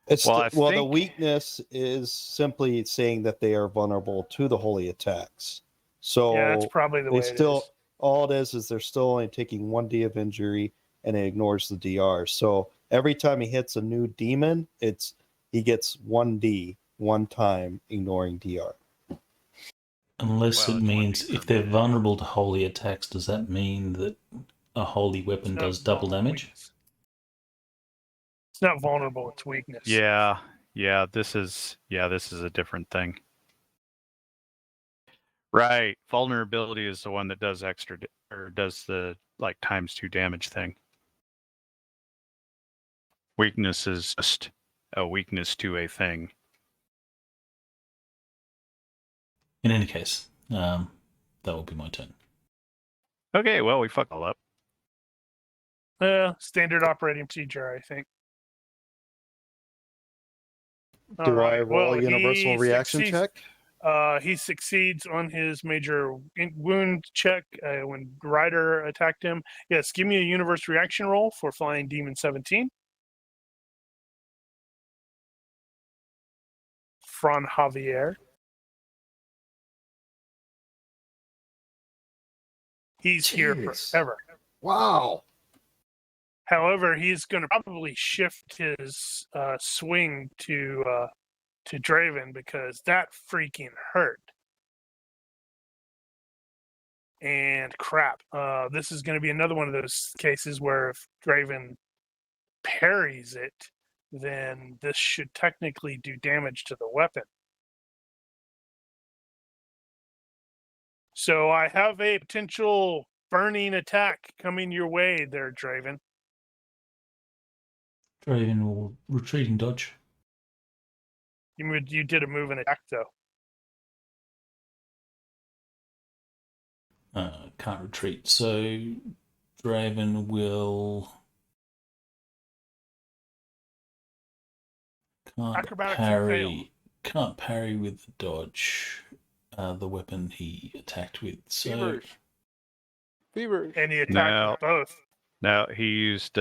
The weakness is simply saying that they are vulnerable to the holy attacks. So yeah, that's probably the way it is. All it is they're still only taking 1d of injury, and it ignores the DR. So every time he hits a new demon, he gets 1d one time, ignoring DR. Unless it means if they're vulnerable to holy attacks, does that mean that a holy weapon does double damage? Weakness. It's not vulnerable, it's weakness. Yeah, this is a different thing. Right, vulnerability is the one that does extra or does the ×2 damage thing. Weakness is just a weakness to a thing. In any case, that will be my turn. Okay, well, we fucked all up. Standard operating procedure, I think. Do I roll a universal reaction check? He succeeds on his major wound check when Ryder attacked him. Yes, give me a universe reaction roll for Flying Demon 17. Fran Javier. He's here forever. Wow. However, he's going to probably shift his swing to Draven because that freaking hurt. And crap, this is going to be another one of those cases where if Draven parries it, then this should technically do damage to the weapon. So I have a potential burning attack coming your way there, Draven. Draven will retreat and dodge. You did a move and attack, though. Can't retreat. So Draven will... Can't parry with the dodge. The weapon he attacked with. So Fevers. And he attacked with both. No, he used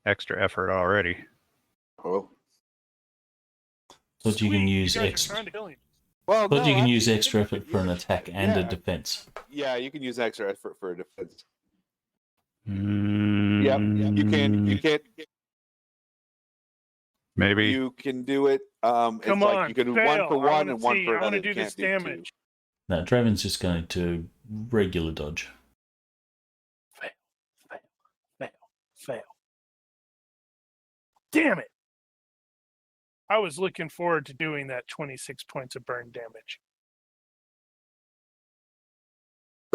extra effort already. Oh. But you can use extra. Well, But you can use extra effort for an attack and a defense. Yeah, you can use extra effort for a defense. Mm, Yep, you can. You can't. Maybe You can do it. Come it's on, like you can do fail. 1 for I 1 and 1 see. for I want another. to do You this can't do damage. No, Draven's just going to regular dodge. Fail. Damn it! I was looking forward to doing that 26 points of burn damage.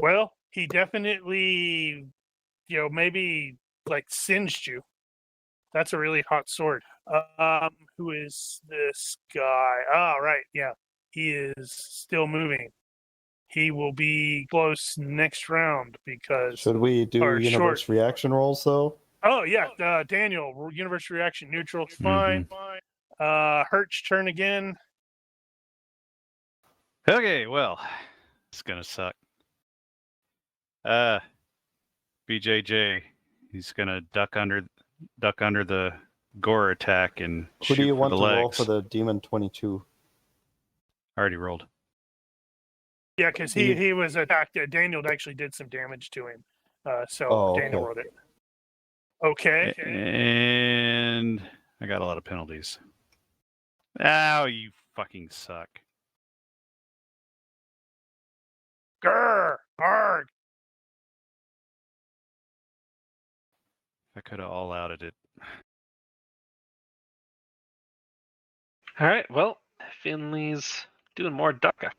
Well, he definitely, maybe like singed you. That's a really hot sword. Who is this guy? Oh, right, yeah. He is still moving. He will be close next round because Should we do Or universe short. reaction rolls though? Oh yeah, Daniel, universe reaction neutral, fine. Hurt's turn again. Okay, well, it's gonna suck. BJJ, he's gonna duck under the gore attack and Who shoot do you for want the to legs. roll for the demon 22? Already rolled. Yeah, because he was attacked. Daniel actually did some damage to him, so Oh, Daniel okay. wrote it. Okay. And I got a lot of penalties. Ow, you fucking suck. Grr, arg. I could have all outed it. All right. Well, Finley's doing more ducka.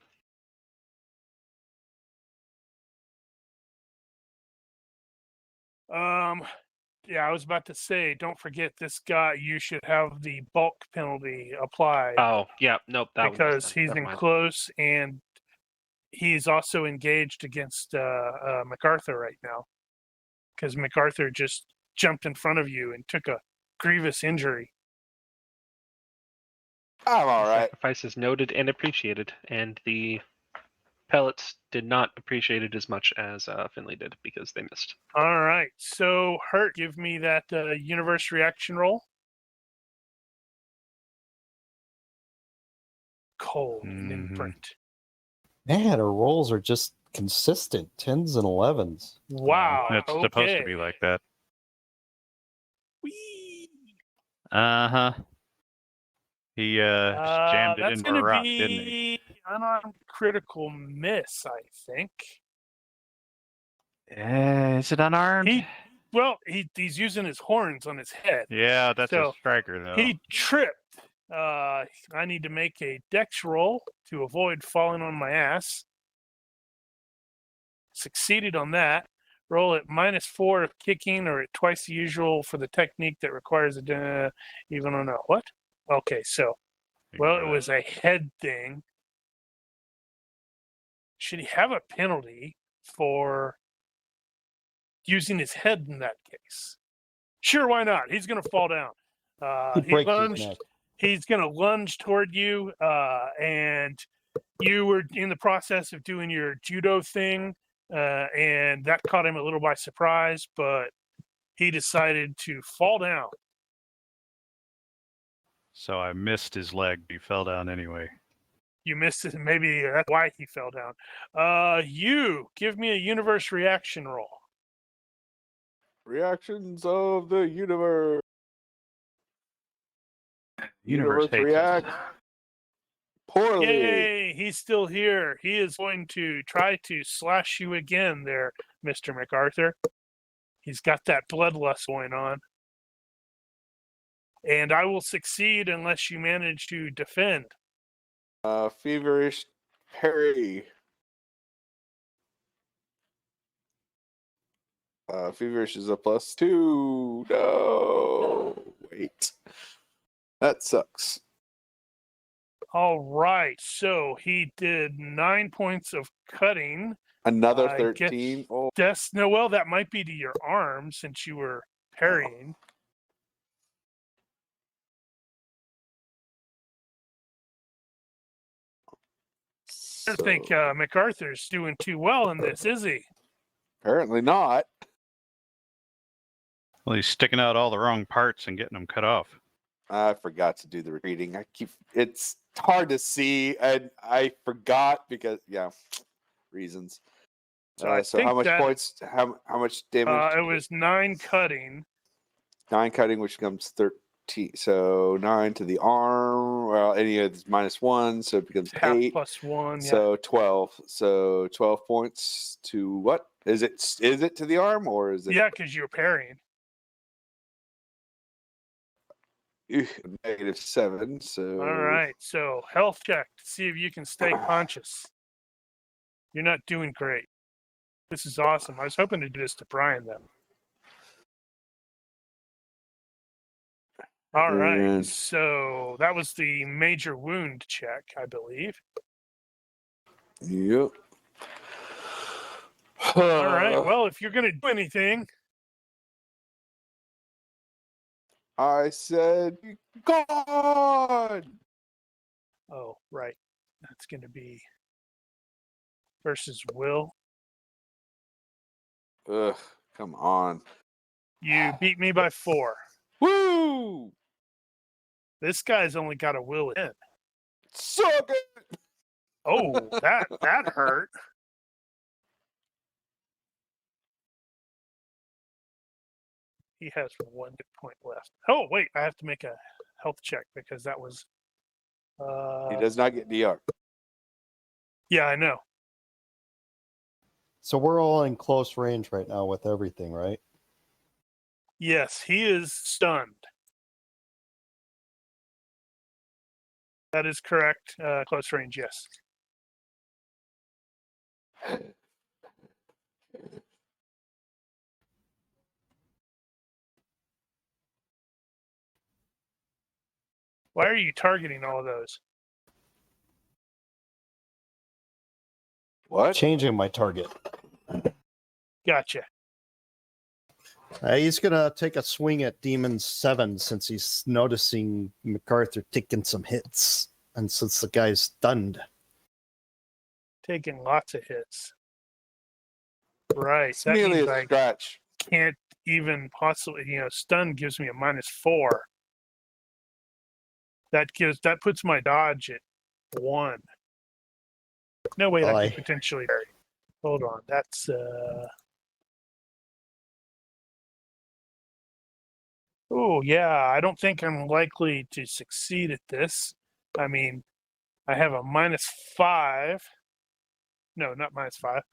Yeah, I was about to say, don't forget this guy. You should have the bulk penalty applied Oh, yeah. Nope. That because was he's never in mind. close and he's also engaged against MacArthur right now because MacArthur just jumped in front of you and took a grievous injury. I'm all right. Sacrifice is noted and appreciated, and the pellets did not appreciate it as much as Finlay did because they missed. All right, so Hurt, give me that universe reaction roll. Cold and imprint. Man, her rolls are just consistent 10s and 11s. Wow. It's supposed to be like that. Whee! Uh-huh. He jammed it into a rock, didn't he? Unarmed critical miss, I think. Is it unarmed? He's using his horns on his head. Yeah, that's So, a striker, though. He tripped. I need to make a dex roll to avoid falling on my ass. Succeeded on that. Roll at -4 of kicking or at twice the usual for the technique that requires a even on a what? Okay, so it was a head thing. Should he have a penalty for using his head in that case? Sure, why not? He's going to fall down. He's going to lunge toward you, and you were in the process of doing your judo thing, and that caught him a little by surprise, but he decided to fall down. So I missed his leg. He fell down anyway. You missed it. Maybe that's why he fell down. You give me a universe reaction roll. Reactions of the universe. Universe hates react poorly. Yay! He's still here. He is going to try to slash you again there, Mr. MacArthur. He's got that bloodlust going on. And I will succeed unless you manage to defend. Feverish parry. Feverish is a +2. No, wait. That sucks. All right. So he did 9 points of cutting. Another 13. Oh, That might be to your arm since you were parrying. I don't think MacArthur's doing too well in this, is he? Apparently not. Well, he's sticking out all the wrong parts and getting them cut off. I forgot to do the reading. It's hard to see, and I forgot because reasons. So how much points? How much damage? It was 9 cutting. 9 cutting, which becomes 13. So 9 to the arm. Well, any of these -1, so it becomes Half 8. plus 1. Yeah. So 12. So 12 points to what? Is it to the arm or is it? Yeah, because you're parrying. -7. So All right. So health check to see if you can stay conscious. You're not doing great. This is awesome. I was hoping to do this to Brian then. All right. And- So that was the major wound check, I believe. Yep. All right. Well, if you're going to do anything, I said, God. oh, right. That's going to be versus Will. Ugh, come on. You beat me by 4. Woo! This guy's only got a will in. Suck it! Oh, that hurt. He has 1 hit point left. Oh, wait, I have to make a health check because that was. He does not get DR. Yeah, I know. So we're all in close range right now with everything, right? Yes, he is stunned. That is correct. Close range, yes. Why are you targeting all of those? What? Changing my target. Gotcha. He's gonna take a swing at Demon 7 since he's noticing MacArthur taking some hits, and since the guy's stunned. Taking lots of hits. Right. It's That merely means a I scratch. can't even possibly, stun gives me a -4. That puts my dodge at 1. No way, Aye. that could potentially. Hold on, that's Oh yeah, I don't think I'm likely to succeed at this. I mean, I have a -5. No, not -5.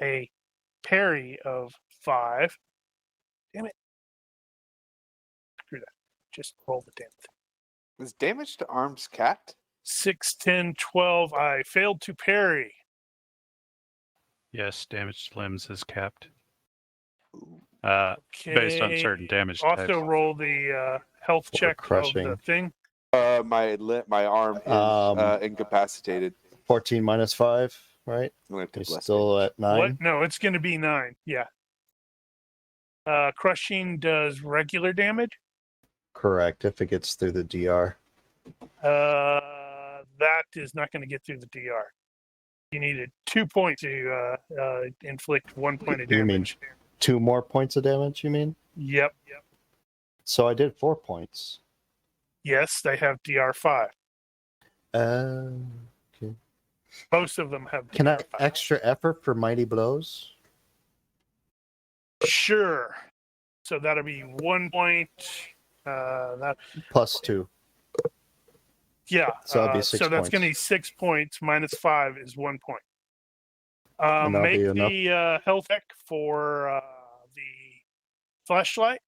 A parry of 5. Damn it. Screw that. Just roll the damn thing. Is damage to arms capped? 6, 10, 12. I failed to parry. Yes, damage to limbs is capped. Okay. Based on certain damage Also types. roll the health Or check of crushing. the thing. My arm is incapacitated. 14 minus 5, right? I'm gonna take He's less still damage. at 9. What? No, it's going to be 9. Yeah. Crushing does regular damage. Correct, if it gets through the DR. That is not going to get through the DR. You needed 2 points to inflict 1 point of You mean damage. 2 more points of damage, you mean? Yep. So I did 4 points. Yes, they have DR 5. Okay. Most of them have Can I DR 5. extra effort for mighty blows? Sure. So that'll be 1 point. That Plus 2. Yeah. So that'd be 6 so that's going to be points. 6 points. -5 is 1 point. And that'll Make be enough. the health check for the flashlight.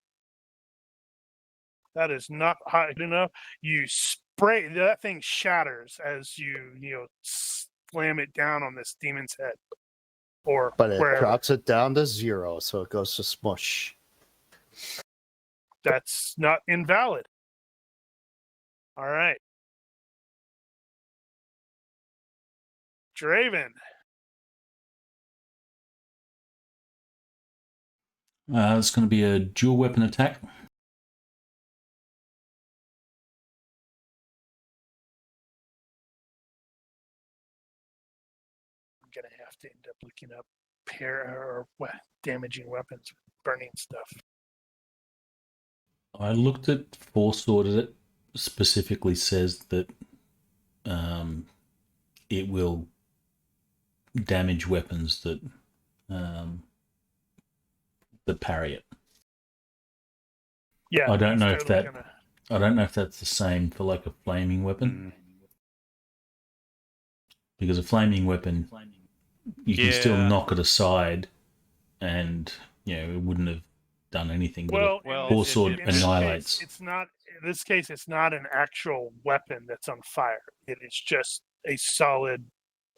That is not high enough. You spray, that thing shatters as you slam it down on this demon's head. Or But it wherever. drops it down to 0, so it goes to smush. That's not invalid. All right. Draven. It's going to be a dual weapon attack. I'm going to have to end up looking up damaging weapons, burning stuff. I looked at Four Sworded. It specifically says that it will damage weapons that that parry it. Yeah. I don't he's know if totally that. gonna- I don't know if that's the same for like a flaming weapon. Because a flaming weapon, you can still Yeah. knock it aside, and it wouldn't have done anything. But Well, a four sword in this annihilates. case, it's not. In this case, it's not an actual weapon that's on fire. It is just a solid,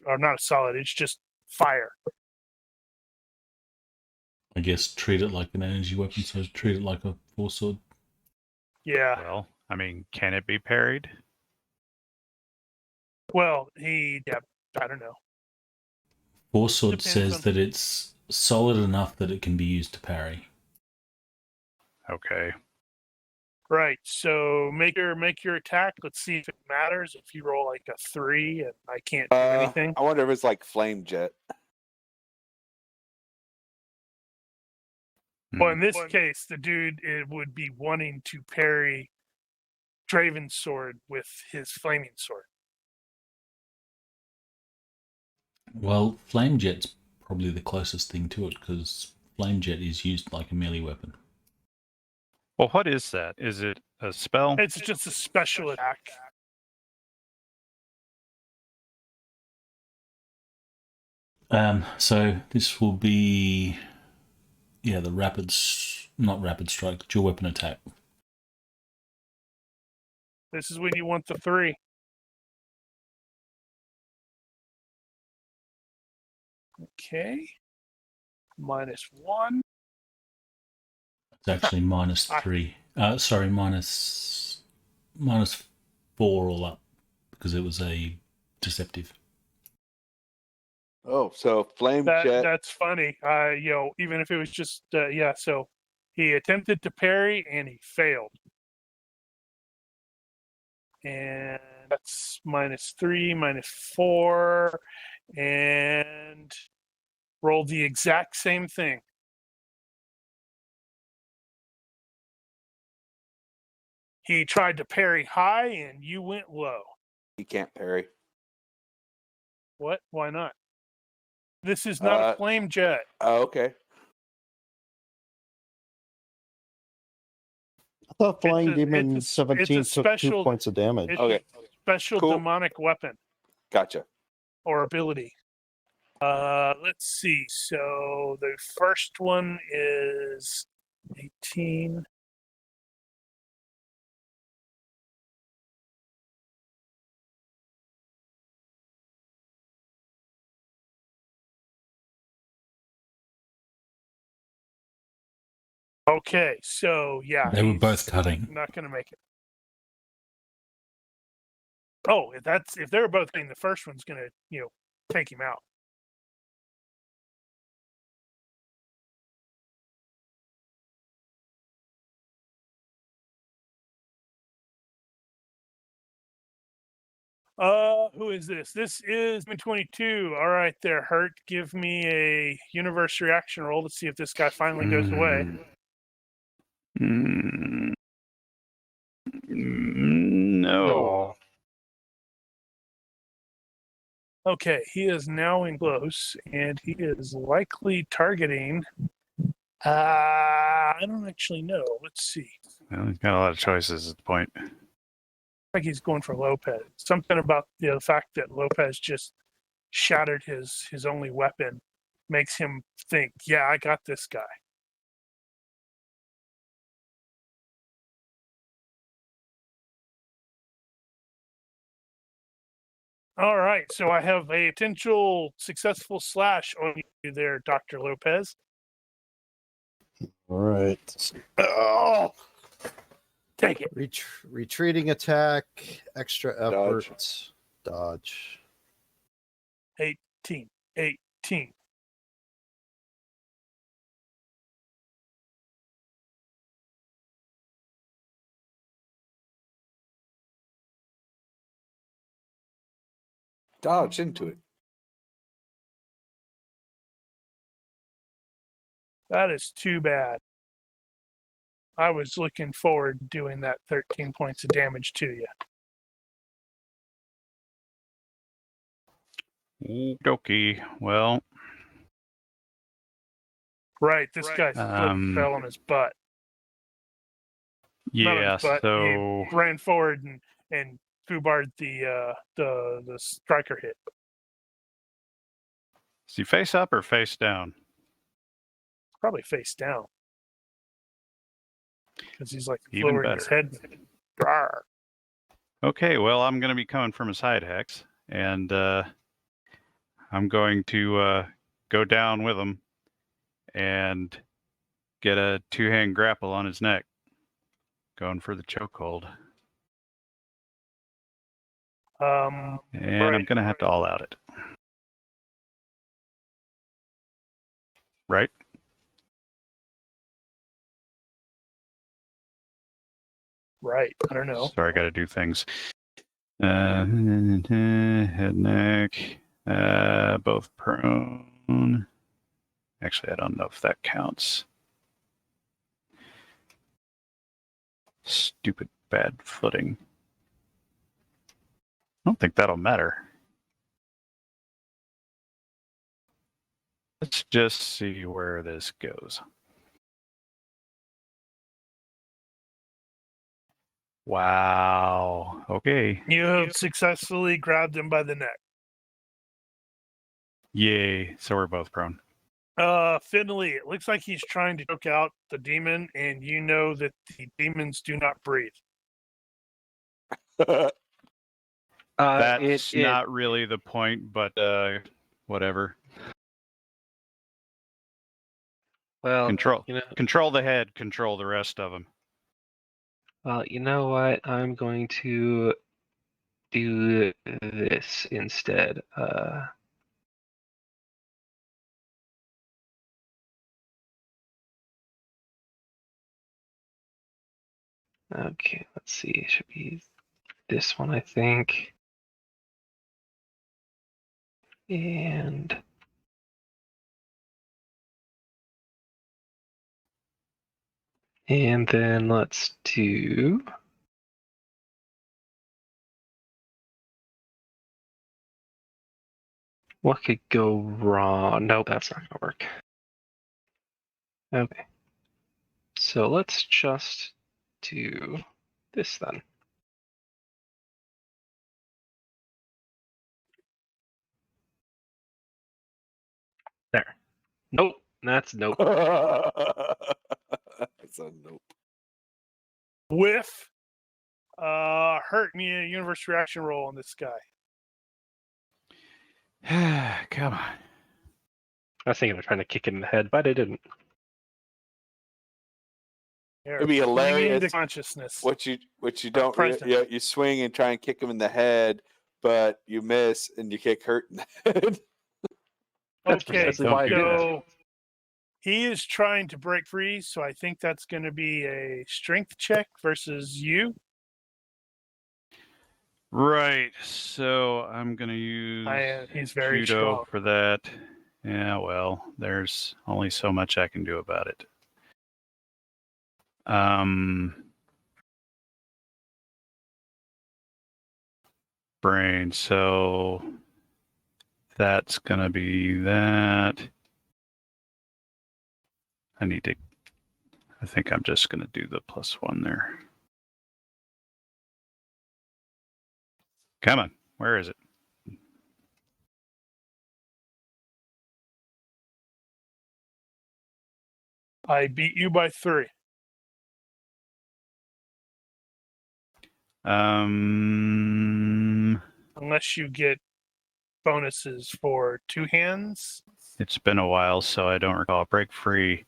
or not a solid. It's just fire. I guess treat it like an energy weapon, so treat it like a four sword. Yeah. Well, I mean, can it be parried? Well, I don't know. Four sword Depends says on- that it's solid enough that it can be used to parry. Okay. Right. So make your attack. Let's see if it matters. If you roll like a 3 and I can't do anything. I wonder if it's like flame jet. Well, in this case, the dude would be wanting to parry Draven's sword with his flaming sword. Well, flame jet's probably the closest thing to it, because flame jet is used like a melee weapon. Well, what is that? Is it a spell? It's just a special attack. So this will be, the not rapid strike, dual weapon attack. This is when you want the 3. Okay. -1. It's actually -3. Sorry, minus 4 all up, because it was a deceptive. Oh, so flame jet. That's funny. Even if it was just so he attempted to parry and he failed. And that's -3, -4, and roll the exact same thing. He tried to parry high and you went low. He can't parry. What? Why not? This is not a flame jet. Oh, okay. I thought Flying It's Demon a 17 took 2 special- points of damage. It's Okay. a special Cool. demonic weapon Gotcha. or ability. Let's see. So the first one is 18. Okay, so yeah, They were he's both cutting. not going to make it. Oh, if they're both cutting, the first one's going to take him out. Who is this? This is 22. All right, there, Hurt. Give me a universe reaction roll to see if this guy finally goes away. No. Okay, he is now in close, and he is likely targeting. I don't actually know. Let's see. Well, he's got a lot of choices at the point. Like he's going for Lopez. Something about the fact that Lopez just shattered his only weapon makes him think, yeah, I got this guy. All right, so I have a potential successful slash on you there, Dr. Lopez. All right. Oh! Take it. Retreating attack, extra effort, dodge. 18. Dodge into it. That is too bad. I was looking forward to doing that 13 points of damage to you. Okey. Well, Right, this guy's foot fell on his butt. not on Yeah, his butt. so He ran forward and foobarred the striker hit. is he face up or face down? Probably face down because he's like Even lowering his head. Rawr. Okay, well, I'm going to be coming from his side, Hex, and I'm going to go down with him and get a two-hand grapple on his neck, going for the chokehold. And Right. I'm going to have to all out it. Right? Right. I don't know. Sorry, I got to do things. Head, neck, both prone. Actually, I don't know if that counts. Stupid bad footing. I don't think that'll matter. Let's just see where this goes. Wow. Okay. You have successfully grabbed him by the neck. Yay. So we're both prone. Finlay, it looks like he's trying to choke out the demon, and you know that the demons do not breathe. That's not really the point, but whatever. Well, Control the head, control the rest of them. Well, you know what? I'm going to do this instead. Okay, let's see. It should be this one, I think. And then let's do what could go wrong? No, that's not gonna work. Okay. So let's just do this then. There. Nope. That's nope. It's a nope. Whiff. Hurt me a universe reaction roll on this guy. Come on. I was thinking of trying to kick it in the head, but it didn't. It'd be hilarious. Into consciousness. What you don't you swing and try and kick him in the head, but you miss and you kick Hurt in the head. That's Okay, precisely why I did that. so he is trying to break free, so I think that's going to be a strength check versus you. Right. So I'm going to use He's very judo strong. for that. Yeah, well, there's only so much I can do about it. Brain. So that's going to be that. I think I'm just going to do the +1 there. Come on. Where is it? I beat you by 3. Unless you get bonuses for 2 hands. It's been a while, so I don't recall. Break free.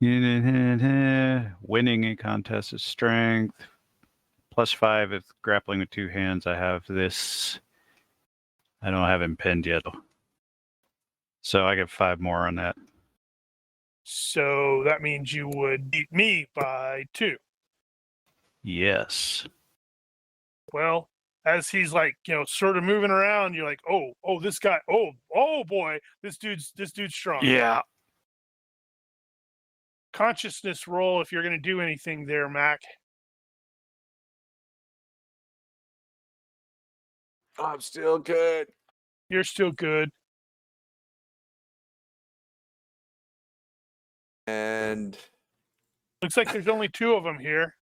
Winning a contest is strength. +5 if grappling with 2 hands. I have this. I don't have him pinned yet. So I get 5 more on that. So that means you would beat me by 2. Yes. Well, as he's like, sort of moving around, you're like, oh, this guy, oh boy, this dude's strong. Yeah. Consciousness roll if you're going to do anything there, Mac. I'm still good. You're still good. And Looks like there's only 2 of them here.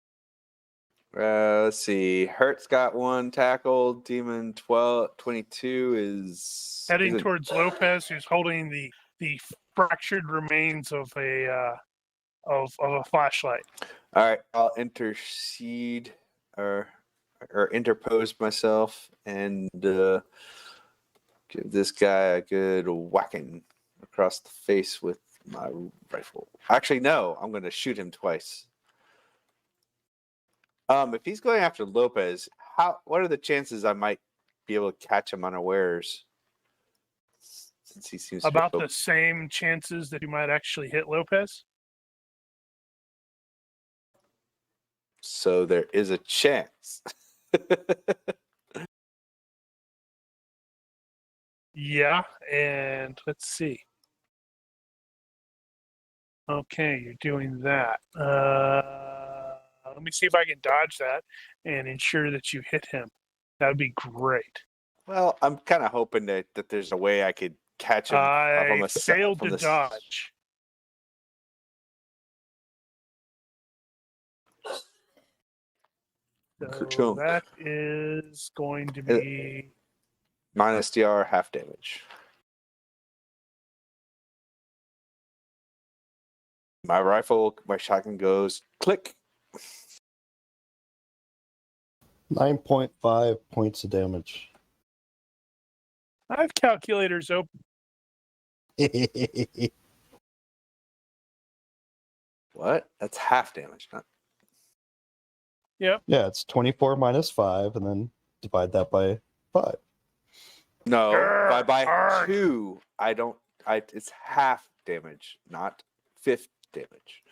Let's see. Hurt's got 1 tackled. Demon 22 is Heading it- towards Lopez, who's holding the fractured remains of a flashlight. All right, I'll intercede or interpose myself and give this guy a good whacking across the face with my rifle. Actually, no, I'm going to shoot him twice. If he's going after Lopez, what are the chances I might be able to catch him unawares? Since he seems to About be the same chances that you might actually hit Lopez. so there is a chance. Yeah, and let's see. Okay, you're doing that. Let me see if I can dodge that and ensure that you hit him. That would be great. Well, I'm kind of hoping that there's a way I could catch him I from failed to dodge. So that is going to be minus DR half damage. My shotgun goes click. 9.5 points of damage. I have calculators open. What? That's half damage, not. Yep. Yeah, it's 24 minus 5, and then divide that by 5. No, by Arg. 2. It's half damage, not fifth damage.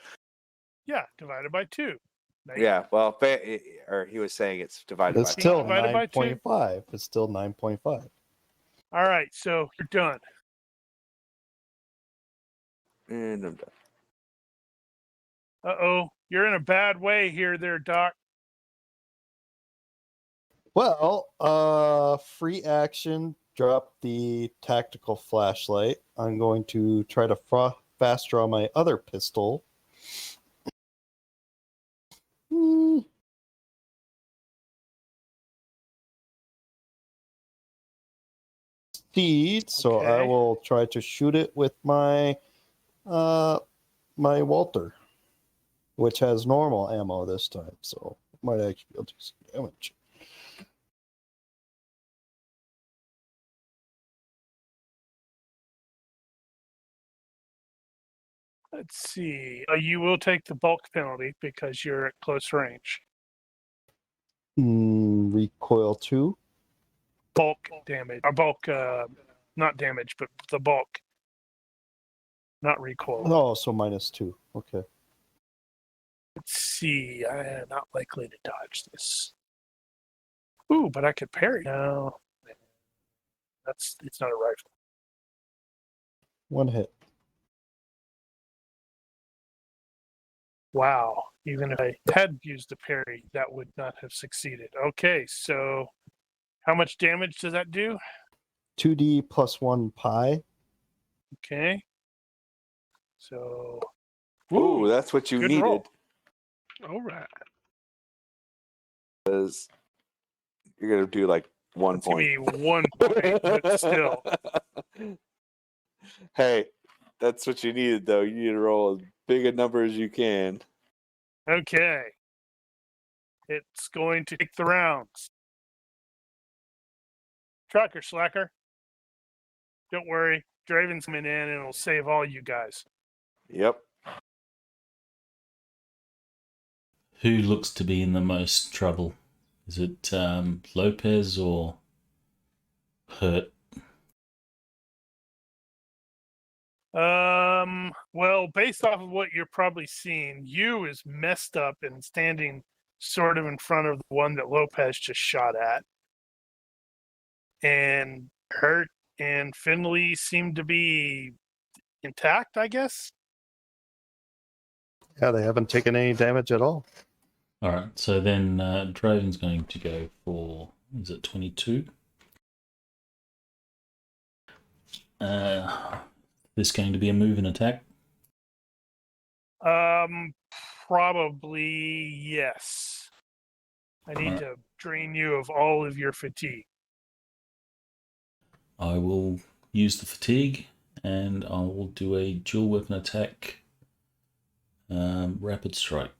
Yeah, divided by 2. Yeah, well, or he was saying it's divided It's by still 5. Divided by 2. 9.5. It's still 9.5. All right, so you're done. And I'm done. Uh-oh, you're in a bad way here there, Doc. Well, free action, drop the tactical flashlight. I'm going to try to fast draw my other pistol. Speed, so I Okay. will try to shoot it with my my Walter, which has normal ammo this time, so might actually be able to do some damage. Let's see. You will take the bulk penalty because you're at close range. Recoil 2. Bulk damage. Or bulk, not damage, but the bulk. Not recoil. Oh, so minus 2. Okay. Let's see. I am not likely to dodge this. Ooh, but I could parry. No. It's not a rifle. 1 hit. Wow. Even if I had used the parry, that would not have succeeded. Okay, so how much damage does that do? 2d plus 1 pi. Okay. So. Ooh, that's what you good needed. roll. All right. Because you're going to do like 1 It's gonna point. be 1 point, but still. Hey, that's what you needed, though. You need to roll as big a number as you can. Okay. It's going to take the rounds. Trucker slacker. Don't worry. Draven's coming in and it'll save all you guys. Yep. Who looks to be in the most trouble? Is it Lopez or Hurt? Well, based off of what you're probably seeing, you is messed up and standing sort of in front of the one that Lopez just shot at. And Hurt and Finlay seem to be intact, I guess. Yeah, they haven't taken any damage at all. All right, so then Draven's going to go for, is it 22? This going to be a move and attack? Probably yes. I need to drain you of all of your fatigue. I will use the fatigue, and I will do a dual weapon attack, rapid strike.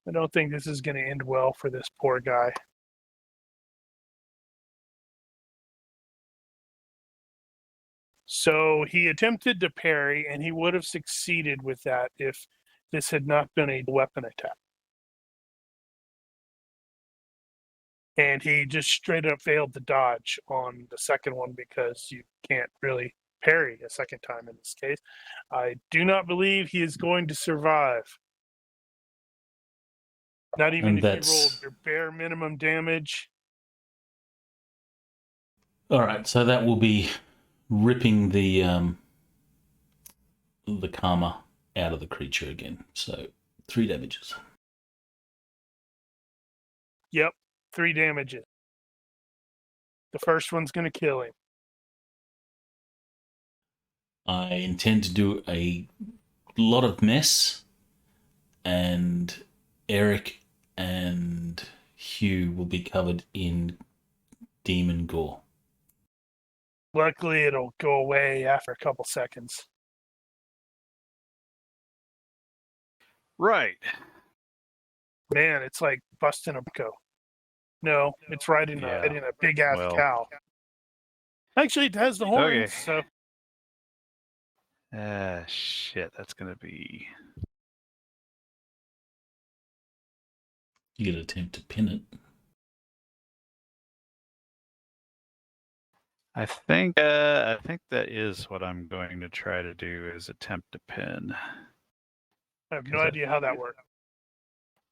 I don't think this is going to end well for this poor guy. So he attempted to parry, and he would have succeeded with that if this had not been a weapon attack. And he just straight up failed to dodge on the second one because you can't really parry a second time in this case. I do not believe he is going to survive. Not even And if you rolled your bare minimum damage. All right, so that will be ripping the karma out of the creature again. So 3 damages. Yep, 3 damages. The first one's going to kill him. I intend to do a lot of mess, and Eric and Hugh will be covered in demon gore. Luckily, it'll go away after a couple seconds. Right. Man, it's like busting a bucko. No, it's riding Yeah. a big-ass Well. cow. Actually, it has the horns, Okay. so... Shit, that's going to be... You could attempt to pin it. I think that is what I'm going to try to do, is attempt to pin. I have no idea how that works.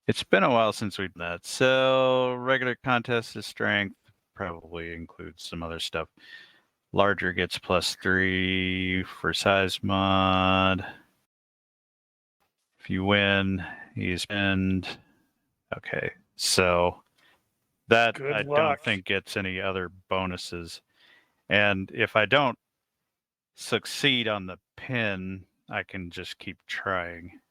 It's been a while since we've done that. So regular contest is strength, probably includes some other stuff. Larger gets +3 for size mod. If you win, he's pinned. Okay, so that Good I luck. don't think gets any other bonuses. And if I don't succeed on the pin, I can just keep trying.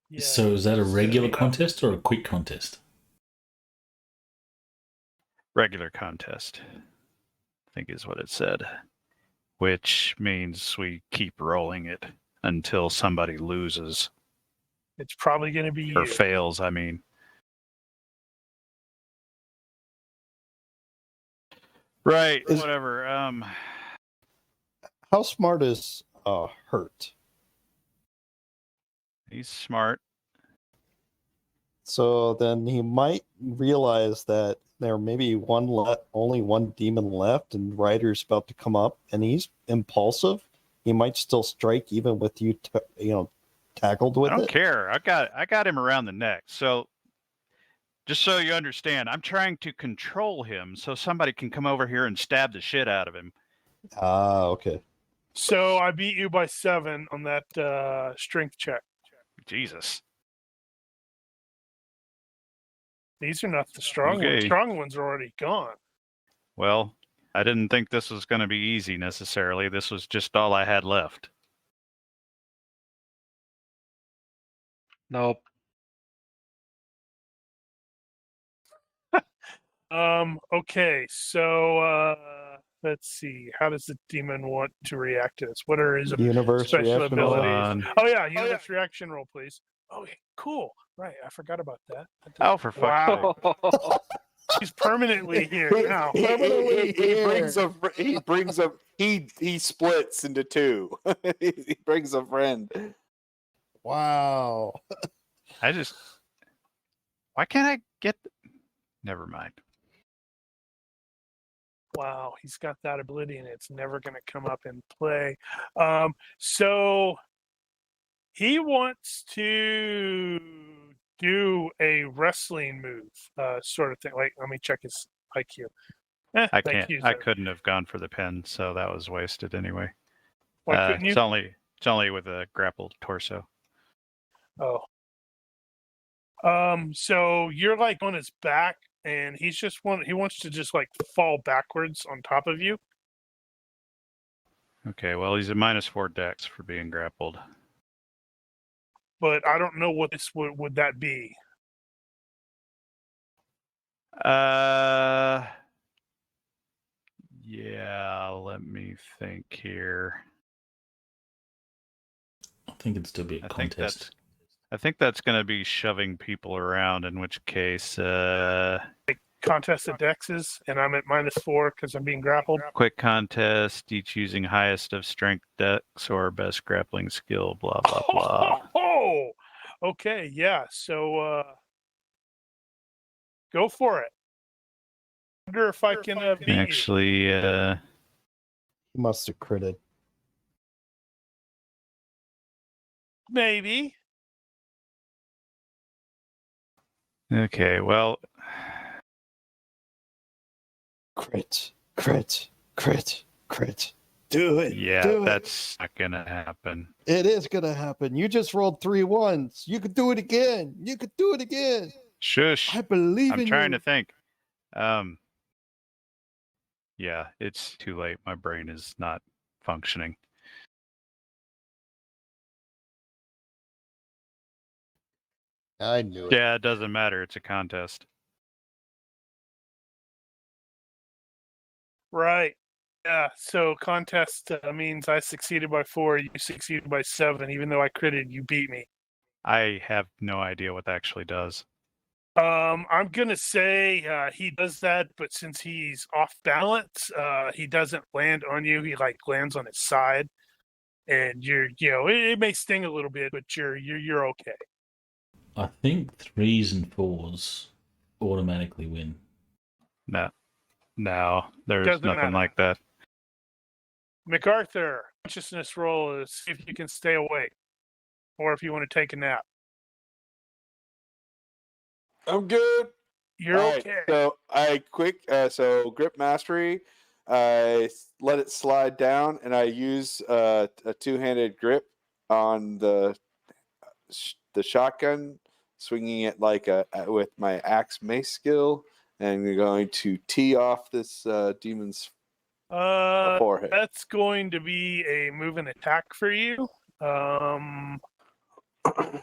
Yeah, So is that a regular yeah. contest or a quick contest? Regular contest, I think is what it said, which means we keep rolling it until somebody loses It's probably going to be or you. fails, I mean. Right, whatever. How smart is Hurt? He's smart. So then he might realize that there may be only one demon left, and Ryder's about to come up, and he's impulsive. He might still strike even with you, tackled with I don't it. care. I got him around the neck. So just so you understand, I'm trying to control him so somebody can come over here and stab the shit out of him. Ah, okay. So I beat you by 7 on that strength check. Jesus. These are not the strong ones. Okay. Strong ones are already gone. Well, I didn't think this was going to be easy necessarily. This was just all I had left. Nope. Okay, so let's see. How does the demon want to react to this? What are his Universe special reaction abilities? roll. Oh yeah, universe reaction roll, please. Okay, cool. Right, I forgot about that. Oh, for fuck's sake. Wow. He's permanently here now. He splits into 2. He brings a friend. Wow. Why can't I get... Never mind. Wow, he's got that ability, and it's never going to come up in play. So he wants to do a wrestling move, sort of thing. Like, let me check his IQ. I can't. I couldn't have gone for the pin, so that was wasted anyway. Why couldn't you? It's only with a grappled torso. Oh. So you're like on his back, and he wants to just like fall backwards on top of you Okay, well, he's a -4 dex for being grappled. But I don't know what this would that be. Yeah, let me think here. I think it'd still be a contest. I think that's going to be shoving people around, in which case, Contested dexes, and I'm at -4 because I'm being grappled. quick contest, each using highest of strength dex or best grappling skill, blah, blah, blah. Oh, okay, yeah. So go for it. I wonder if I can beat you. Actually, He must have critted. Maybe. okay, well, Crit, crit, crit, crit. Do it. yeah, do it. that's not going to happen. It is gonna happen. You just rolled 3 1s. You could do it again. You could do it again. Shush. I believe in I'm trying you. to think. Yeah, it's too late. My brain is not functioning. I knew it. Yeah, it doesn't matter. It's a contest. Right. Yeah. So contest means I succeeded by 4, you succeeded by 7. Even though I critted, you beat me. I have no idea what that actually does. I'm gonna say he does that, but since he's off balance, he doesn't land on you. He like lands on his side, and it may sting a little bit, but you're okay. I think 3s and 4s automatically win. No, there's Doesn't nothing matter. like that. MacArthur, consciousness roll is see if you can stay awake, or if you want to take a nap. I'm good. You're All right, okay. so I so grip mastery. I let it slide down, and I use a two-handed grip on the shotgun, swinging it like with my axe mace skill, and we're going to tee off this demon's forehead. That's going to be a move and attack for you.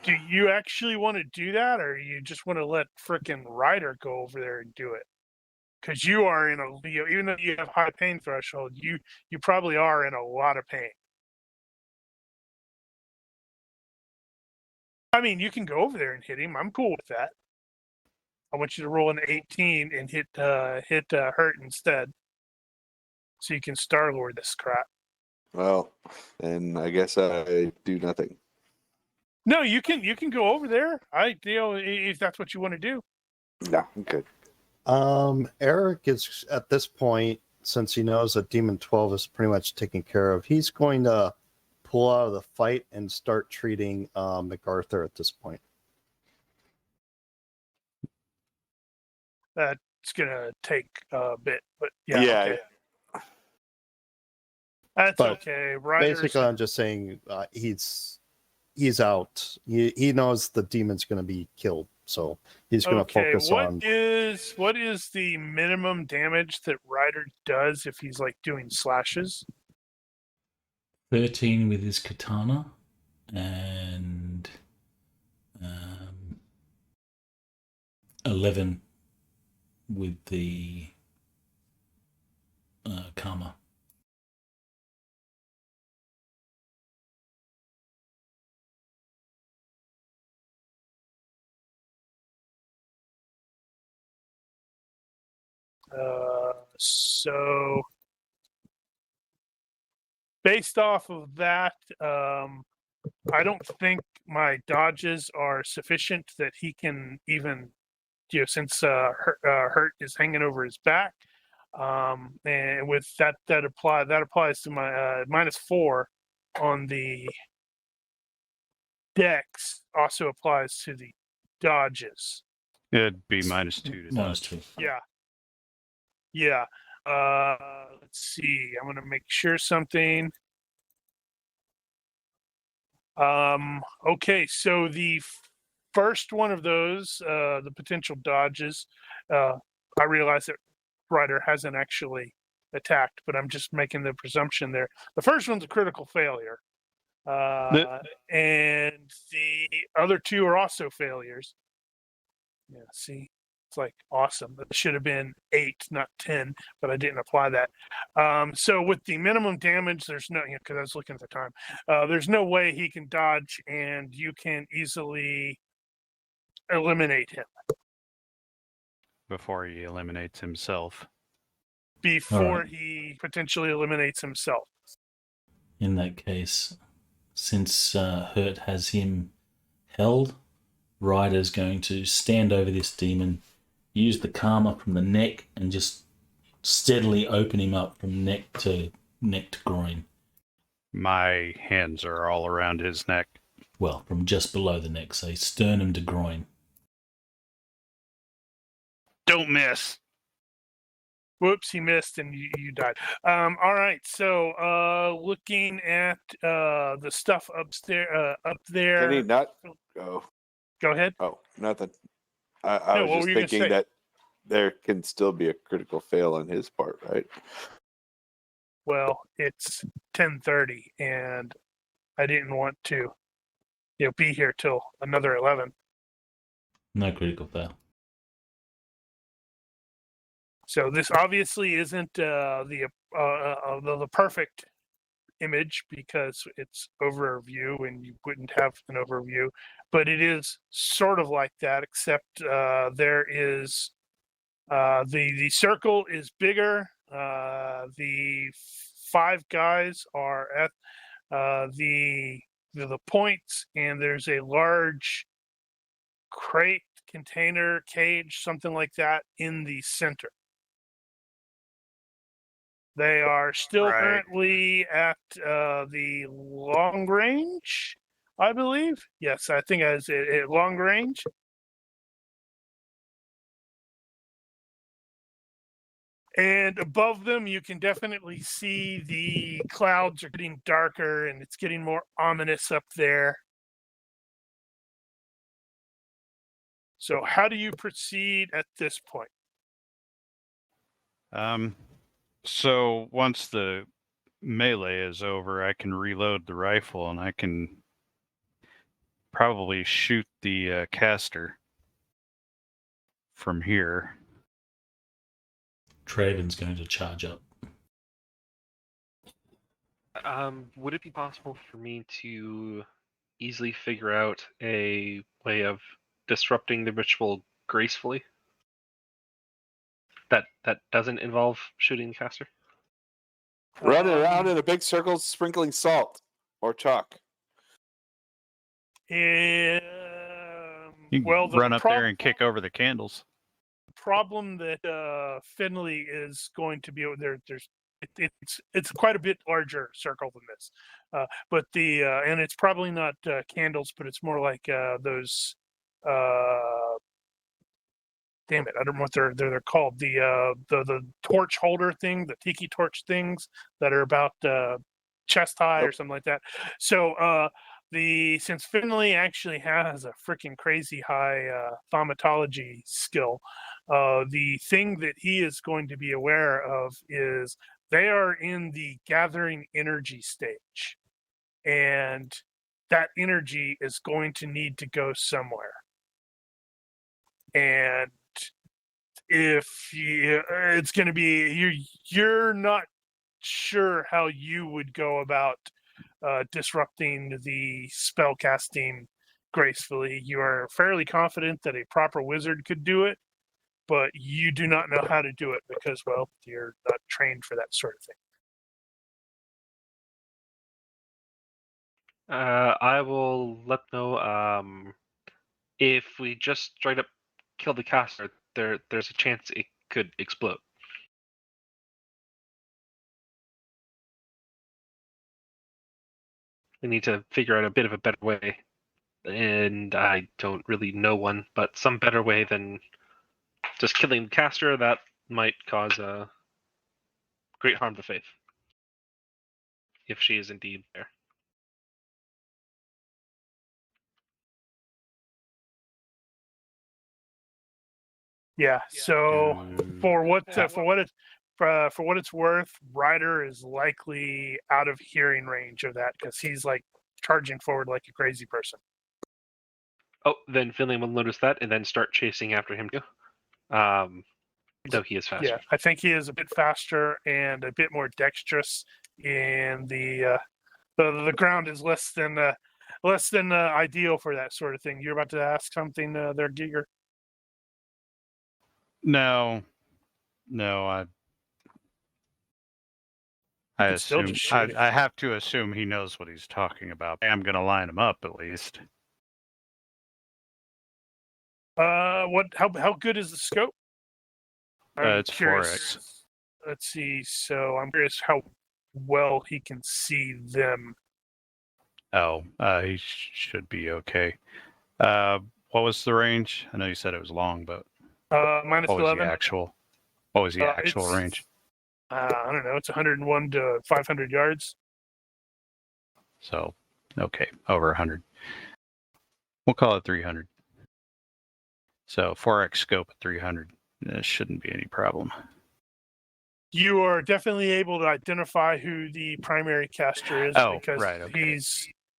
Do you actually want to do that, or you just want to let frickin' Ryder go over there and do it? Because you are in even though you have high pain threshold, you probably are in a lot of pain. I mean, you can go over there and hit him. I'm cool with that. I want you to roll an 18 and hit hurt instead, so you can Star-Lord this crap. Well, then I guess I do nothing. No, you can go over there. If that's what you want to do. No, I'm good. Eric is at this point, since he knows that Demon 12 is pretty much taken care of, he's going to pull out of the fight and start treating MacArthur at this point. That's gonna take a bit, but yeah. Okay. That's But okay. Ryder's, basically, I'm just saying he's out. He knows the demon's going to be killed, so he's going to focus on. What is the minimum damage that Ryder does if he's like doing slashes? 13 with his katana and 11 with the karma. So based off of that, I don't think my dodges are sufficient that he can even, since hurt is hanging over his back, and with that applies to my -4 on the dex, also applies to the dodges. It'd be -2 to dodge. -2. Yeah. Let's see. I'm gonna make sure something. Okay, so the first one of those, the potential dodges, I realize that Ryder hasn't actually attacked, but I'm just making the presumption there. The first one's a critical failure. And the other two are also failures. Yeah, see, it's like awesome. It should have been 8, not 10, but I didn't apply that. So with the minimum damage, there's no, because I was looking at the time, there's no way he can dodge, and you can easily eliminate him Before he eliminates himself. before Alright. he potentially eliminates himself. In that case, since Hurt has him held, Ryder's going to stand over this demon, use the karma from the neck, and just steadily open him up from neck to groin. My hands are all around his neck. Well, from just below the neck, say sternum to groin. Don't miss. Whoops, he missed and you died. All right, so looking at the stuff upstairs, up there. Can he not go? Go ahead. Oh, nothing. I No, was what just were you gonna thinking say? that there can still be a critical fail on his part, right? Well, it's 10:30, and I didn't want to, be here till another 11. No critical fail. So this obviously isn't the perfect image because it's overview, and you wouldn't have an overview, but it is sort of like that, except there is the circle is bigger. The 5 guys are at the points, and there's a large crate, container, cage, something like that in the center. They are still Right. currently at the long range, I believe. Yes, I think it's at long range. And above them, you can definitely see the clouds are getting darker, and it's getting more ominous up there. So how do you proceed at this point? So once the melee is over, I can reload the rifle and I can probably shoot the caster from here. Traven's going to charge up. Would it be possible for me to easily figure out a way of disrupting the ritual gracefully? That doesn't involve shooting the caster? Run around in a big circle, sprinkling salt or chalk. You can Well, run up there and kick over the candles. problem that Finlay is going to be there. It's quite a bit larger circle than this, but and it's probably not candles, but it's more like those. Damn it! I don't know what they're called. The torch holder thing, the tiki torch things that are about chest high or something like that. So since Finlay actually has a freaking crazy high thaumatology skill, the thing that he is going to be aware of is they are in the gathering energy stage, and that energy is going to need to go somewhere. And if it's going to be, you're not sure how you would go about disrupting the spell casting gracefully. You are fairly confident that a proper wizard could do it, but you do not know how to do it because, well, you're not trained for that sort of thing. I will let them know. If we just straight up kill the caster, there's a chance it could explode. We need to figure out a bit of a better way, and I don't really know one, but some better way than just killing the caster that might cause great harm to Faith, if she is indeed there. Yeah. So for what for what it's worth, Ryder is likely out of hearing range of that because he's like charging forward like a crazy person. Oh, then Finlay will notice that and then start chasing after him too. Though he is faster. Yeah, I think he is a bit faster and a bit more dexterous, and the ground is less than ideal for that sort of thing. You're about to ask something there, Giger? No, I can still assume just shoot it. I have to assume he knows what he's talking about. I'm going to line him up at least. How good is the scope? I'm It's curious. 4x. Let's see. So I'm curious how well he can see them. Oh, he should be okay. What was the range? I know you said it was long, but Minus what was 11. the actual? What was the actual It's- range? I don't know. It's 101 to 500 yards. So, okay, over 100. We'll call it 300. So 4x scope at 300. Shouldn't be any problem. You are definitely able to identify who the primary caster is Oh, because right, okay.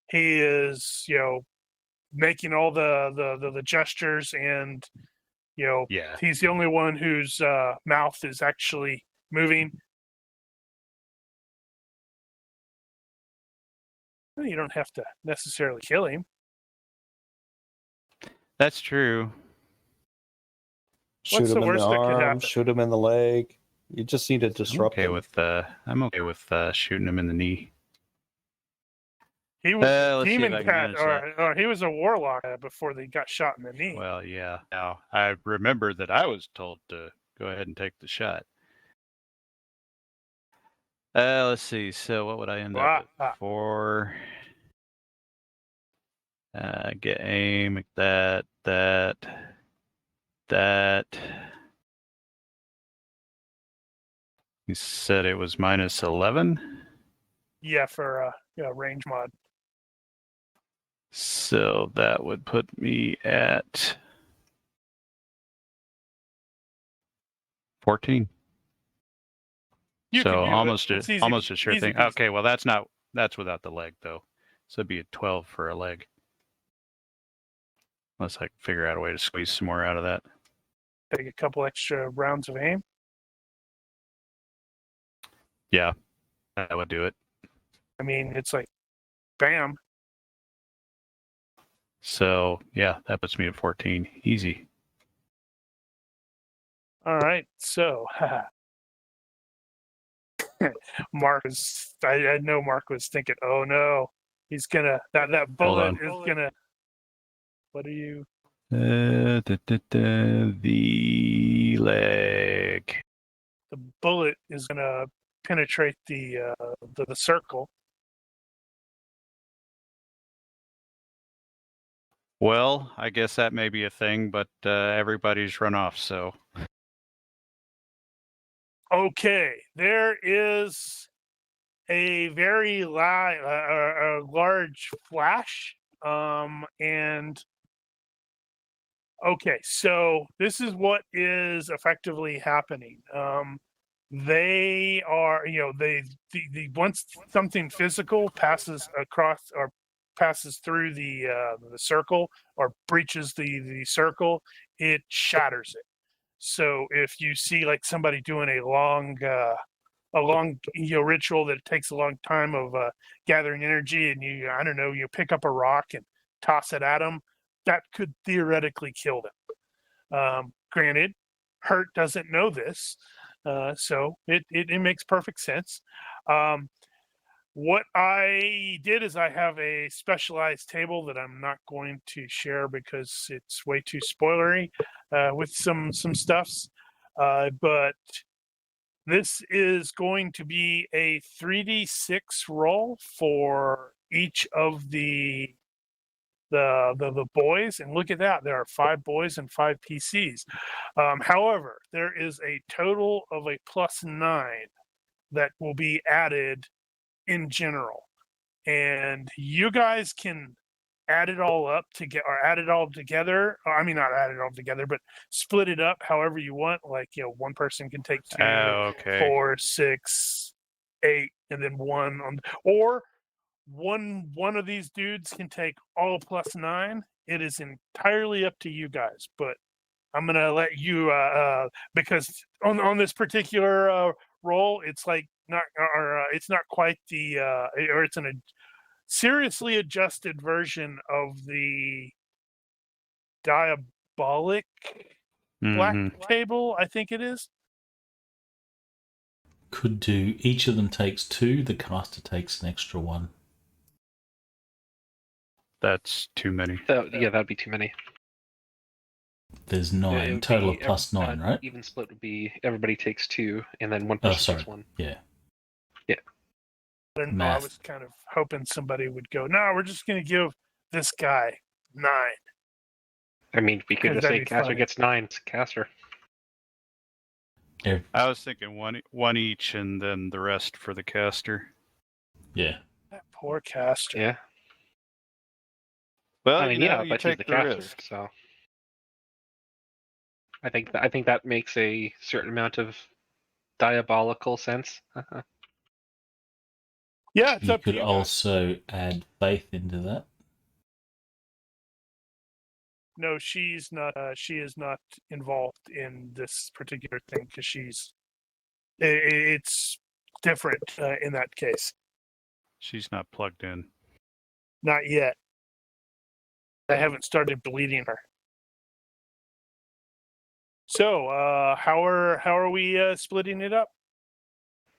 he is making all the gestures, and Yeah. he's the only one whose mouth is actually moving. Well, you don't have to necessarily kill him. That's true. Shoot What's him the in worst the that could arm, happen? shoot him in the leg. You just need to disrupt I'm him. okay with shooting him in the knee. He was a Let's see if demon I can cat, manage that. or he was a warlock before they got shot in the knee. Well, yeah. Now, I remember that I was told to go ahead and take the shot. Let's see. So what would I end up with? 4. Get aim, that. You said it was minus 11? Yeah, for range mod. So that would put me at 14. You So can do almost it. It's easy, almost a sure easy thing. peasy. Okay, well that's without the leg though. So it'd be a 12 for a leg. Unless I can figure out a way to squeeze some more out of that. Take a couple extra rounds of aim. Yeah, that would do it. I mean, it's like, bam. So yeah, that puts me at 14. Easy. All right, so Mark was. I know Mark was thinking, "Oh no, he's gonna that bullet is gonna." What are you? The leg. The bullet is gonna penetrate the circle. Well, I guess that may be a thing, but everybody's run off, so. Okay, there is a very large flash, and okay, so this is what is effectively happening. They are, the once something physical passes across or passes through the circle or breaches the circle, it shatters it. So if you see like somebody doing a long ritual that takes a long time of gathering energy, and you pick up a rock and toss it at them, that could theoretically kill them. Granted, Hurt doesn't know this, so it makes perfect sense. What I did is I have a specialized table that I'm not going to share because it's way too spoilery with some stuffs, but this is going to be a 3d6 roll for each of the boys, and look at that, there are 5 boys and 5 PCs. However, there is a total of a +9 that will be added in general, and you guys can add it all up add it all together. I mean, not add it all together, but split it up however you want. Like, one person can take 2, Oh, okay. 4, 6, 8, and then 1 on, or one of these dudes can take all +9. It is entirely up to you guys, but I'm gonna let you because on this particular roll, it's like not or it's not quite the or it's a seriously adjusted version of the diabolic black Mhm. table, I think it is. Could do. Each of them takes 2. The caster takes an extra 1. That's too many. Yeah, that'd be too many. There's It 9. would Total be of +9, right? Even split would be everybody takes 2, and then one Oh, person sorry. takes 1. Yeah. I don't know. I Math. was kind of hoping somebody would go, no, we're just gonna give this guy 9. I mean, we could Because just that'd say be caster funny. gets 9. It's caster. I was thinking one each, and then the rest for the caster. Yeah. That poor caster. Yeah. Well, I mean, you yeah, know, you but he's take the the caster, risk. so I think that makes a certain amount of diabolical sense. Yeah, it's You up to could you guys. also add faith into that. No, she's not. She is not involved in this particular thing because it's different in that case. She's not plugged in. Not yet. I haven't started bleeding her. So, how are we splitting it up?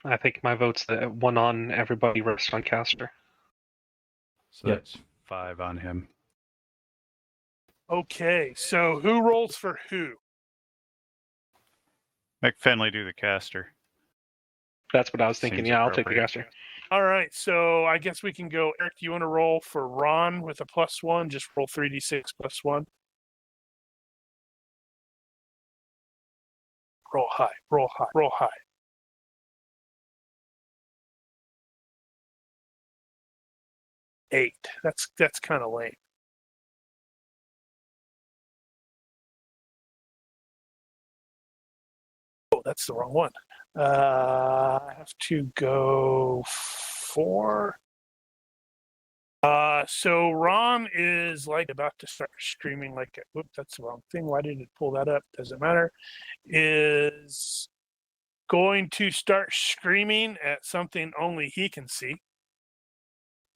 I think my vote's the 1 on everybody, rest on caster. So Yep. that's 5 on him. Okay, so who rolls for who? Make Finlay do the caster. That's what I was thinking. Seems Yeah, I'll take the appropriate. caster. All right, so I guess we can go. Eric, do you want to roll for Ron with a +1? Just roll 3d6 +1. Roll high, roll high, roll high. 8. That's kind of lame. Oh, that's the wrong one. I have to go 4. So Ron is like about to start screaming like, whoop, that's the wrong thing. Why did it pull that up? Doesn't matter. Is going to start screaming at something only he can see.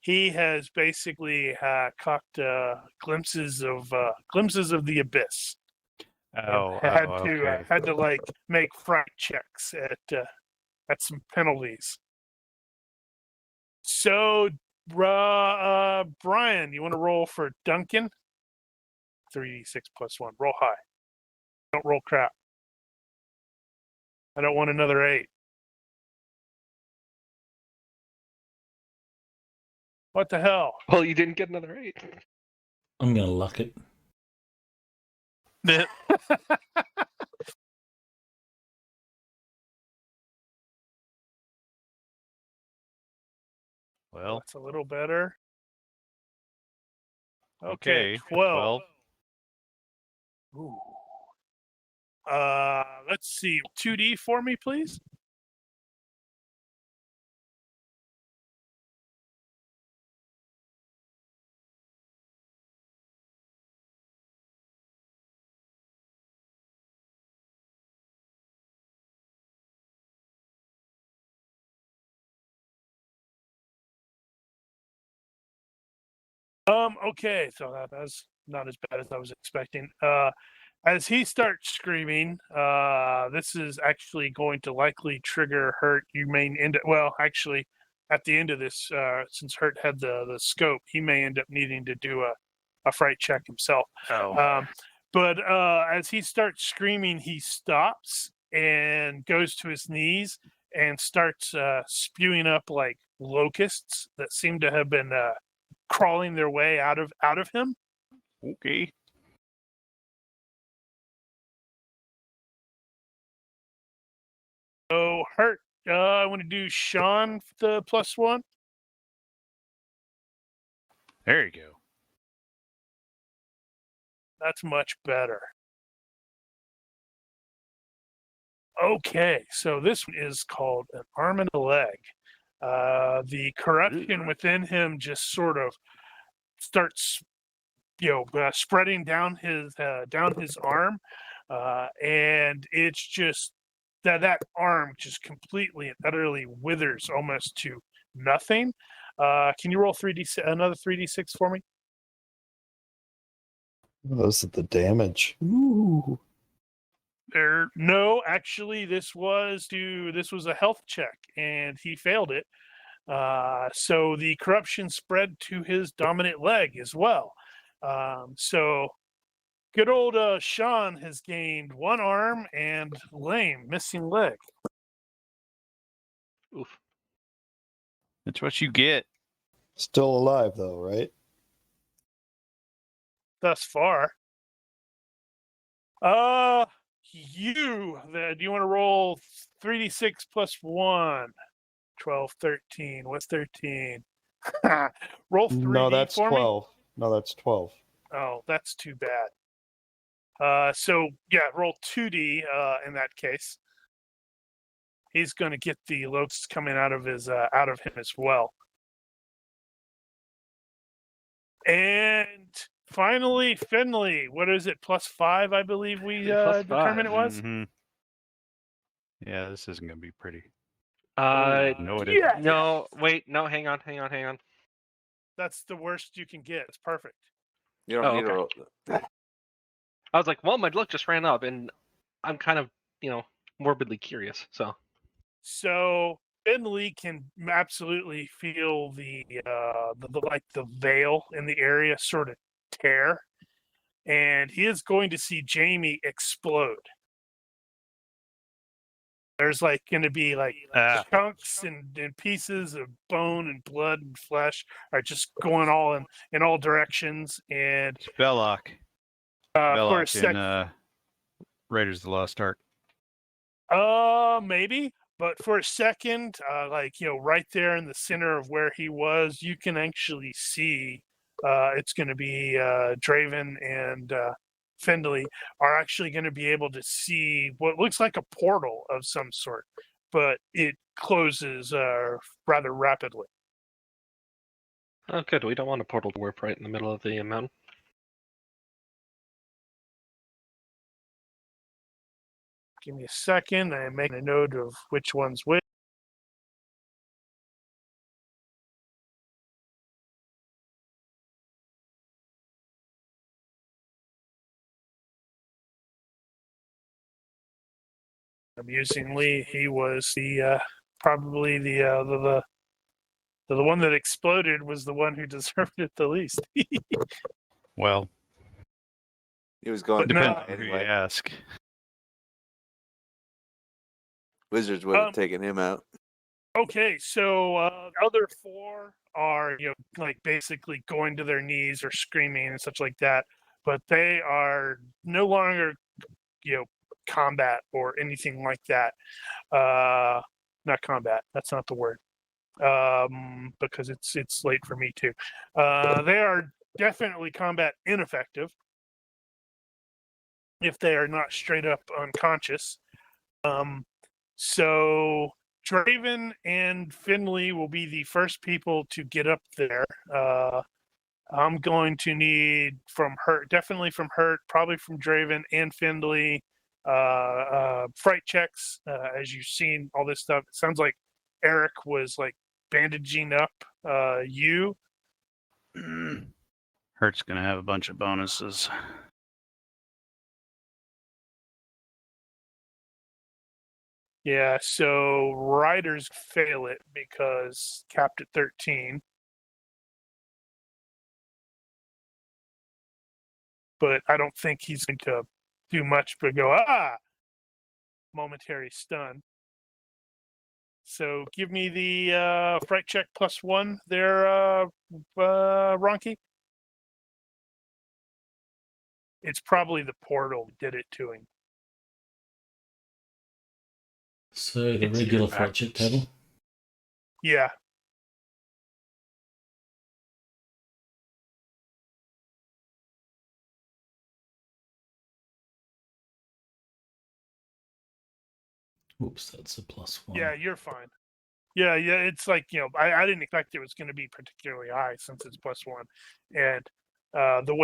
He has basically caught glimpses of the abyss. Oh, And had to okay. like make fright checks at some penalties. So, Brian, you want to roll for Duncan? 3d6 +1. Roll high. Don't roll crap. I don't want another 8. What the hell? Well, you didn't get another 8. I'm going to luck it. Well, That's a little better. okay. 12. Ooh. Let's see. 2D for me, please. Okay, so that's not as bad as I was expecting. As he starts screaming, this is actually going to likely trigger Hurt. You may end up, well, actually, at the end of this, since Hurt had the scope, he may end up needing to do a fright check himself. Oh. But as he starts screaming, he stops and goes to his knees and starts spewing up like locusts that seem to have been crawling their way out of him. Okay. So Hurt, I want to do Sean the +1. There you go. That's much better. Okay, so this one is called an arm and a leg. The corruption within him just sort of starts, spreading down his arm, and it's just that arm just completely and utterly withers almost to nothing. Can you roll another 3d6 for me? This is the damage. Ooh. No, actually, this was a health check, and he failed it. So the corruption spread to his dominant leg as well. So good old Sean has gained one arm and missing leg. Oof. That's what you get. Still alive, though, right? Thus far. Do you want to roll 3d6 plus 1? 12, 13. What's 13? Roll 3d No, that's for 12. No, that's 12. me. Oh, that's too bad. Roll 2d in that case. He's going to get the loads coming out of him as well. And finally, Finlay. What is it? +5, I believe we +5. determined it was. Mhm. Yeah, this isn't going to be pretty. No, it isn't. yeah. No, wait, no, hang on. That's the worst you can get. It's perfect. You don't Oh, need to roll. I was like, well, my luck just ran up, and I'm kind of, morbidly curious. So Finlay can absolutely feel the veil in the area sort of tear, and he is going to see Jamie explode. There's going to be chunks and pieces of bone and blood and flesh are just going all in all directions. And Belloc. for a Belloc sec, in Raiders of the Lost Ark. maybe, but for a second, right there in the center of where he was, you can actually see it's going to be Draven and Finlay are actually going to be able to see what looks like a portal of some sort, but it closes rather rapidly. Oh, good. We don't want a portal to warp right in the middle of the mountain. Give me a second. I'm making a note of which one's which. Amusingly, he was probably the one that exploded was the one who deserved it the least. Well, He was going But to no. die who you anyway. ask. Wizards would have taken him out. Okay, so other four are basically going to their knees or screaming and such like that, but they are no longer combat or anything like that. Not combat. That's not the word. Because it's late for me too. They are definitely combat ineffective if they are not straight up unconscious. So Draven and Finlay will be the first people to get up there. I'm going to need from Hurt, definitely from Hurt, probably from Draven and Finlay, fright checks. As you've seen all this stuff, it sounds like Eric was bandaging up you. Hurt's going to have a bunch of bonuses. Yeah, so Ryder's fail it because capped at 13. But I don't think he's going to do much but go, momentary stun. So give me the fright check +1 there, Ronky. It's probably the portal that did it to him. So the It's regular your fright check table. Yeah. Whoops, that's a +1. Yeah, you're fine. Yeah, it's like, I didn't expect it was going to be particularly high since it's +1, and the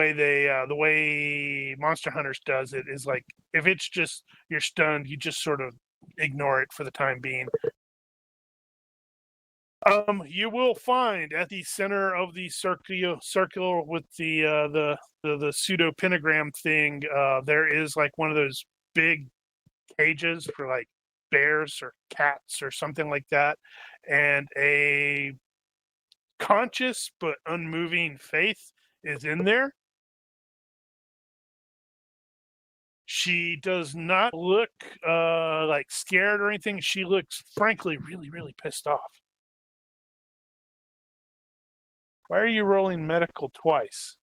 way Monster Hunters does it is like, if it's just you're stunned, you just sort of ignore it for the time being. You will find at the center of the circle with the pseudo pentagram thing, there is like one of those big cages for like bears or cats or something like that, and a conscious but unmoving Faith is in there. She does not look like scared or anything. She looks, frankly, really, really pissed off. Why are you rolling medical twice?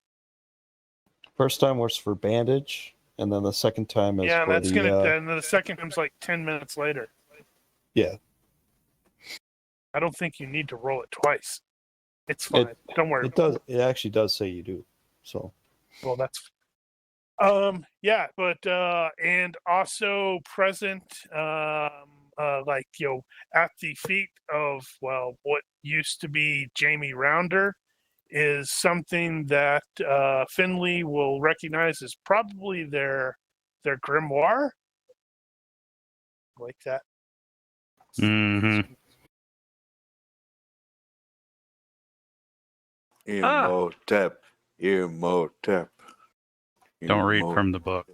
First time was for bandage, and then the second time is Yeah, for that's the. gonna. And the second comes like 10 minutes later. Yeah. I don't think you need to roll it twice. It's fine. Don't worry. It does. It actually does say you do. So. Well, that's. Yeah, but and also present, like, at the feet of, well, what used to be Jamie Rounder, is something that Finlay will recognize as probably their grimoire, like that. Mm-hmm. Imhotep. Imhotep. Don't read Imhotep. from the book.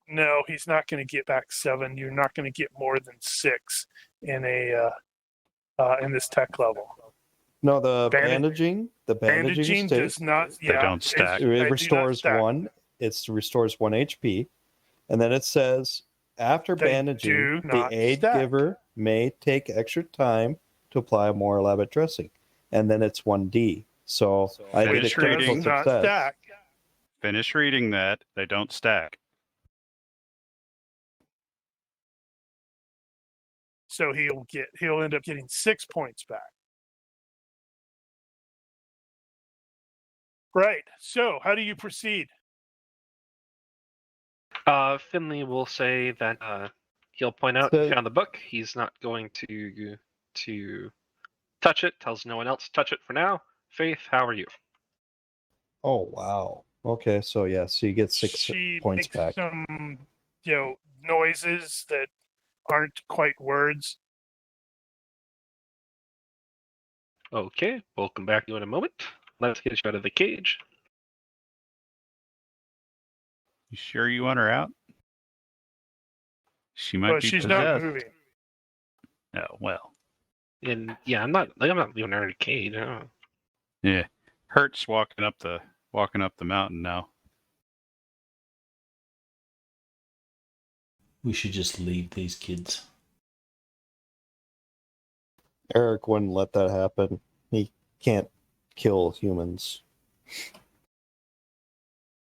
No, he's not going to get back 7. You're not going to get more than 6 in in this tech level. No, the bandaging. The bandaging does not. They don't stack. It restores 1. It restores 1 HP, and then it says after They bandaging, do the not aid stack. giver may take extra time to apply a more elaborate dressing, and then it's 1D. So I did a Finish critical reading. Does not success. stack. Finish reading that. They don't stack. So he'll end up getting 6 points back. Right. So how do you proceed? Finlay will say that he'll point out So- he found the book. He's not going to touch it. Tells no one else to touch it for now. Faith, how are you? Oh wow. Okay, so yeah, so you get 6 She points makes back. some, noises that aren't quite words. Okay, we'll come back to you in a moment. Let's get you out of the cage. You sure you want her out? She might But be she's possessed. not moving. Oh well. And yeah, I'm not leaving her in a cage. Yeah. Hurt's walking up the mountain now. We should just leave these kids. Eric wouldn't let that happen. He can't kill humans.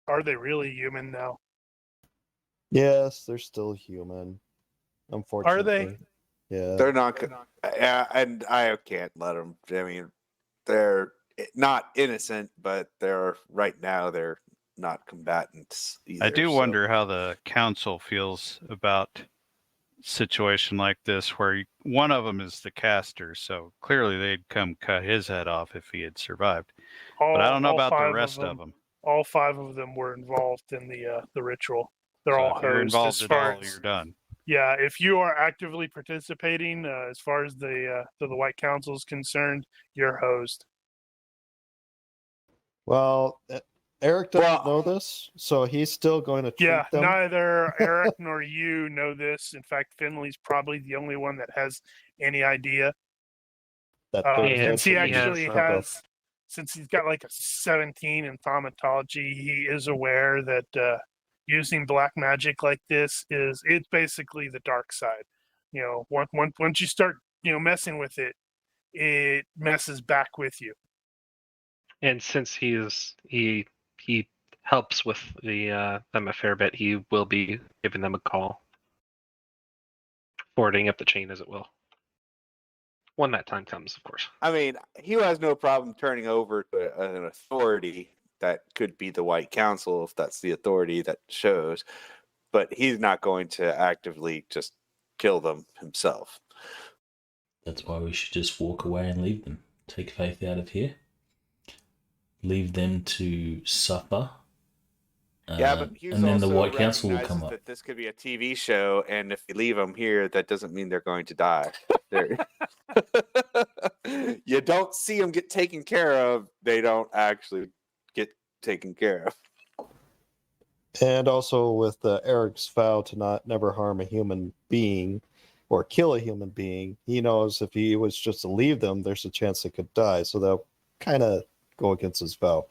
Are they really human now? Yes, they're still human. Unfortunately. Yeah. They're not. Yeah, and I can't let them. I mean, they're not innocent, but they're right now. They're not combatants either. I do so. wonder how the council feels about situation like this where one of them is the caster, so clearly they'd come cut his head off if he had survived. But I don't know All about the 5 rest of them. All 5 of them were involved in the ritual. They're So all if you're hosed involved as at far all, as, you're done. yeah. If you are actively participating, as far as the White Council is concerned, you're hosed. Well, Eric doesn't know this, so he's still going to treat Yeah, them. neither Eric nor you know this. In fact, Finley's probably the only one that has any idea. That Yeah, Since he he has, actually has, since he's got like a 17 in thaumatology, he is aware that using black magic like this it's basically the dark side. Once you start messing with it, it messes back with you. And since he helps with them a fair bit, he will be giving them a call, forwarding up the chain, as it will. When that time comes, of course. I mean, he has no problem turning over to an authority that could be the White Council if that's the authority that shows, but he's not going to actively just kill them himself. That's why we should just walk away and leave them. Take Faith out of here. Leave them to suffer. Yeah, but Hughes and then the also White Council will come recognizes up. that this could be a TV show, and if you leave them here, that doesn't mean they're going to die. You don't see them get taken care of. They don't actually get taken care of. And also with Eric's vow to never harm a human being or kill a human being, he knows if he was just to leave them, there's a chance they could die. So they'll kind of go against his vow.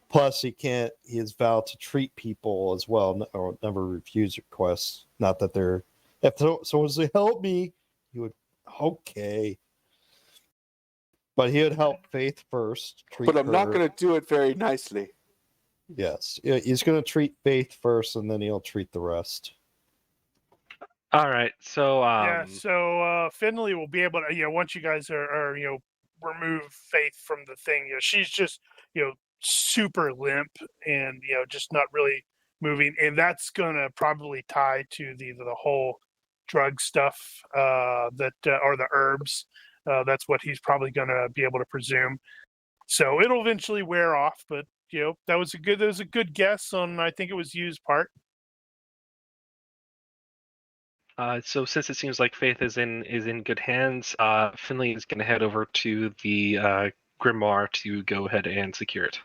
Plus, his vow to treat people as well, or never refuse requests. Not that they're, if someone was to help me, he would, okay. But he would help Faith first. But I'm not going to do it very nicely. Yes. He's going to treat Faith first, and then he'll treat the rest. All right. So So Finlay will be able to, once you guys are remove Faith from the thing, she's just, super limp and, just not really moving. And that's going to probably tie to the whole drug stuff or the herbs. That's what he's probably going to be able to presume. So it'll eventually wear off, but that was a good guess on, I think it was used part. So since it seems like Faith is in good hands, Finlay is going to head over to the grimoire to go ahead and secure it.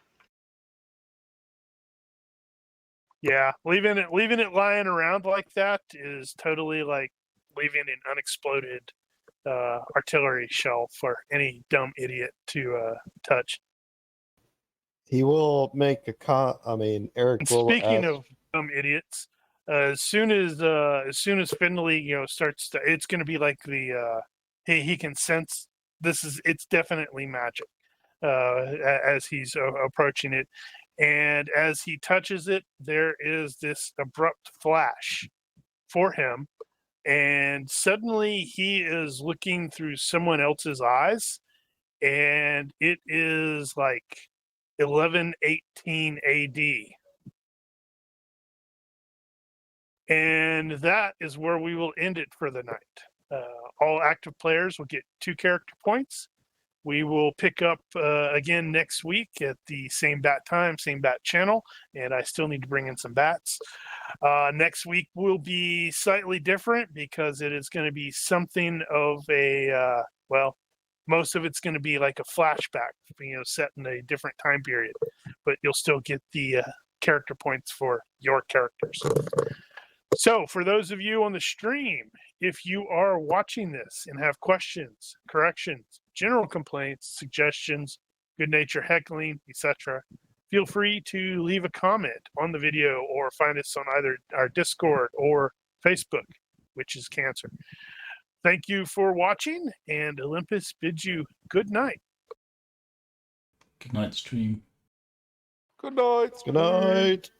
Yeah, leaving it lying around like that is totally like leaving an unexploded artillery shell for any dumb idiot to touch. He will make Eric will Speaking ask, of dumb idiots, as soon as Finlay starts to, it's going to be like the he can sense it's definitely magic as he's approaching it, and as he touches it, there is this abrupt flash for him, and suddenly he is looking through someone else's eyes, and it is like 1118 AD. And that is where we will end it for the night. All active players will get 2 character points. We will pick up again next week at the same bat time, same bat channel, and I still need to bring in some bats. Next week will be slightly different because it is going to be something of a, most of it's going to be like a flashback, set in a different time period, but you'll still get the character points for your characters. So for those of you on the stream, if you are watching this and have questions, corrections, general complaints, suggestions, good nature heckling, etc., feel free to leave a comment on the video or find us on either our Discord or Facebook, which is Cancer. Thank you for watching, and Olympus bids you good night. Good night, stream. Good night. good night.